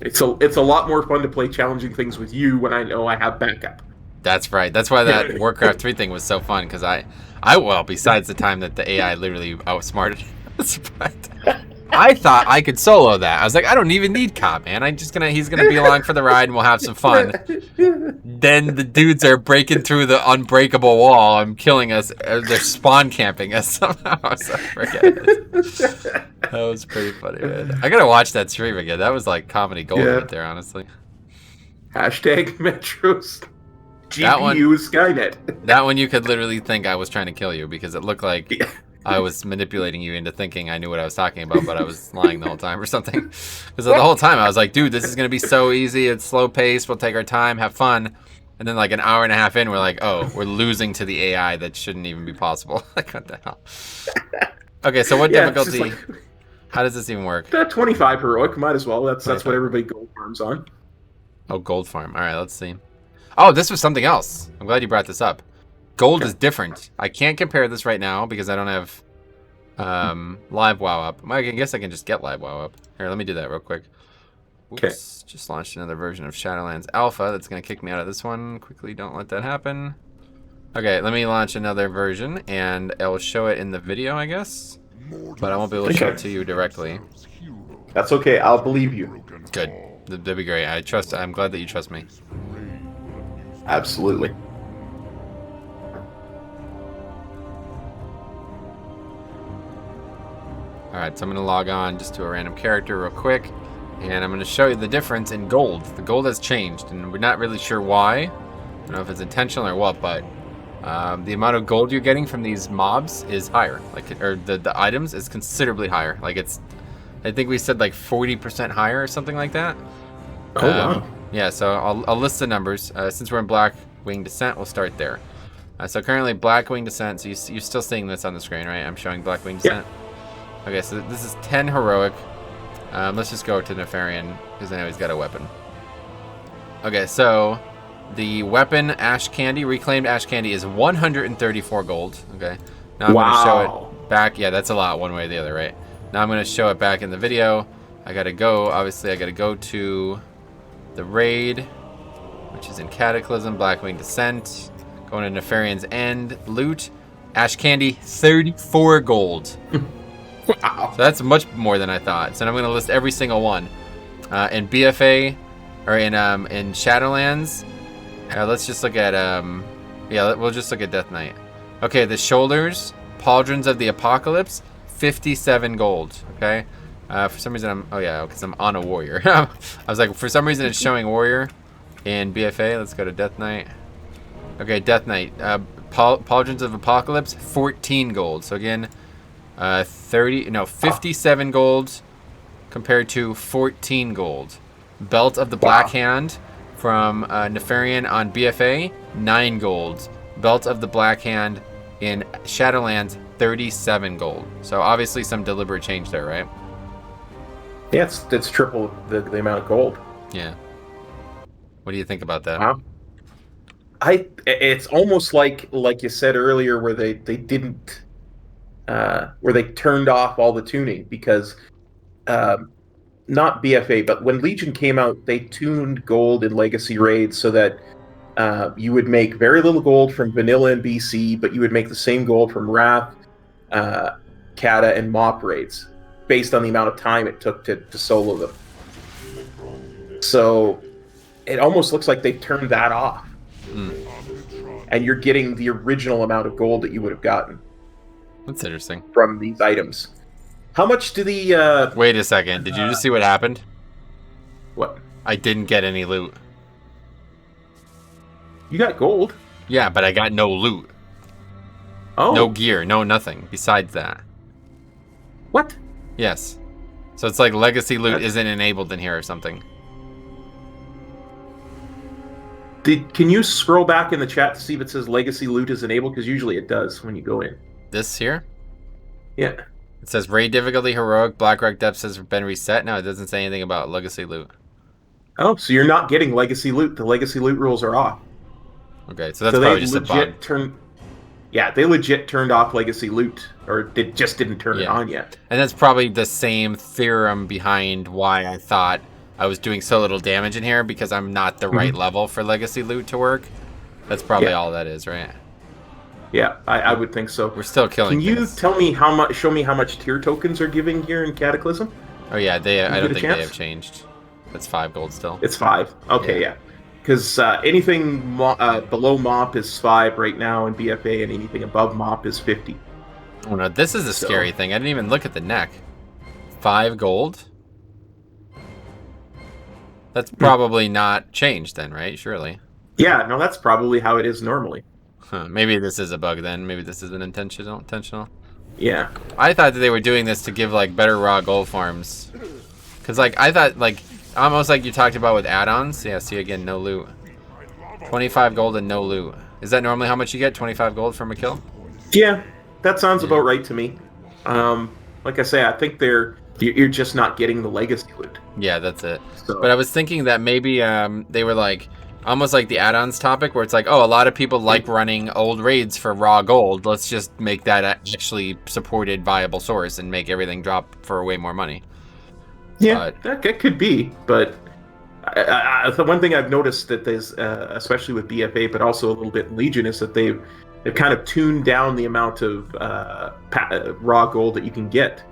Speaker 2: It's a lot more fun to play challenging things with you when I know I have backup.
Speaker 1: That's right. That's why that Warcraft 3 thing was so fun, because well, besides the time that the AI literally outsmarted us, but I thought I could solo that. I was like, I don't even need Cop, man. He's gonna be along for the ride and we'll have some fun. Then the dudes are breaking through the unbreakable wall and killing us. They're spawn camping us somehow. So forget it. That was pretty funny, man. I gotta watch that stream again. That was like comedy gold right there, honestly.
Speaker 2: Hashtag Metros.
Speaker 1: That one,
Speaker 2: GPU Skynet.
Speaker 1: That one you could literally think I was trying to kill you, because it looked like I was manipulating you into thinking I knew what I was talking about, but I was lying the whole time or something. Because the whole time I was like, dude, this is going to be so easy. It's slow paced. We'll take our time, have fun. And then like an hour and a half in, we're like, oh, we're losing to the AI. That shouldn't even be possible. Like, what the hell? Okay, so what difficulty? How does this even work?
Speaker 2: 25 heroic, might as well. That's what everybody gold farms on.
Speaker 1: Oh, gold farm. All right, let's see. Oh, this was something else. I'm glad you brought this up. Gold is different. I can't compare this right now because I don't have live WoW up. I guess I can just get live WoW up. Here, let me do that real quick. Oops, just launched another version of Shadowlands Alpha. That's going to kick me out of this one. Quickly, don't let that happen. Okay, let me launch another version, and I'll show it in the video, I guess. But I won't be able to show it to you directly.
Speaker 2: That's okay. I'll believe you.
Speaker 1: Good. That'd be great. I'm glad that you trust me.
Speaker 2: Absolutely.
Speaker 1: Alright, so I'm going to log on just to a random character real quick, and I'm going to show you the difference in gold. The gold has changed, and we're not really sure why. I don't know if it's intentional or what, but the amount of gold you're getting from these mobs is higher. Or the items is considerably higher. Like, it's, I think we said like 40% higher or something like that.
Speaker 2: Oh, wow.
Speaker 1: Yeah, so I'll list the numbers. Since we're in Blackwing Descent, we'll start there. So currently Blackwing Descent, so you're still seeing this on the screen, right? I'm showing Blackwing Descent. Okay, so this is 10 heroic. Let's just go to Nefarian, because I know he's got a weapon. Okay, so the weapon Ash Candy, Reclaimed Ash Candy, is 134 gold. Okay, now I'm going to show it back. Yeah, that's a lot one way or the other, right? Now I'm going to show it back in the video. I got to go, obviously, I got to go to the raid, which is in Cataclysm, Blackwing Descent. Going to Nefarian's End, loot. Ash Candy, 34 gold.
Speaker 2: Wow.
Speaker 1: So that's much more than I thought. So I'm going to list every single one. In BFA, or in Shadowlands, let's just look at, yeah, we'll just look at Death Knight. Okay, the shoulders, Pauldrons of the Apocalypse, 57 gold, okay? For some reason oh yeah, because I'm on a warrior. I was like, for some reason it's showing warrior in BFA. Let's go to Death Knight. Okay, Death Knight, Pauldrons of Apocalypse, 14 gold. So again, 57 gold compared to 14 gold. Belt of the Black Hand from Nefarian on BFA, 9 gold. Belt of the Black Hand in Shadowlands, 37 gold. So obviously some deliberate change there, right?
Speaker 2: Yeah, it's triple the amount of gold.
Speaker 1: Yeah. What do you think about that?
Speaker 2: Wow. It's almost like you said earlier, where they didn't, where they turned off all the tuning, because not BFA, but when Legion came out, they tuned gold in Legacy raids so that you would make very little gold from Vanilla and BC, but you would make the same gold from Wrath, Kata, and Mop raids, based on the amount of time it took to solo them. So it almost looks like they turned that off. And you're getting the original amount of gold that you would have gotten.
Speaker 1: That's interesting.
Speaker 2: From these items. How much do the...
Speaker 1: Wait a second. Did you just see what happened?
Speaker 2: What?
Speaker 1: I didn't get any loot.
Speaker 2: You got gold.
Speaker 1: Yeah, but I got no loot.
Speaker 2: Oh.
Speaker 1: No gear, no nothing besides that.
Speaker 2: What?
Speaker 1: Yes. So it's like legacy loot isn't enabled in here or something.
Speaker 2: Can you scroll back in the chat to see if it says legacy loot is enabled? Because usually it does when you go in.
Speaker 1: This here?
Speaker 2: Yeah.
Speaker 1: It says raid difficulty heroic, Blackrock depths has been reset. No, it doesn't say anything about legacy loot.
Speaker 2: Oh, so you're not getting legacy loot. The legacy loot rules are off.
Speaker 1: Okay, so that's probably just a bug.
Speaker 2: Yeah, they legit turned off legacy loot, or they just didn't turn it on yet.
Speaker 1: And that's probably the same theorem behind why I thought I was doing so little damage in here, because I'm not the right level for legacy loot to work. That's probably all that is, right?
Speaker 2: Yeah, I would think so.
Speaker 1: We're still killing.
Speaker 2: Can you tell me how much? Show me how much tier tokens are giving here in Cataclysm?
Speaker 1: Oh yeah, I don't think they have changed. That's 5 gold still.
Speaker 2: It's 5. Okay, yeah. Because anything below MOP is 5 right now in BFA, and anything above MOP is 50.
Speaker 1: Oh no, this is a scary thing. I didn't even look at the neck. 5 gold. That's probably not changed then, right? Surely.
Speaker 2: Yeah, no, that's probably how it is normally.
Speaker 1: Huh, maybe this is a bug then. Maybe this isn't intentional.
Speaker 2: Yeah.
Speaker 1: I thought that they were doing this to give like better raw gold farms. Cause like I thought like almost like you talked about with add-ons. Yeah, see again, no loot. 25 gold and no loot. Is that normally how much you get? 25 gold from a kill?
Speaker 2: Yeah, that sounds about right to me. Like I say, I think you're just not getting the legacy loot.
Speaker 1: Yeah, that's it.
Speaker 2: So.
Speaker 1: But I was thinking that maybe they were like almost like the add-ons topic, where it's like, oh, a lot of people like running old raids for raw gold. Let's just make that actually supported viable source and make everything drop for way more money.
Speaker 2: Yeah, that could be. But the one thing I've noticed that there's, especially with BFA, but also a little bit in Legion, is that they've kind of tuned down the amount of raw gold that you can get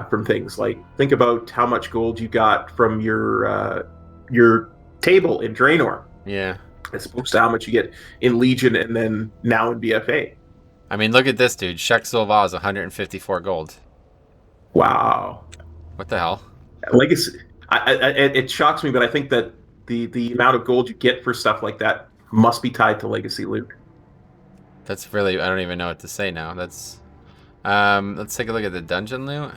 Speaker 2: from things. Like, think about how much gold you got from your table in Draenor.
Speaker 1: Yeah.
Speaker 2: As opposed to how much you get in Legion and then now in BFA.
Speaker 1: I mean, look at this, dude. Shek Silva is 154 gold.
Speaker 2: Wow.
Speaker 1: What the hell?
Speaker 2: Legacy. It shocks me, but I think that the amount of gold you get for stuff like that must be tied to legacy loot.
Speaker 1: That's really, I don't even know what to say now. That's let's take a look at the dungeon loot.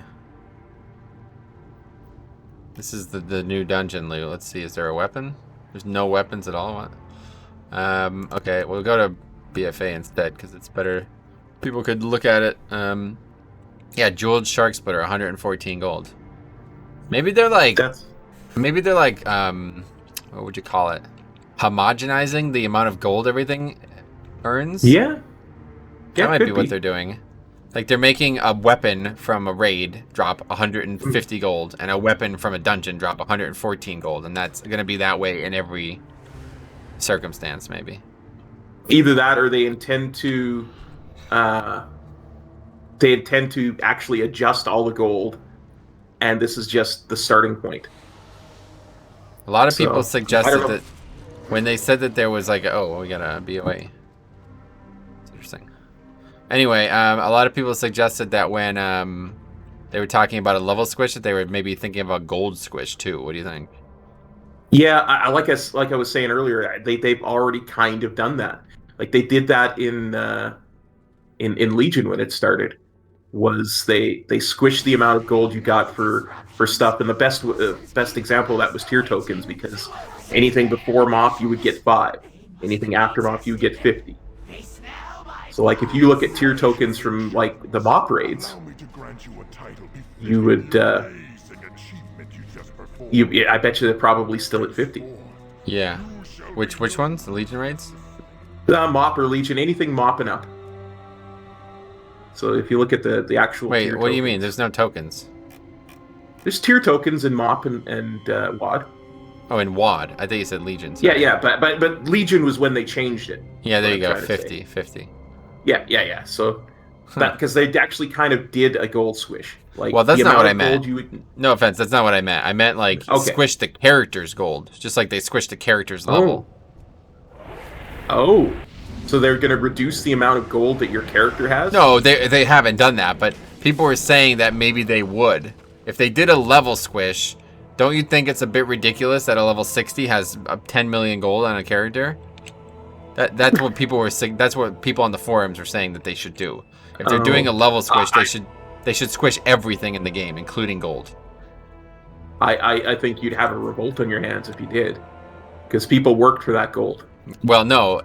Speaker 1: This is the new dungeon loot. Let's see, is there a weapon? There's no weapons at all. What? Okay, we'll go to BFA instead because it's better. People could look at it. Yeah, jeweled shark splitter, 114 gold. Maybe they're like, what would you call it? Homogenizing the amount of gold everything earns?
Speaker 2: Yeah.
Speaker 1: That might be what they're doing. Like they're making a weapon from a raid drop 150 gold, and a weapon from a dungeon drop 114 gold, and that's going to be that way in every circumstance, maybe.
Speaker 2: Either that, or they intend to actually adjust all the gold, and this is just the starting point.
Speaker 1: A lot of people suggested that when they said that there was like, oh, we got a BOA. It's interesting. Anyway, a lot of people suggested that when they were talking about a level squish, that they were maybe thinking about gold squish too. What do you think?
Speaker 2: Yeah, like I was saying earlier, they've already kind of done that. Like they did that in Legion when it started. Was they squished the amount of gold you got for stuff, and the best example of that was tier tokens, because anything before MOP you would get 5, anything after MOP you would get 50. So like if you look at tier tokens from like the MOP raids, you would I bet you they're probably still at 50.
Speaker 1: Yeah. Which ones? The Legion raids?
Speaker 2: MOP or Legion, anything mopping up. So if you look at the actual
Speaker 1: Wait,
Speaker 2: tier
Speaker 1: what do you
Speaker 2: tokens,
Speaker 1: mean? There's no tokens.
Speaker 2: There's tier tokens in MOP and WoD.
Speaker 1: Oh, in WoD. I think you said Legion.
Speaker 2: Yeah, but Legion was when they changed it.
Speaker 1: Yeah, there you go. 50.
Speaker 2: Yeah. So that because they actually kind of did a gold squish. Like,
Speaker 1: well, that's not what I meant.
Speaker 2: Would...
Speaker 1: No offense, that's not what I meant. I meant like squish the character's gold, just like they squished the character's level.
Speaker 2: Oh. So they're going to reduce the amount of gold that your character has?
Speaker 1: No, they haven't done that, but people were saying that maybe they would. If they did a level squish, don't you think it's a bit ridiculous that a level 60 has 10 million gold on a character? That's what people were saying. That's what people on the forums were saying that they should do. If they're doing a level squish, they should squish everything in the game, including gold.
Speaker 2: I think you'd have a revolt on your hands if you did, because people worked for that gold.
Speaker 1: Well, no.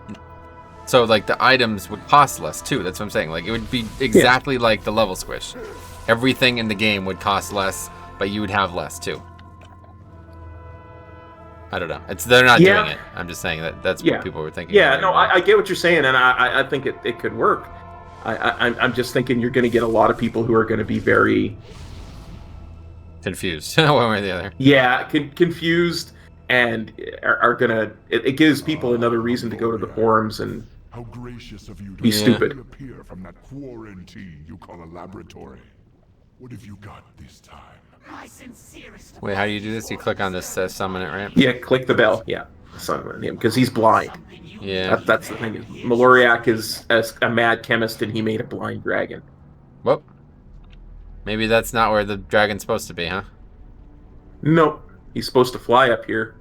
Speaker 1: So, like, the items would cost less, too. That's what I'm saying. Like, it would be exactly like the level squish. Everything in the game would cost less, but you would have less, too. I don't know. They're not doing it. I'm just saying that's what people were thinking.
Speaker 2: Yeah, no, I get what you're saying, and I think it could work. I'm just thinking you're going to get a lot of people who are going to be very...
Speaker 1: confused, one way or the other.
Speaker 2: Yeah, confused, and are going to... It gives people another reason to go to the forums and
Speaker 7: how gracious of you to
Speaker 2: be stupid.
Speaker 7: Appear from that quarantine you call a laboratory. What have you got this time?
Speaker 6: My sincerest.
Speaker 1: Wait, how do you do this? You click on this summon it, right?
Speaker 2: Yeah, click the bell. Yeah, summon him because he's blind.
Speaker 1: Yeah,
Speaker 2: that's the thing. Maloriak is a mad chemist, and he made a blind dragon.
Speaker 1: Whoop. Maybe that's not where the dragon's supposed to be, huh?
Speaker 2: Nope. He's supposed to fly up here.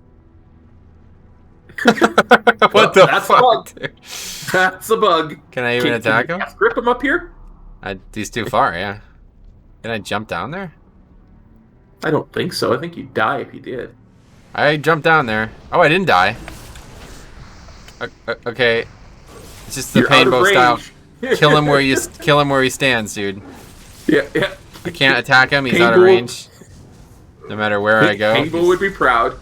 Speaker 1: What the fuck?
Speaker 2: A bug. That's a bug.
Speaker 1: Can I even attack him?
Speaker 2: Grip him up here?
Speaker 1: He's too far, yeah. Can I jump down there?
Speaker 2: I don't think so. I think you'd die if you did.
Speaker 1: I jumped down there. Oh, I didn't die. Okay. It's just the Painbow style. Kill him where he stands, dude.
Speaker 2: Yeah.
Speaker 1: I can't attack him. He's out of range. No matter where I go.
Speaker 2: Painbow would be proud.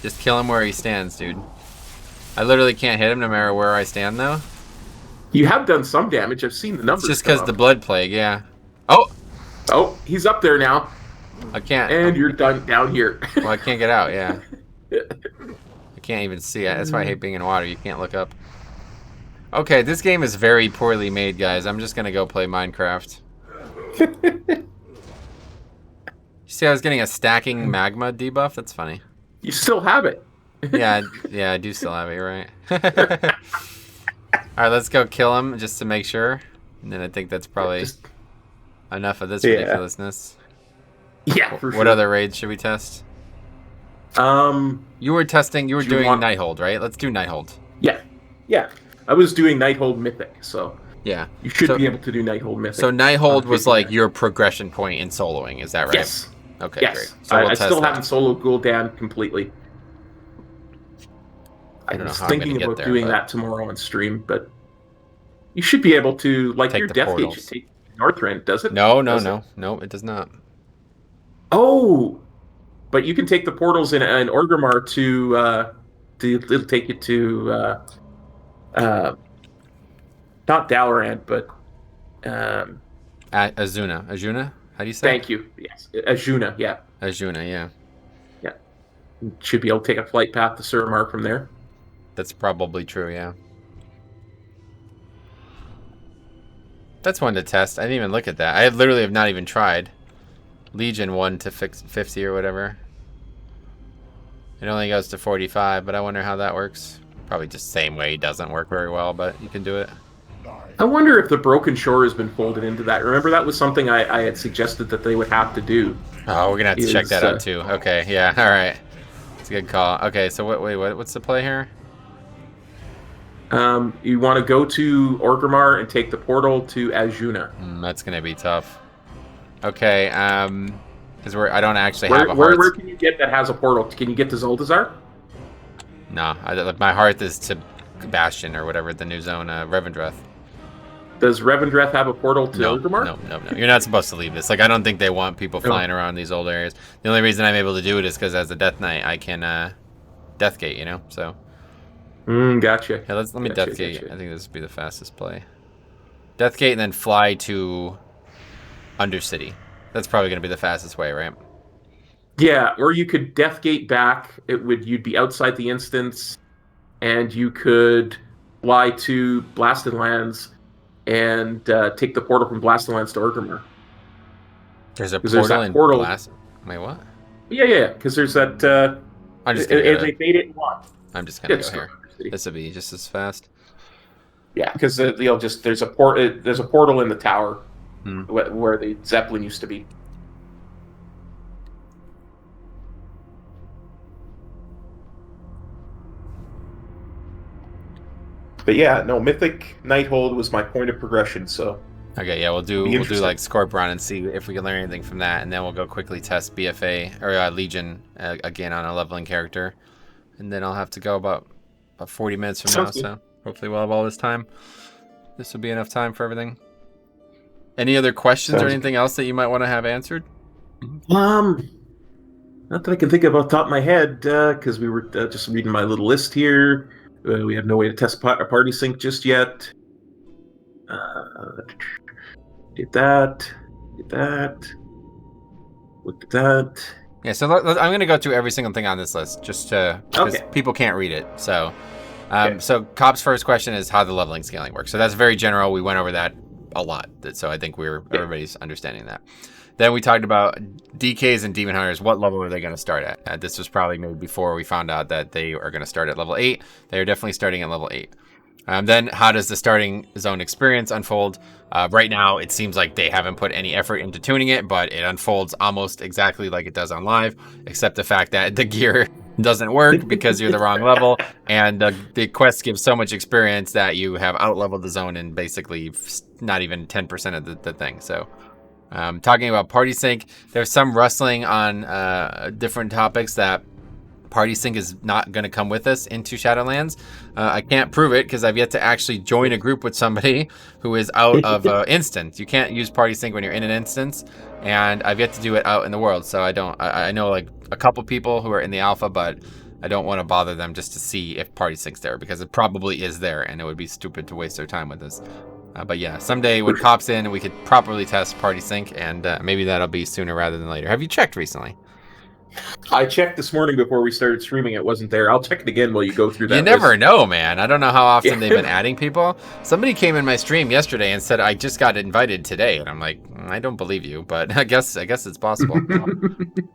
Speaker 1: Just kill him where he stands, dude. I literally can't hit him no matter where I stand, though.
Speaker 2: You have done some damage. I've seen the numbers.
Speaker 1: It's just because the blood plague, yeah.
Speaker 2: Oh, he's up there now.
Speaker 1: I can't.
Speaker 2: And you're down here.
Speaker 1: Well, I can't get out, yeah. I can't even see it. That's why I hate being in water. You can't look up. Okay, this game is very poorly made, guys. I'm just going to go play Minecraft. You see I was getting a stacking magma debuff? That's funny.
Speaker 2: You still have it.
Speaker 1: Yeah, I do still have it, you're right. Alright, let's go kill him just to make sure. And then I think that's probably enough of this ridiculousness.
Speaker 2: Yeah, for sure.
Speaker 1: What other raids should we test? You were doing Nighthold, right? Let's do Nighthold.
Speaker 2: Yeah. I was doing Nighthold Mythic, so...
Speaker 1: Yeah.
Speaker 2: You should be able to do Nighthold Mythic.
Speaker 1: So Nighthold was like your progression point in soloing, is that right?
Speaker 2: Yes.
Speaker 1: Okay,
Speaker 2: yes.
Speaker 1: Great. So
Speaker 2: I still haven't soloed Gul'dan completely. I was thinking about doing that tomorrow on stream, but you should be able to, like, your death gauge. Northrend, does it?
Speaker 1: No, it does not.
Speaker 2: Oh, but you can take the portals in Orgrimmar to it'll take you to not Dalaran, but
Speaker 1: Azuna. How do you say?
Speaker 2: Thank you. Yes, Azuna. Yeah.
Speaker 1: Azuna, yeah.
Speaker 2: Yeah. Should be able to take a flight path to Suramar from there.
Speaker 1: That's probably true, yeah. That's one to test. I didn't even look at that. I literally have not even tried. Legion 1 to 50 or whatever. It only goes to 45, but I wonder how that works. Probably just same way. It doesn't work very well, but you can do it.
Speaker 2: I wonder if the Broken Shore has been folded into that. Remember, that was something I had suggested that they would have to do.
Speaker 1: Oh, we're gonna have to check that out too. Okay, yeah, all right. It's a good call. Okay, so what's the play here?
Speaker 2: You want to go to Orgrimmar and take the portal to Azuna.
Speaker 1: That's gonna be tough. Okay, because I don't actually have a hearth.
Speaker 2: Where can you get that has a portal? Can you get to Zuldazar?
Speaker 1: No, my hearth is to Bastion or whatever the new zone, Revendreth.
Speaker 2: Does Revendreth have a portal to Orgrimmar?
Speaker 1: No. You're not supposed to leave this. Like, I don't think they want people flying around these old areas. The only reason I'm able to do it is because as a Death Knight, I can Deathgate, you know. So.
Speaker 2: Gotcha.
Speaker 1: Yeah, let me Deathgate. Gotcha. I think this would be the fastest play. Deathgate and then fly to Undercity. That's probably going to be the fastest way, right?
Speaker 2: Yeah, or you could Deathgate back. You'd be outside the instance, and you could fly to Blasted Lands and take the portal from Blasted Lands to Orgrimmar.
Speaker 1: There's a portal in Blast. Wait, what?
Speaker 2: Yeah. Because there's that.
Speaker 1: I'm just gonna
Speaker 2: they made it in one.
Speaker 1: I'm just gonna go here. This will be just as fast.
Speaker 2: Yeah, because there's a portal in the tower where the Zeppelin used to be. But yeah, no, Mythic Nighthold was my point of progression, so.
Speaker 1: Okay, yeah, we'll do like Scorpion and see if we can learn anything from that, and then we'll go quickly test BFA or Legion again on a leveling character, and then I'll have to go about 40 minutes from now. So hopefully we'll have all this time. This will be enough time for everything. Any other questions or anything else that you might want to have answered?
Speaker 2: Not that I can think of off the top of my head, because we were just reading my little list here. We have no way to test a party sync just yet. Did that. Look at that.
Speaker 1: Yeah, so I'm going to go through every single thing on this list just because people can't read it. So, So Cop's first question is how the leveling scaling works. So that's very general. We went over that a lot. So I think everybody's understanding that. Then we talked about DKs and Demon Hunters. What level are they going to start at? This was probably maybe before we found out that they are going to start at level 8. They are definitely starting at level 8. Then how does the starting zone experience unfold? Right now, it seems like they haven't put any effort into tuning it, but it unfolds almost exactly like it does on live, except the fact that the gear doesn't work because you're the wrong level, and the quest gives so much experience that you have out-leveled the zone in basically not even 10% of the thing. So talking about party sync, there's some rustling on different topics that party sync is not going to come with us into Shadowlands. I can't prove it because I've yet to actually join a group with somebody who is out of instance. You can't use party sync when you're in an instance, and I've yet to do it out in the world. So I know like a couple people who are in the alpha, but I don't want to bother them just to see if party sync's there, because it probably is there, and it would be stupid to waste their time with this. But yeah, someday when Cop's in, we could properly test party sync, and maybe that'll be sooner rather than later. Have you checked recently?
Speaker 2: I checked this morning before we started streaming. It wasn't there. I'll check it again while you go through that.
Speaker 1: You never know, man. I don't know how often they've been adding people. Somebody came in my stream yesterday and said, I just got invited today. And I'm like, I don't believe you, but I guess it's possible.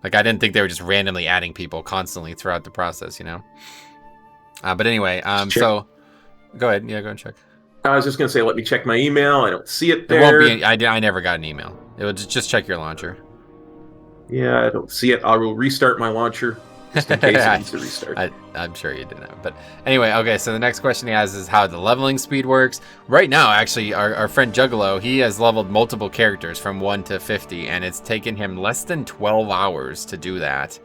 Speaker 1: Like, I didn't think they were just randomly adding people constantly throughout the process, you know? But anyway, so go ahead. Yeah, go and check.
Speaker 2: I was just going to say, let me check my email. I don't see it there.
Speaker 1: It won't be. I never got an email. It would just check your launcher.
Speaker 2: Yeah, I don't see it. I will restart my launcher just in case it needs to restart.
Speaker 1: I'm sure you didn't. But anyway, okay, so the next question he has is how the leveling speed works. Right now, actually, our friend Juggalo, he has leveled multiple characters from 1 to 50, and it's taken him less than 12 hours to do that.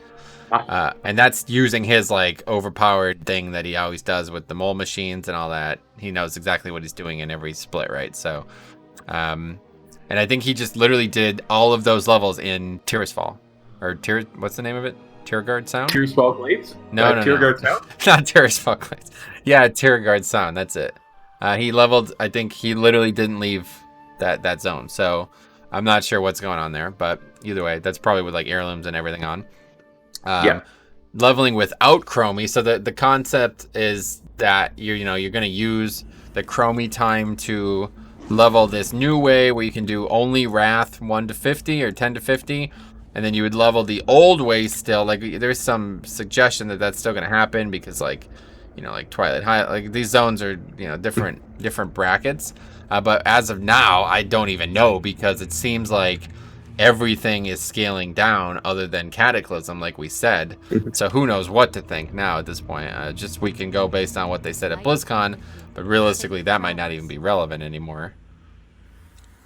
Speaker 1: And that's using his like overpowered thing that he always does with the mole machines and all that. He knows exactly what he's doing in every split, right? So And I think he just literally did all of those levels in Tirisfal. Or what's the name of it? Tirgard Sound?
Speaker 2: Tirisfal Glades?
Speaker 1: No.
Speaker 2: Tirgard Sound?
Speaker 1: Not Tirisfal Glades. Yeah, Tirgard Sound, that's it. He leveled, I think he literally didn't leave that zone. So I'm not sure what's going on there, but either way, that's probably with like heirlooms and everything on. Leveling without Chromie. So the concept is that you're going to use the Chromie time to level this new way where you can do only Wrath 1 to 50 or 10 to 50, and then you would level the old way still. Like there's some suggestion that that's still going to happen because like Twilight High, like these zones are different brackets. But as of now, I don't even know because it seems like everything is scaling down other than Cataclysm, like we said. So who knows what to think now at this point. Just we can go based on what they said at BlizzCon, but realistically that might not even be relevant anymore.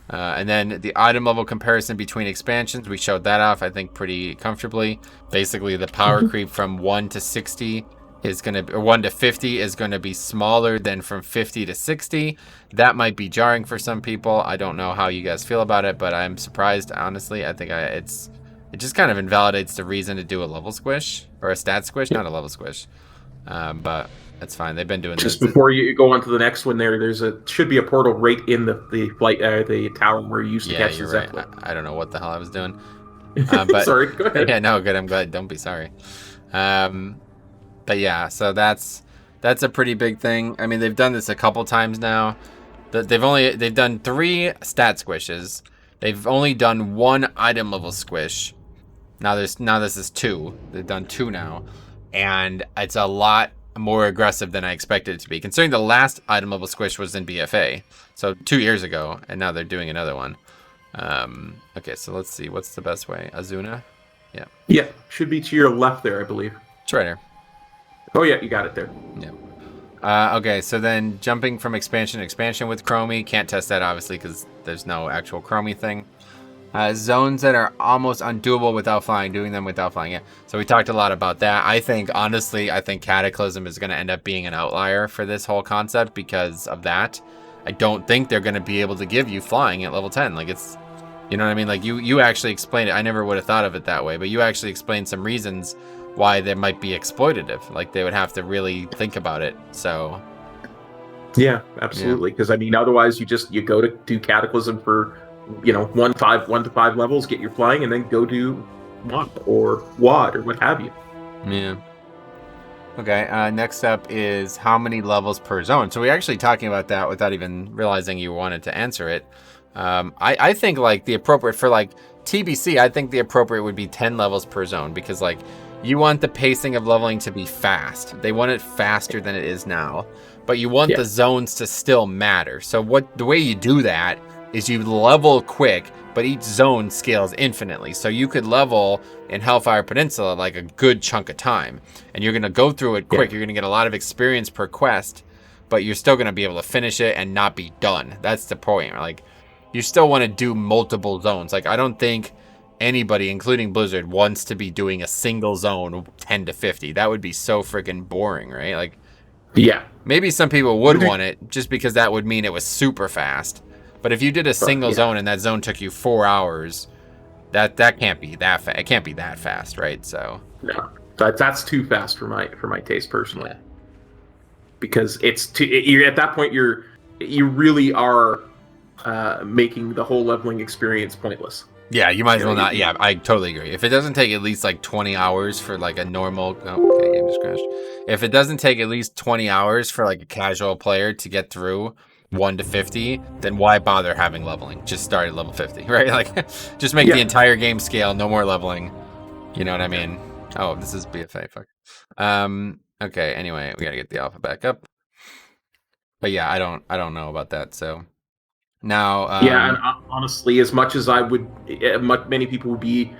Speaker 1: And then the item level comparison between expansions, we showed that off, I think, pretty comfortably. Basically, the power creep from 1 to 60 is going to, or 1 to 50 is going to be smaller than from 50 to 60. That might be jarring for some people. I don't know how you guys feel about it, but I'm surprised, honestly. I think it just kind of invalidates the reason to do a level squish, or a stat squish, not a level squish. But that's fine. They've been doing
Speaker 2: just
Speaker 1: this.
Speaker 2: Before you go on to the next one, should be a portal right in the flight, the tower where you used to catch the Zeppelin.
Speaker 1: Right. I don't know what the hell I was doing. But
Speaker 2: sorry, go ahead.
Speaker 1: Yeah, no, good. I'm glad. Don't be sorry. But yeah, so that's a pretty big thing. I mean, they've done this a couple times now. They've done 3 stat squishes. They've only done 1 item level squish. Now this is 2. They've done 2 now, and it's a lot more aggressive than I expected it to be, considering the last item level squish was in BFA, so 2 years ago, and now they're doing another one. Okay, so let's see, what's the best way? Azuna?
Speaker 2: Yeah, should be to your left there, I believe.
Speaker 1: It's right here.
Speaker 2: Oh yeah, you got it there.
Speaker 1: Yeah. Okay, so then jumping from expansion to expansion with Chromie. Can't test that, obviously, because there's no actual Chromie thing. Zones that are almost undoable without flying, doing them without flying. Yeah, so we talked a lot about that. Honestly, I think Cataclysm is going to end up being an outlier for this whole concept because of that. I don't think they're going to be able to give you flying at level 10. Like, it's, you know what I mean? Like, you actually explained it. I never would have thought of it that way, but you actually explained some reasons why they might be exploitative. Like, they would have to really think about it. So
Speaker 2: yeah, absolutely. Because I mean, otherwise you go to do Cataclysm for 1 to 5 levels, get your flying, and then go do WAP or WAD or what have you.
Speaker 1: Yeah. Okay, next up is how many levels per zone. So we're actually talking about that without even realizing you wanted to answer it. I think like the appropriate for like TBC, I think the appropriate would be 10 levels per zone, because like you want the pacing of leveling to be fast. They want it faster than it is now, but you want the zones to still matter. So the way you do that is you level quick, but each zone scales infinitely. So you could level in Hellfire Peninsula like a good chunk of time, and you're going to go through it quick. You're going to get a lot of experience per quest, but you're still going to be able to finish it and not be done. That's the point. Like, you still want to do multiple zones. Like, I don't think anybody, including Blizzard, wants to be doing a single zone 10 to 50. That would be so freaking boring, right? Like,
Speaker 2: yeah,
Speaker 1: maybe some people would want it just because that would mean it was super fast. But if you did a single zone and that zone took you 4 hours, that can't be that fast. It can't be that fast, right? So
Speaker 2: no, that's too fast for my taste personally. Yeah. Because you're at that point you really are making the whole leveling experience pointless.
Speaker 1: Yeah, you might as well not. Yeah, I totally agree. If it doesn't take at least like 20 hours for like a normal, okay, game just crashed. If it doesn't take at least 20 hours for like a casual player to get through 1 to 50, then why bother having leveling? Just start at level 50, right? Like, just make the entire game scale, no more leveling. You know what I mean? Oh, this is BFA. Fuck. Okay. Anyway, we gotta get the alpha back up. But yeah, I don't know about that. So now,
Speaker 2: and honestly, as much as many people would be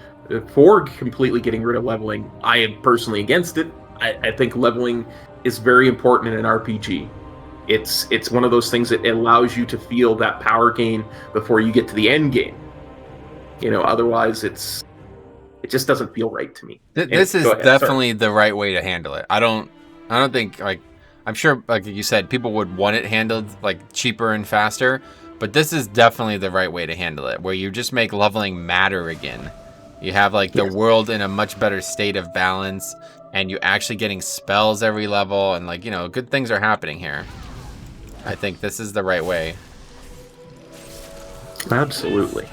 Speaker 2: for completely getting rid of leveling, I am personally against it. I think leveling is very important in an RPG. It's one of those things that allows you to feel that power gain before you get to the end game. Otherwise it just doesn't feel right to me.
Speaker 1: This is definitely the right way to handle it. I don't think, like, I'm sure, like you said, people would want it handled like cheaper and faster, But this is definitely the right way to handle it, where you just make leveling matter again. You have like the world in a much better state of balance, and you're actually getting spells every level, and like, you know, good things are happening here. I think this is the right way.
Speaker 2: Absolutely.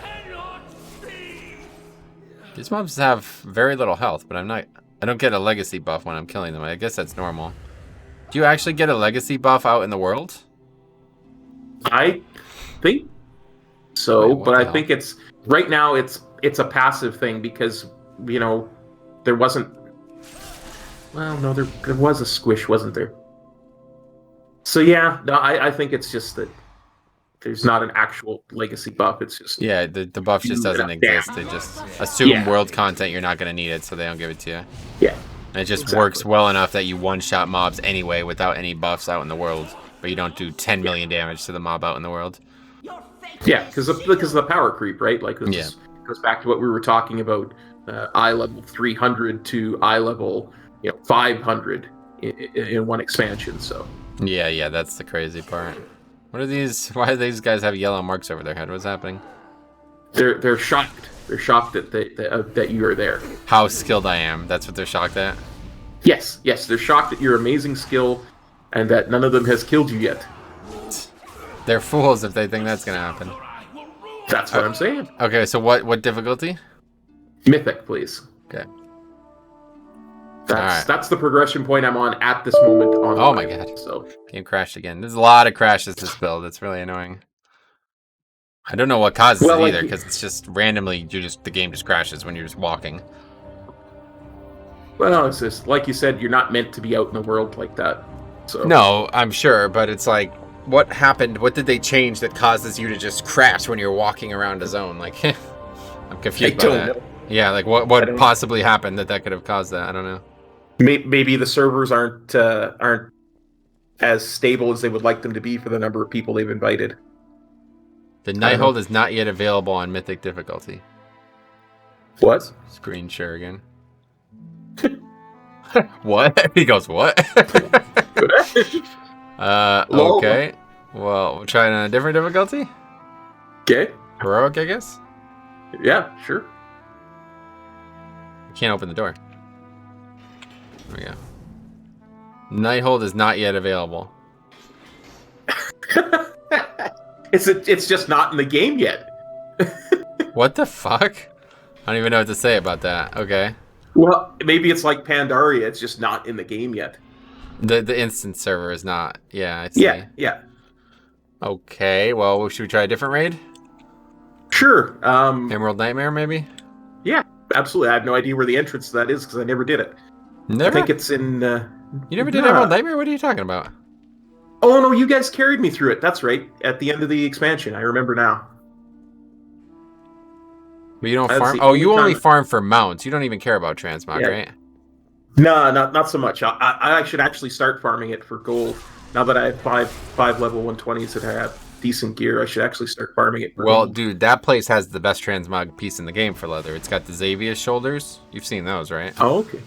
Speaker 1: These mobs have very little health, but I don't get a legacy buff when I'm killing them. I guess that's normal. Do you actually get a legacy buff out in the world?
Speaker 2: I think so,
Speaker 1: Wait,
Speaker 2: but I think it's right now it's a passive thing because, you know, there wasn't. Well, no, there was a squish, wasn't there? So yeah, no, I think it's just that there's not an actual legacy buff. It's just
Speaker 1: the buff just doesn't exist. They just assume world content you're not gonna need it, so they don't give it to you.
Speaker 2: Yeah,
Speaker 1: and it just works well enough that you one-shot mobs anyway without any buffs out in the world, but you don't do 10 million damage to the mob out in the world.
Speaker 2: Yeah, because of the power creep, right? Like this goes back to what we were talking about. Eye level 300 to eye level 500 in one expansion. So
Speaker 1: yeah, that's the crazy part. What are these? Why do these guys have yellow marks over their head? What's happening?
Speaker 2: They're shocked. They're shocked that you are there.
Speaker 1: How skilled I am. That's what they're shocked at?
Speaker 2: Yes. They're shocked at your amazing skill and that none of them has killed you yet.
Speaker 1: They're fools if they think that's going to happen.
Speaker 2: That's what I'm saying.
Speaker 1: Okay, so what difficulty?
Speaker 2: Mythic, please.
Speaker 1: Okay.
Speaker 2: That's the progression point I'm on at this moment.
Speaker 1: Oh my god.
Speaker 2: So
Speaker 1: game crashed again. There's a lot of crashes this build. It's really annoying. I don't know what causes it either, because it's just randomly the game just crashes when you're just walking.
Speaker 2: Well, it's just like you said, you're not meant to be out in the world like that. So
Speaker 1: no, I'm sure, but it's like, what happened? What did they change that causes you to just crash when you're walking around a zone? Like, I'm confused by that. Know. Yeah, like what possibly happened that could have caused that? I don't know.
Speaker 2: Maybe the servers aren't as stable as they would like them to be for the number of people they've invited.
Speaker 1: The Nighthold is not yet available on Mythic difficulty.
Speaker 2: What?
Speaker 1: Screen share again. What? He goes, what? Okay. Well, we're trying a different difficulty?
Speaker 2: Okay.
Speaker 1: Heroic, I guess?
Speaker 2: Yeah, sure.
Speaker 1: Can't open the door. There we go. Nighthold is not yet available.
Speaker 2: It's just not in the game yet.
Speaker 1: What the fuck? I don't even know what to say about that. Okay.
Speaker 2: Well, maybe it's like Pandaria. It's just not in the game yet.
Speaker 1: The instance server is not. Yeah, I see.
Speaker 2: Yeah.
Speaker 1: Okay. Well, should we try a different raid?
Speaker 2: Sure.
Speaker 1: Emerald Nightmare, maybe?
Speaker 2: Yeah, absolutely. I have no idea where the entrance to that is because I never did it.
Speaker 1: Never?
Speaker 2: I think it's in...
Speaker 1: You never did Emerald Nightmare? What are you talking about?
Speaker 2: Oh, no, you guys carried me through it. That's right. At the end of the expansion. I remember now.
Speaker 1: But you don't farm? Oh, you only farm for mounts. You don't even care about transmog, right?
Speaker 2: No, not so much. I should actually start farming it for gold. Now that I have five level 120s that I have decent gear, I should actually start farming it for gold.
Speaker 1: Dude, that place has the best transmog piece in the game for leather. It's got the Xavius shoulders. You've seen those, right?
Speaker 2: Oh, okay.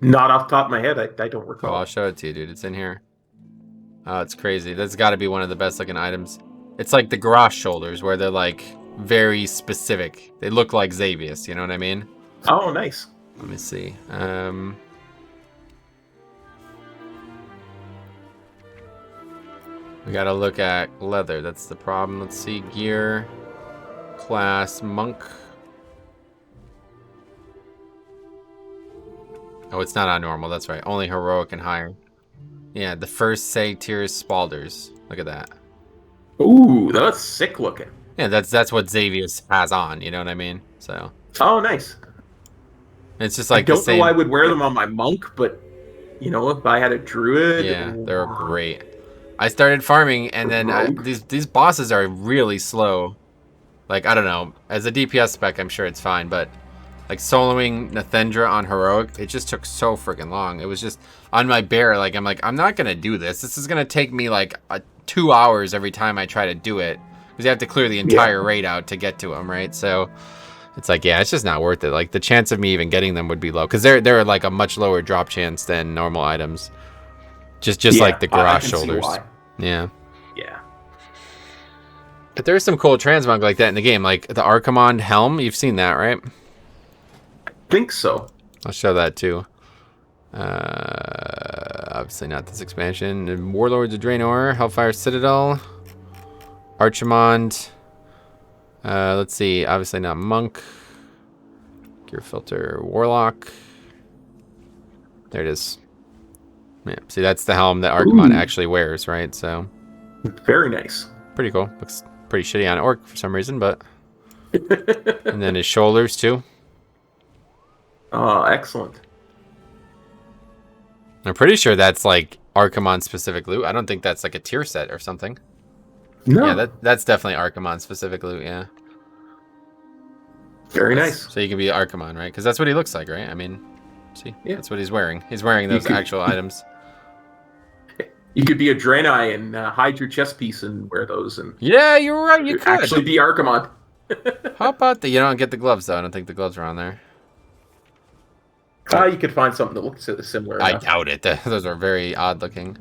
Speaker 2: Not off the top of my head. I don't recall.
Speaker 1: Oh, I'll show it to you, dude. It's in here. Oh, it's crazy. That's got to be one of the best looking items. It's like the Garrosh shoulders, where they're like very specific. They look like Xavius, you know what I mean?
Speaker 2: Oh, nice.
Speaker 1: Let me see. We gotta look at leather. That's the problem. Let's see. Gear. Class. Monk. Oh, it's not on normal. That's right. Only heroic and higher. Yeah, the first tiers Spalders. Look at that.
Speaker 2: Ooh, that's sick looking.
Speaker 1: Yeah, that's what Xavius has on. You know what I mean? So.
Speaker 2: Oh, nice.
Speaker 1: It's just like
Speaker 2: I don't know I would wear them on my monk, but if I had a druid.
Speaker 1: Yeah, they're great. I started farming, and then these bosses are really slow. Like, I don't know. As a DPS spec, I'm sure it's fine, but like soloing Nathendra on heroic, it just took so freaking long. It was just on my bear. Like, I'm not gonna do this. This is gonna take me like 2 hours every time I try to do it, because you have to clear the entire raid out to get to them, right? So it's like, yeah, it's just not worth it. Like, the chance of me even getting them would be low, because they're like a much lower drop chance than normal items. Just like the Garrosh shoulders. Yeah. But there's some cool transmog like that in the game, like the Archimonde helm. You've seen that, right?
Speaker 2: I think so.
Speaker 1: I'll show that too. Obviously not this expansion. Warlords of Draenor, Hellfire Citadel, Archimonde. Let's see. Obviously not Monk. Gear filter, Warlock. There it is. Yeah. See, that's the helm that Archimonde actually wears, right? So.
Speaker 2: Very nice.
Speaker 1: Pretty cool. Looks pretty shitty on Orc for some reason, but. And then his shoulders too.
Speaker 2: Oh, excellent.
Speaker 1: I'm pretty sure that's like Archimonde specific loot. I don't think that's like a tier set or something.
Speaker 2: No.
Speaker 1: Yeah, that's definitely Archimonde specific loot, yeah.
Speaker 2: Very nice.
Speaker 1: So you can be Archimonde, right? Because that's what he looks like, right? I mean, see?
Speaker 2: Yeah.
Speaker 1: That's what he's wearing. He's wearing those actual items.
Speaker 2: You could be a Draenei and hide your chest piece and wear those. And
Speaker 1: yeah, you're right. You could.
Speaker 2: Actually be Archimonde.
Speaker 1: How about that? You don't get the gloves, though. I don't think the gloves are on there.
Speaker 2: You could find something that looks similar.
Speaker 1: I doubt it. Those are very odd looking.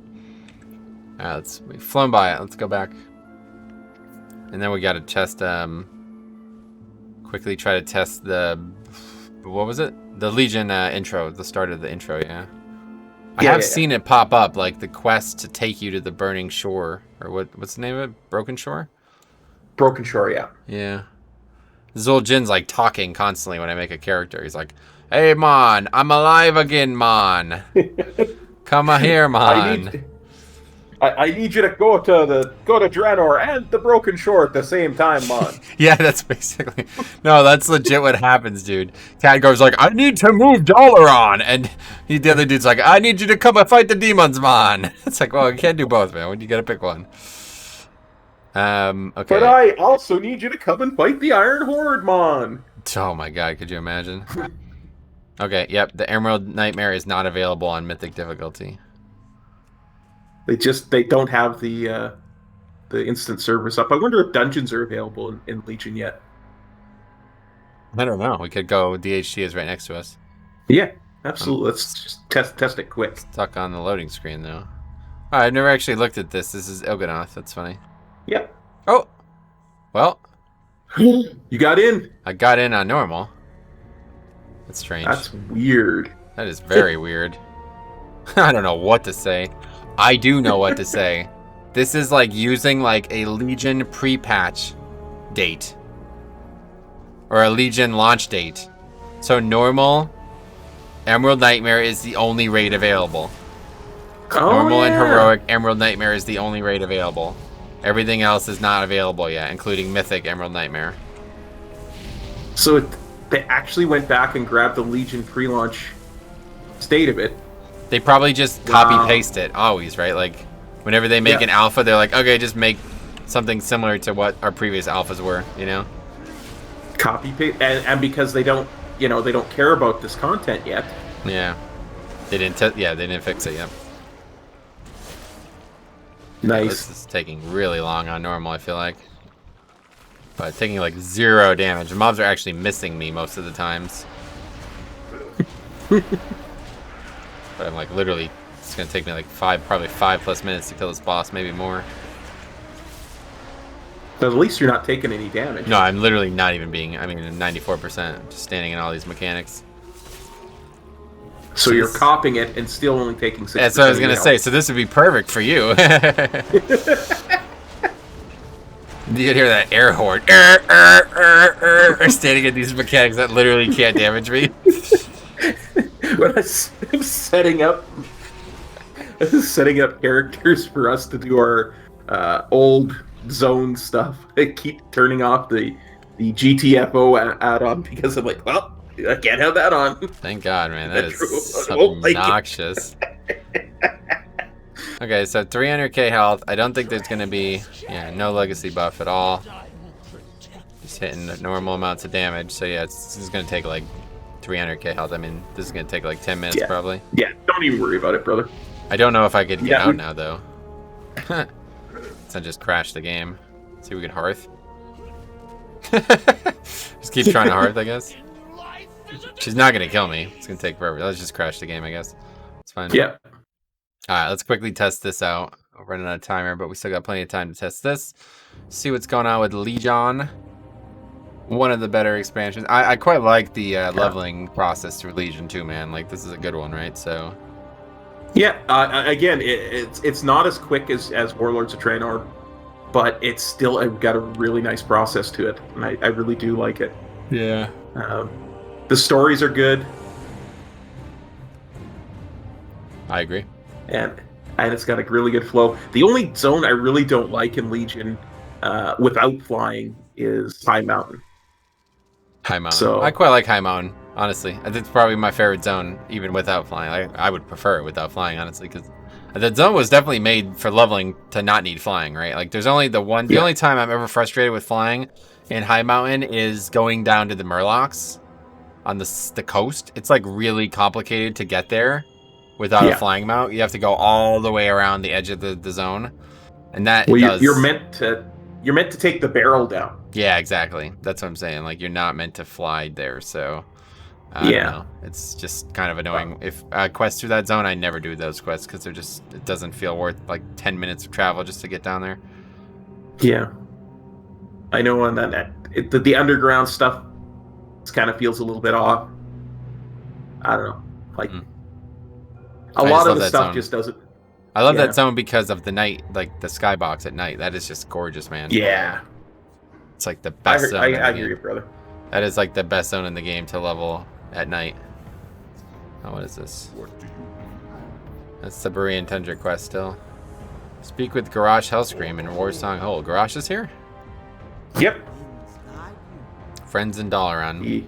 Speaker 1: All right, we've flown by it. Let's go back. And then we got to test, quickly try to test the, what was it? The Legion intro, the start of the intro, yeah. I have seen it pop up, like the quest to take you to the Burning Shore, or what's the name of it? Broken Shore?
Speaker 2: Broken Shore, yeah.
Speaker 1: Yeah. Zul Jin's like talking constantly when I make a character. He's like, "Hey, man, I'm alive again, man. Come here, man.
Speaker 2: I need you to go to Draenor and the Broken Shore at the same time, man."
Speaker 1: Yeah, that's basically. No, that's legit what happens, dude. Khadgar's like, "I need to move Dalaran," and the other dude's like, "I need you to come and fight the demons, man." It's like, well, you can't do both, man. You gotta pick one. Okay.
Speaker 2: But I also need you to come and fight the Iron Horde, man.
Speaker 1: Oh my god, could you imagine? Okay, yep, the Emerald Nightmare is not available on Mythic difficulty.
Speaker 2: They don't have the instant service up. I wonder if dungeons are available in Legion yet.
Speaker 1: I don't know. We could go. DHT is right next to us.
Speaker 2: Yeah, absolutely. Let's just test it quick.
Speaker 1: Stuck on the loading screen though. Oh, I've never actually looked at this. This is Il'gynoth. That's funny.
Speaker 2: Yeah.
Speaker 1: Oh, well.
Speaker 2: You got in.
Speaker 1: I got in on normal. That's strange.
Speaker 2: That's weird.
Speaker 1: That is very weird. I don't know what to say. I do know what to say. This is like using like a Legion pre-patch date. Or a Legion launch date. So normal Emerald Nightmare is the only raid available. Normal and Heroic Emerald Nightmare is the only raid available. Everything else is not available yet, including Mythic Emerald Nightmare.
Speaker 2: So they actually went back and grabbed the Legion pre-launch state of it.
Speaker 1: They probably just copy-paste it, always, right? Like, whenever they make an alpha, they're like, okay, just make something similar to what our previous alphas were, you know?
Speaker 2: Copy-paste, and because they don't care about this content yet.
Speaker 1: Yeah. They didn't fix it yet.
Speaker 2: Nice.
Speaker 1: This is taking really long on normal, I feel like. But taking like 0 damage. The mobs are actually missing me most of the times. But I'm like literally, it's gonna take me like probably 5+ minutes to kill this boss, maybe more.
Speaker 2: But at least you're not taking any damage.
Speaker 1: No, I'm literally not even being, 94%. Just standing in all these mechanics.
Speaker 2: So you're copying it and still only taking 6%.
Speaker 1: That's what I was gonna say. So this would be perfect for you. You can hear that air horn. Standing in these mechanics that literally can't damage me.
Speaker 2: When I'm setting up characters for us to do our old zone stuff, I keep turning off the GTFO add-on because I'm like, well, I can't have that on.
Speaker 1: Thank God, man. That is obnoxious. Okay, so 300k health. I don't think there's going to be, no legacy buff at all. Just hitting the normal amounts of damage. So yeah, this is going to take like 300k health. I mean, this is going to take like 10 minutes probably.
Speaker 2: Yeah, don't even worry about it, brother.
Speaker 1: I don't know if I could get out now, though. So I just crashed the game. See if we can hearth. Just keep trying to hearth, I guess. She's not going to kill me. It's going to take forever. Let's just crash the game, I guess. It's fine.
Speaker 2: Yeah.
Speaker 1: Alright, let's quickly test this out. We're running out of timer, but we still got plenty of time to test this. See what's going on with Legion. One of the better expansions. I quite like the leveling process through Legion too, man. Like, this is a good one, right? So.
Speaker 2: Yeah. Again, it's not as quick as Warlords of Draenor, but it's still got a really nice process to it, and I really do like it.
Speaker 1: Yeah.
Speaker 2: The stories are good.
Speaker 1: I agree.
Speaker 2: And it's got a really good flow. The only zone I really don't like in Legion without flying is High Mountain.
Speaker 1: High Mountain.
Speaker 2: So,
Speaker 1: I quite like High Mountain, honestly. It's probably my favorite zone, even without flying. I would prefer it without flying, honestly, because the zone was definitely made for leveling to not need flying, right? Like, there's only the only time I'm ever frustrated with flying in High Mountain is going down to the Murlocs on the coast. It's like really complicated to get there without a flying mount. You have to go all the way around the edge of the zone, and that
Speaker 2: you're meant to take the barrel down.
Speaker 1: Yeah, exactly. That's what I'm saying. Like, you're not meant to fly there, so I don't know. It's just kind of annoying. If quests through that zone, I never do those quests because it doesn't feel worth like 10 minutes of travel just to get down there.
Speaker 2: Yeah, I know. On that, the underground stuff kind of feels a little bit off. I don't know. Like a lot of the stuff just doesn't.
Speaker 1: I love that zone because of the night, like the skybox at night. That is just gorgeous, man.
Speaker 2: Yeah.
Speaker 1: It's like the best zone.
Speaker 2: I hear you, brother.
Speaker 1: That is like the best zone in the game to level at night. Oh, what is this? That's the Berean Tundra quest still. Speak with Garrosh Hellscream in Warsong Hole. Garrosh is here?
Speaker 2: Yep.
Speaker 1: Friends in Dalaran.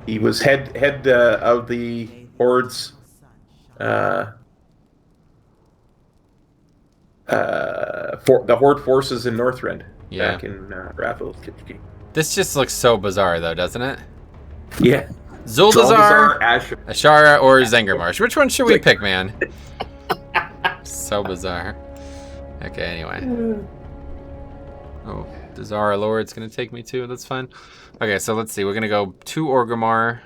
Speaker 2: He was head of the Horde's for the Horde forces in Northrend back in Rathel.
Speaker 1: This just looks so bizarre, though, doesn't it?
Speaker 2: Yeah.
Speaker 1: Zuldazar, Ashara, or Zengarmarsh. Which one should we pick, man? So bizarre. Okay, anyway. Oh, Dazara Lord's gonna take me too. That's fine. Okay, so let's see. We're gonna go to Orgrimmar.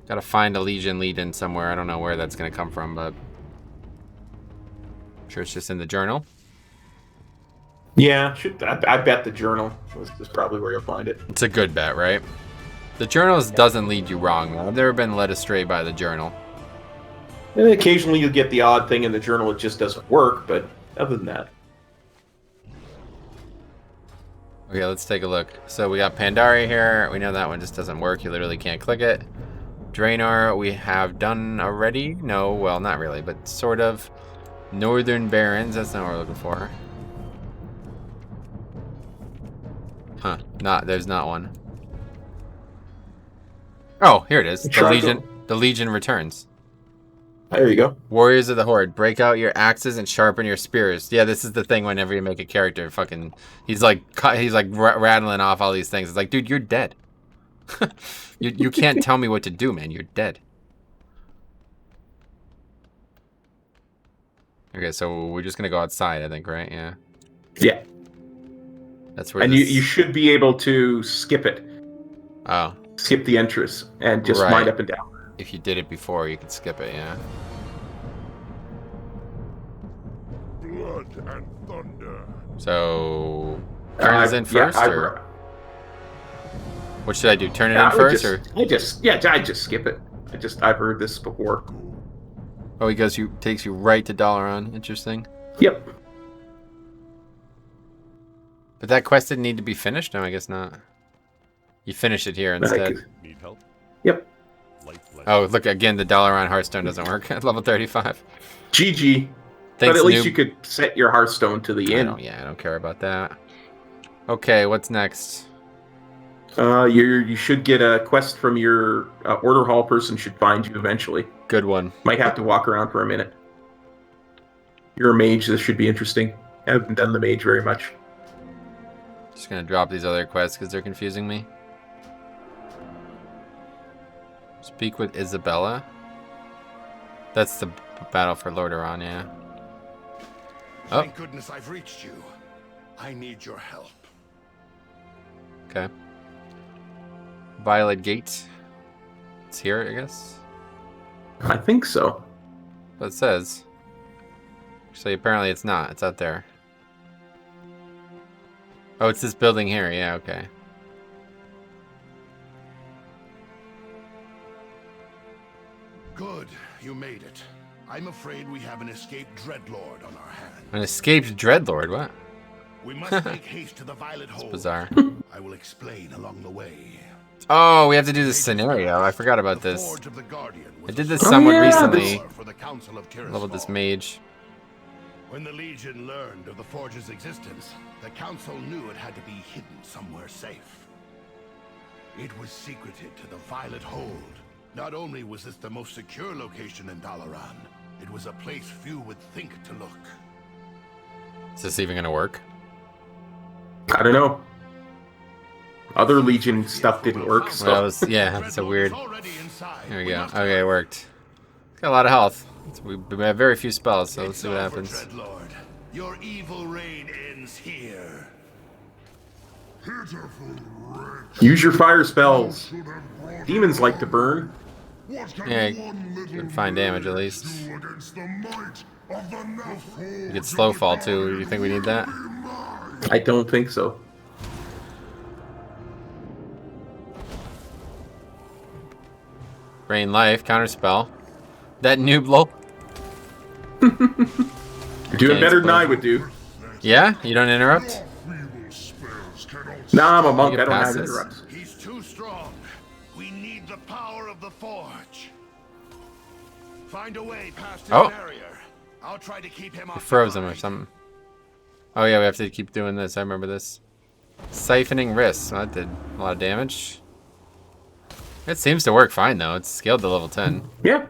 Speaker 1: Gotta find a Legion lead-in somewhere. I don't know where that's gonna come from, but I'm sure it's just in the journal.
Speaker 2: Yeah, I bet the journal is probably where you'll find it.
Speaker 1: It's a good bet, right? The journals doesn't lead you wrong. I've never been led astray by the journal.
Speaker 2: And occasionally you'll get the odd thing in the journal, it just doesn't work, but other than that.
Speaker 1: Okay, let's take a look. So we got Pandaria here. We know that one just doesn't work. You literally can't click it. Draenor, we have done already. No, well, not really, but sort of. Northern Barrens, that's not what we're looking for. Huh, there's not one. Oh, here it is. The Legion returns.
Speaker 2: There you go.
Speaker 1: Warriors of the Horde, break out your axes and sharpen your spears. Yeah, this is the thing whenever you make a character, he's like rattling off all these things. It's like, dude, you're dead. you can't tell me what to do, man. You're dead. Okay, so we're just gonna go outside, I think, right? Yeah.
Speaker 2: Yeah.
Speaker 1: That's where.
Speaker 2: And you should be able to skip it.
Speaker 1: Oh.
Speaker 2: Skip the entrance and just mine up and down.
Speaker 1: If you did it before, you could skip it, yeah.
Speaker 7: Blood and thunder.
Speaker 1: So, turn us in first, or what should I do? Turn it in first, or
Speaker 2: I just skip it. I've heard this before.
Speaker 1: Oh, he takes you right to Dalaran. Interesting.
Speaker 2: Yep.
Speaker 1: But that quest didn't need to be finished. No, I guess not. You finish it here instead.
Speaker 3: Need help?
Speaker 2: Yep.
Speaker 1: Oh, look, again, the Dalaran Hearthstone doesn't work at level 35.
Speaker 2: GG. But at least you could set your Hearthstone to the end.
Speaker 1: I don't care about that. Okay, what's next?
Speaker 2: You should get a quest from your Order Hall person should find you eventually.
Speaker 1: Good one.
Speaker 2: Might have to walk around for a minute. You're a mage, this should be interesting. I haven't done the mage very much.
Speaker 1: Just gonna drop these other quests because they're confusing me. Speak with Isabella. That's the battle for Lordaeron, yeah. Oh.
Speaker 7: Thank goodness I've reached you. I need your help.
Speaker 1: Okay. Violet Gate. It's here, I guess.
Speaker 2: I think so.
Speaker 1: But it says. So apparently it's not. It's out there. Oh, it's this building here. Yeah, okay.
Speaker 8: Good, you made it. I'm afraid we have an escaped dreadlord on our hands.
Speaker 1: An escaped dreadlord? What?
Speaker 8: We must make haste to the Violet Hold.
Speaker 1: Bizarre.
Speaker 8: I will explain along the way.
Speaker 1: Oh, we have to do this scenario. I forgot about
Speaker 8: The
Speaker 1: this.
Speaker 8: Forge of the Guardian
Speaker 1: I
Speaker 8: was
Speaker 1: did
Speaker 8: a
Speaker 1: this
Speaker 8: source
Speaker 1: somewhat
Speaker 2: yeah,
Speaker 1: recently.
Speaker 8: for the Council of
Speaker 1: Leveled this
Speaker 8: Tirisfal.
Speaker 1: mage.
Speaker 8: When the Legion learned of the Forge's existence, the Council knew it had to be hidden somewhere safe. It was secreted to the Violet Hold. Not only was this the most secure location in Dalaran, it was a place few would think to look.
Speaker 1: Is this even gonna work?
Speaker 2: I don't know. Other Legion stuff didn't work, so...
Speaker 1: Well, yeah, it's so weird. There we go. Okay, it worked. It's got a lot of health. We have very few spells, so let's see what happens.
Speaker 8: Dreadlord. Your evil reign ends here.
Speaker 7: Pitiful wretch.
Speaker 2: Use your fire spells.
Speaker 7: Should have brought
Speaker 2: Demons
Speaker 7: it
Speaker 2: like to
Speaker 7: on.
Speaker 2: burn.
Speaker 7: What can
Speaker 1: Yeah,
Speaker 7: one little
Speaker 1: good fine damage at
Speaker 7: bird
Speaker 1: least.
Speaker 7: do against the might of the
Speaker 1: You
Speaker 7: Nafforge
Speaker 1: get slow
Speaker 7: of
Speaker 1: fall too. Do you think we need that?
Speaker 7: Orgrimmar?
Speaker 2: I don't think so.
Speaker 1: Rain life, counterspell. That noob lol.
Speaker 2: You're doing
Speaker 1: Okay,
Speaker 2: better than
Speaker 1: explode.
Speaker 2: I would do.
Speaker 1: Yeah? You don't interrupt?
Speaker 7: Your feeble spells cannot
Speaker 2: Nah, I'm a monk.
Speaker 1: You
Speaker 2: I
Speaker 1: can
Speaker 2: don't
Speaker 1: pass
Speaker 2: have
Speaker 1: this.
Speaker 2: interrupts.
Speaker 8: He's too strong. We need the power of the Forge. Find a way past his
Speaker 1: Oh.
Speaker 8: barrier. I'll try to keep him
Speaker 1: It
Speaker 8: off.
Speaker 1: froze him or something. Oh yeah, we have to keep doing this. I remember this. Siphoning wrists. Well, that did a lot of damage. It seems to work fine though. It's scaled to level 10.
Speaker 2: Yeah.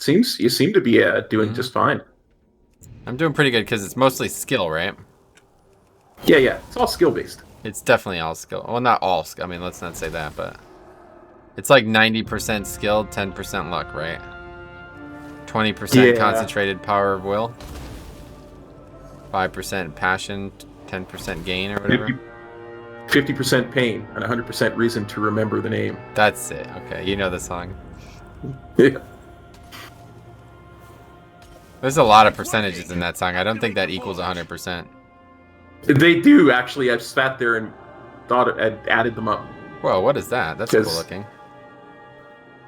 Speaker 2: You seem to be doing just fine.
Speaker 1: I'm doing pretty good because it's mostly skill, right?
Speaker 2: Yeah. It's all skill based.
Speaker 1: It's definitely all skill. Well, not all skill. I mean, let's not say that, but it's like 90% skill, 10% luck, right? 20%
Speaker 2: Yeah.
Speaker 1: concentrated power of will, 5% passion, 10% gain or whatever.
Speaker 2: 50% pain and 100% reason to remember the name.
Speaker 1: That's it. Okay, you know the song.
Speaker 2: Yeah.
Speaker 1: There's a lot of percentages in that song. I don't think that equals 100%.
Speaker 2: They do, actually. I've sat there and thought I'd added them up.
Speaker 1: Whoa, what is that? That's cool
Speaker 2: Because-
Speaker 1: looking.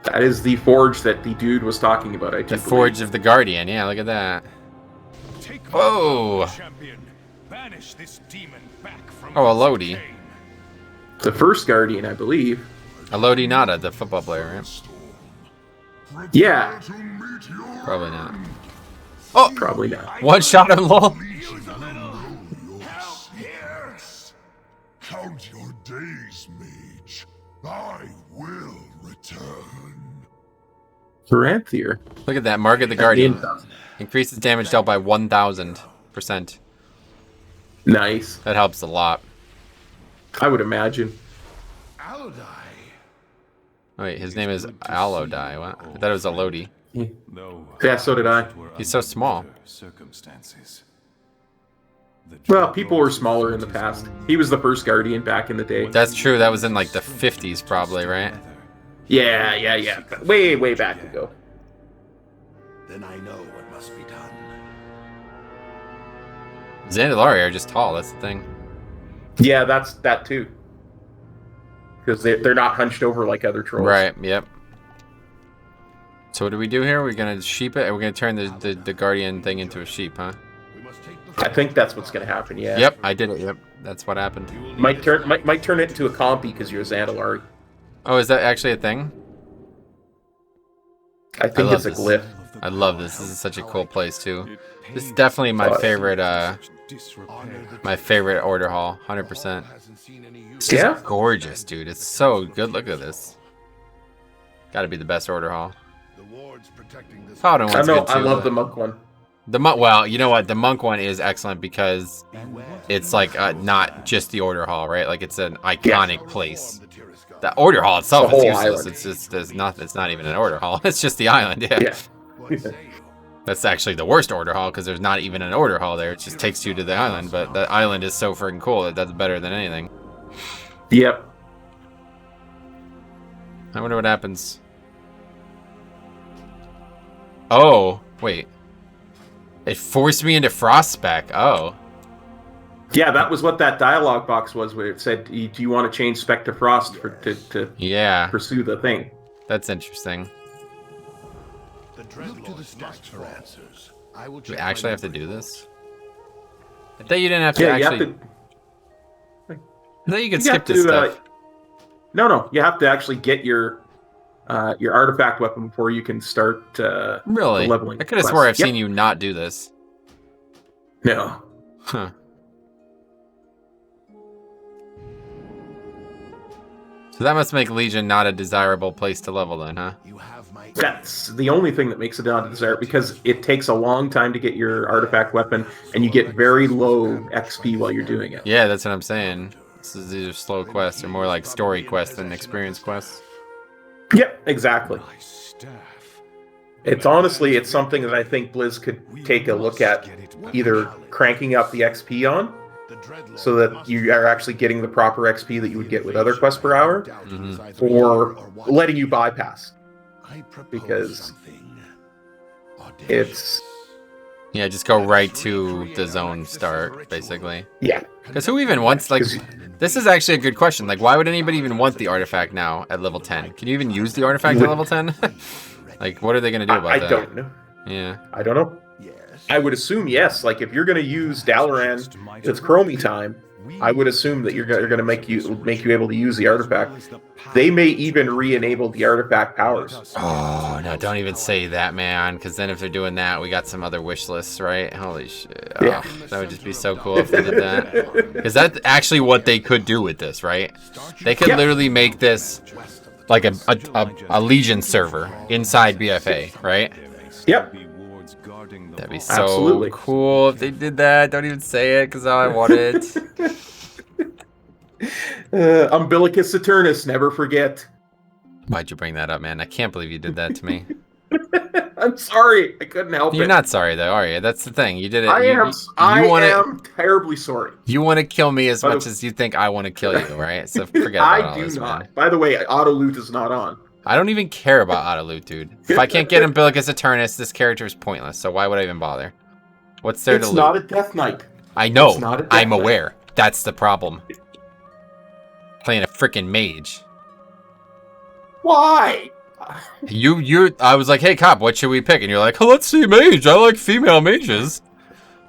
Speaker 2: That is the forge that the dude was talking about. I do
Speaker 1: The
Speaker 2: believe.
Speaker 1: Forge of the Guardian. Yeah, look at that. Whoa!
Speaker 6: Champion, banish this demon back from
Speaker 1: Oh, a Lodi.
Speaker 6: pain.
Speaker 2: The first Guardian, I believe.
Speaker 1: Elodie Nada, the football player, right?
Speaker 7: Prepare
Speaker 2: Yeah.
Speaker 7: to meet your
Speaker 1: Probably not.
Speaker 7: end.
Speaker 1: Oh!
Speaker 2: Probably not.
Speaker 1: One shot him, lol.
Speaker 7: Legion will know your secrets. Count your days, mage. I will return.
Speaker 2: Feranthier.
Speaker 1: Look at that. Mark of the Guardian. Increases damage dealt by 1,000%.
Speaker 2: Nice.
Speaker 1: That helps a lot.
Speaker 2: I would imagine.
Speaker 8: Alodai.
Speaker 1: Wait, his name is Alodai. What? I thought it was Elodie.
Speaker 2: Yeah, so did I.
Speaker 1: He's so small.
Speaker 6: Circumstances.
Speaker 2: Well, people were smaller in the past. He was the first Guardian back in the day.
Speaker 1: That's true. That was in like the 50s probably, right?
Speaker 2: Yeah. Way back ago.
Speaker 8: Then I know what must be done.
Speaker 1: Zandalari are just tall. That's the thing.
Speaker 2: Yeah, that's that too. Because they're not hunched over like other trolls.
Speaker 1: Right, yep. So what do we do here? We're going to sheep it? And we're going to turn the Guardian thing into a sheep, huh?
Speaker 8: We must take the
Speaker 2: I think that's what's going to happen, yeah.
Speaker 1: Yep, I did it. Yep, that's what happened.
Speaker 2: Might turn it into a compy because you're a Zandalari.
Speaker 1: Oh, is that actually a thing?
Speaker 2: I think
Speaker 1: love
Speaker 2: it's a
Speaker 1: this.
Speaker 2: glyph.
Speaker 1: I love this. This is such a cool place, too. This is definitely my favorite, order hall. 100%.
Speaker 8: hasn't seen any use.
Speaker 1: It's
Speaker 2: Yeah?
Speaker 1: gorgeous, dude. It's so good. Look at this. Gotta be the best order hall.
Speaker 8: The wards protecting this.
Speaker 1: Paladin
Speaker 2: I
Speaker 1: one's
Speaker 2: know,
Speaker 1: good, too.
Speaker 2: I love
Speaker 1: but-
Speaker 2: the monk one.
Speaker 1: The monk, well, you know what? The monk one is excellent because it's like not just the order hall, right? Like it's an iconic place. The order hall itself
Speaker 2: The
Speaker 1: is
Speaker 2: whole
Speaker 1: useless.
Speaker 2: island.
Speaker 1: It's just it's not even an order hall. It's just the island. Yeah.
Speaker 2: Yeah.
Speaker 8: What say you?
Speaker 1: That's actually the worst order hall because there's not even an order hall there. It just takes you to the island. But the island is so freaking cool. It does better than anything.
Speaker 2: Yep.
Speaker 1: I wonder what happens. Oh, wait. It forced me into Frostspec. Oh.
Speaker 2: Yeah, that was what that dialogue box was, where it said, "Do you want to change Spec to Frost to pursue the thing?"
Speaker 1: That's interesting.
Speaker 8: Look to the stats for answers. I will
Speaker 1: Do we
Speaker 8: check
Speaker 1: actually
Speaker 8: my
Speaker 1: have to do
Speaker 8: reports.
Speaker 1: this? I thought you didn't have to
Speaker 2: Yeah,
Speaker 1: actually.
Speaker 2: you have to.
Speaker 1: I thought you could
Speaker 2: You
Speaker 1: skip
Speaker 2: have
Speaker 1: this
Speaker 2: to,
Speaker 1: stuff.
Speaker 2: No, you have to actually get your artifact weapon before you can start
Speaker 1: Really?
Speaker 2: the leveling.
Speaker 1: I could have
Speaker 2: quest.
Speaker 1: swore I've
Speaker 2: Yep.
Speaker 1: seen you not do this.
Speaker 2: No.
Speaker 1: Huh. So that must make Legion not a desirable place to level then, huh?
Speaker 8: You have my
Speaker 2: That's the only thing that makes it not desirable, because it takes a long time to get your artifact weapon, and you get very low XP while you're doing it.
Speaker 1: Yeah, that's what I'm saying. These are slow quests, or more like story quests than experience quests.
Speaker 2: Yep, exactly. It's honestly, it's something that I think Blizz could take a look at, either cranking up the XP on, so that you are actually getting the proper XP that you would get with other quests per hour, or letting you bypass. Because it's...
Speaker 1: Yeah, just go right to the zone start, basically.
Speaker 2: Yeah.
Speaker 1: Because who even wants, like... This is actually a good question. Like, why would anybody even want the artifact now at level 10? Can you even use the artifact at level 10? Like, what are they going to do about that?
Speaker 2: I don't know.
Speaker 1: Yeah.
Speaker 2: I don't know. I would assume yes. Like, if you're going to use Dalaran, it's Chromie time, I would assume that you're going to make you able to use the artifact. They may even re-enable the artifact powers.
Speaker 1: Oh, no, don't even say that, man. Because then if they're doing that, we got some other wish lists, right? Holy shit. Oh,
Speaker 2: Yeah.
Speaker 1: that would just be so cool if they did that. Because that's actually what they could do with this, right? They could literally make this like a Legion server inside BFA, right?
Speaker 2: Yep.
Speaker 1: That'd be so cool if they did that. Don't even say it, because I want it.
Speaker 2: Umbilicus Saturnus, never forget.
Speaker 1: Why'd you bring that up, man? I can't believe you did that to me.
Speaker 2: I'm sorry. I couldn't help it.
Speaker 1: You're not sorry, though, are you? That's the thing. You did it.
Speaker 2: I am terribly sorry.
Speaker 1: You want to kill me as much as you think I want to kill you, right? So forget about all this,
Speaker 2: not.
Speaker 1: man.
Speaker 2: By the way, auto loot is not on.
Speaker 1: I don't even care about auto loot, dude. If I can't get Umbilicus Eternus, this character is pointless. So why would I even bother? What's there to loot?
Speaker 2: It's not a Death Knight.
Speaker 1: I know.
Speaker 2: It's not a Death
Speaker 1: I'm
Speaker 2: Knight.
Speaker 1: aware. That's the problem. Playing a freaking mage.
Speaker 2: Why?
Speaker 1: I was like, hey, cop, what should we pick? And you're like, oh, let's see mage. I like female mages.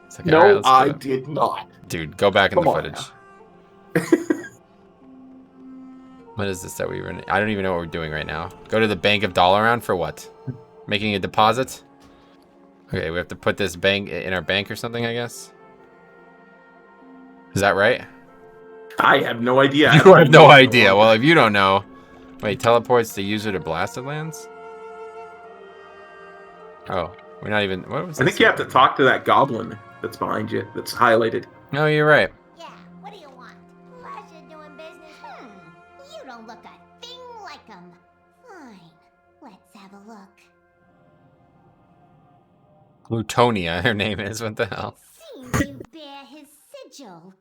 Speaker 1: It's like,
Speaker 2: No,
Speaker 1: all right, let's do
Speaker 2: I
Speaker 1: it.
Speaker 2: did not.
Speaker 1: Dude, go back in
Speaker 2: Come
Speaker 1: the
Speaker 2: on
Speaker 1: footage. What is this that we were in? I don't even know what we're doing right now. Go to the Bank of Dalaran for what? Making a deposit? Okay, we have to put this bank in our bank or something, I guess. Is that right?
Speaker 2: I have no idea.
Speaker 1: You have no idea. Well, if you don't know. Wait, teleports the user to Blasted Lands? Oh, we're not even... What was this?
Speaker 2: I think you have to talk to that goblin that's behind you, that's highlighted.
Speaker 1: No, you're right.
Speaker 9: Yeah, what do you want? Pleasure doing business? You don't look a thing like him. Fine, let's have a look.
Speaker 1: Glutonia, her name is. What the hell?
Speaker 9: Seems you bear his sigil.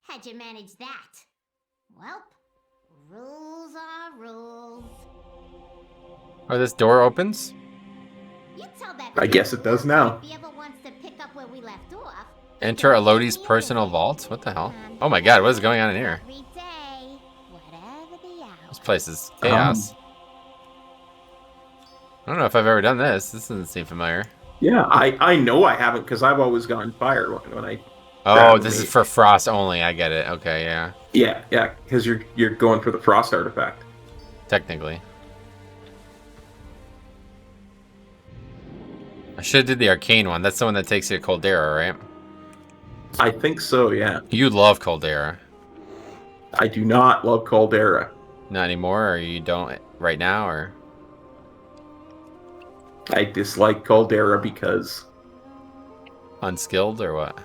Speaker 9: How'd you manage that? Welp, rules are rules.
Speaker 1: Oh, this door opens?
Speaker 9: You tell that
Speaker 2: I guess it does now.
Speaker 9: if he ever wants to pick up where we left off.
Speaker 1: Enter Elodie's personal vault? What the hell? Oh my god, what is going on in here?
Speaker 9: Every day, whatever the hour.
Speaker 1: This place is chaos. I don't know if I've ever done this. This doesn't seem familiar.
Speaker 2: Yeah, I know I haven't, because I've always gone fire when I...
Speaker 1: Oh, this is for Frost only. I get it. Okay, yeah.
Speaker 2: Yeah, because you're going for the Frost artifact.
Speaker 1: Technically. I should have did the Arcane one. That's the one that takes you to Caldera, right?
Speaker 2: I think so, yeah.
Speaker 1: You love Caldera.
Speaker 2: I do not love Caldera.
Speaker 1: Not anymore, or you don't right now, or...
Speaker 2: I dislike Caldera because...
Speaker 1: Unskilled, or what?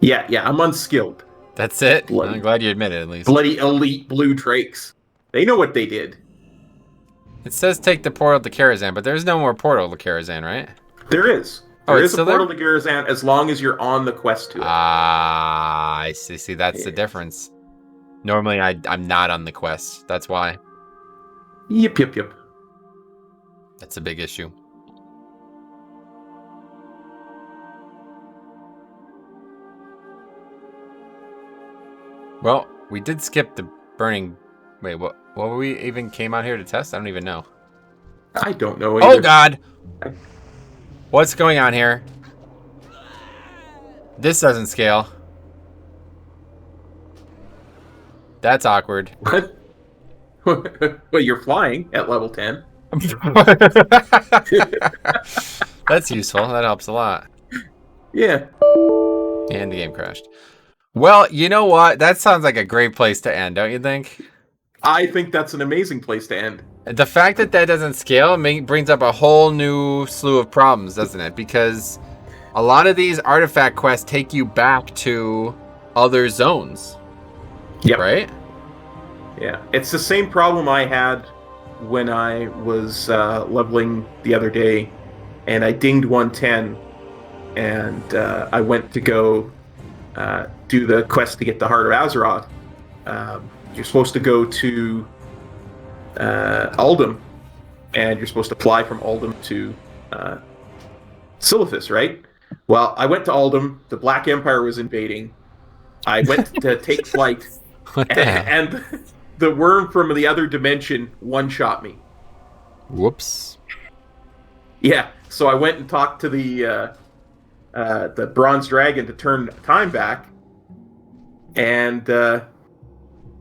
Speaker 2: Yeah, I'm unskilled.
Speaker 1: That's it?
Speaker 2: Bloody-
Speaker 1: I'm glad you admit it, at least.
Speaker 2: Bloody elite blue Drakes. They know what they did.
Speaker 1: It says take the portal to Karazhan, but there's no more portal to Karazhan, right?
Speaker 2: There is.
Speaker 1: Oh,
Speaker 2: There
Speaker 1: it's
Speaker 2: is a
Speaker 1: still there?
Speaker 2: portal to Karazhan as long as you're on the quest to it.
Speaker 1: Ah, I see. See, that's the difference. Normally, I'm not on the quest. That's why.
Speaker 2: Yep.
Speaker 1: That's a big issue. Well, we did skip the burning... Wait, what were we even came out here to test? I don't even know.
Speaker 2: I don't know
Speaker 1: Oh,
Speaker 2: either.
Speaker 1: God! What's going on here? This doesn't scale. That's awkward.
Speaker 2: What? Well, you're flying at level 10.
Speaker 1: That's useful. That helps a lot.
Speaker 2: Yeah.
Speaker 1: And the game crashed. Well, you know what? That sounds like a great place to end, don't you think?
Speaker 2: I think that's an amazing place to end.
Speaker 1: The fact that that doesn't scale brings up a whole new slew of problems, doesn't it? Because a lot of these artifact quests take you back to other zones.
Speaker 2: Yep.
Speaker 1: Right?
Speaker 2: Yeah. It's the same problem I had when I was leveling the other day, and I dinged 110, and I went to go do the quest to get the Heart of Azeroth. You're supposed to go to Uldum, and you're supposed to fly from Uldum to Silithus, right? Well, I went to Uldum. The Black Empire was invading. I went to take flight, and the worm from the other dimension one-shot me.
Speaker 1: Whoops.
Speaker 2: Yeah, so I went and talked to the Bronze Dragon to turn time back, and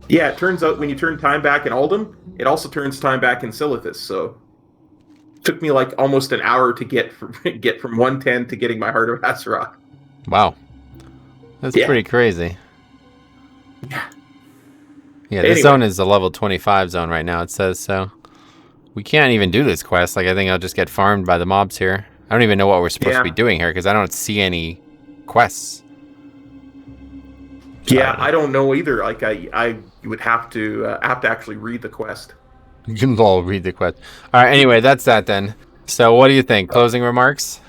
Speaker 2: yeah, it turns out when you turn time back in Uldum, it also turns time back in Silithus. So it took me like almost an hour to get from 110 to getting my Heart of Azeroth.
Speaker 1: Wow, that's pretty crazy.
Speaker 2: Yeah.
Speaker 1: Yeah, this zone is a level 25 zone right now, it says, so we can't even do this quest. Like, I think I'll just get farmed by the mobs here. I don't even know what we're supposed to be doing here, because I don't see any quests.
Speaker 2: Yeah, I don't know either. Like, I would have to actually read the quest.
Speaker 1: You can all read the quest. All right, anyway, that's that then. So what do you think? Closing remarks?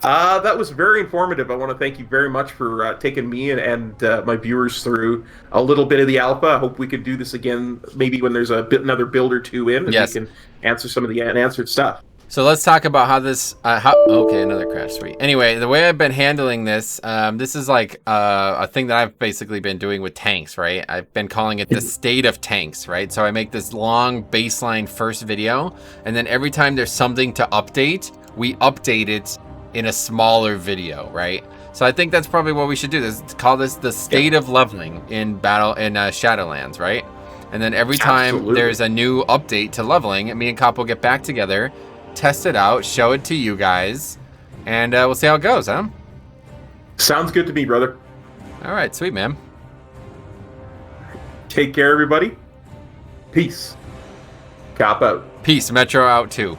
Speaker 2: That was very informative. I want to thank you very much for taking me and my viewers through a little bit of the alpha. I hope we can do this again, maybe when there's another build or two in, and we can answer some of the unanswered stuff.
Speaker 1: So let's talk about how this. Okay, another crash. Sweet. Anyway, the way I've been handling this, this is like a thing that I've basically been doing with tanks, right? I've been calling it the state of tanks, right? So I make this long baseline first video, and then every time there's something to update, we update it in a smaller video, right? So I think that's probably what we should do. Call this the state of leveling in Shadowlands, right? And then every time there's a new update to leveling, me and Cop will get back together, test it out, show it to you guys, and we'll see how it goes, huh?
Speaker 2: Sounds good to me, brother.
Speaker 1: All right, sweet, man.
Speaker 2: Take care, everybody. Peace. Cop out.
Speaker 1: Peace. Metro out too.